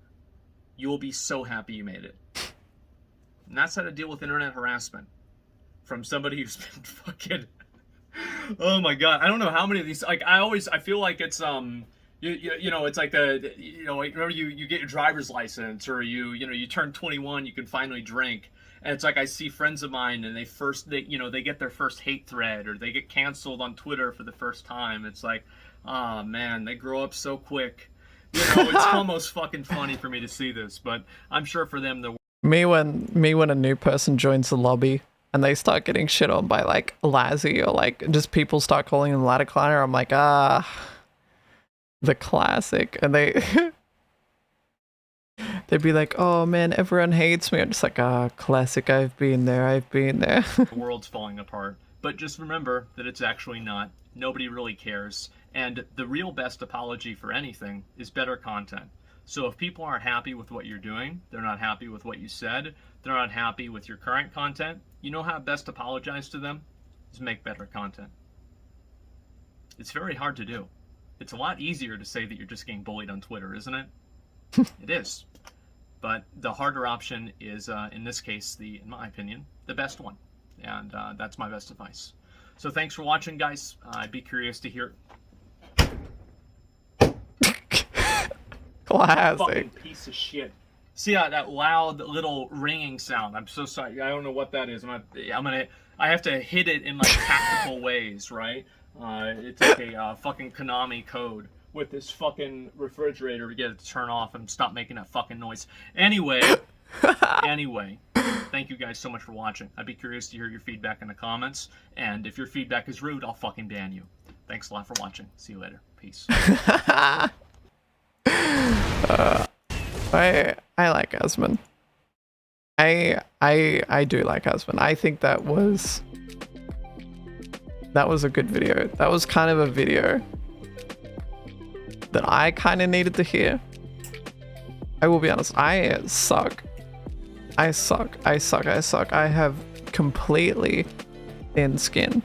you will be so happy you made it. And that's how to deal with internet harassment. From somebody who's been fucking... Oh my god, I don't know how many of these... Like, I feel like it's, you know, it's like like, remember you get your driver's license, or you turn 21, you can finally drink. And it's like I see friends of mine and they get their first hate thread, or they get canceled on Twitter for the first time. It's like, oh man, they grow up so quick. You know, it's almost fucking funny for me to see this, but I'm sure for them the me when a new person joins the lobby and they start getting shit on by like Lazzy, or like just people start calling him ladder climber, I'm like, the classic. And they'd be like, oh man, everyone hates me. I'm just like, classic, I've been there. The world's falling apart. But just remember that it's actually not. Nobody really cares. And the real best apology for anything is better content. So if people aren't happy with what you're doing, they're not happy with what you said, they're not happy with your current content, you know how best to apologize to them? Is make better content. It's very hard to do. It's a lot easier to say that you're just getting bullied on Twitter, isn't it? It is. But the harder option is, in this case, in my opinion, the best one. And that's my best advice. So thanks for watching, guys. I'd be curious to hear... Classic. Fucking piece of shit. See that loud little ringing sound? I'm so sorry. I don't know what that is. I have to hit it in like tactical ways, right? It's like a fucking Konami code with this fucking refrigerator to get it to turn off and stop making that fucking noise. Anyway, thank you guys so much for watching. I'd be curious to hear your feedback in the comments, and if your feedback is rude, I'll fucking ban you. Thanks a lot for watching. See you later. Peace. I like Asmon. I do like Asmon. I think that was a good video. That was kind of a video that I kind of needed to hear. I will be honest, I suck. I have completely thin skin.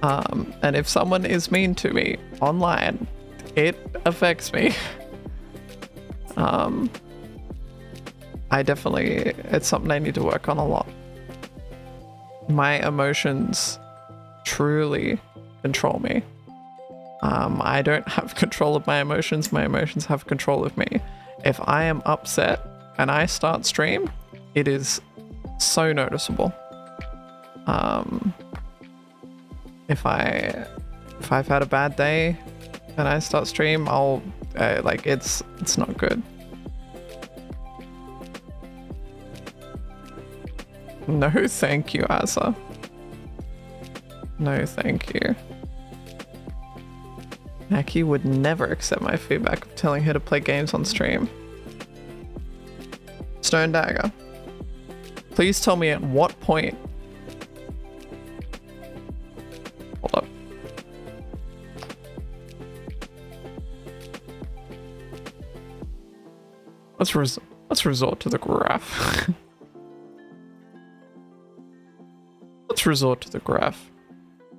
And if someone is mean to me online, it affects me. It's something I need to work on a lot. My emotions truly control me. I don't have control of my emotions have control of me. If I am upset and I start stream, it is so noticeable. If I've had a bad day and I start stream, I'll like it's not good. No thank you, Asa. No thank you. Aki would never accept my feedback of telling her to play games on stream. Stone Dagger. Please tell me at what point. Hold up. Let's resort to the graph. Let's resort to the graph.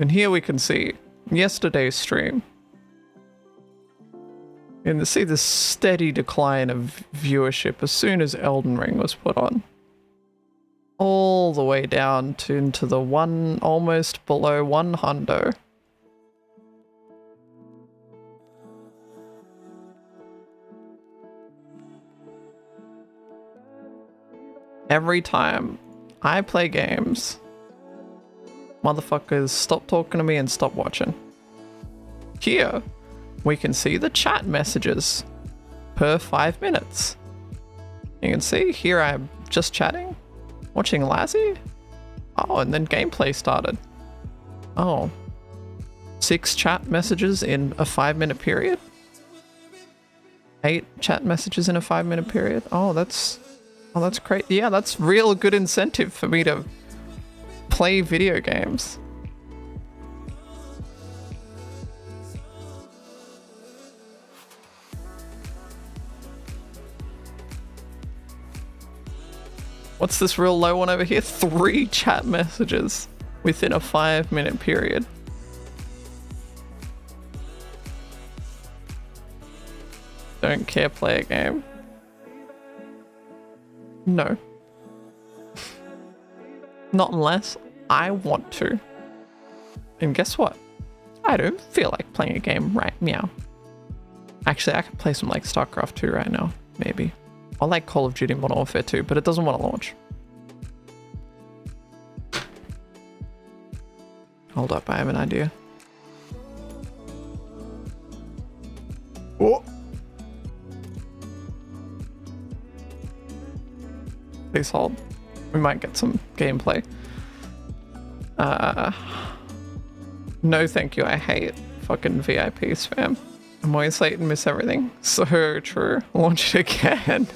And here we can see yesterday's stream. And to see the steady decline of viewership as soon as Elden Ring was put on. All the way down to into the almost below 100. Every time I play games, motherfuckers stop talking to me and stop watching. Here, we can see the chat messages per 5 minutes. You can see here I'm just chatting, watching Lassie. Oh, and then gameplay started. Oh, 6 chat messages in a 5-minute period. 8 chat messages in a 5-minute period. Oh, that's great. Yeah, that's real good incentive for me to play video games. What's this real low one over here? 3 chat messages within a 5-minute period. Don't care, play a game. No. Not unless I want to. And guess what? I don't feel like playing a game right now. Actually, I could play some like StarCraft 2 right now, maybe. I like Call of Duty Modern Warfare 2, but it doesn't want to launch. Hold up, I have an idea. Oh! Please hold. We might get some gameplay. No thank you, I hate fucking VIP spam. I'm always late and miss everything. So true. Launch it again.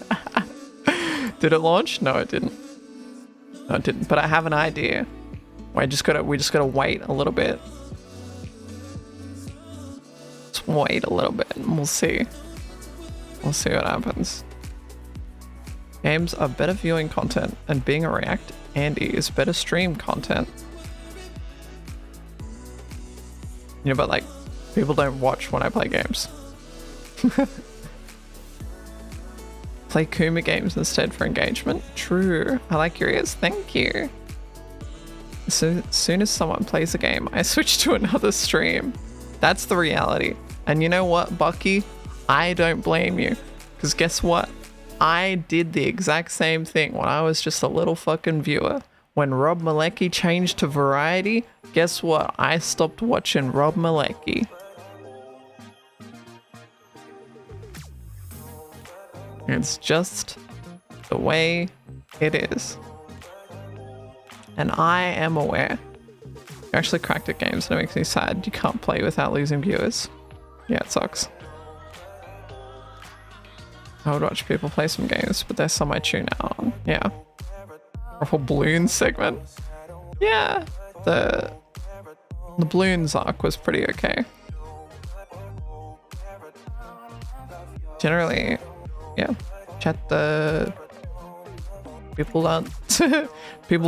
Did it launch? No, it didn't. No, it didn't. But I have an idea. We just gotta wait a little bit. Let's wait a little bit and we'll see. We'll see what happens. Games are better viewing content, and being a React Andy is better stream content. You know, but like, people don't watch when I play games. Play Kuma games instead for engagement. True. I like your ears. Thank you. So as soon as someone plays a game, I switch to another stream. That's the reality. And you know what, Bucky? I don't blame you. Because guess what? I did the exact same thing when I was just a little fucking viewer. When Rob Malecki changed to Variety, guess what? I stopped watching Rob Malecki. It's just the way it is. And I am aware. You actually cracked at games and it makes me sad. You can't play without losing viewers. Yeah, it sucks. I would watch people play some games, but there's some I tune out on. Yeah. Ruffle Balloons segment. Yeah. The Balloons arc was pretty okay. Generally, yeah. Chat the people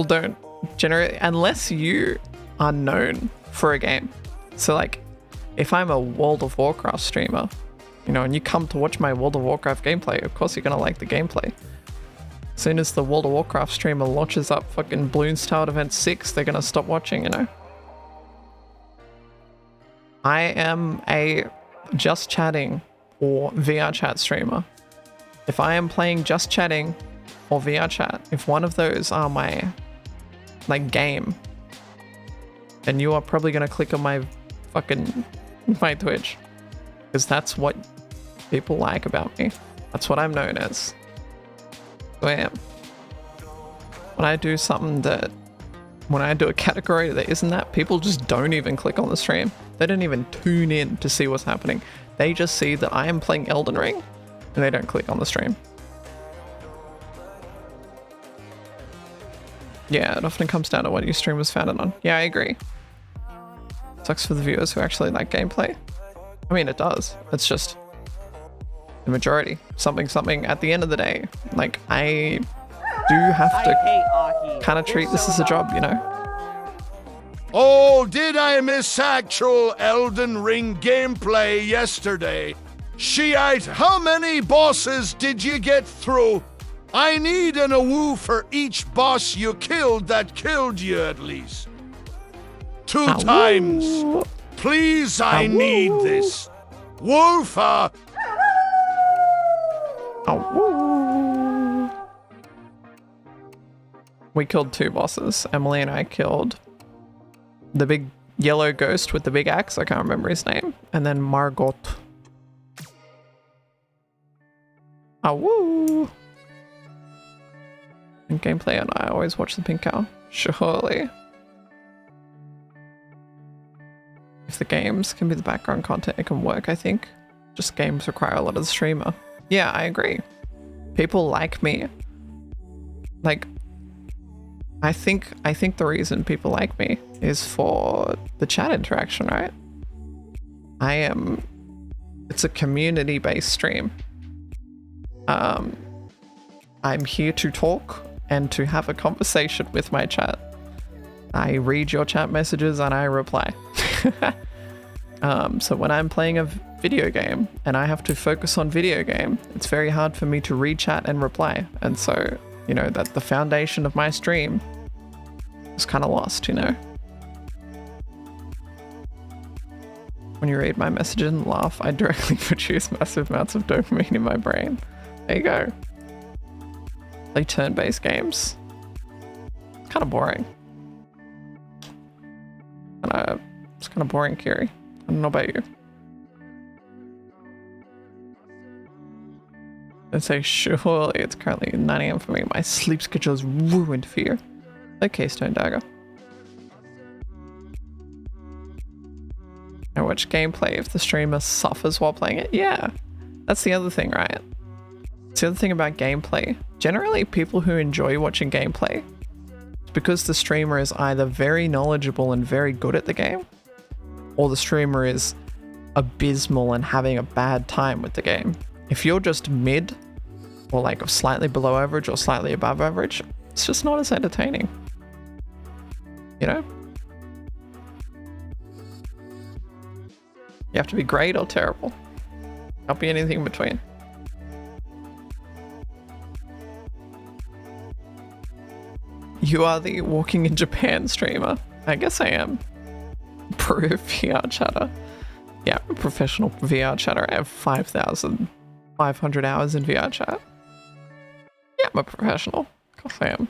don't generally, unless you are known for a game. So like, if I'm a World of Warcraft streamer, you know, and you come to watch my World of Warcraft gameplay, of course you're gonna like the gameplay. As soon as the World of Warcraft streamer launches up fucking Bloons Towered Event 6, they're gonna stop watching, you know. I am a just chatting or VR chat streamer. If I am playing just chatting or VR chat, if one of those are my like game, then you are probably gonna click on my fucking my Twitch. Because that's what people like about me. That's what I'm known as. Who I am. When I do something that, when I do a category that isn't that, people just don't even click on the stream. They don't even tune in to see what's happening. They just see that I am playing Elden Ring and they don't click on the stream. Yeah, it often comes down to what your stream was founded on. Yeah, I agree. Sucks for the viewers who actually like gameplay. I mean, it does. It's just the majority. Something at the end of the day. Like, I do have to kind of treat this as a job, you know? Oh, did I miss actual Elden Ring gameplay yesterday? Shiite, how many bosses did you get through? I need an Akiwoo for each boss you killed that killed you at least. 2 times. Please, I need this. Wolfa! We killed 2 bosses. Emily and I killed the big yellow ghost with the big axe. I can't remember his name. And then Margot. Awoo! In gameplay, and I always watch the pink cow. Surely. If the games can be the background content, it can work, I think. Just games require a lot of the streamer. Yeah, I agree. People like me. Like, I think the reason people like me is for the chat interaction, right? It's a community-based stream. I'm here to talk and to have a conversation with my chat. I read your chat messages and I reply. So when I'm playing a video game and I have to focus on video game, it's very hard for me to read chat and reply. And so, you know, that the foundation of my stream is kind of lost, you know? When you read my messages and laugh, I directly produce massive amounts of dopamine in my brain. There you go. Play turn-based games. It's kind of boring. It's kind of boring, Kiri. I don't know about you. I'd say surely it's currently 9 AM for me. My sleep schedule is ruined for you. Okay, Stone Dagger. I watch gameplay if the streamer suffers while playing it. Yeah, that's the other thing, right? It's the other thing about gameplay. Generally, people who enjoy watching gameplay, it's because the streamer is either very knowledgeable and very good at the game, or the streamer is abysmal and having a bad time with the game. If you're just mid, or like slightly below average or slightly above average, it's just not as entertaining. You know? You have to be great or terrible. Can't be anything in between. You are the walking in Japan streamer. I guess I am. Pro VR chatter. Yeah, I'm a professional VR chatter. I have 5,500 hours in VR chat. Yeah, I'm a professional. Of course I am.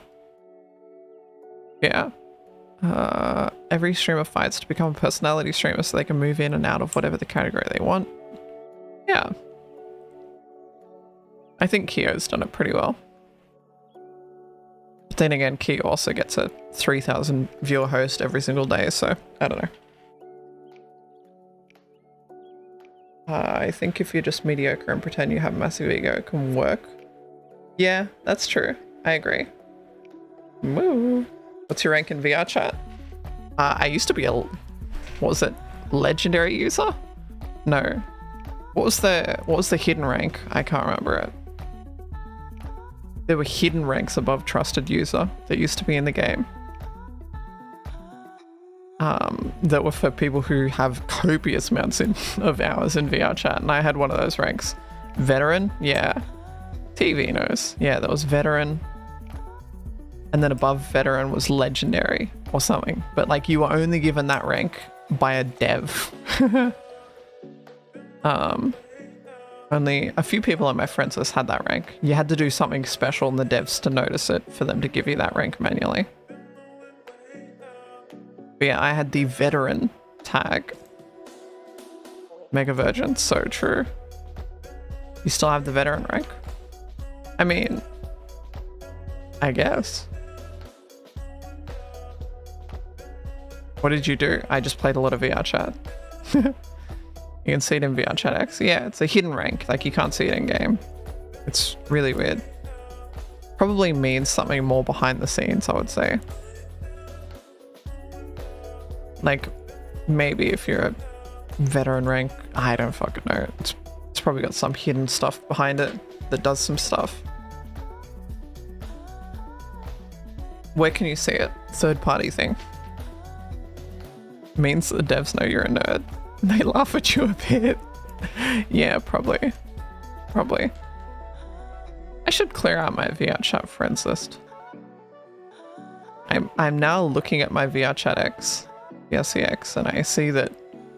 Yeah. Every streamer fights to become a personality streamer so they can move in and out of whatever the category they want. Yeah. I think Kyo's done it pretty well. But then again, Kyo also gets a 3,000 viewer host every single day, so I don't know. I think if you're just mediocre and pretend you have a massive ego, it can work. Yeah, that's true. I agree. Woo. What's your rank in VR chat? I used to be a, what was it, legendary user? No. What was the hidden rank? I can't remember it. There were hidden ranks above trusted user that used to be in the game. That were for people who have copious amounts of hours in VR chat, and I had one of those ranks. Veteran? Yeah. TV knows. Yeah, that was veteran. And then above veteran was legendary or something. But like you were only given that rank by a dev. Only a few people on my friends list had that rank. You had to do something special in the devs to notice it for them to give you that rank manually. But yeah, I had the veteran tag. Mega Virgin, so true. You still have the veteran rank? I mean, I guess. What did you do? I just played a lot of VR chat. You can see it in VR Chat X. Yeah, it's a hidden rank. Like, you can't see it in game. It's really weird. Probably means something more behind the scenes, I would say. Like, maybe if you're a veteran rank, I don't fucking know. It's probably got some hidden stuff behind it that does some stuff. Where can you see it? Third party thing. Means the devs know you're a nerd. They laugh at you a bit. Yeah, probably. Probably. I should clear out my VR Chat friends list. I'm now looking at my VR Chat X, VRCX, and I see that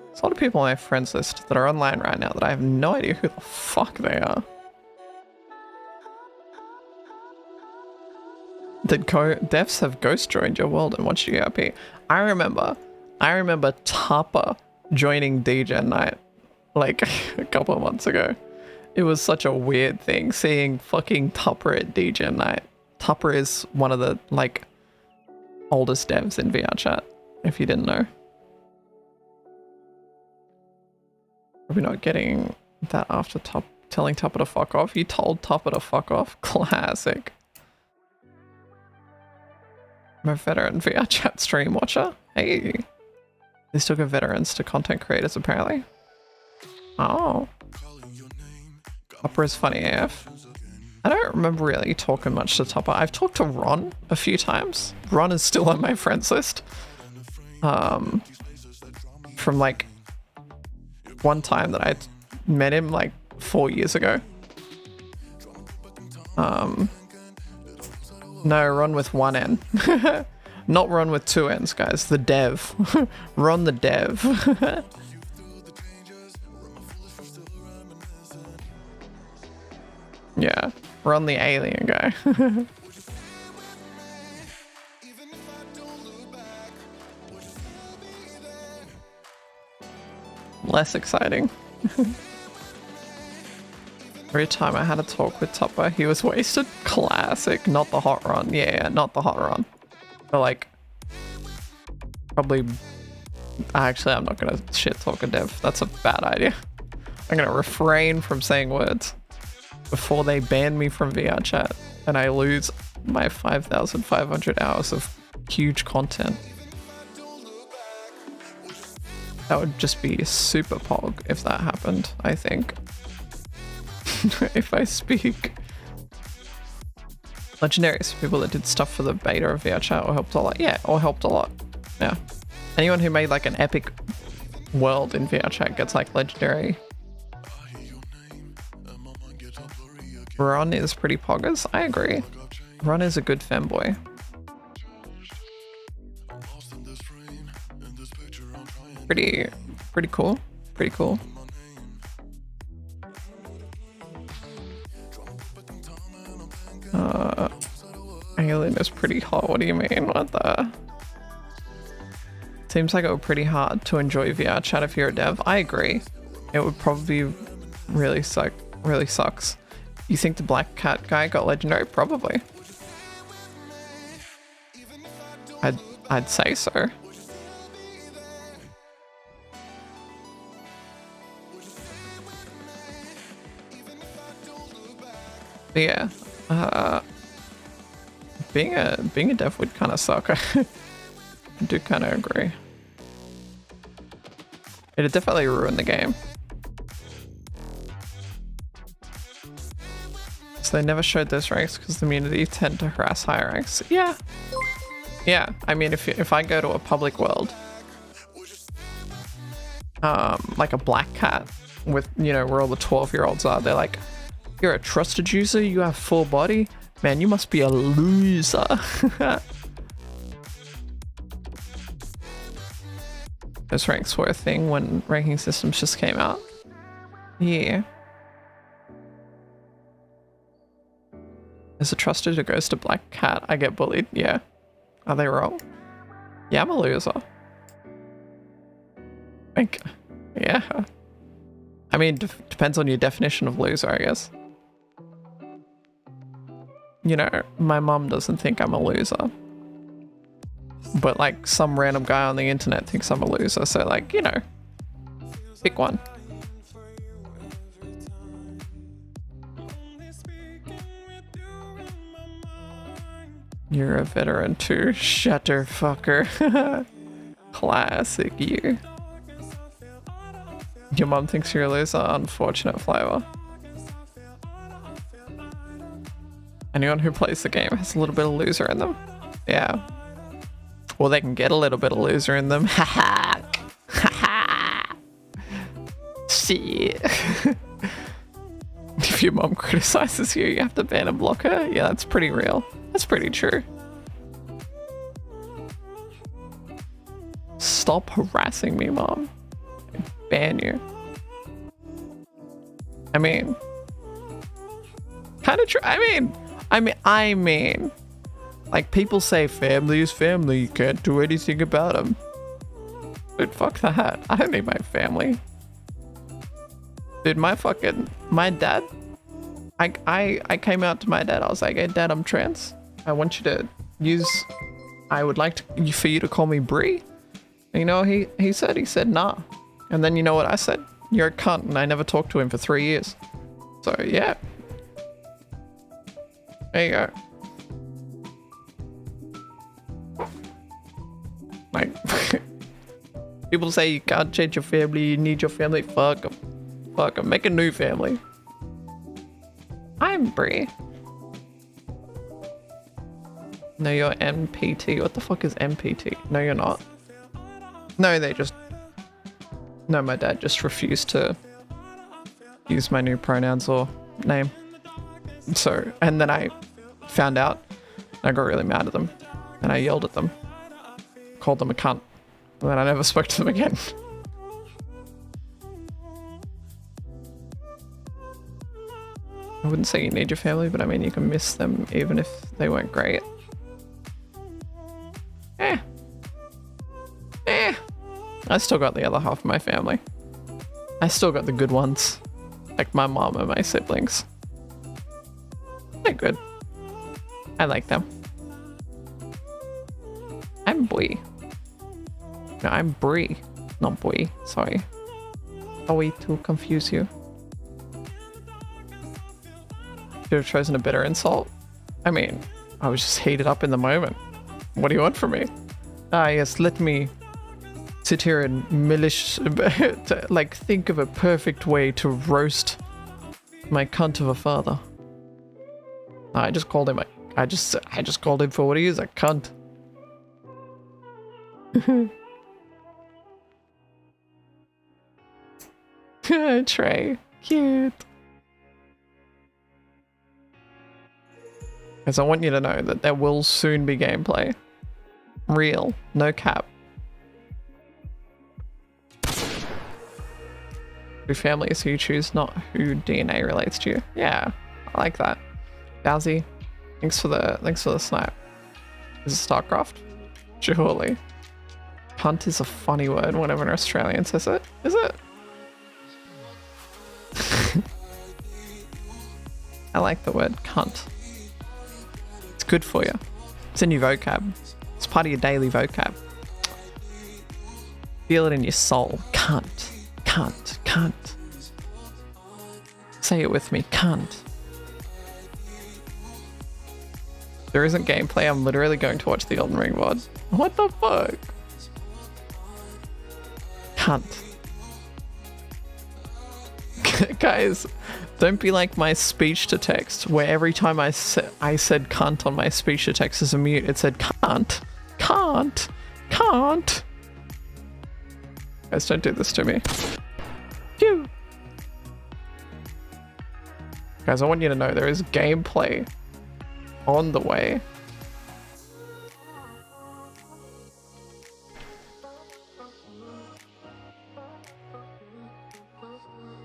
there's a lot of people on my friends list that are online right now that I have no idea who the fuck they are. Did devs have ghost joined your world and watched URP? I remember Tapa joining DJ Night like a couple of months ago. It was such a weird thing seeing fucking Tupper at DJ Night. Tupper is one of the like oldest devs in VR Chat, if you didn't know. Probably not getting that after telling Tupper to fuck off. You told Tupper to fuck off? Classic. I'm a veteran VR Chat stream watcher. Hey. They still give veterans to content creators apparently. Oh. Tupper is funny AF. I don't remember really talking much to Tupper. I've talked to Ron a few times. Ron is still on my friends list. From like one time that I met him like 4 years ago. No, Ron with one N. Not Ron with two N's, guys. The dev. Ron the dev. Yeah, Ron the alien guy. Less exciting. Every time I had a talk with Tupper, he was wasted. Classic. Not the hot Ron. Yeah, not the hot Ron. But like, probably... Actually, I'm not gonna shit talk a dev. That's a bad idea. I'm gonna refrain from saying words before they ban me from VR Chat and I lose my 5,500 hours of huge content. That would just be super pog if that happened, I think. If I speak. Legendaries, people that did stuff for the beta of VR Chat or helped a lot. Yeah, or helped a lot. Yeah. Anyone who made like an epic world in VR Chat gets like legendary. Ron is pretty poggers. I agree. Ron is a good femboy. Pretty cool. Pretty cool. Alien is pretty hot. What do you mean? What the? Seems like it would be pretty hard to enjoy VR Chat if you're a dev. I agree. It would probably really suck. Really sucks. You think the black cat guy got legendary? Probably. I'd say so. But yeah, being a dev would kind of suck. I do kind of agree. It'd definitely ruin the game. So they never showed those ranks because the community tend to harass higher ranks. Yeah. Yeah, I mean, if I go to a public world, like a black cat with, you know, where all the 12-year-olds are, they're like, you're a trusted user, you have full body? Man, you must be a loser. Those ranks were a thing when ranking systems just came out. Yeah. As a trusted who goes to black cat, I get bullied. Yeah. Are they wrong? Yeah, I'm a loser. Like, yeah. I mean, depends on your definition of loser, I guess. You know, my mum doesn't think I'm a loser. But like some random guy on the internet thinks I'm a loser, so like, you know. Pick one. You're a veteran too, shutterfucker. Classic you. Your mom thinks you're a loser, unfortunate flavor. Anyone who plays the game has a little bit of loser in them. Yeah. Or they can get a little bit of loser in them. Haha. Haha. Shit. If your mom criticizes you, you have to ban and block her. Yeah, that's pretty real. That's pretty true. Stop harassing me, mom. I ban you. I mean, kind of true. I mean, like people say family is family. You can't do anything about them. Dude, fuck that. I don't need my family. Dude, my dad, I came out to my dad. I was like, hey dad, I'm trans. I want you to I would like for you to call me Brie. And you know what he said nah. And then you know what I said? You're a cunt, and I never talked to him for 3 years. So yeah. There you go. Like, people say you can't change your family, you need your family. Fuck them. Fuck them. Make a new family. I'm Brie. No, you're MPT. What the fuck is MPT? No, you're not. No, No, my dad just refused to use my new pronouns or name. So, and then I found out, and I got really mad at them, and I yelled at them, called them a cunt, and then I never spoke to them again. I wouldn't say you need your family, but I mean you can miss them even if they weren't great. I still got the other half of my family. I still got the good ones. Like my mom and my siblings. They're good. I like them. I'm Boy. No, I'm Brie. Not Boy. Sorry. Sorry to confuse you. Should have chosen a better insult. I mean, I was just heated up in the moment. What do you want from me? Ah, yes, let me sit here and like think of a perfect way to roast my cunt of a father. I just called him I just called him for what he is, a cunt. Trey, cute. Because I want you to know that there will soon be gameplay. Real, no cap. Who family is who you choose, not who DNA relates to you. Yeah, I like that. Bowsy, thanks for the snipe. Is it StarCraft? Surely. Cunt is a funny word whenever an Australian says it. Is it? I like the word cunt. It's good for you. It's in your vocab. It's part of your daily vocab. Feel it in your soul. Cunt. Cunt. Cunt. Say it with me. Cunt. There isn't gameplay. I'm literally going to watch the Elden Ring VOD. What the fuck? Cunt. Guys, don't be like my speech to text, where every time I said cunt on my speech to text as a mute, it said can't, can't, can't. Guys, don't do this to me. Phew. Guys, I want you to know there is gameplay on the way.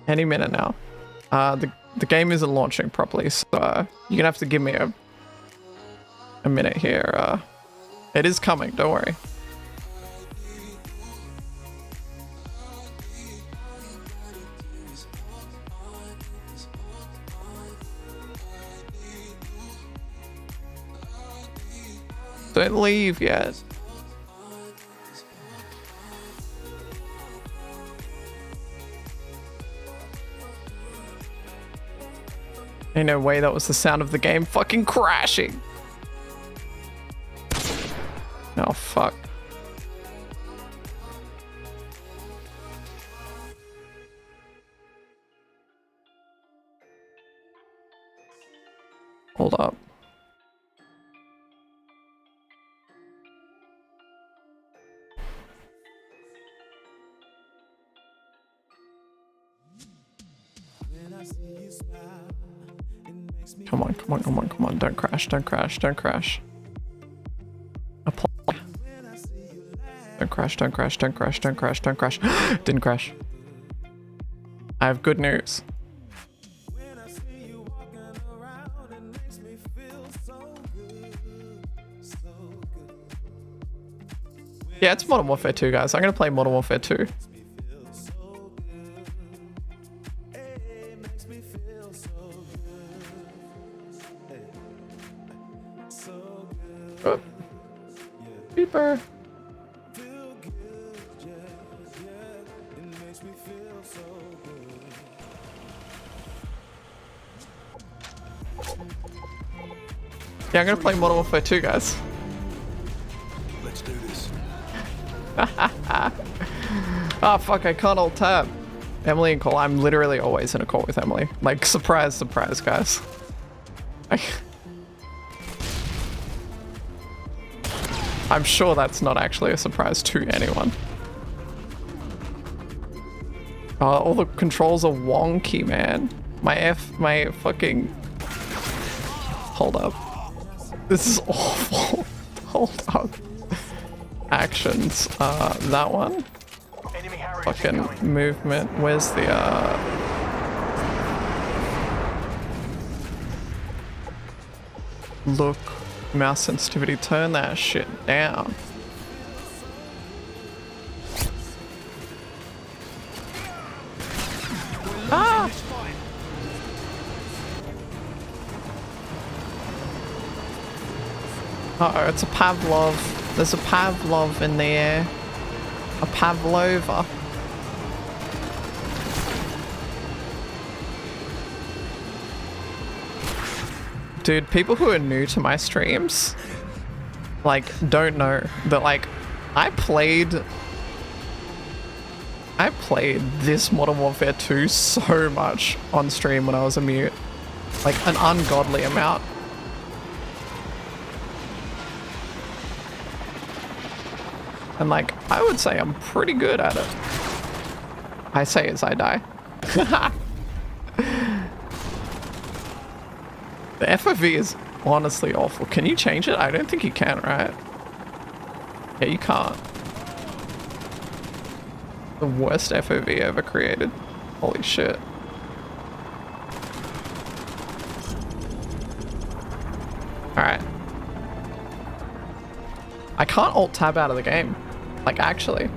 Any minute now. The game isn't launching properly, so you're gonna have to give me a minute here. It is coming, don't worry. Don't leave yet. Ain't no way that was the sound of the game fucking crashing. Oh, fuck. Hold up. Come on, come on, come on, come on. Don't crash, don't crash, don't crash. Apply. Don't crash, don't crash, don't crash, don't crash, don't crash. Didn't crash. I have good news. Yeah, it's Modern Warfare 2, guys. I'm gonna play Modern Warfare 2. Oh. Beeper. Yeah, I'm gonna play Modern Warfare 2, guys. Let's do this. Oh fuck, I can't alt tab. Emily and call. I'm literally always in a call with Emily. Like, surprise, surprise, guys. I'm sure that's not actually a surprise to anyone. All the controls are wonky, man. My fucking... Hold up. This is awful. Hold up. Actions. That one. Fucking movement. Where's the, Look. Mouse sensitivity. Turn that shit down. Ah! Uh-oh, it's a Pavlov. There's a Pavlov in the air. A Pavlova. Dude, people who are new to my streams, like, don't know that, like, I played this Modern Warfare 2 so much on stream when I was a mute. Like, an ungodly amount. And, like, I would say I'm pretty good at it. I say as I die. The FOV is honestly awful. Can you change it? I don't think you can, right? Yeah, you can't. The worst FOV ever created. Holy shit. Alright. I can't alt tab out of the game. Like, actually.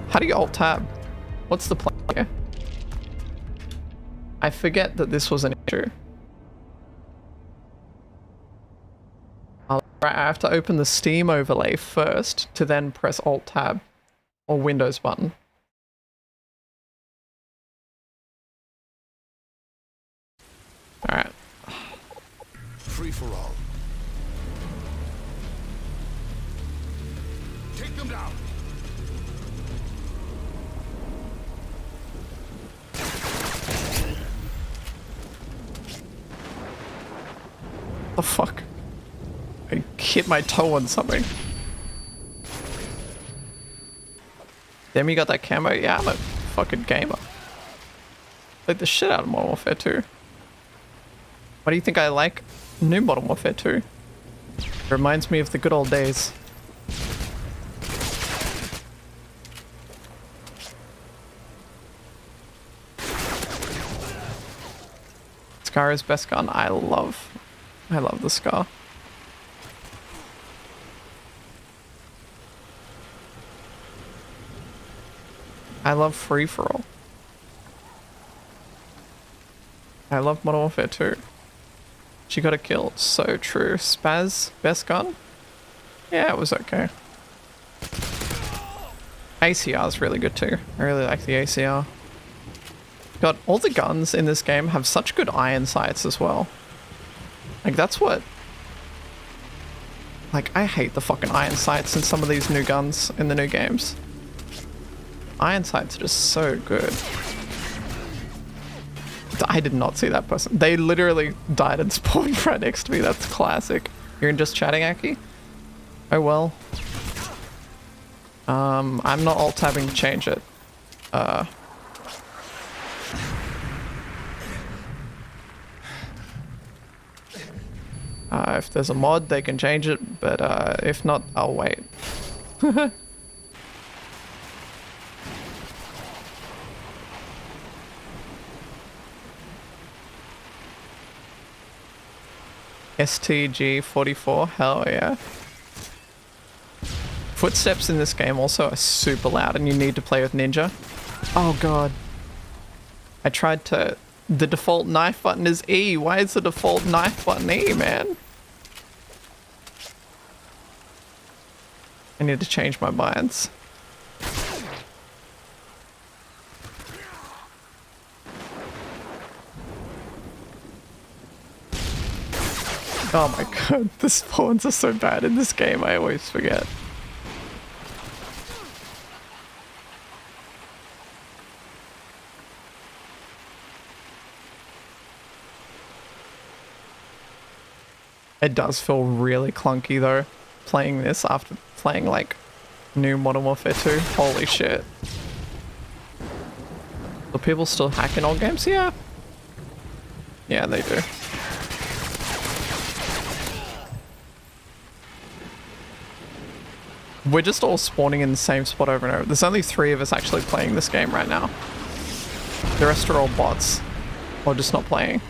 How do you alt tab? What's the plan here? I forget that this was an issue. Right, I have to open the Steam overlay first to then press Alt Tab or Windows button. Alright. Free for all. Take them down. The fuck? I hit my toe on something. Damn, you got that camo? Yeah, I'm a fucking gamer. Played the shit out of Modern Warfare 2. Why do you think I like new Modern Warfare 2? It reminds me of the good old days. Scar is best gun. I love the Scar. I love free for all. I love Modern Warfare 2. She got a kill. So true. Spaz, best gun? Yeah, it was okay. ACR is really good too. I really like the ACR. God, all the guns in this game have such good iron sights as well. Like, that's what... Like, I hate the fucking iron sights in some of these new guns in the new games. Iron sights are just so good. I did not see that person. They literally died and spawned right next to me. That's classic. You're just chatting, Aki? Oh well. I'm not alt-tabbing to change it. If there's a mod, they can change it, but if not, I'll wait. STG44, hell yeah. Footsteps in this game also are super loud and you need to play with Ninja. Oh god. I tried to... The default knife button is E. Why is the default knife button E, man? I need to change my binds. Oh my god, the spawns are so bad in this game, I always forget. It does feel really clunky though, playing this after playing like new Modern Warfare 2. Holy shit. Do people still hack in old games? Yeah. Yeah, they do. We're just all spawning in the same spot over and over. There's only 3 of us actually playing this game right now. The rest are all bots. Or just not playing.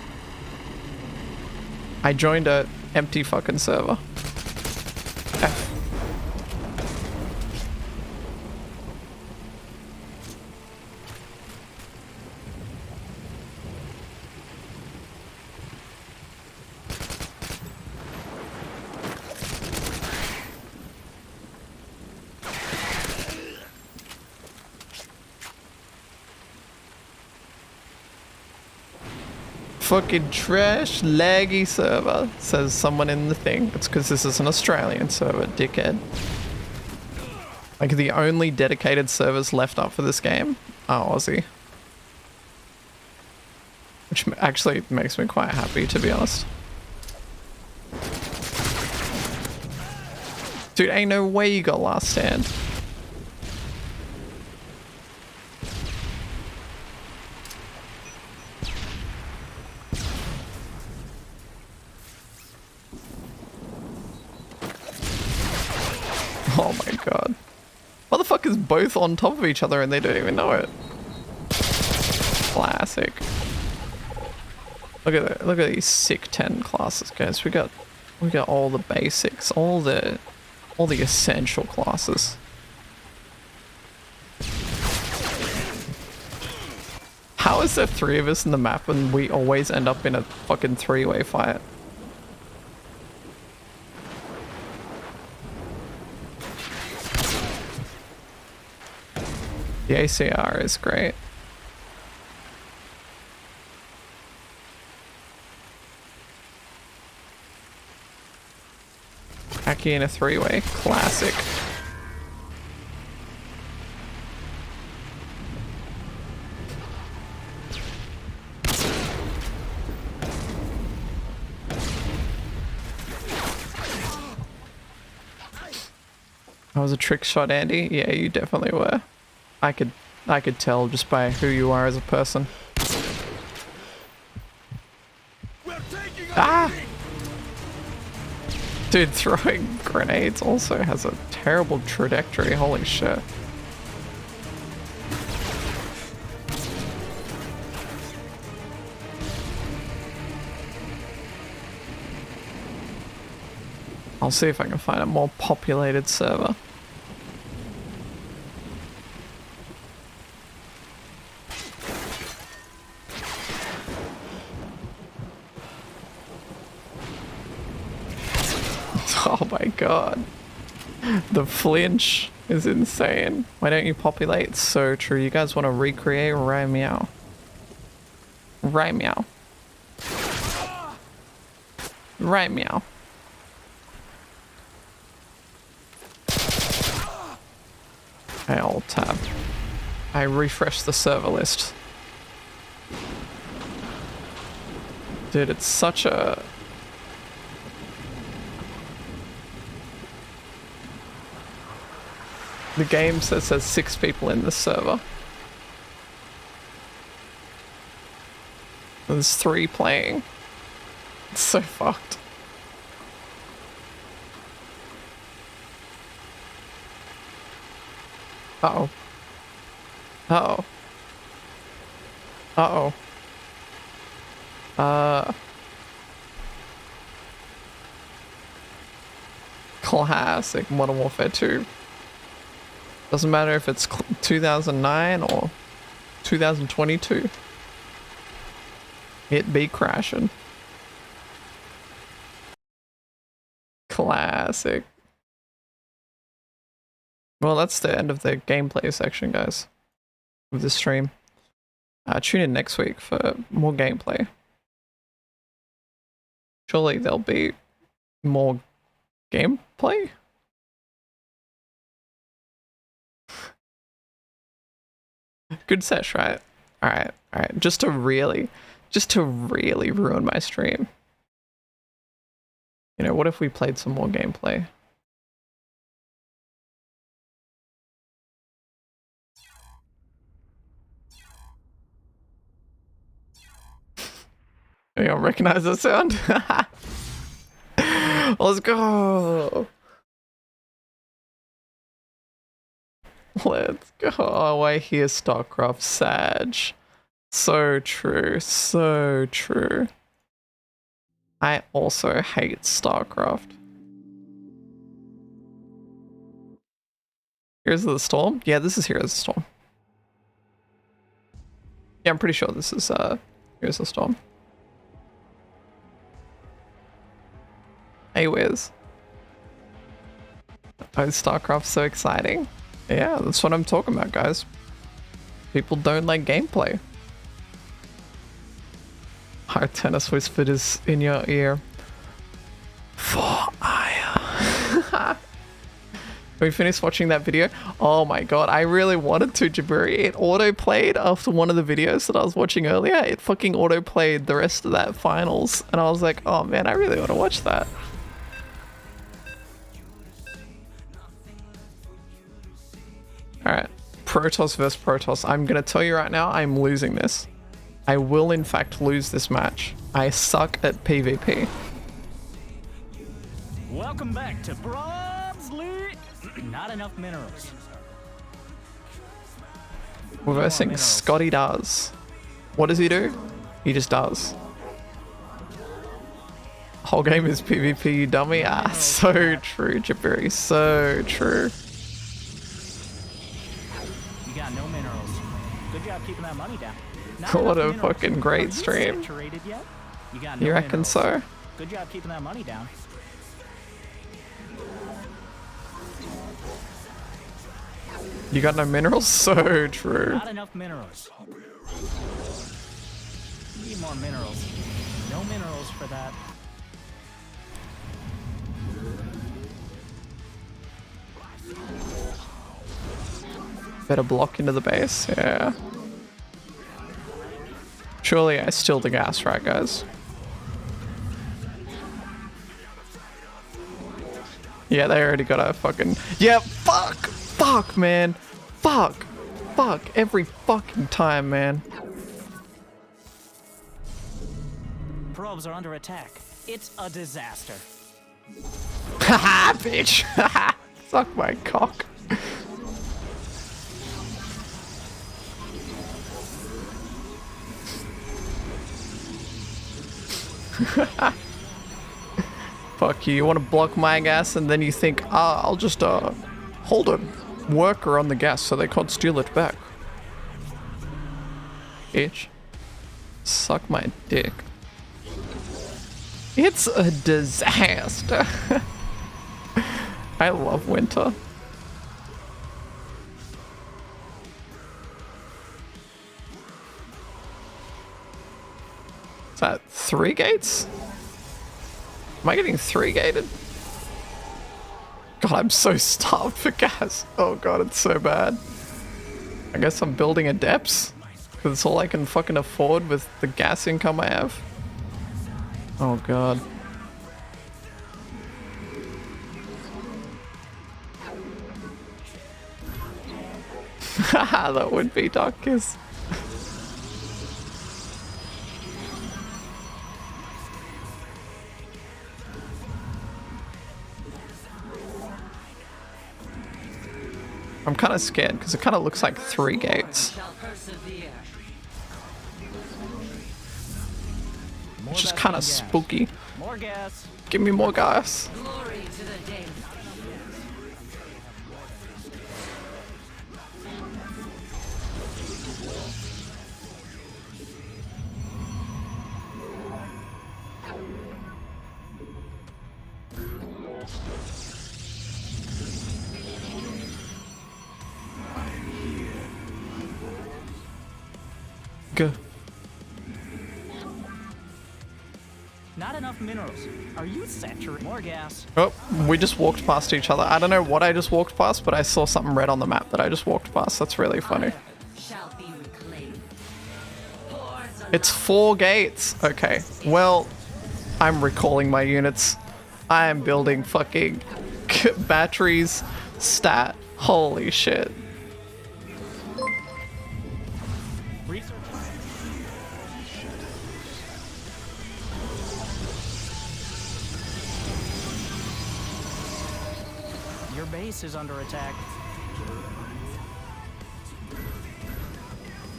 I joined a empty fucking server. F. Fucking trash laggy server, says someone in the thing. It's because this is an Australian server, dickhead. Like the only dedicated servers left up for this game are Aussie. Which actually makes me quite happy, to be honest. Dude, ain't no way you got last stand. Oh my god. Motherfuckers both on top of each other and they don't even know it. Classic. Look at that. Look at these sick 10 classes, guys. We got all the basics, all the essential classes. How is there 3 of us in the map and we always end up in a fucking 3-way fight? The ACR is great. Aki in a 3-way, classic. I was a trick shot, Andy. Yeah, you definitely were. I could tell just by who you are as a person. Ah! Dude, throwing grenades also has a terrible trajectory. Holy shit. I'll see if I can find a more populated server. Oh my god. The flinch is insane. Why don't you populate? It's so true. You guys want to recreate Rai Meow? Right meow. Right meow. I alt tab. I refresh the server list. Dude, it's such a... The game says there's 6 people in the server. There's 3 playing. It's so fucked. Uh-oh. Uh-oh. Uh-oh. Classic Modern Warfare 2. Doesn't matter if it's 2009 or 2022. It be crashing. Classic. Well, that's the end of the gameplay section, guys, of this stream. Tune in next week for more gameplay. Surely there'll be more gameplay? Good sesh, right? Alright. Just to really ruin my stream. You know, what if we played some more gameplay? You don't recognize that sound? Let's go! Let's go! Oh, I hear StarCraft Sag. So true, so true. I also hate StarCraft. Heroes of the Storm? Yeah, this is Heroes of the Storm. Yeah, I'm pretty sure this is Heroes of the Storm. Hey, Wiz. Oh, StarCraft's so exciting. Yeah, that's what I'm talking about, guys. People don't like gameplay. Our tennis whispered is in your ear. For Aya. We finished watching that video. Oh my god, I really wanted to, Jaburi. It auto-played after one of the videos that I was watching earlier. It fucking auto-played the rest of that finals. And I was like, oh man, I really want to watch that. Alright, Protoss versus Protoss. I'm gonna tell you right now, I'm losing this. I will in fact lose this match. I suck at PvP. Welcome back to Bronsley. Not enough minerals. We're versing Scotty does. What does he do? He just does. Whole game is PvP, you dummy. Ah, so true, Jabiri. So true. You got no minerals. Good job keeping that money down. What a fucking great stream. You reckon so? Good job keeping that money down. You got no minerals? So true. Not enough minerals. Need more minerals. No minerals for that. Better block into the base, yeah. Surely I steal the gas, right, guys? Yeah, they already got a fucking... Yeah, fuck! Fuck, man! Fuck! Fuck! Every fucking time, man. Probes are under attack. It's a disaster. Haha, bitch! Suck my cock. Fuck you, you want to block my gas and then you think, I'll just hold a worker on the gas so they can't steal it back. Bitch. Suck my dick. It's a disaster. I love winter. Is that 3 gates? Am I getting 3 gated? God, I'm so starved for gas. Oh god, it's so bad. I guess I'm building a depths. Because it's all I can fucking afford with the gas income I have. Oh god. Haha, that would be Dark Kiss. I'm kind of scared because it kind of looks like 3 gates. Which is kind of spooky. More gas. Give me more gas. Go. Not enough minerals. Are you saturated? More gas. Oh, we just walked past each other. I don't know what I just walked past, but I saw something red on the map that I just walked past. That's really funny. It's 4 gates. Okay, well, I'm recalling my units. I am building fucking batteries stat. Holy shit. Your base is under attack.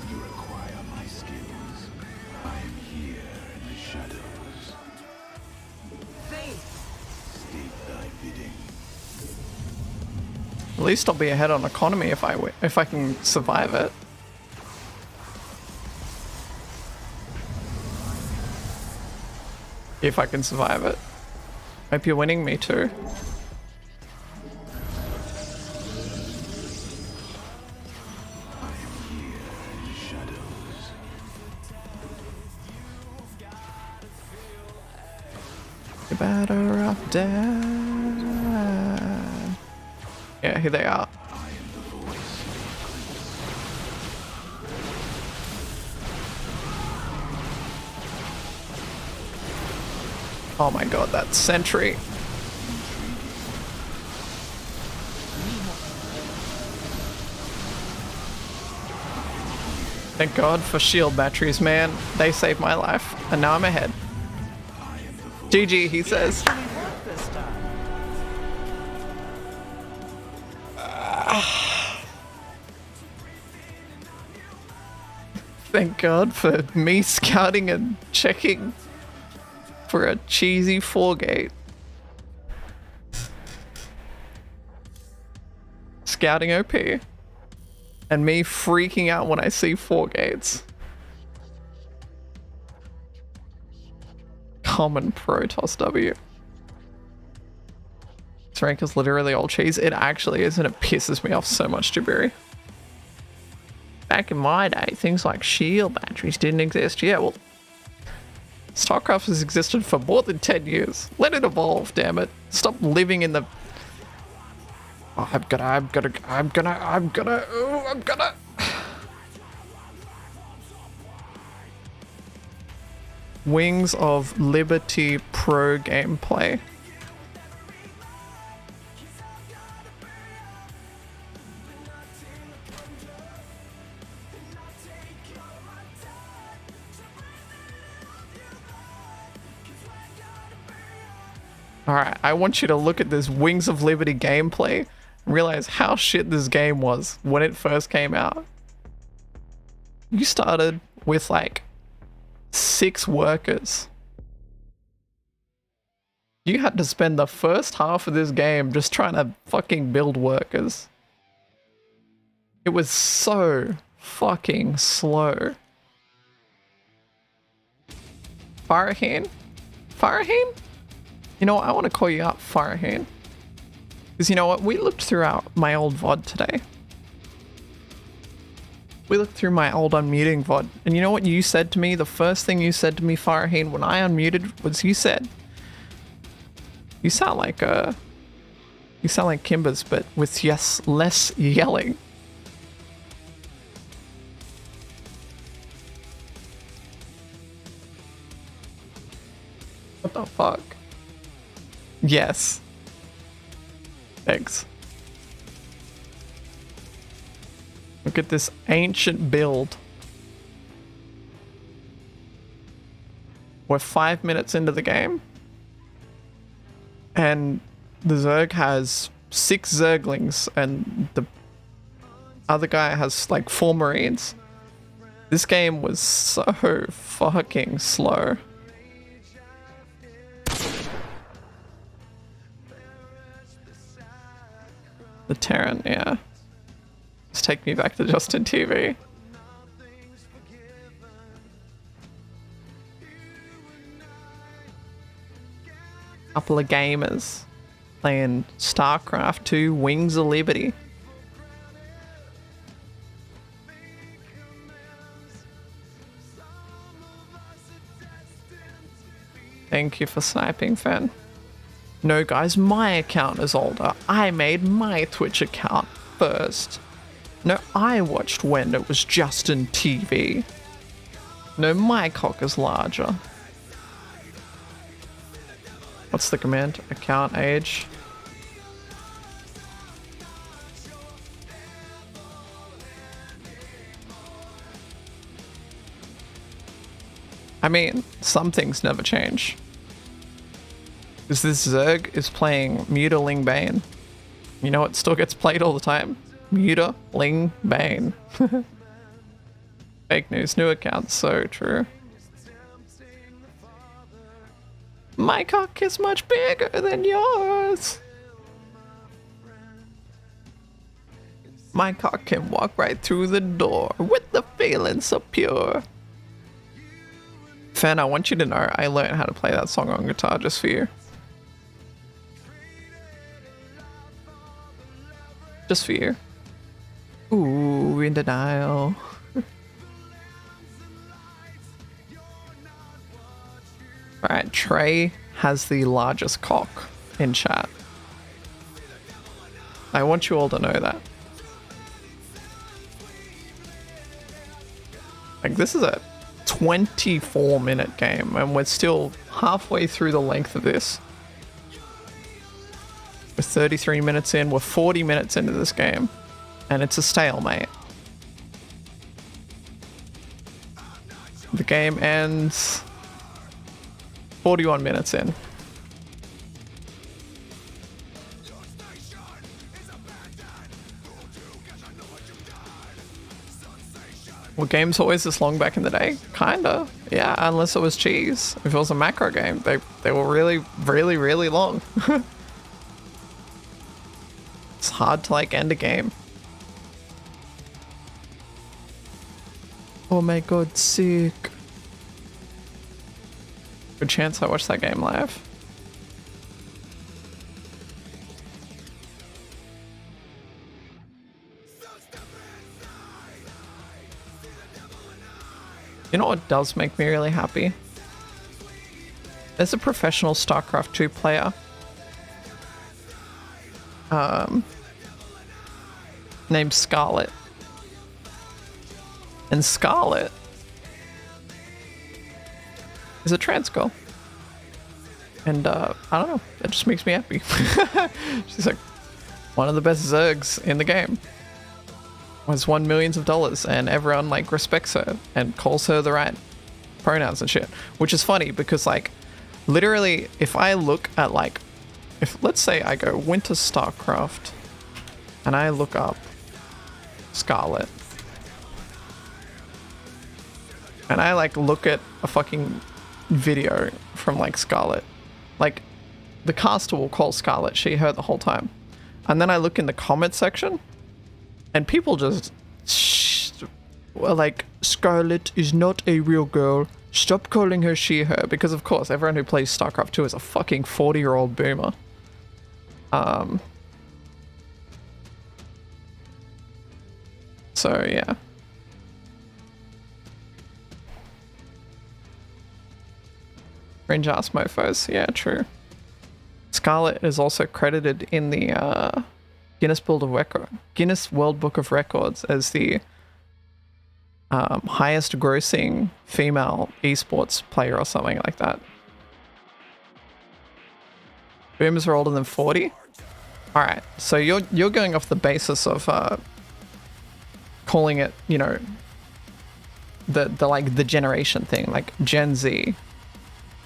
You require my skills. I am here in the shadows. State thy bidding. At least I'll be ahead on economy if I can survive it. If I can survive it. Hope you're winning me too. You better up down. Yeah, here they are. Oh my god, that sentry. Thank god for shield batteries, man. They saved my life, and now I'm ahead. GG, he says. Thank god for me scouting and checking for a cheesy 4 gate. Scouting OP. And me freaking out when I see 4 gates. Common Protoss W. This rank is literally all cheese. It actually is, and it pisses me off so much, Jabiri. Back in my day, things like shield batteries didn't exist. Yeah, well, StarCraft has existed for more than 10 years. Let it evolve, damn it. Stop living in the... Oh, I'm gonna... Wings of Liberty Pro gameplay. Alright, I want you to look at this Wings of Liberty gameplay and realize how shit this game was when it first came out. You started with like 6 workers. You had to spend the first half of this game just trying to fucking build workers. It was so fucking slow. Faraheen? Faraheen? You know what? I want to call you up, Faraheen. Because you know what? We looked throughout my old VOD today. We looked through my old unmuting VOD, and you know what you said to me? The first thing you said to me, Faraheen, when I unmuted was you said, you sound like Kimbers, but with less yelling. What the fuck? Yes. Thanks. Look at this ancient build. We're 5 minutes into the game. And the Zerg has 6 Zerglings and the other guy has like 4 Marines. This game was so fucking slow. The Terran, yeah. Just take me back to Justin TV. Couple of gamers playing StarCraft 2 Wings of Liberty. Thank you for sniping, Fen. No guys, my account is older. I made my Twitch account first. No, I watched when it was Justin TV. No, my cock is larger. What's the command? Account age. I mean, some things never change. Because this Zerg is playing Muta Ling Bane. You know, it still gets played all the time. Muta Ling Bane. Fake news, new account, so true. My cock is much bigger than yours. My cock can walk right through the door with the feeling so pure. Fan, I want you to know I learned how to play that song on guitar just for you. Just for you. Ooh, in denial. Alright, Trey has the largest cock in chat. I want you all to know that. Like, this is a 24-minute game, and we're still halfway through the length of this. We're 33 minutes in, we're 40 minutes into this game, and it's a stalemate. The game ends 41 minutes in. Were games always this long back in the day? Kinda. Yeah, unless it was cheese. If it was a macro game, they were really, really, really long. It's hard to like end a game. Oh my god, sick. Good chance I watched that game live. You know what does make me really happy? There's a professional StarCraft 2 player. Named Scarlet. And Scarlet is a trans girl. And I don't know, that just makes me happy. She's like one of the best Zergs in the game. Has won millions of dollars, and everyone like respects her and calls her the right pronouns and shit. Which is funny because like literally if I look at like, if let's say I go Winter StarCraft and I look up Scarlet and I like look at a fucking video from like Scarlet, like the caster will call Scarlet she, her the whole time. And then I look in the comment section and people just like, Scarlet is not a real girl. Stop calling her she, her. Because of course, everyone who plays StarCraft 2 is a fucking 40-year-old boomer. So yeah. Cringe ass mofos. Yeah, true. Scarlet is also credited in the Guinness World Book of Records as the highest grossing female esports player or something like that. Boomers are older than 40. All right, so you're going off the basis of calling it, you know, the like the generation thing, like Gen Z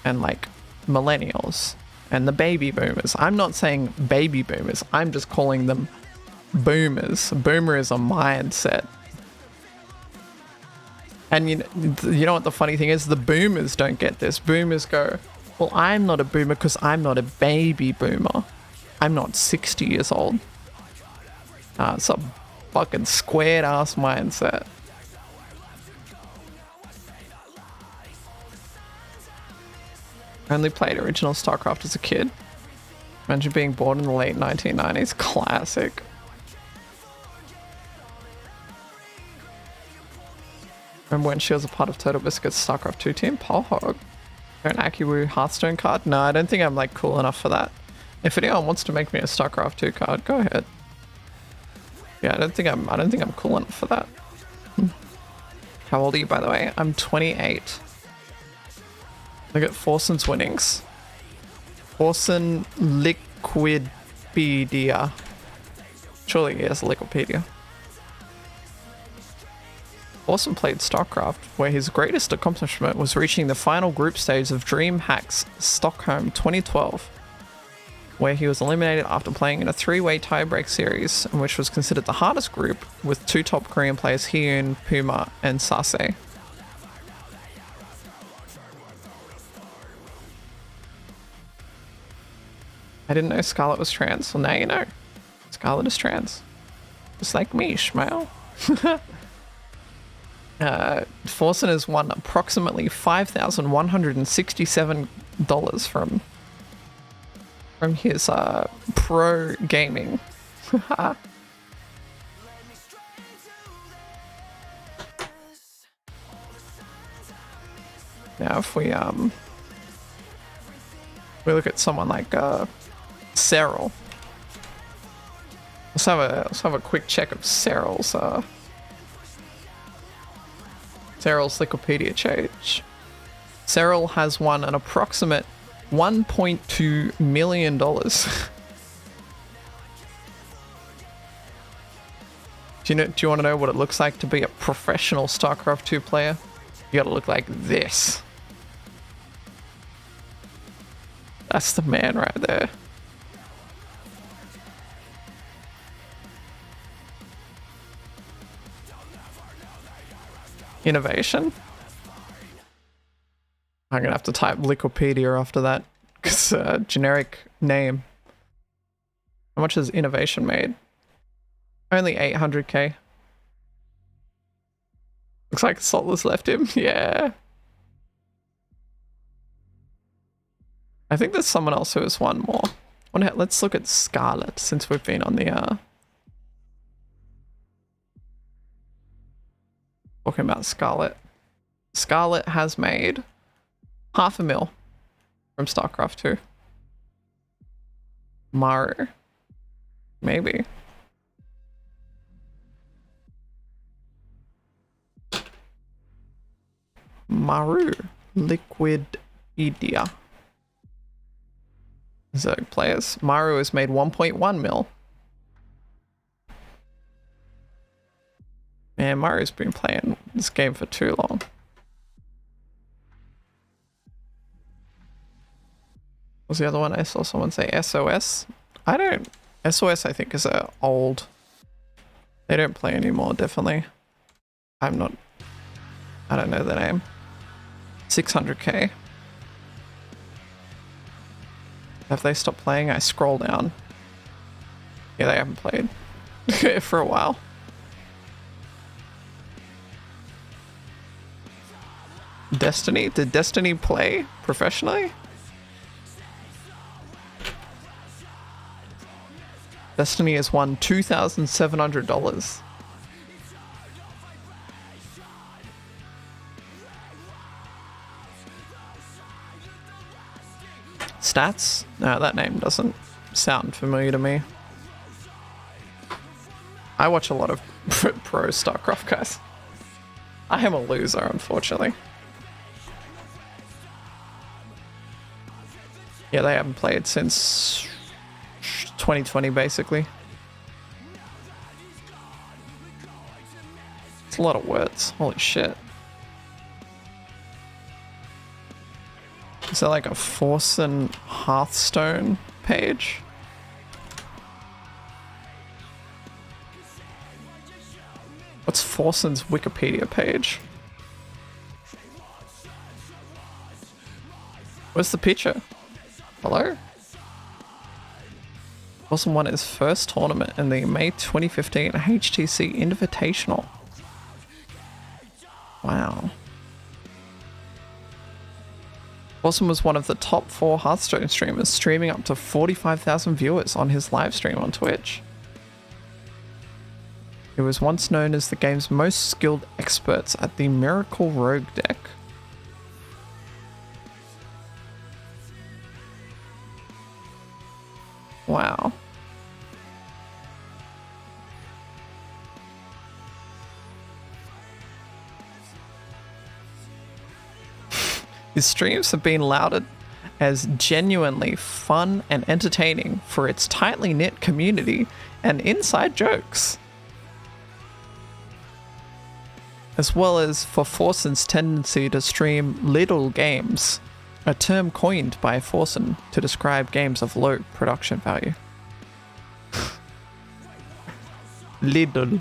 and like millennials and the baby boomers. I'm not saying baby boomers. I'm just calling them boomers. Boomer is a mindset. And you know what the funny thing is? The boomers don't get this. Boomers go, well, I'm not a boomer because I'm not a baby boomer. I'm not 60 years old. It's a fucking squared ass mindset. Only played original StarCraft as a kid. Imagine being born in the late 1990s. Classic. Remember when she was a part of Total Biscuit's StarCraft 2 team? Polhog. An Akiwoo Hearthstone card? No, I don't think I'm like cool enough for that. If anyone wants to make me a StarCraft 2 card, go ahead. Yeah, I don't think I'm cool enough for that. How old are you, by the way? I'm 28. Look at Forson's winnings. Forson Liquipedia. Surely he has a Liquipedia. Forson played StarCraft, where his greatest accomplishment was reaching the final group stage of DreamHack's Stockholm 2012, where he was eliminated after playing in a three-way tiebreak series, which was considered the hardest group, with two top Korean players, Hyun, Puma, and Sase. I didn't know Scarlet was trans. Well, now you know. Scarlet is trans. Just like me, Shmael. Forson has won approximately $5,167 from his pro gaming. Now if we look at someone like Cyril. Let's have a quick check of Cyril's Wikipedia page. Cyril has won an approximate $1.2 million. Do you want to know what it looks like to be a professional StarCraft 2 player? You gotta look like this. That's the man right there. Innovation? I'm gonna have to type Wikipedia after that, because generic name. How much has Innovation made? Only 800k. Looks like Saltless left him. Yeah. I think there's someone else who has won more. Let's look at Scarlet, since we've been on the talking about Scarlet. Scarlet has made $500,000 from StarCraft 2. Maru. Maybe. Maru. Liquipedia. Zerg players. Maru has made 1.1 mil. Man, Maru's been playing this game for too long. What was the other one? I saw someone say SOS. SOS I think is old. They don't play anymore, definitely. I don't know the name. 600k. Have they stopped playing? I scroll down. Yeah, they haven't played for a while. Destiny? Did Destiny play professionally? Destiny has won $2,700. Stats? No, that name doesn't sound familiar to me. I watch a lot of pro StarCraft guys. I am a loser, unfortunately. Yeah, they haven't played since 2020, basically. It's a lot of words. Holy shit. Is that like a Force and Hearthstone page? What's Forsen's Wikipedia page? Where's the picture? Hello? Forsen won his first tournament in the May 2015 HTC Invitational. Wow. Forsen was one of the top 4 Hearthstone streamers, streaming up to 45,000 viewers on his live stream on Twitch. He was once known as the game's most skilled experts at the Miracle Rogue deck. Wow. His streams have been lauded as genuinely fun and entertaining for its tightly knit community and inside jokes, as well as for Forsen's tendency to stream little games, a term coined by Forsen to describe games of low production value. Little.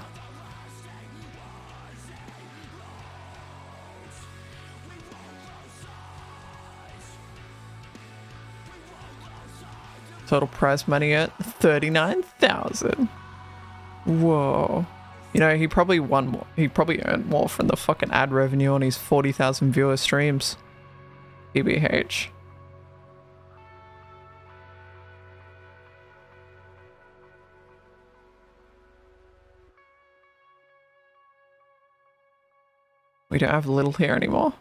Total prize money at 39,000. Whoa. You know, he probably won more. He probably earned more from the fucking ad revenue on his 40,000 viewer streams. EBH. We don't have Little here anymore.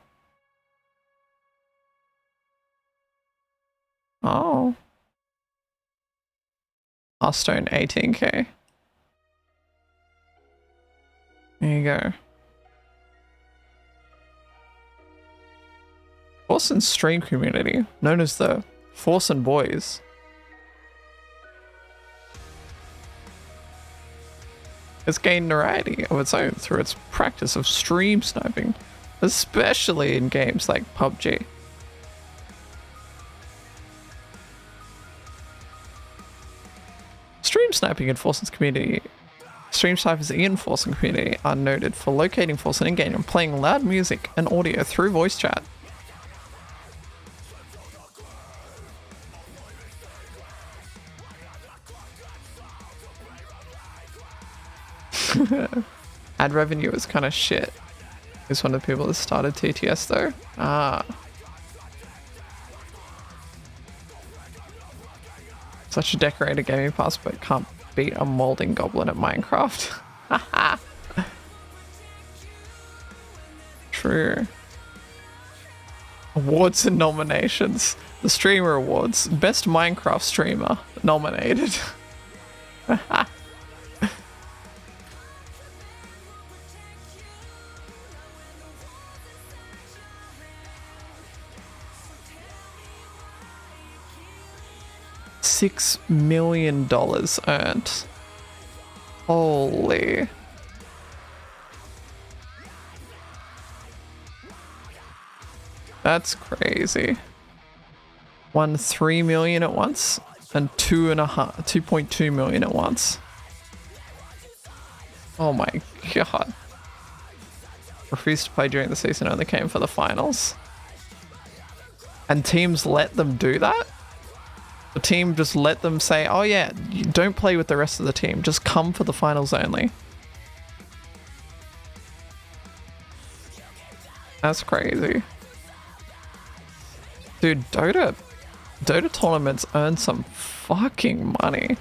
Oh. Hearthstone 18k. There you go. Forsen stream community, known as the Forsen Boys, has gained notoriety of its own through its practice of stream sniping, especially in games like PUBG. Stream sniping in Forsen's community. Stream snipers in Forsen community are noted for locating Forsen in-game and playing loud music and audio through voice chat. Ad revenue is kind of shit. He's one of the people that started TTS though. Ah. Such a decorated gaming pass, but can't beat a molding goblin at Minecraft. True. Awards and nominations. The Streamer Awards. Best Minecraft Streamer nominated. $6 million earned. Holy. That's crazy. Won 3 million at once and 2.2 million at once. Oh my god. Refused to play during the season, only came for the finals. And teams let them do that? The team just let them say, oh yeah, you don't play with the rest of the team, just come for the finals only. That's crazy. Dude, Dota tournaments earn some fucking money.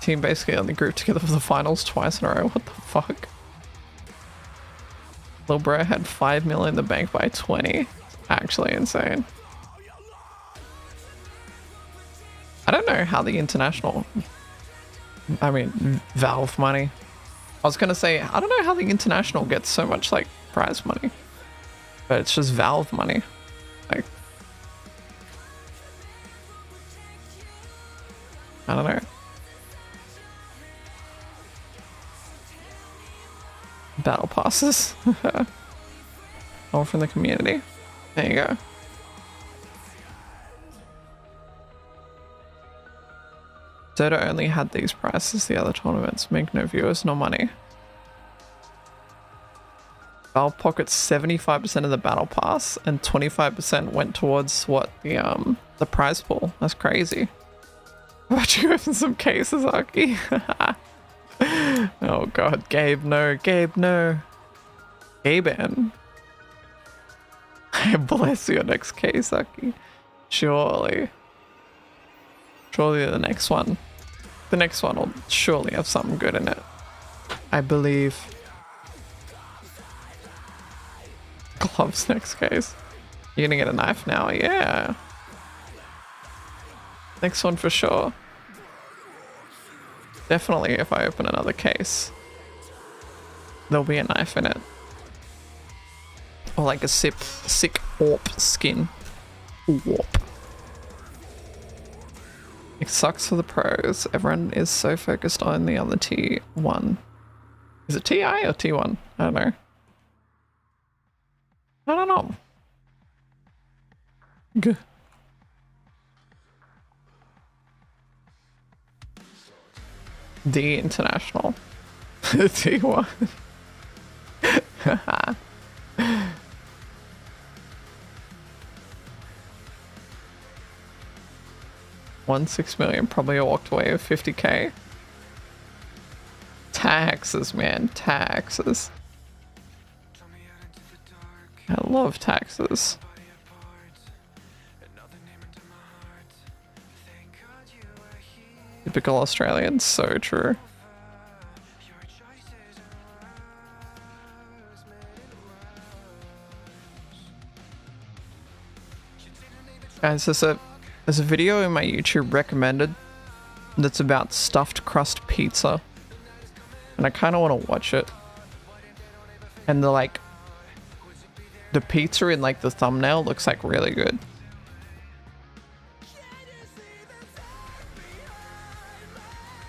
Team basically only grouped together for the finals twice in a row. What the fuck? Lil bro had 5 mil in the bank by 20. actually insane. I don't know how the international, I mean, Valve money. I was gonna say, I don't know how the international gets so much like prize money, but it's just Valve money. Like, I don't know. Battle passes. All from the community. There you go. Dota only had these prices, the other tournaments make no viewers, no money. Valve pockets 75% of the battle pass and 25% went towards what the prize pool. That's crazy. How about you open some cases, Aki? Oh god, Gabe, no. Gabe, no. Gaben. Bless your next case, Aki. Surely. Surely the next one. The next one will surely have something good in it. I believe. Gloves next case. You're gonna get a knife now? Yeah. Next one for sure. Definitely if I open another case, there'll be a knife in it. Or like a sick AWP skin. AWP. It sucks for the pros. Everyone is so focused on the other T1. Is it TI or T1? I don't know. I don't know. G D International. T1. 1.6 million, probably I walked away with 50k. Taxes, man, taxes. I love taxes. Typical Australian, so true. Guys, there's a video in my YouTube recommended that's about stuffed crust pizza. And I kind of want to watch it. And the pizza in like the thumbnail looks like really good.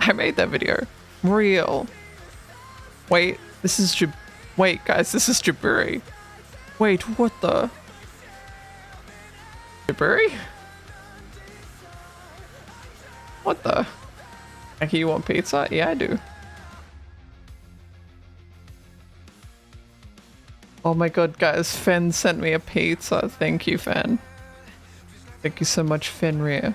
I made that video. Real. Wait, this is wait, guys, this is Jaburi. Wait, what the? Jaburi? What the? Like, you want pizza? Yeah, I do. Oh my god, guys, Fen sent me a pizza. Thank you, Fen. Thank you so much, Fenrir.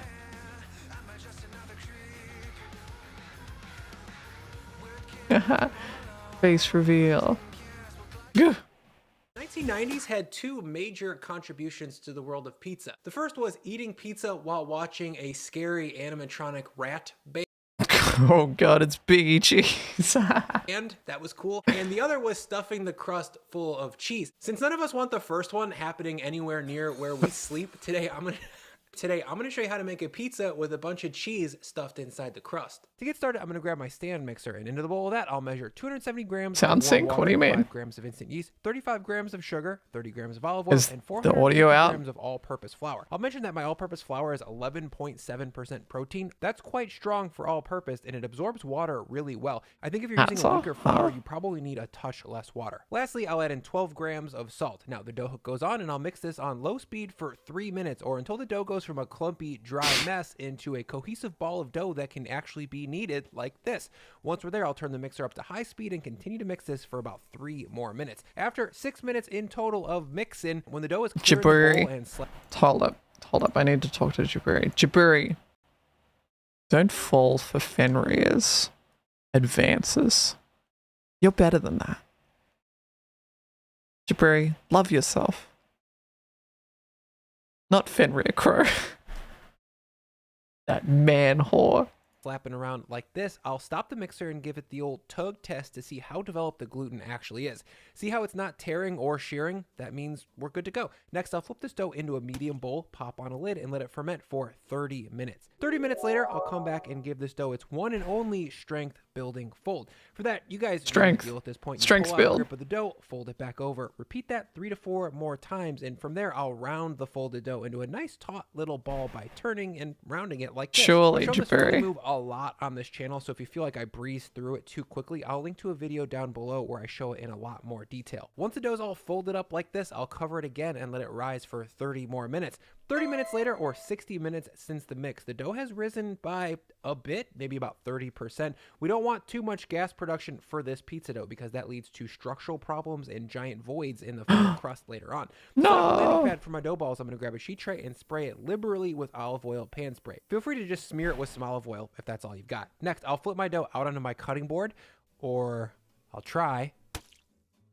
Face reveal. Gah. 1990s had two major contributions to the world of pizza. The first was eating pizza while watching a scary animatronic rat bake. Oh god, it's Biggie Cheese. And that was cool. And the other was stuffing the crust full of cheese. Since none of us want the first one happening anywhere near where we sleep, today I'm gonna show you how to make a pizza with a bunch of cheese stuffed inside the crust. To get started, I'm gonna grab my stand mixer, and into the bowl of that, I'll measure 270 grams of warm water, what do you mean? 5 grams of instant yeast, 35 grams of sugar, 30 grams of olive oil, Is and the 450 audio out? grams of all-purpose flour. I'll mention that my all-purpose flour is 11.7% protein. That's quite strong for all-purpose, and it absorbs water really well. I think if you're using a weaker flour, you probably need a touch less water. Lastly, I'll add in 12 grams of salt. Now, the dough goes on, and I'll mix this on low speed for 3 minutes, or until the dough goes from a clumpy, dry mess into a cohesive ball of dough that can actually be kneaded like this. Once we're there, I'll turn the mixer up to high speed and continue to mix this for about 3 more minutes. After 6 minutes in total of mixing, when the dough is clear in the bowl and hold up, I need to talk to Jaburi. Jaburi, don't fall for Fenrir's advances. You're better than that. Jaburi, love yourself. Not Fenrir Crow. That man whore. flapping around like this, I'll stop the mixer and give it the old tug test to see how developed the gluten actually is. See how it's not tearing or shearing? That means we're good to go. Next, I'll flip this dough into a medium bowl, pop on a lid, and let it ferment for 30 minutes. 30 minutes later, I'll come back and give this dough its one and only strength building fold. For that, you guys deal at this point. Strength pull out build. the grip of the dough, fold it back over, repeat that 3 to 4 more times, and from there I'll round the folded dough into a nice taut little ball by turning and rounding it like this. Surely, I show this really Jabari. move a lot on this channel, so if you feel like I breezed through it too quickly, I'll link to a video down below where I show it in a lot more detail. Once the dough's all folded up like this, I'll cover it again and let it rise for 30 more minutes. 30 minutes later, or 60 minutes since the mix, the dough has risen by a bit, maybe about 30%. We don't want too much gas production for this pizza dough because that leads to structural problems and giant voids in the final crust later on. So on the landing pad for my dough balls, I'm going to grab a sheet tray and spray it liberally with olive oil pan spray. Feel free to just smear it with some olive oil if that's all you've got. Next, I'll flip my dough out onto my cutting board, or I'll try.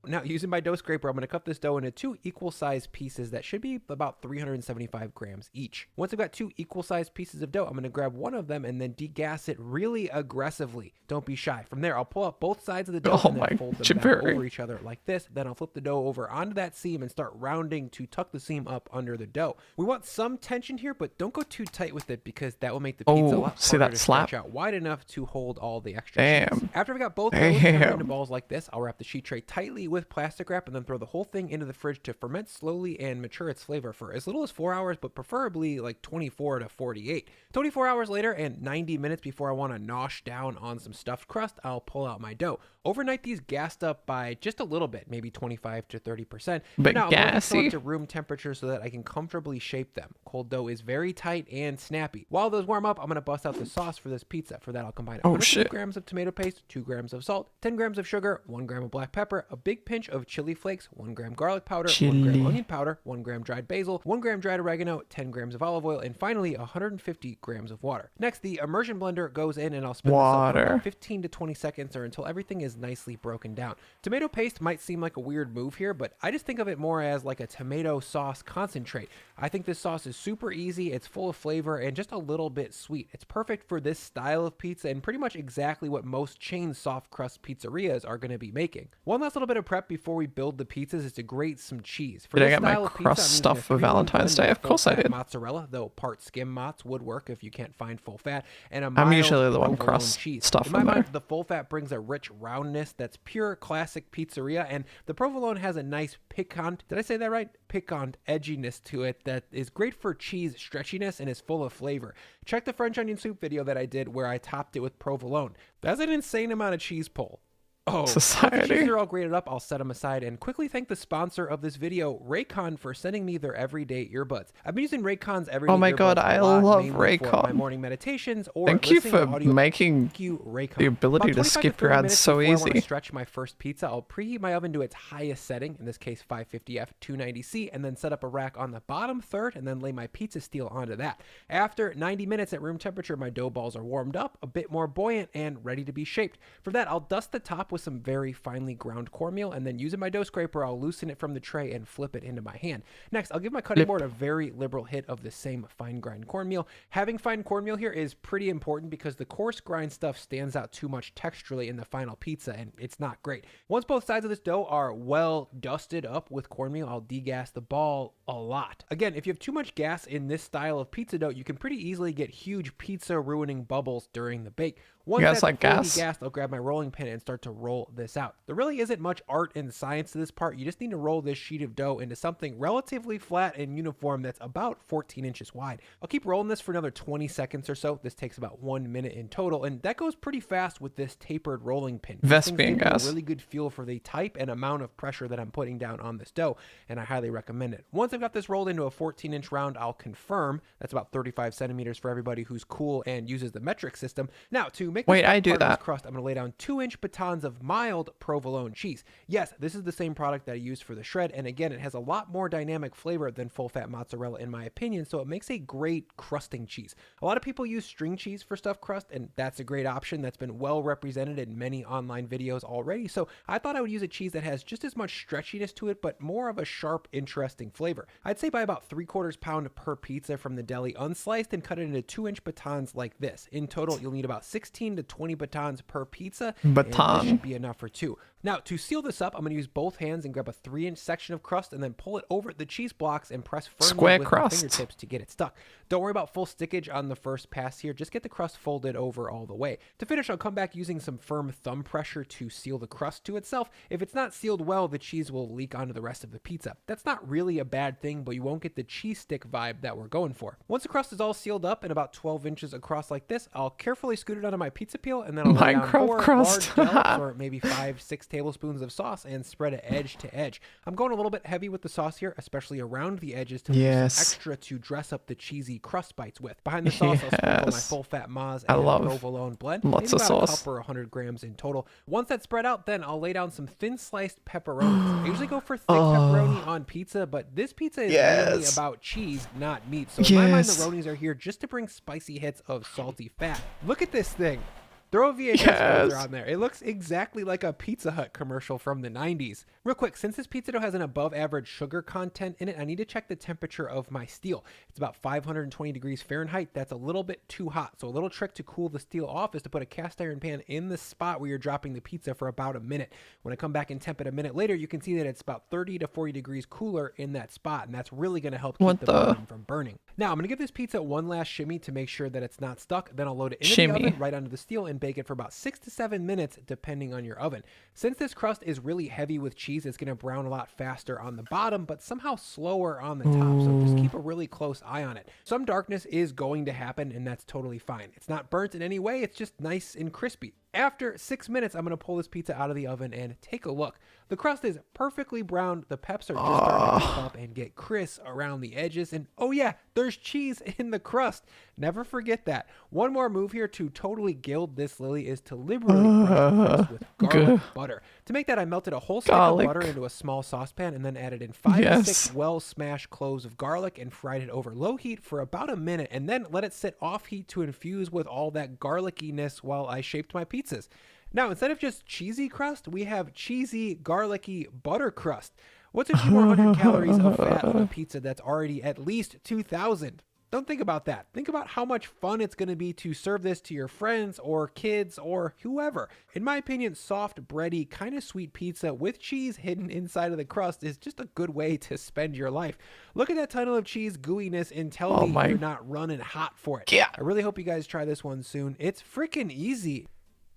Now, using my dough scraper, I'm going to cut this dough into 2 equal-sized pieces that should be about 375 grams each. Once I've got 2 equal-sized pieces of dough, I'm going to grab one of them and then degas it really aggressively. Don't be shy. From there, I'll pull up both sides of the dough and then fold them back over each other like this. Then I'll flip the dough over onto that seam and start rounding to tuck the seam up under the dough. We want some tension here, but don't go too tight with it because that will make the pizza a lot harder to stretch out wide enough to hold all the extra cheese. After we got both doughs turned into balls like this, I'll wrap the sheet tray tightly with plastic wrap and then throw the whole thing into the fridge to ferment slowly and mature its flavor for as little as 4 hours, but preferably like 24 to 48. 24 hours later and 90 minutes before I want to nosh down on some stuffed crust, I'll pull out my dough. Overnight these gassed up by just a little bit, maybe 25 to 30%. But now I'm gassy. going to room temperature so that I can comfortably shape them. Cold dough is very tight and snappy. While those warm up, I'm going to bust out the sauce for this pizza. For that, I'll combine 102 grams of tomato paste, 2 grams of salt, 10 grams of sugar, 1 gram of black pepper, a big pinch of chili flakes, 1 gram garlic powder, 1 gram onion powder, 1 gram dried basil, 1 gram dried oregano, 10 grams of olive oil, and finally 150 grams of water. Next, the immersion blender goes in and I'll spin this up for about 15 to 20 seconds or until everything is nicely broken down. Tomato paste might seem like a weird move here, but I just think of it more as like a tomato sauce concentrate. I think this sauce is super easy, it's full of flavor, and just a little bit sweet. It's perfect for this style of pizza and pretty much exactly what most chain soft crust pizzerias are going to be making. One last little bit of prep before we build the pizzas is to grate some cheese. For did I this get my style of crust pizza, stuff for Valentine's Day? Of course I did. Mozzarella, though part skim mozz would work if you can't find full fat, and a I'm usually mild the one provolone crust cheese. stuff In my from mind, there. the full fat brings a rich roundness that's pure classic pizzeria, and the provolone has a nice piquant, did I say that right? Piquant edginess to it that is great for cheese stretchiness and is full of flavor. Check the French onion soup video that I did where I topped it with provolone. That's an insane amount of cheese pull. Oh, Society. Once the cheeses are all grated up, I'll set them aside and quickly thank the sponsor of this video, Raycon, for sending me their everyday earbuds. I've been using Raycon's everyday Oh my earbuds god, a I lot, love mainly for Raycon. my morning meditations or Thank you listening to for audio. making Thank you, Raycon. the ability About to 25 skip your 30 ads minutes so before I want to easy. stretch my first pizza, I'll preheat my oven to its highest setting, in this case 550F 290C, and then set up a rack on the bottom third and then lay my pizza steel onto that. After 90 minutes at room temperature, my dough balls are warmed up, a bit more buoyant, and ready to be shaped. For that, I'll dust the top with some very finely ground cornmeal, and then using my dough scraper, I'll loosen it from the tray and flip it into my hand. Next, I'll give my cutting board a very liberal hit of the same fine grind cornmeal. Having fine cornmeal here is pretty important because the coarse grind stuff stands out too much texturally in the final pizza, and it's not great. Once both sides of this dough are well dusted up with cornmeal, I'll degas the ball a lot. Again, if you have too much gas in this style of pizza dough, you can pretty easily get huge pizza ruining bubbles during the bake. Once that's like fully gas? degassed, I'll grab my rolling pin and start to roll this out. There really isn't much art and science to this part. You just need to roll this sheet of dough into something relatively flat and uniform that's about 14 inches wide. I'll keep rolling this for another 20 seconds or so. This takes about 1 minute in total, and that goes pretty fast with this tapered rolling pin. These things give you a really good feel for the type and amount of pressure that I'm putting down on this dough, and I highly recommend it. Once I've got this rolled into a 14-inch round, I'll confirm. That's about 35 centimeters for everybody who's cool and uses the metric system. Now, to make Wait, the I do part of this that. crust, I'm going to lay down 2-inch batons of mild provolone cheese. Yes, this is the same product that I used for the shred, and again, it has a lot more dynamic flavor than full-fat mozzarella in my opinion, so it makes a great crusting cheese. A lot of people use string cheese for stuffed crust, and that's a great option that's been well represented in many online videos already, so I thought I would use a cheese that has just as much stretchiness to it, but more of a sharp, interesting flavor. I'd say buy about 3/4 pound per pizza from the deli unsliced and cut it into 2-inch batons like this. In total, you'll need about 16 to 20 batons per pizza, and this should be enough for 2. Now, to seal this up, I'm going to use both hands and grab a 3-inch section of crust and then pull it over the cheese blocks and press firmly with my fingertips to get it stuck. Don't worry about full stickage on the first pass here. Just get the crust folded over all the way. To finish, I'll come back using some firm thumb pressure to seal the crust to itself. If it's not sealed well, the cheese will leak onto the rest of the pizza. That's not really a bad thing, but you won't get the cheese stick vibe that we're going for. Once the crust is all sealed up and about 12 inches across like this, I'll carefully scoot it onto my pizza peel, and then I'll lay down 4 large dollops or maybe 5-6 tablespoons of sauce and spread it edge to edge. I'm going a little bit heavy with the sauce here, especially around the edges to leave some extra to dress up the cheesy crust bites with. Behind the sauce, I'll sprinkle my full-fat Moz and provolone blend. Lots of about sauce. A cup or 100 grams in total. Once that's spread out, then I'll lay down some thin-sliced pepperoni. I usually go for thick pepperoni on pizza, but this pizza is really about cheese, not meat. So in my mind, the Ronis are here just to bring spicy hits of salty fat. Look at this thing. Throw a VHS filter on there. It looks exactly like a Pizza Hut commercial from the 90s. Real quick, since this pizza dough has an above average sugar content in it, I need to check the temperature of my steel. It's about 520 degrees Fahrenheit. That's a little bit too hot. So a little trick to cool the steel off is to put a cast iron pan in the spot where you're dropping the pizza for about a minute. When I come back and temp it a minute later, you can see that it's about 30 to 40 degrees cooler in that spot, and that's really going to help keep the bottom from burning. Now, I'm going to give this pizza one last shimmy to make sure that it's not stuck. Then I'll load it into the oven right onto the steel and bake it for about 6 to 7 minutes, depending on your oven. Since this crust is really heavy with cheese, it's going to brown a lot faster on the bottom, but somehow slower on the top. So just keep a really close eye on it. Some darkness is going to happen, and that's totally fine. It's not burnt in any way. It's just nice and crispy. After 6 minutes, I'm going to pull this pizza out of the oven and take a look. The crust is perfectly browned. The peps are just starting to pop up and get crisp around the edges. And oh yeah, there's cheese in the crust. Never forget that. One more move here to totally gild this lily is to liberally brush the crust with garlic butter. To make that, I melted a whole stick of butter into a small saucepan and then added in 5 to 6 well-smashed cloves of garlic and fried it over low heat for about a minute, and then let it sit off heat to infuse with all that garlickiness while I shaped my pizzas. Now, instead of just cheesy crust, we have cheesy, garlicky butter crust. What's a few more 100 calories of fat on a pizza that's already at least 2,000? Don't think about that. Think about how much fun it's going to be to serve this to your friends or kids or whoever. In my opinion, soft, bready, kind of sweet pizza with cheese hidden inside of the crust is just a good way to spend your life. Look at that tunnel of cheese gooiness and tell me you're not running hot for it. I really hope you guys try this one soon. It's freaking easy.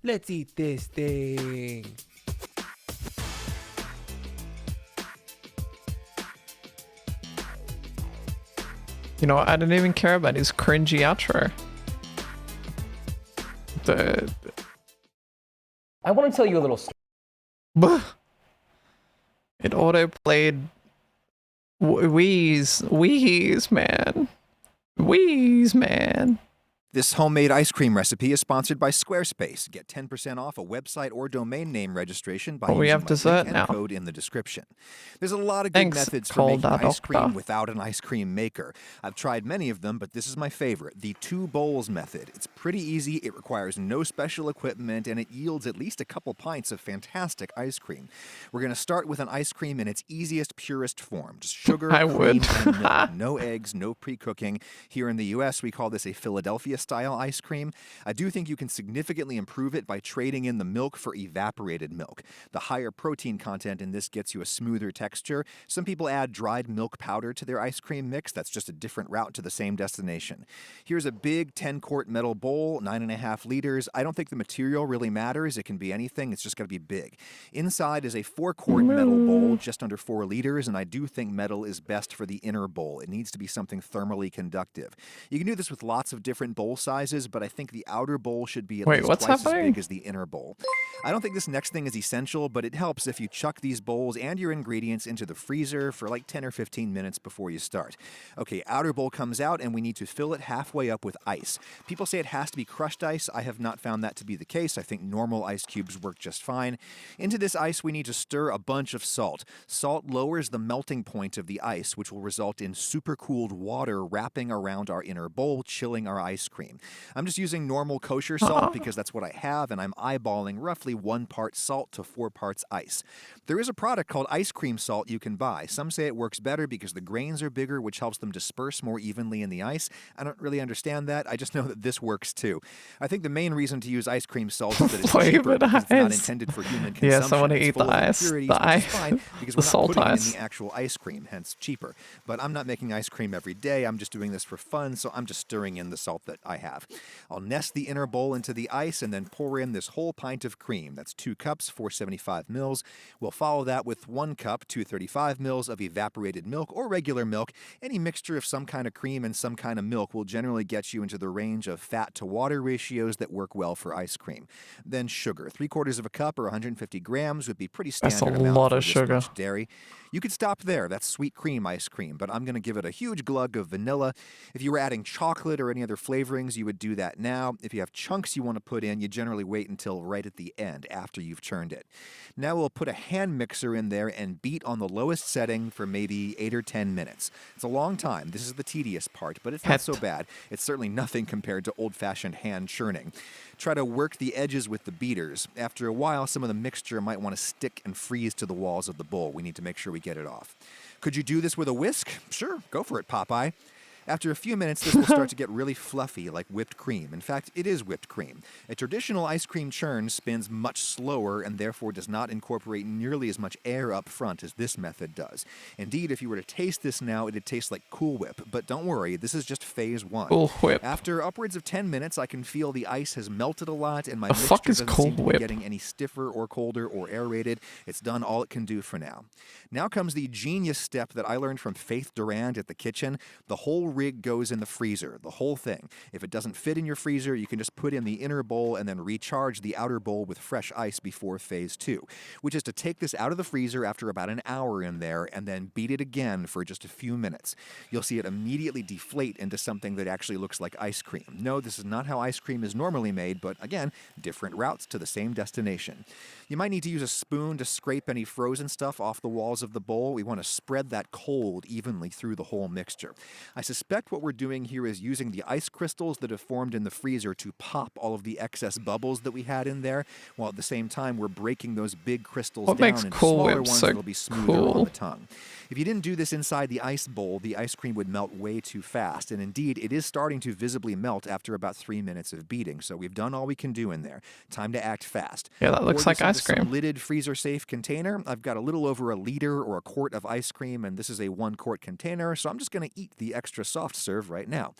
Let's eat this thing. You know, I didn't even care about his cringy outro. I want to tell you a little story. It auto-played Wheeze, man. Wheeze, man. This homemade ice cream recipe is sponsored by Squarespace. Get 10% off a website or domain name registration by using my link and code in the description. There's a lot of good methods for making ice cream without an ice cream maker. I've tried many of them, but this is my favorite, the 2 bowls method. It's pretty easy, it requires no special equipment, and it yields at least a couple pints of fantastic ice cream. We're going to start with an ice cream in its easiest, purest form. Just sugar, cream, and milk. No eggs, no pre-cooking. Here in the U.S., we call this a Philadelphia style ice cream. I do think you can significantly improve it by trading in the milk for evaporated milk. The higher protein content in this gets you a smoother texture. Some people add dried milk powder to their ice cream mix. That's just a different route to the same destination. Here's a big 10-quart metal bowl, 9.5 liters. I don't think the material really matters. It can be anything. It's just got to be big. Inside is a 4-quart metal bowl, just under 4 liters, and I do think metal is best for the inner bowl. It needs to be something thermally conductive. You can do this with lots of different bowls bowl sizes, but I think the outer bowl should be at least twice as big as the inner bowl. I don't think this next thing is essential, but it helps if you chuck these bowls and your ingredients into the freezer for like 10 or 15 minutes before you start. Okay, outer bowl comes out and we need to fill it halfway up with ice. People say it has to be crushed ice. I have not found that to be the case. I think normal ice cubes work just fine. Into this ice, we need to stir a bunch of salt. Salt lowers the melting point of the ice, which will result in supercooled water wrapping around our inner bowl, chilling our ice cream. I'm just using normal kosher salt because that's what I have, and I'm eyeballing roughly 1 part salt to 4 parts ice. There is a product called ice cream salt you can buy. Some say it works better because the grains are bigger, which helps them disperse more evenly in the ice. I don't really understand that. I just know that this works too. I think the main reason to use ice cream salt is that it's cheaper because it's not intended for human consumption. Yes, I want to eat the ice. Because we're not putting it in the actual ice cream, hence cheaper. But I'm not making ice cream every day. I'm just doing this for fun, so I'm just stirring in the salt that I have. I'll nest the inner bowl into the ice and then pour in this whole pint of cream. That's 2 cups, 475 mils. We'll follow that with 1 cup, 235 mils of evaporated milk or regular milk. Any mixture of some kind of cream and some kind of milk will generally get you into the range of fat to water ratios that work well for ice cream. Then sugar. 3/4 of a cup or 150 grams would be pretty standard amount. That's a lot of sugar. Dairy. You could stop there. That's sweet cream ice cream, but I'm going to give it a huge glug of vanilla. If you were adding chocolate or any other flavorings, you would do that now. If you have chunks you want to put in, you generally wait until right at the end after you've churned it. Now we'll put a hand mixer in there and beat on the lowest setting for maybe 8 or 10 minutes. It's a long time. This is the tedious part, but it's not so bad. It's certainly nothing compared to old-fashioned hand churning. Try to work the edges with the beaters. After a while, some of the mixture might want to stick and freeze to the walls of the bowl. We need to make sure we get it off. Could you do this with a whisk? Sure, go for it, Popeye. After a few minutes, this will start to get really fluffy, like whipped cream. In fact, it is whipped cream. A traditional ice cream churn spins much slower and therefore does not incorporate nearly as much air up front as this method does. Indeed, if you were to taste this now, it'd taste like Cool Whip. But don't worry, this is just phase 1. Cool Whip. After upwards of 10 minutes, I can feel the ice has melted a lot and my mixture doesn't seem to be getting any stiffer or colder or aerated. It's done all it can do for now. Now comes the genius step that I learned from Faith Durand at the kitchen. The whole rig goes in the freezer, the whole thing. If it doesn't fit in your freezer, you can just put in the inner bowl and then recharge the outer bowl with fresh ice before phase 2, which is to take this out of the freezer after about an hour in there and then beat it again for just a few minutes. You'll see it immediately deflate into something that actually looks like ice cream. No, this is not how ice cream is normally made, but again, different routes to the same destination. You might need to use a spoon to scrape any frozen stuff off the walls of the bowl. We want to spread that cold evenly through the whole mixture. I suspect what we're doing here is using the ice crystals that have formed in the freezer to pop all of the excess bubbles that we had in there, while at the same time we're breaking those big crystals down into smaller ones that'll be smoother on the tongue. If you didn't do this inside the ice bowl, the ice cream would melt way too fast, and indeed, it is starting to visibly melt after about 3 minutes of beating, so we've done all we can do in there. Time to act fast. Yeah, that looks like ice cream. Lidded freezer-safe container. I've got a little over a liter or a quart of ice cream, and this is a 1-quart container, so I'm just going to eat the extra soft serve right now.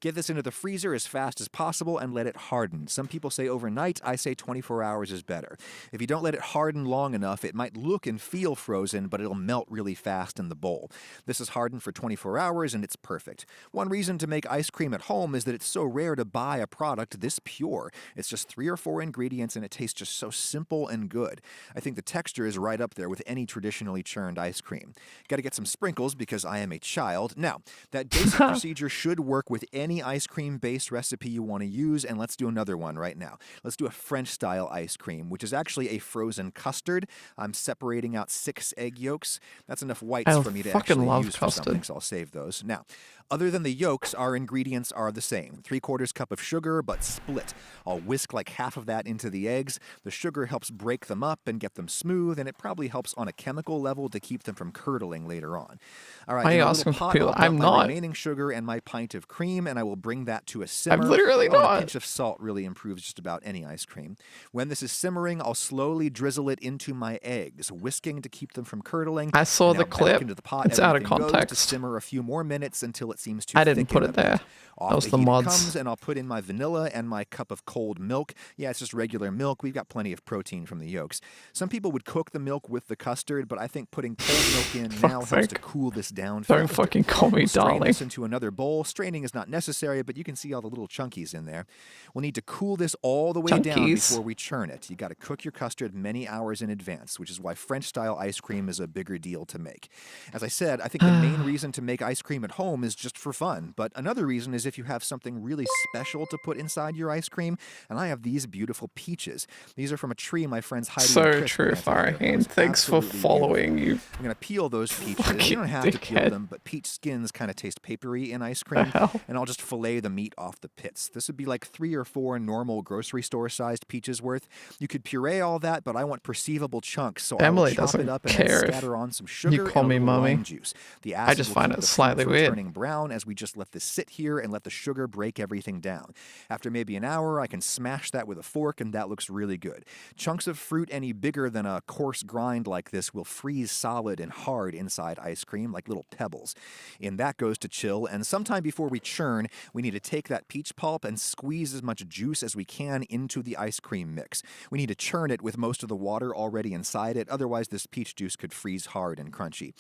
Get this into the freezer as fast as possible and let it harden. Some people say overnight. I say 24 hours is better. If you don't let it harden long enough, it might look and feel frozen, but it'll melt really fast in the bowl. This is hardened for 24 hours, and it's perfect. One reason to make ice cream at home is that it's so rare to buy a product this pure. It's just 3 or 4 ingredients, and it tastes just so simple and good. I think the texture is right up there with any traditionally churned ice cream. Got to get some sprinkles because I am a child. Now, that basic procedure should work with any ice cream-based recipe you want to use, and let's do another one right now. Let's do a French-style ice cream, which is actually a frozen custard. I'm separating out 6 egg yolks. That's enough whites for me to actually use for something, so I'll save those. Now, other than the yolks, our ingredients are the same. 3/4 cup of sugar, but split. I'll whisk like half of that into the eggs. The sugar helps break them up and get them smooth, and it probably helps on a chemical level to keep them from curdling later on. All right, Why are you asking for people? I'm my not. Remaining sugar and my pint of cream, and I will bring that to a simmer. I'm literally not. A pinch of salt really improves just about any ice cream. When this is simmering, I'll slowly drizzle it into my eggs, whisking to keep them from curdling. I saw the clip. Into the pot. It's out of Everything goes context. to simmer a few more minutes until it seems to I didn't put it there. That was the mods. Comes, and I'll put in my vanilla and my cup of cold milk. Yeah, it's just regular milk. We've got plenty of protein from the yolks. Some people would cook the milk with the custard, but I think putting cold milk in now helps to cool this down. Don't fucking call me darling. This into another bowl. Straining is not necessary, but you can see all the little chunkies in there. We'll need to cool this all the way down before we churn it. You got to cook your custard many hours in advance, which is why French-style ice cream is a bigger deal to make. As I said, I think the main reason to make ice cream at home is just for fun, but another reason is if you have something really special to put inside your ice cream, and I have these beautiful peaches. These are from a tree my friends Heidi and Chris true, Faraheen. Thanks for following you. I'm going to peel those peaches. You don't have to peel them, but peach skins kind of taste papery in ice cream, and I'll just fillet the meat off the pits. This would be like 3 or 4 normal grocery store-sized peaches worth. You could puree all that, but I want perceivable chunks, so Emily I'll chop it up and then scatter on some sugar you call and me mommy. lime juice. The acid I just will find keep it the slightly fruit from weird. turning brown as we just let this sit here and let the sugar break everything down. After maybe an hour, I can smash that with a fork, and that looks really good. Chunks of fruit any bigger than a coarse grind like this will freeze solid and hard inside ice cream like little pebbles. And that goes to chill, and sometime before we churn, we need to take that peach pulp and squeeze as much juice as we can into the ice cream mix. We need to churn it with most of the water already inside it, otherwise this peach juice could freeze hard and crunchy.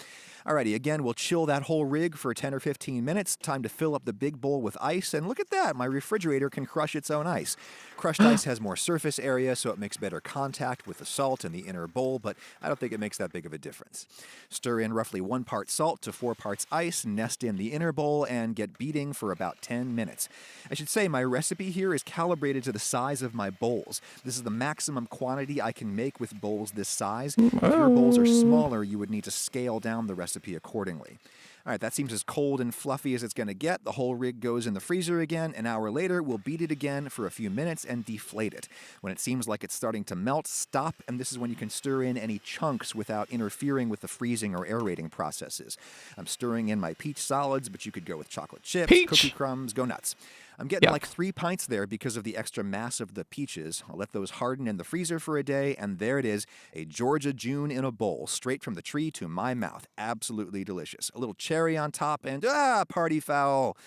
Alrighty, again, we'll chill that whole rig for 10 or 15 minutes. Time to fill up the big bowl with ice, and look at that, my refrigerator can crush its own ice. Crushed ice has more surface area, so it makes better contact with the salt in the inner bowl, but I don't think it makes that big of a difference. Stir in roughly 1 part salt to 4 parts ice, nest in the inner bowl, and get beating for about 10 minutes. I should say my recipe here is calibrated to the size of my bowls. This is the maximum quantity I can make with bowls this size. If your bowls are smaller, you would need to scale down the recipe accordingly. All right, that seems as cold and fluffy as it's going to get. The whole rig goes in the freezer again. An hour later, we'll beat it again for a few minutes and deflate it. When it seems like it's starting to melt, stop, and this is when you can stir in any chunks without interfering with the freezing or aerating processes. I'm stirring in my peach solids, but you could go with chocolate chips, cookie crumbs, go nuts. I'm getting like 3 pints there because of the extra mass of the peaches. I'll let those harden in the freezer for a day, and there it is, a Georgia June in a bowl, straight from the tree to my mouth. Absolutely delicious. A little cherry on top, and party foul.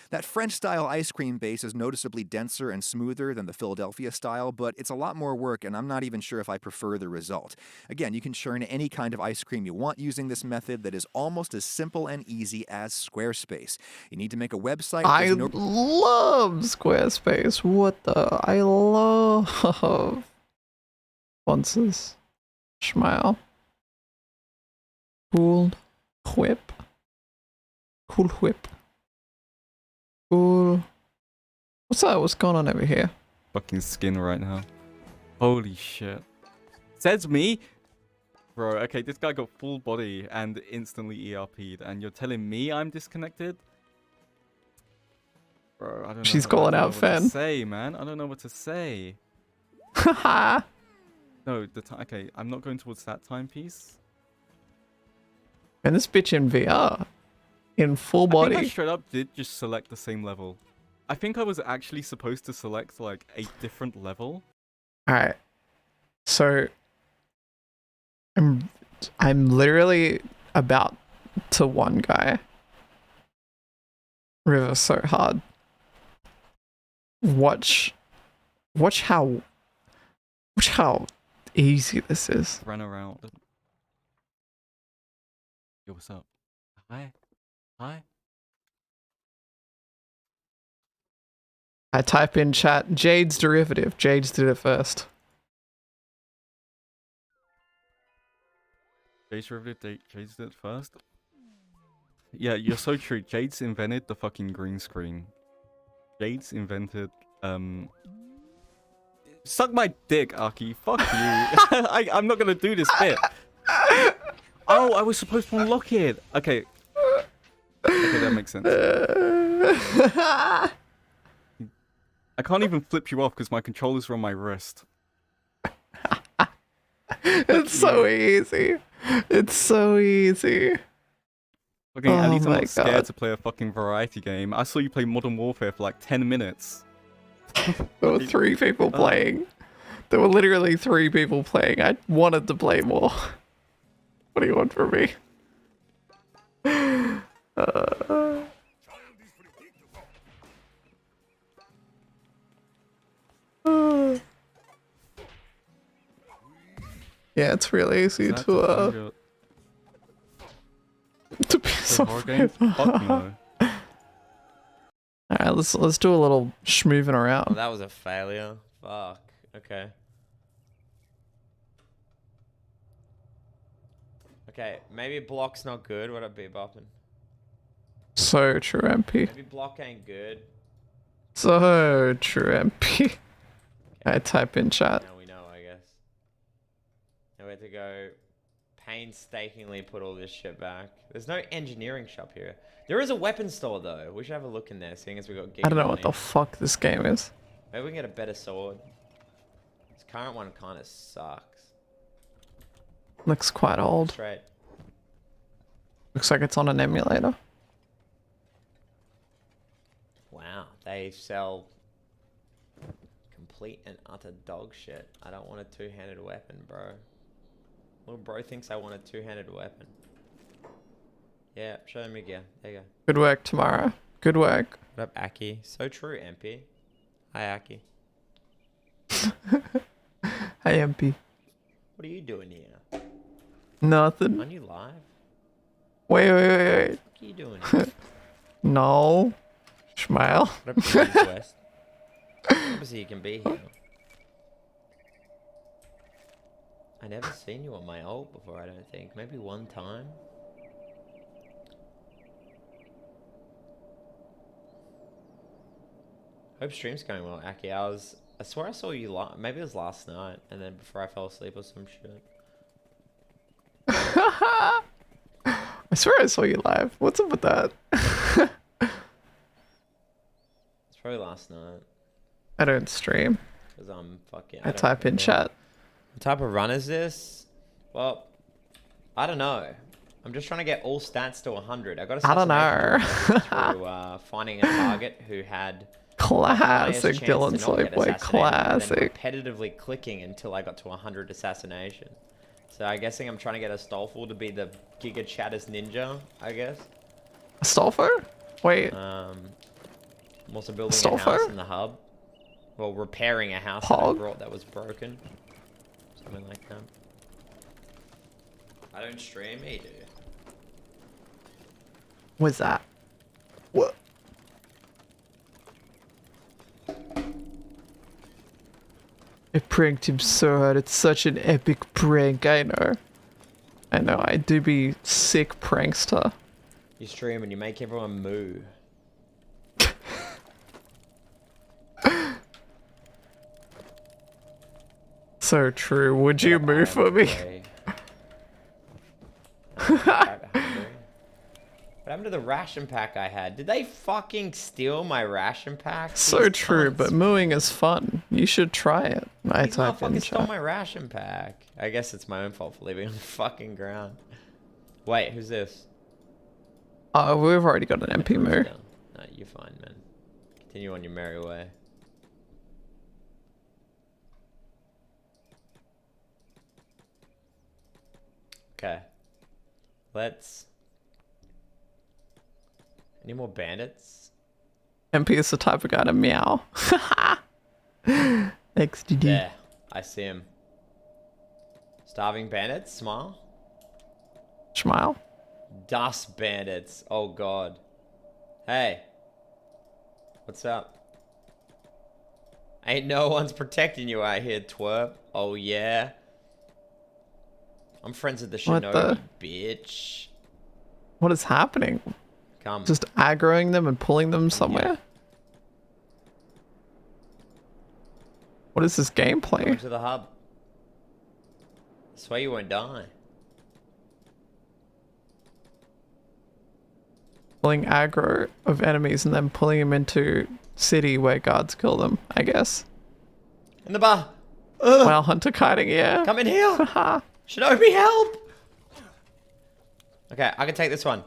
That French-style ice cream base is noticeably denser and smoother than the Philadelphia style, but it's a lot more work, and I'm not even sure if I prefer the result. Again, you can churn any kind of ice cream you want using this method that is almost as simple and easy as Squarespace. You need to make a website. I love Squarespace. What the? I love sponsors. Schmile. Cool whip. Cool whip. Cool. What's that? What's going on over here? Fucking skin right now. Holy shit. Says me? Bro, okay, this guy got full body and instantly ERP'd, and you're telling me I'm disconnected? Bro, I don't know. She's calling out Fen. What to say, man. I don't know what to say. Haha. No, okay, I'm not going towards that timepiece. And this bitch in VR. In full body. I think I straight up did just select the same level. I think I was actually supposed to select like a different level. Alright. So I'm literally about to one guy. River so hard. Watch how easy this is. Run around. Yo, what's up? Hi. Hi. I type in chat, Jade's derivative. Jade's did it first. Jade's derivative, Jade's did it first? Yeah, you're so true. Jade's invented the fucking green screen. Jade's invented, Suck my dick, Aki. Fuck you. I'm not gonna do this bit. Oh, I was supposed to unlock it. Okay. Okay, that makes sense. I can't even flip you off because my controllers are on my wrist. It's so easy. It's so easy. Okay, at least I'm not scared to play a fucking variety game. I saw you play Modern Warfare for like 10 minutes. There were 3 people playing. There were literally 3 people playing. I wanted to play more. What do you want from me? Yeah, it's really easy to be so game? Fuck no. Alright, let's do a little schmooving around. Oh, that was a failure. Fuck. Okay. Okay, maybe block's not good. What up, Beboppin'? So true, MP. Maybe block ain't good. So true, MP. Okay. I type in chat. Now we know, I guess. Now we have to go painstakingly put all this shit back. There's no engineering shop here. There is a weapon store though. We should have a look in there, seeing as we got I don't know what the fuck this game is. Maybe we can get a better sword. This current one kind of sucks. Looks quite old. Straight. Looks like it's on an emulator. Wow, they sell complete and utter dog shit. I don't want a two-handed weapon, bro. Little bro thinks I want a two-handed weapon. Yeah, show me gear. There you go. Good work tomorrow. Good work. What up, Aki? So true, MP. Hi, Aki. Hi, MP. What are you doing here? Nothing. Aren't you live? Wait. What are you doing here? No. Smile. What up, East West? Obviously, you can be here. I never seen you on my ult before, I don't think. Maybe one time. Hope stream's going well, Aki. I swear I saw you maybe it was last night, and then before I fell asleep or some shit. I swear I saw you live. What's up with that? It's probably last night. I don't stream. Cause I'm fucking. I type in chat. What type of run is this? Well, I don't know. I'm just trying to get all stats to 100. I got I don't know. through finding a target who had classic Dylan Sleepway. Classic. Competitively clicking until I got to 100 assassination. So I'm guessing I'm trying to get a Stolful to be the Giga Chatters Ninja, I guess. A Stolfo? Wait. I'm also building a house in the hub. Well, repairing a house that I brought that was broken. Something like that. I don't stream either. What's that? What? I pranked him so hard. It's such an epic prank. I know. I do be sick prankster. You stream and you make everyone moo. So true. Would you move for me? What happened to the ration pack I had? Did they fucking steal my ration pack? So true, but mooing is fun. You should try it. I These type in motherfuckers stole chat. my ration pack. I guess it's my own fault for leaving it on the fucking ground. Wait, who's this? Oh, we've already got an MP moo. No, you're fine, man. Continue on your merry way. Okay. Let's... Any more bandits? MP is the type of guy to meow. XDD. There, I see him. Starving bandits, smile. Smile. Dust bandits, oh god. Hey. What's up? Ain't no one's protecting you out here, twerp. Oh yeah. I'm friends with the Shinobi, bitch. What is happening? Come. Just aggroing them and pulling them somewhere? Yeah. What is this gameplay? Go to the hub. I swear you won't die. Pulling aggro of enemies and then pulling them into city where guards kill them, I guess. In the bar. Wow, hunter kiting, yeah. Come in here. Shinobi, help! Okay, I can take this one.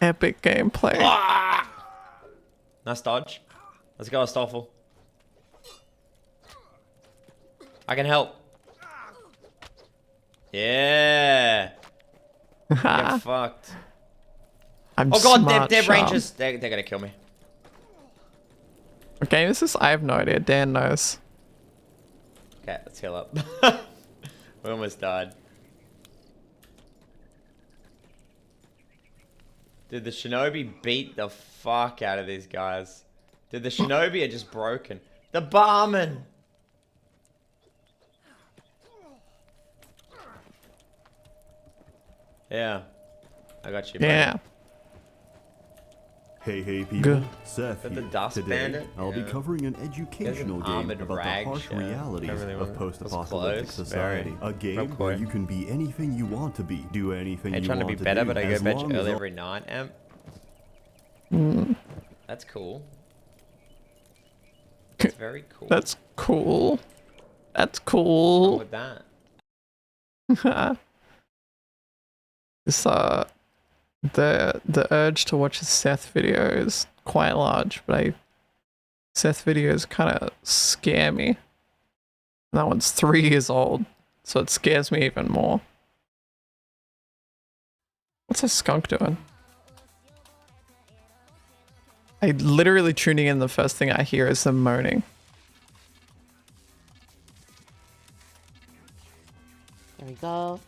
Epic gameplay. Nice dodge. Let's go, Astolfo. I can help. Yeah. Get fucked. I'm oh god, smart, they're rangers. They're gonna kill me. What game is this? I have no idea. Dan knows. Okay, let's heal up. We almost died. Dude, the shinobi beat the fuck out of these guys. Dude, the shinobi are just broken. The barman! Yeah. I got you, buddy. Yeah. Hey people, Good. Seth The here. Dust Today, Bandit? I'll be Yeah. covering an educational game armored about the rag harsh shit. realities I really of want- post-apocalyptic that's close, society. very. A game Real where quick. you can be anything you want to be, do anything Hey, you trying to want be better, do, but I go as to bed long as early all- every night, Amp. Mm. That's cool. That's very cool. That's cool. That's What's cool. wrong with that? This the urge to watch a Seth video is quite large, but Seth videos kind of scare me. That one's 3 years old, so it scares me even more. What's a skunk doing? I literally tuning in, the first thing I hear is them moaning. There we go.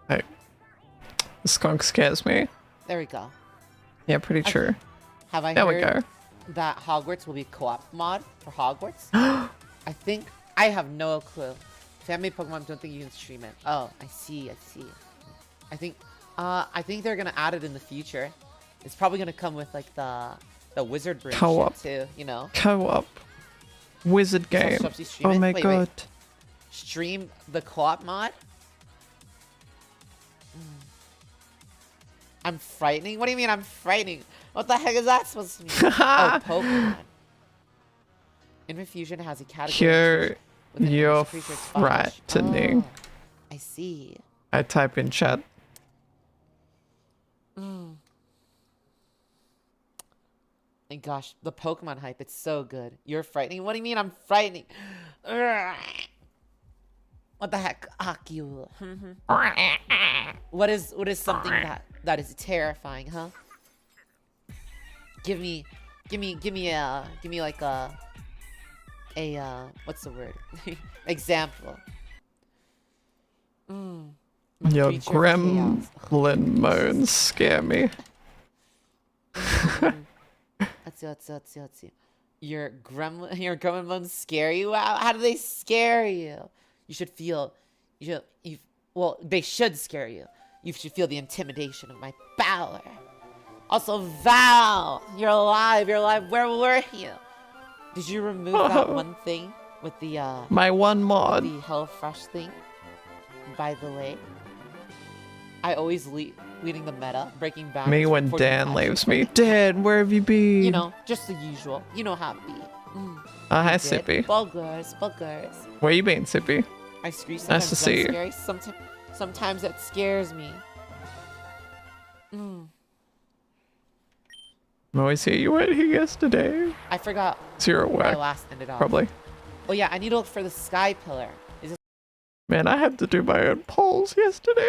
Hey, the skunk scares me. There we go. Yeah, pretty true. Have I There we heard go. that Hogwarts will be co-op mod for Hogwarts? I think I have no clue. Family Pokemon don't think you can stream it. Oh, I see. I think they're gonna add it in the future. It's probably gonna come with like the wizard bridge Co-op. too, you know. Co-op. Wizard game. Subsy stream Oh it? my Wait. god. Stream the co-op mod? I'm frightening? What do you mean I'm frightening? What the heck is that supposed to mean? Oh, Pokemon. Infusion has a category. You're frightening. Oh, I see. I type in chat. My gosh, the Pokemon hype, it's so good. You're frightening? What do you mean I'm frightening? What the heck? Akiwoo. What is something that is terrifying, huh? Give me like a what's the word? Example. Your Creature of gremlin moans scare me. Let's see. Your gremlin moans scare you? How do they scare you? You should feel, well, they should scare you. You should feel the intimidation of my power. Also, Val, you're alive. Where were you? Did you remove that one thing with the my one mod, the HelloFresh thing? By the way, I always leading the meta, breaking back. Me when Dan leaves me. Dan, where have you been? You know, just the usual. You know how it be. Hi, Sippy. Buggers. Where you been, Sippy? I scream. Nice to see you. Scary. Sometimes it scares me. I'm always here. You weren't here yesterday. I forgot. Zero at where I work. last ended off. Probably. Oh yeah, I need to look for the sky pillar. Is it? Man, I had to do my own polls yesterday.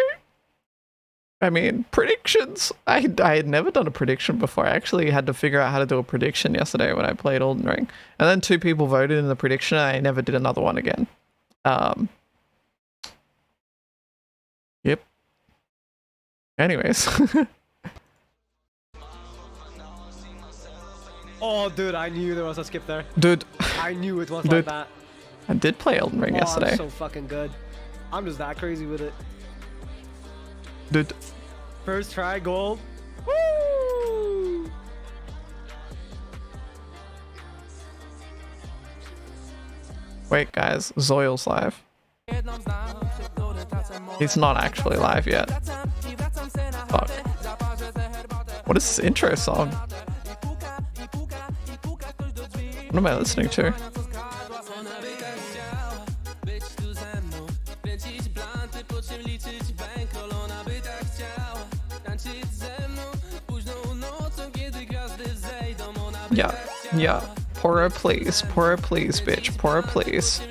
I mean, predictions. I had never done a prediction before. I actually had to figure out how to do a prediction yesterday when I played Elden Ring. And then 2 people voted in the prediction and I never did another one again. Yep. Anyways. Oh, dude, I knew there was a skip there. Dude. I knew it was Dude. like that. I did play Elden Ring yesterday. I'm so fucking good. I'm just that crazy with it. Dude. First try, gold. Woo! Wait, guys. Zoil's live. He's not actually live yet. Fuck. What is this intro song? What am I listening to? Yeah. Poro please, bitch. Poro please.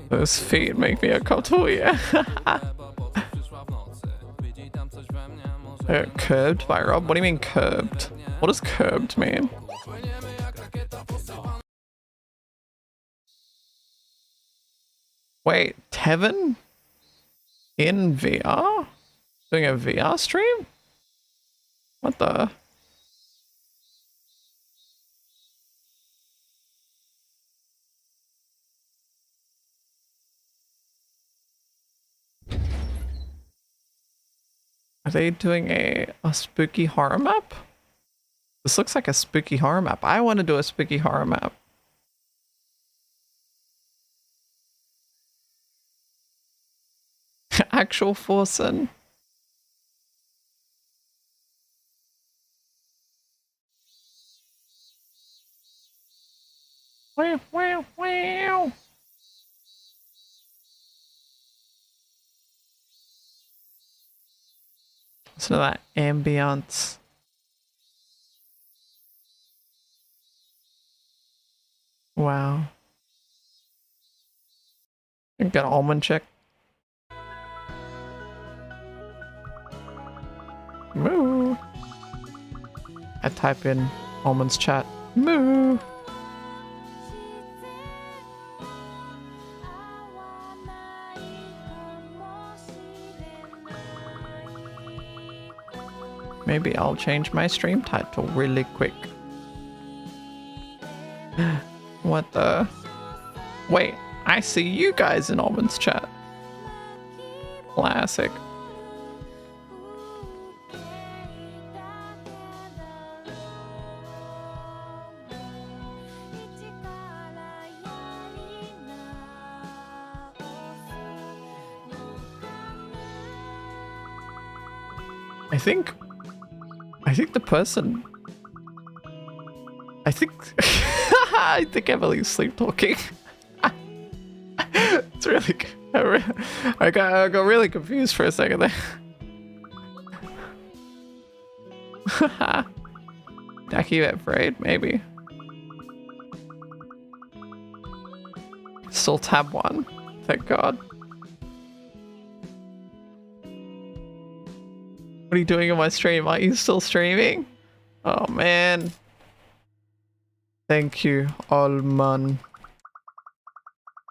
Those feet make me uncomfortable, yeah. Curbed by Rob? What do you mean curbed? What does curbed mean? Wait, Tevin? In VR? Doing a VR stream? What the? Are they doing a spooky horror map? This looks like a spooky horror map. I want to do a spooky horror map. Actual Forsen. Wow, wow, wow. Listen to that ambience. Wow. Got an almond check. Moo. I type in almonds chat. Moo. Maybe I'll change my stream title really quick. What the? Wait, I see you guys in Almond's chat. Classic. I think the person. I think Emily's sleep talking. It's really good. I got really confused for a second there. Akiwoo afraid, maybe. Still tab 1. Thank God. What are you doing on my stream? Are you still streaming? Oh man. Thank you, Allman.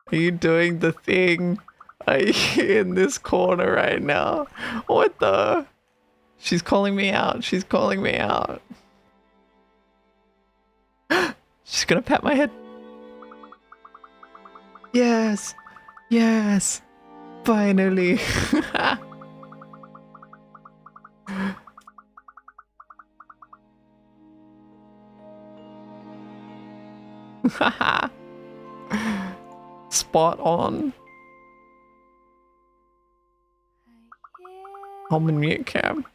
Are you doing the thing? Are you in this corner right now? What the? She's calling me out. She's calling me out. She's gonna pat my head. Yes. Yes. Finally. Spot on. Almond mute cam.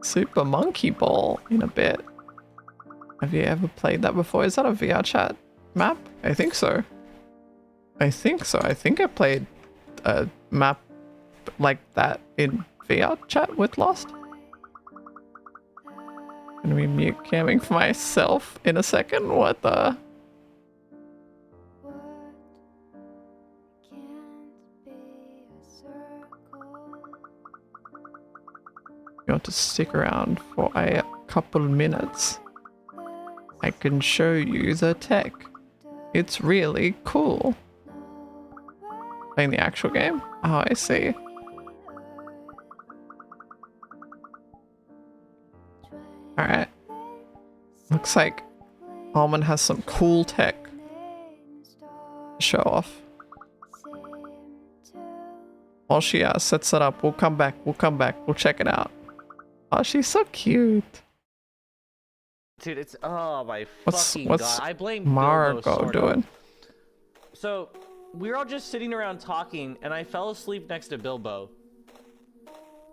Super Monkey Ball in a bit. Have you ever played that before? Is that a VR chat map? I think so. I think so. I think I played a map like that in VR chat with Lost. Gonna be mute camming for myself in a second. What the? You want to stick around for a couple minutes? I can show you the tech. It's really cool. Playing the actual game? Oh, I see. Alright. Looks like Almond has some cool tech to show off. While she sets it up, we'll come back, we'll check it out. Oh, she's so cute. Dude, it's oh my fucking god. I blame Margot doing? So we were all just sitting around talking and I fell asleep next to Bilbo.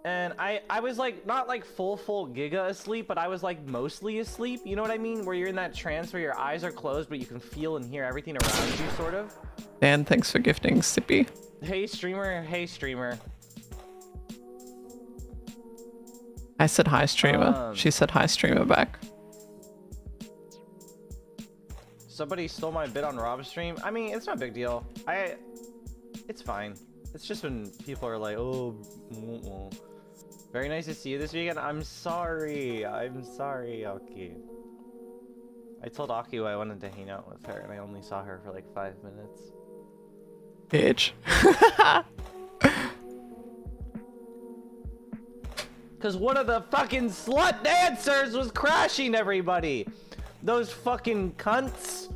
And I was like not like full giga asleep, but I was like mostly asleep, you know what I mean? Where you're in that trance where your eyes are closed but you can feel and hear everything around you sort of. Dan, thanks for gifting Sippy. Hey streamer, hey streamer. I said hi streamer. She said hi streamer back. Somebody stole my bit on Rob's stream. I mean, it's not a big deal. It's fine. It's just when people are like, oh, very nice to see you this weekend. I'm sorry, Aki. I told Akiwoo I wanted to hang out with her, and I only saw her for like 5 minutes. Bitch. Because one of the fucking slut dancers was crashing everybody. Those fucking cunts.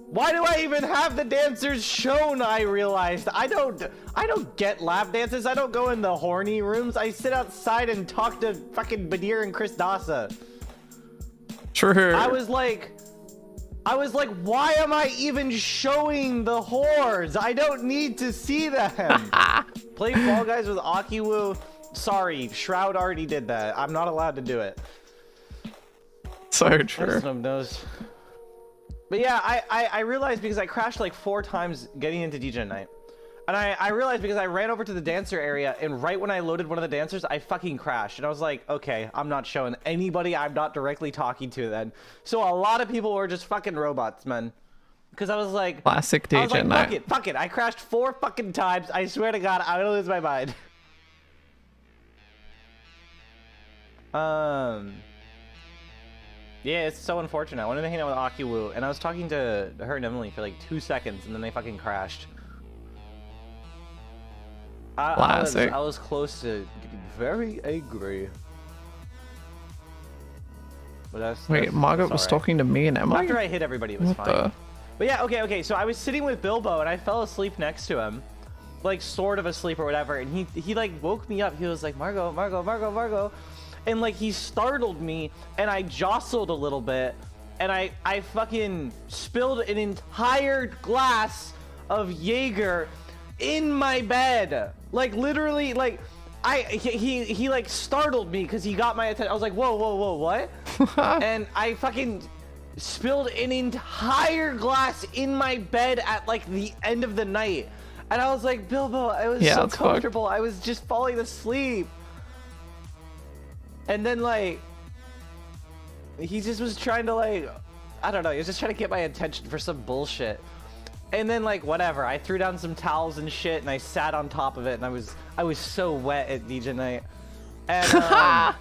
Why do I even have the dancers shown? I realized I don't get lap dances. I don't go in the horny rooms. I sit outside and talk to fucking Badir and Chris Dasa. True. I was like, why am I even showing the whores? I don't need to see them. Play Fall Guys with Akiwoo. Sorry, Shroud already did that. I'm not allowed to do it. So true. But yeah, I realized because I crashed like 4 times getting into DJ night. And I realized because I ran over to the dancer area, and right when I loaded one of the dancers, I fucking crashed. And I was like, okay, I'm not showing anybody I'm not directly talking to then. So a lot of people were just fucking robots, man. Because I was like... Classic DJ night. Fuck it. I crashed 4 fucking times. I swear to God, I'm gonna lose my mind. Yeah, it's so unfortunate. I wanted to hang out with Akiwoo, and I was talking to her and Emily for like 2 seconds, and then they fucking crashed. Classic. I was close to getting very angry. But Wait, Margaret was talking to me and Emily? After I hit everybody, it was fine. But yeah, okay. So I was sitting with Bilbo, and I fell asleep next to him. Like, sort of asleep or whatever, and he like woke me up. He was like, Margot. And like he startled me, and I jostled a little bit, and I fucking spilled an entire glass of Jaeger in my bed. Like literally, like he like startled me because he got my attention. I was like, whoa, what? And I fucking spilled an entire glass in my bed at like the end of the night. And I was like, Bilbo, I was so comfortable. I was just falling asleep. And then, like, he just was trying to, like, I don't know, he was just trying to get my attention for some bullshit. And then, like, whatever, I threw down some towels and shit, and I sat on top of it, and I was so wet at DJ night. And,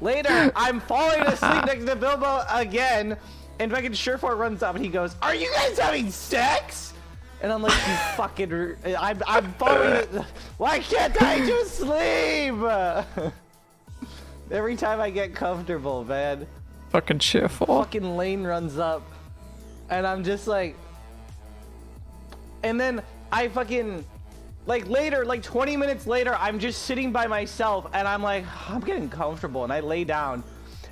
later, I'm falling asleep next to Bilbo again, and fucking Surefour runs up, and he goes, are you guys having sex? And I'm like, you fucking, I'm falling, why can't I just sleep? Every time I get comfortable, man. Fucking cheerful. Fucking Lane runs up. And I'm just like... And then I fucking... Like later, like 20 minutes later, I'm just sitting by myself. And I'm like, I'm getting comfortable. And I lay down.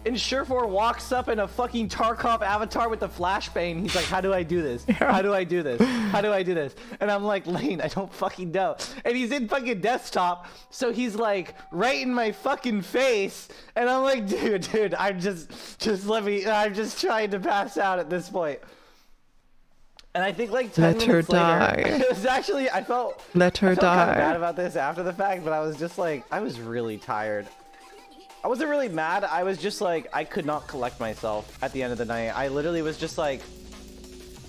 And Surefour walks up in a fucking Tarkov avatar with the flashbang. He's like, how do I do this? How do I do this? How do I do this? And I'm like, Lane, I don't fucking know. And he's in fucking desktop. So he's like right in my fucking face. And I'm like, dude, I'm just let me, I'm just trying to pass out at this point. And I think like 10 minutes later, it was actually, I felt kind of bad about this after the fact, but I was just like, I was really tired. I wasn't really mad. I was just like, I could not collect myself at the end of the night. I literally was just like,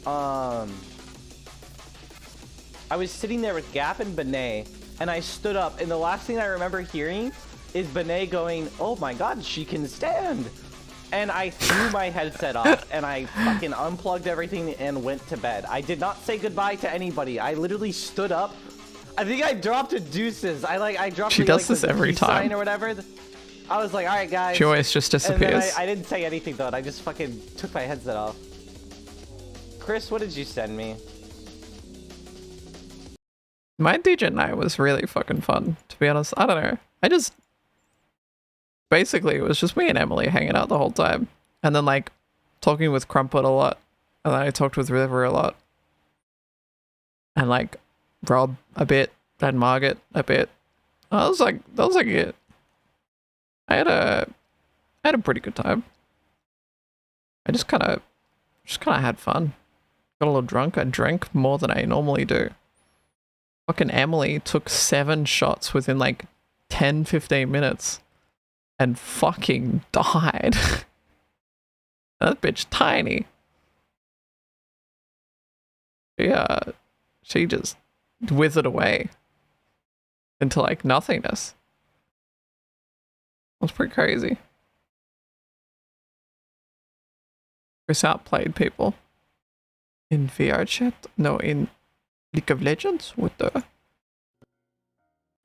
I was sitting there with Gap and Benet, and I stood up, and the last thing I remember hearing is Benet going, oh my God, she can stand. And I threw my headset off, and I fucking unplugged everything and went to bed. I did not say goodbye to anybody. I literally stood up. I think I dropped a deuces. I dropped she does this every time or whatever. I was like, all right, guys. She always just disappears. I didn't say anything, though. And I just fucking took my headset off. Chris, what did you send me? My DJ night was really fucking fun, to be honest. I don't know. I just... Basically, it was just me and Emily hanging out the whole time. And then, like, talking with Crumpet a lot. And then I talked with River a lot. And, like, Rob a bit. And Margaret a bit. That was like it. I had a pretty good time. I just kind of had fun. Got a little drunk. I drank more than I normally do. Fucking Emily took 7 shots within like 10-15 minutes and fucking died. That bitch tiny. Yeah, she just withered away into like nothingness. That's pretty crazy. Chris outplayed people. In VR chat? No, in League of Legends? What the?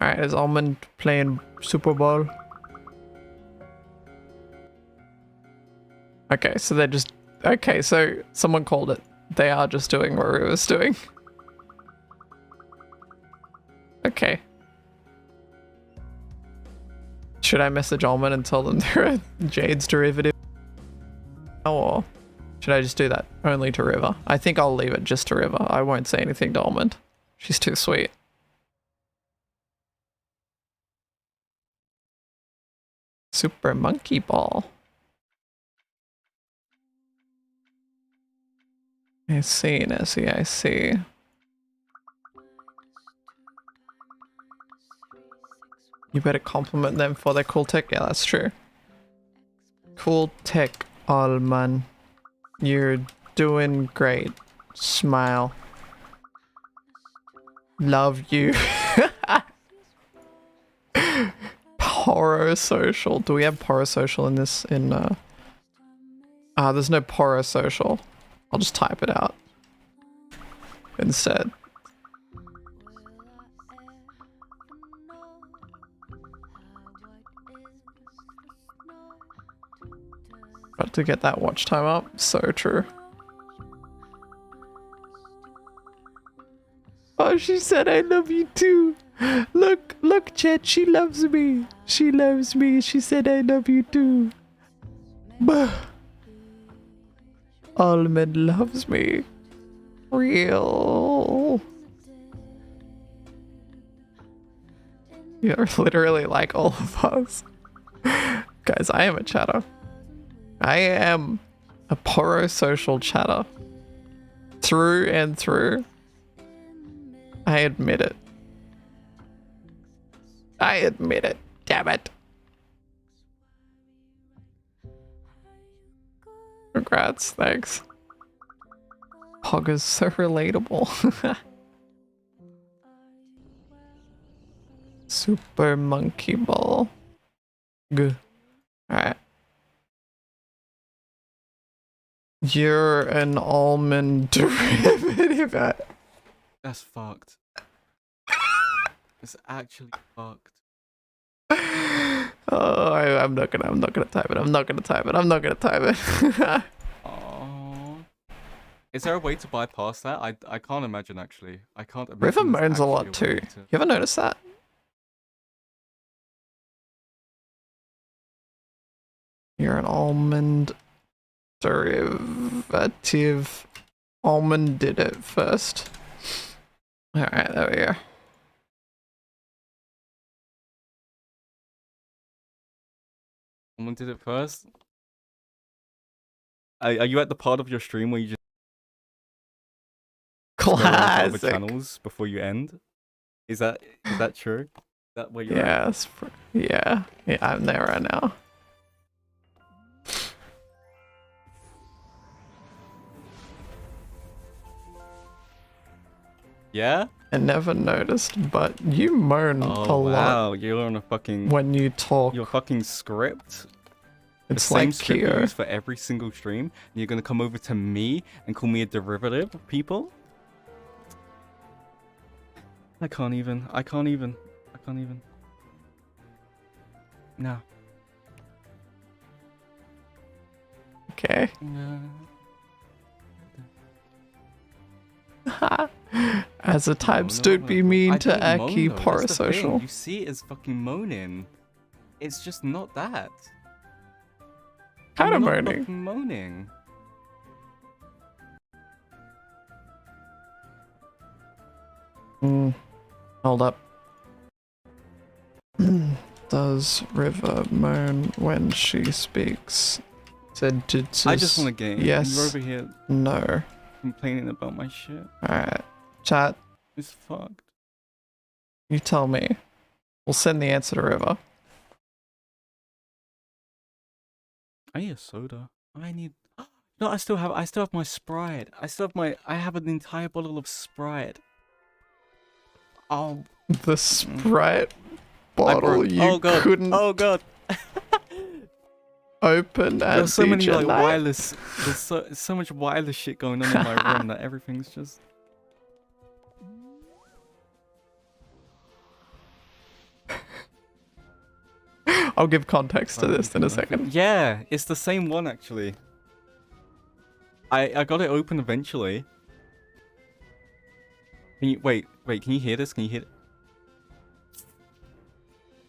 Alright, is Almond playing Super Bowl? Okay, so they're just... Okay, so someone called it. They are just doing what Rue was doing. Okay. Should I message Almond and tell them they're a Jade's derivative? Or should I just do that only to River? I think I'll leave it just to River. I won't say anything to Almond. She's too sweet. Super Monkey Ball. I see, Nessie, I see. You better compliment them for their cool tech. Yeah, that's true. Cool tech, Alman. You're doing great. Smile. Love you. Porosocial. Do we have porosocial in this? There's no porosocial. I'll just type it out instead. Got to get that watch time up. So true. Oh, she said I love you too. Look, Chet, she loves me. She loves me. She said I love you too. Bah. Almond loves me. Real. You're literally like all of us. Guys, I am a chatter. I am a porosocial chatter. Through and through. I admit it. I admit it. Damn it. Congrats, thanks. Hog is so relatable. Super Monkey Ball. Good. Alright. You're an almond derivative. That's fucked. It's actually fucked. Oh, I'm not gonna type it. I'm not gonna type it. Oh. Is there a way to bypass that? I can't imagine actually. I can't imagine. River moans a lot too. You ever notice that? You're an almond derivative. Almond did it first. Alright, there we go. Someone did it first? Are you at the part of your stream where you just classic other channels before you end? Is that true? Is that where you're at? Yeah, I'm there right now. Yeah? I never noticed, but you moan a lot. Wow, you're on a fucking... When you talk. Your fucking script. It's the like same script you Kyo. use for every single stream. And you're gonna come over to me and call me a derivative, people? I can't even. No. Okay. As a types, don't be mean to Aki Parasocial. You see it as fucking moaning. It's just not that. Kind of I'm not moaning. fucking moaning. Hold up. Does River moan when she speaks? Sentences. I just want a game. Yes. You're over here No. complaining about my shit. Alright. Chat. It's fucked. You tell me. We'll send the answer to River. I need a soda. I need... No, I still have my Sprite. I have an entire bottle of Sprite. Oh. The Sprite bottle you couldn't open and There's so many like night? wireless. There's so much wireless shit going on in my room that everything's just. I'll give context to this in a second. Yeah, it's the same one actually. I got it open eventually. Can you wait? Can you hear this? Can you hear it?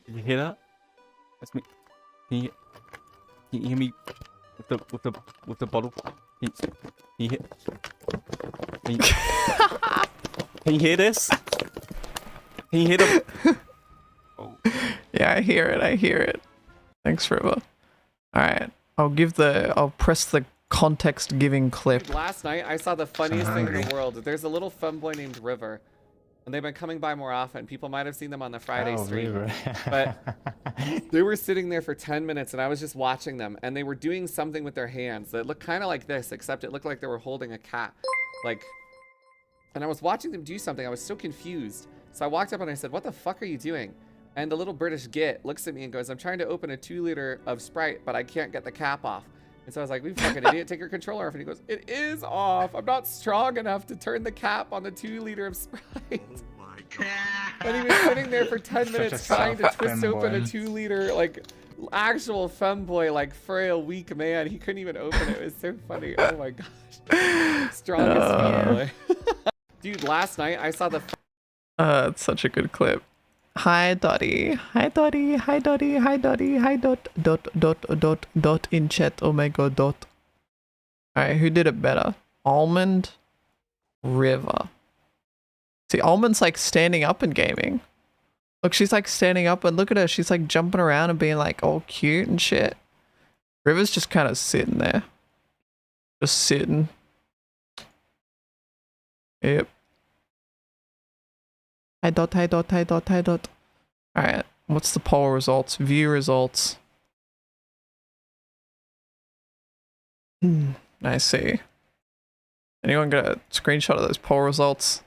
Can you hear that? That's me. Can you hear me with the bottle? Can you hear? Can you hear this? Can you hear the? Yeah, I hear it. I hear it. Thanks, River. All right, I'll press the context-giving clip. Last night, I saw the funniest thing in the world. There's a little femboy named River, and they've been coming by more often. People might have seen them on the Friday stream. River. But they were sitting there for 10 minutes, and I was just watching them, and they were doing something with their hands that looked kind of like this, except it looked like they were holding a cat. And I was watching them do something. I was so confused. So I walked up and I said, "What the fuck are you doing?" And the little British git looks at me and goes, "I'm trying to open a 2-liter of Sprite, but I can't get the cap off." And so I was like, "You fucking idiot, take your controller off." And he goes, "It is off. I'm not strong enough to turn the cap on the 2-liter of Sprite." Oh my God. And he was sitting there for 10 minutes trying to twist open a 2-liter, like, actual femboy, like, frail, weak man. He couldn't even open it. It was so funny. Oh my gosh. Strongest femboy. Dude, last night I saw the... It's such a good clip. Hi Dottie, hi Dottie, hi Dottie, hi Dottie, hi dot in chat, oh my god dot. Alright, who did it better? Almond, River. See, Almond's like standing up in gaming. Look, she's like standing up and look at her, she's like jumping around and being like all cute and shit. River's just kind of sitting there. Just sitting. Yep. Hi dot, hi dot, hi dot, hi dot. Alright, what's the poll results? View results. I see. Anyone got a screenshot of those poll results?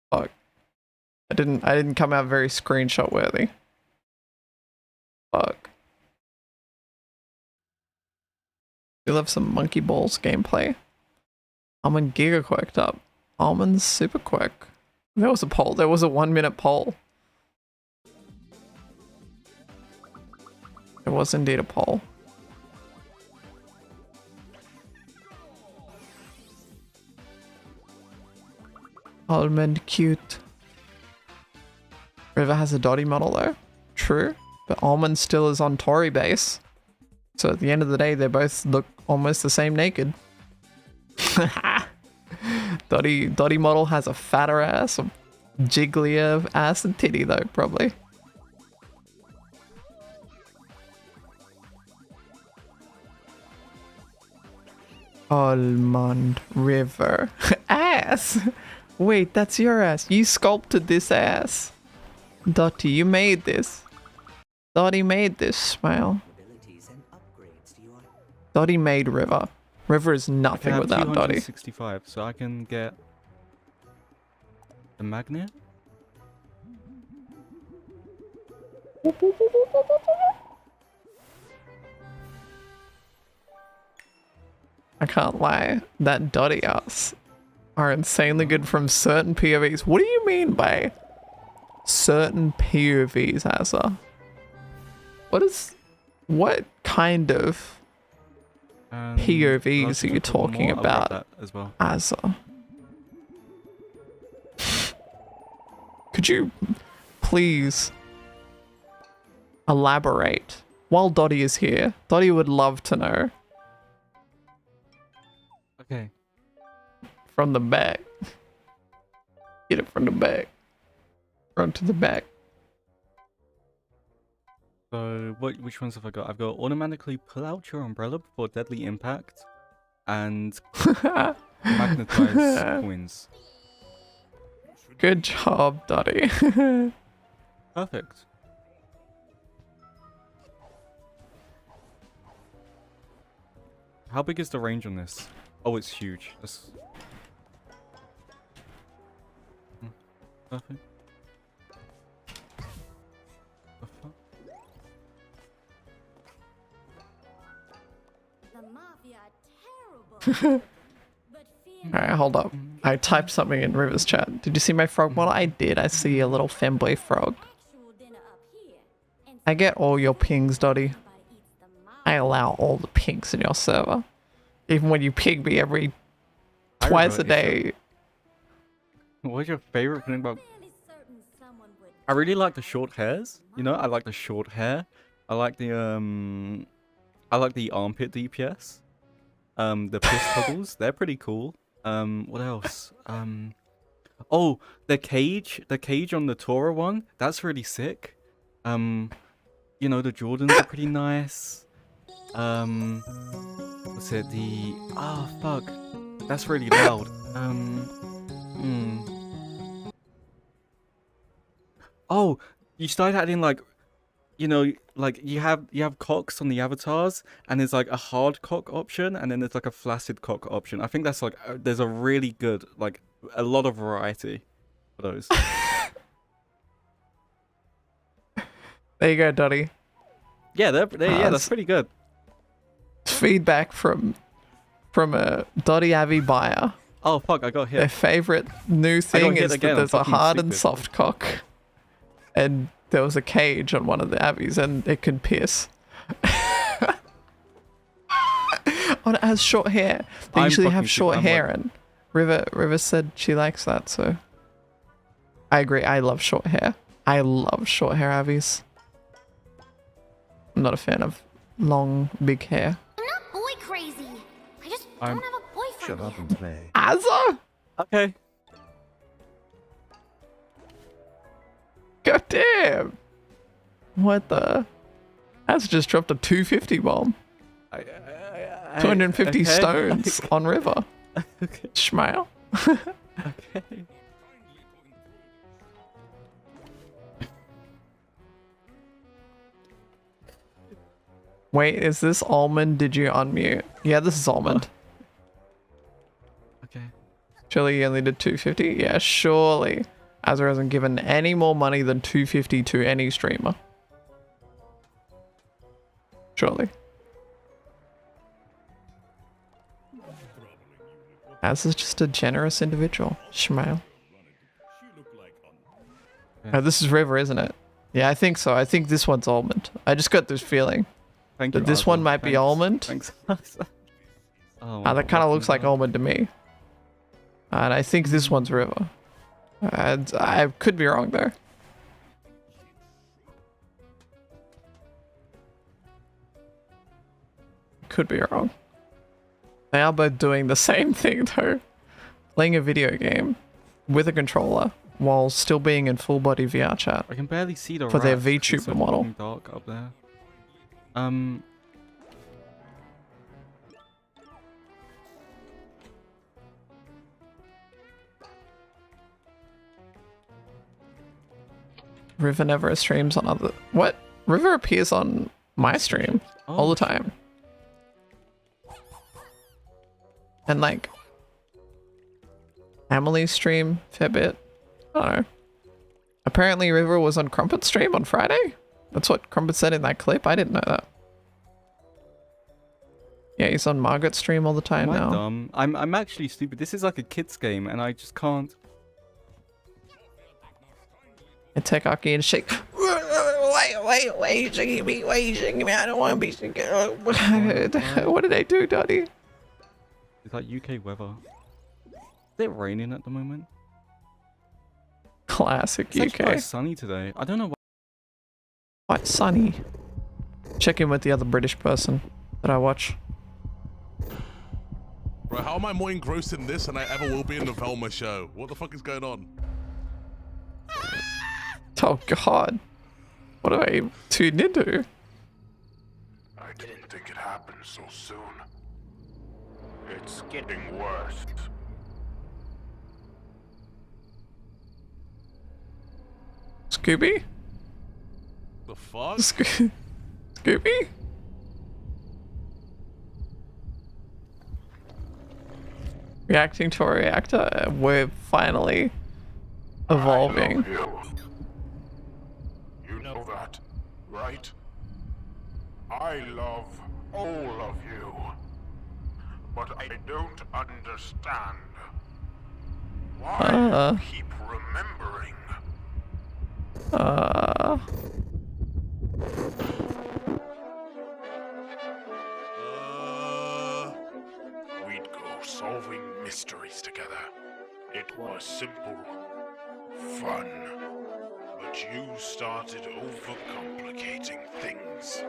Fuck. I didn't come out very screenshot worthy. Fuck. Still have some Monkey Balls gameplay. Almond Giga quirked up. Almond's super quirk. There was a poll. There was a 1-minute poll. There was indeed a poll. Almond cute. River has a Dottie model though. True. But Almond still is on Tory base. So at the end of the day, they both look almost the same naked. Dottie model has a fatter ass, a jigglier ass and titty though, probably. Almond River. Ass! Wait, that's your ass. You sculpted this ass. Dottie, you made this. Dottie made this, smile. Dottie made River. River is nothing without Dottie. 65, so I can get the magnet. I can't lie, that Dottie ass are insanely good from certain POVs. What do you mean by certain POVs, Asa? What kind of POVs are you talking about, as well. Asa? Could you please elaborate? While Dottie is here, Dottie would love to know. Okay. From the back. Get it from the back. Front to the back. So, which ones have I got? I've got automatically pull out your umbrella before deadly impact and magnetize coins. Good job, Dottie. Perfect. How big is the range on this? Oh, it's huge. That's... Perfect. Alright, hold up. I typed something in River's chat. Did you see my frog model? I did. I see a little femboy frog. I get all your pings, Dottie. I allow all the pings in your server. Even when you ping me every twice a day. What's your favorite thing about... I really like the short hairs. You know, I like the short hair. I like the armpit DPS. The piss toggles, they're pretty cool. What else? Oh, the cage on the Tora one, that's really sick. You know, the Jordans are pretty nice. What's it? Oh fuck, that's really loud. Oh, you started adding like, you know, like you have cocks on the avatars, and there's like a hard cock option, and then there's like a flaccid cock option. I think that's like there's a really good, like, a lot of variety for those. There you go, Dottie. Yeah, yeah, that's pretty good. Feedback from a Dottie Avi buyer. Oh fuck, I got hit. Their favorite new thing is that there's a hard and soft cock, and there was a cage on one of the Abbies, and it can pierce. Oh, it has short hair. They usually have short hair, and River said she likes that, so I agree. I love short hair. I love short hair Abbies. I'm not a fan of long, big hair. I'm not boy crazy. I just don't have a boyfriend. Shut up and play. Azza? Okay. God damn! What the? That's just dropped a 250 bomb. 250 stones on River. Okay. Schmile. Okay. Wait, is this Almond? Did you unmute? Yeah, this is Almond. Okay. Surely you only did 250? Yeah, surely. Azra hasn't given any more money than 250 to any streamer. Surely. Az is just a generous individual. Schmile. Oh, this is River, isn't it? Yeah, I think so. I think this one's Almond. I just got this feeling. Thank you, that this one might be Almond. Thanks. That kind of looks like Almond to me. And I think this one's River. And I could be wrong there. Could be wrong. They are both doing the same thing though. Playing a video game with a controller while still being in full body VR chat. I can barely see the for their rats, 'cause it's VTuber so model. fucking dark up there. River never streams on other... What? River appears on my stream all the time. And like... Emily's stream, fair bit. I don't know. Apparently River was on Crumpet's stream on Friday? That's what Crumpet said in that clip? I didn't know that. Yeah, he's on Margaret's stream all the time now. Dumb. I'm actually stupid. This is like a kid's game, and I just can't. And take Aki and shake. Wait, you shaking me? Why you shaking me? I don't want to be shaking. What did I do, Daddy? It's like UK weather. Is it raining at the moment? Classic it's UK. It's quite sunny today. I don't know why. Quite sunny. Check in with the other British person that I watch. Bro, how am I more engrossed in this than I ever will be in the Velma show? What the fuck is going on? Oh god. What do I tune into? I didn't think it happened so soon. It's getting worse. Scooby? The fuck? Scooby? Reacting to a reactor? We're finally evolving. You know that, right? I love all of you. but I don't understand. Why do you keep remembering? We'd go solving mysteries together. It was simple, fun. But you started overcomplicating things.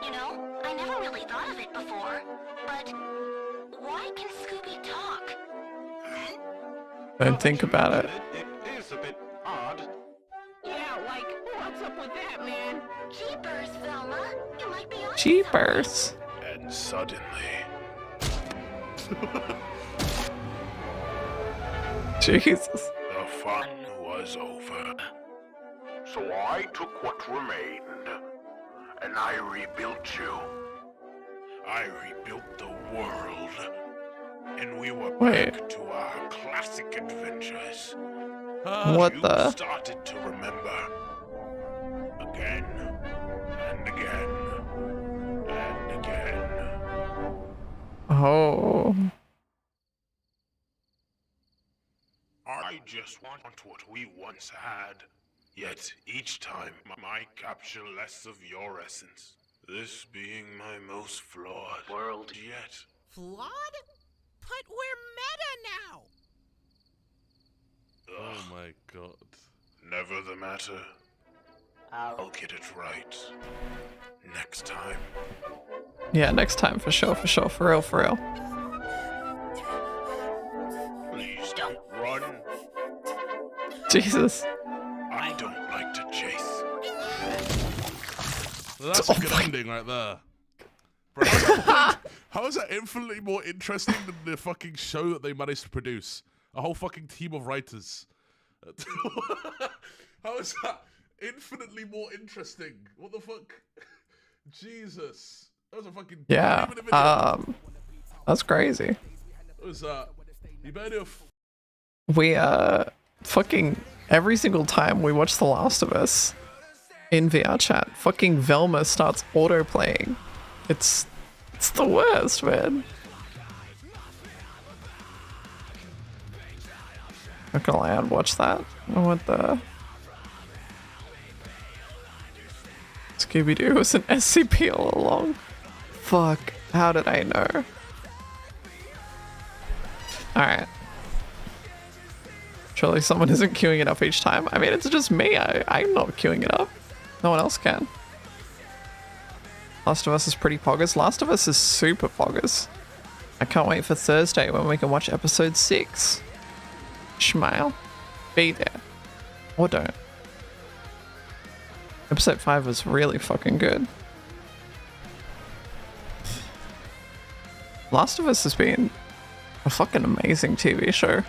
You know, I never really thought of it before, but why can Scooby talk? Don't think about it. It is a bit odd. Yeah, like, what's up with that, man? Jeepers, Velma. You might be on Jeepers. And suddenly... Jesus. The fun was over. So I took what remained, and I rebuilt you. I rebuilt the world, and we were back to our classic adventures. What you the? started to remember. Again, and again, and again. Oh. I just want what we once had. Yet each time I capture less of your essence. This being my most flawed world yet. Flawed? But we're meta now! Oh my god. Never the matter. I'll get it right. Next time. Yeah, next time for sure, for real. Please don't run. Jesus. I don't like to chase. Well, that's a good ending right there. Bro, how is that infinitely more interesting than the fucking show that they managed to produce? A whole fucking team of writers. How is that infinitely more interesting? What the fuck? Jesus. That was a fucking... Yeah, that's crazy. What was that? You better do We, fucking, every single time we watch The Last of Us in VR chat, fucking Velma starts auto-playing. It's the worst, man. Not gonna lie, I'd watch that. What the... Scooby-Doo was an SCP all along. Fuck, how did I know? Alright. Surely someone isn't queuing it up each time. I mean, it's just me. I'm not queuing it up. No one else can. Last of Us is pretty poggers. Last of Us is super poggers. I can't wait for Thursday when we can watch episode 6. Smile. Be there. Or don't. Episode 5 was really fucking good. Last of Us has been a fucking amazing TV show.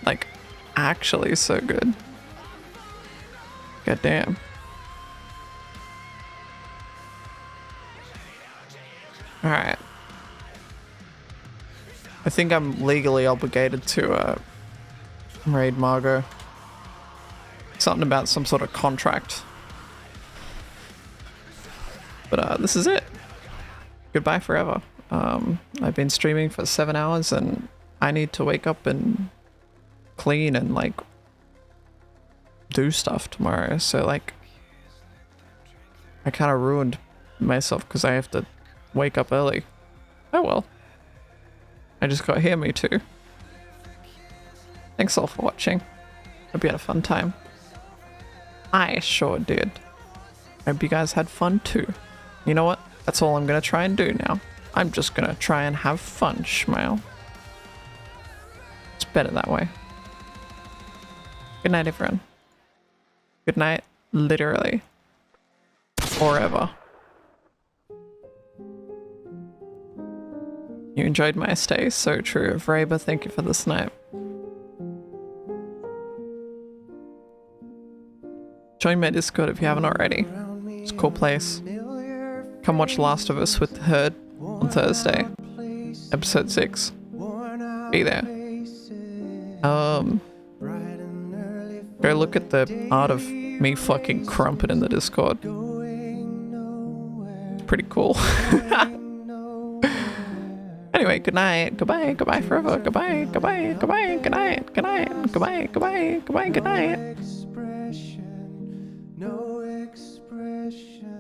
Like, actually so good. God damn. Alright. I think I'm legally obligated to raid Margot. Something about some sort of contract. But this is it. Goodbye forever. I've been streaming for 7 hours and I need to wake up and clean and like do stuff tomorrow. So like I kind of ruined myself because I have to wake up early. Oh well. I just got here, me too. Thanks all for watching. Hope you had a fun time. I sure did. Hope you guys had fun too. You know what? That's all I'm gonna try and do now. I'm just gonna try and have fun, Schmile. It's better that way. Good night, everyone. Good night, literally. Forever. You enjoyed my stay? So true. Vraba, thank you for the snipe. Join my Discord if you haven't already. It's a cool place. Come watch Last of Us with Herd on Thursday. Episode 6. Be there. Go look at the art of me fucking Crumpet in the Discord. Pretty cool. Anyway, good night, goodbye, goodbye forever, goodbye, goodbye, goodbye, good night, good night, goodbye, goodbye, goodbye, good night. No expression.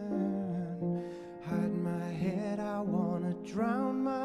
Hide my head, I wanna drown my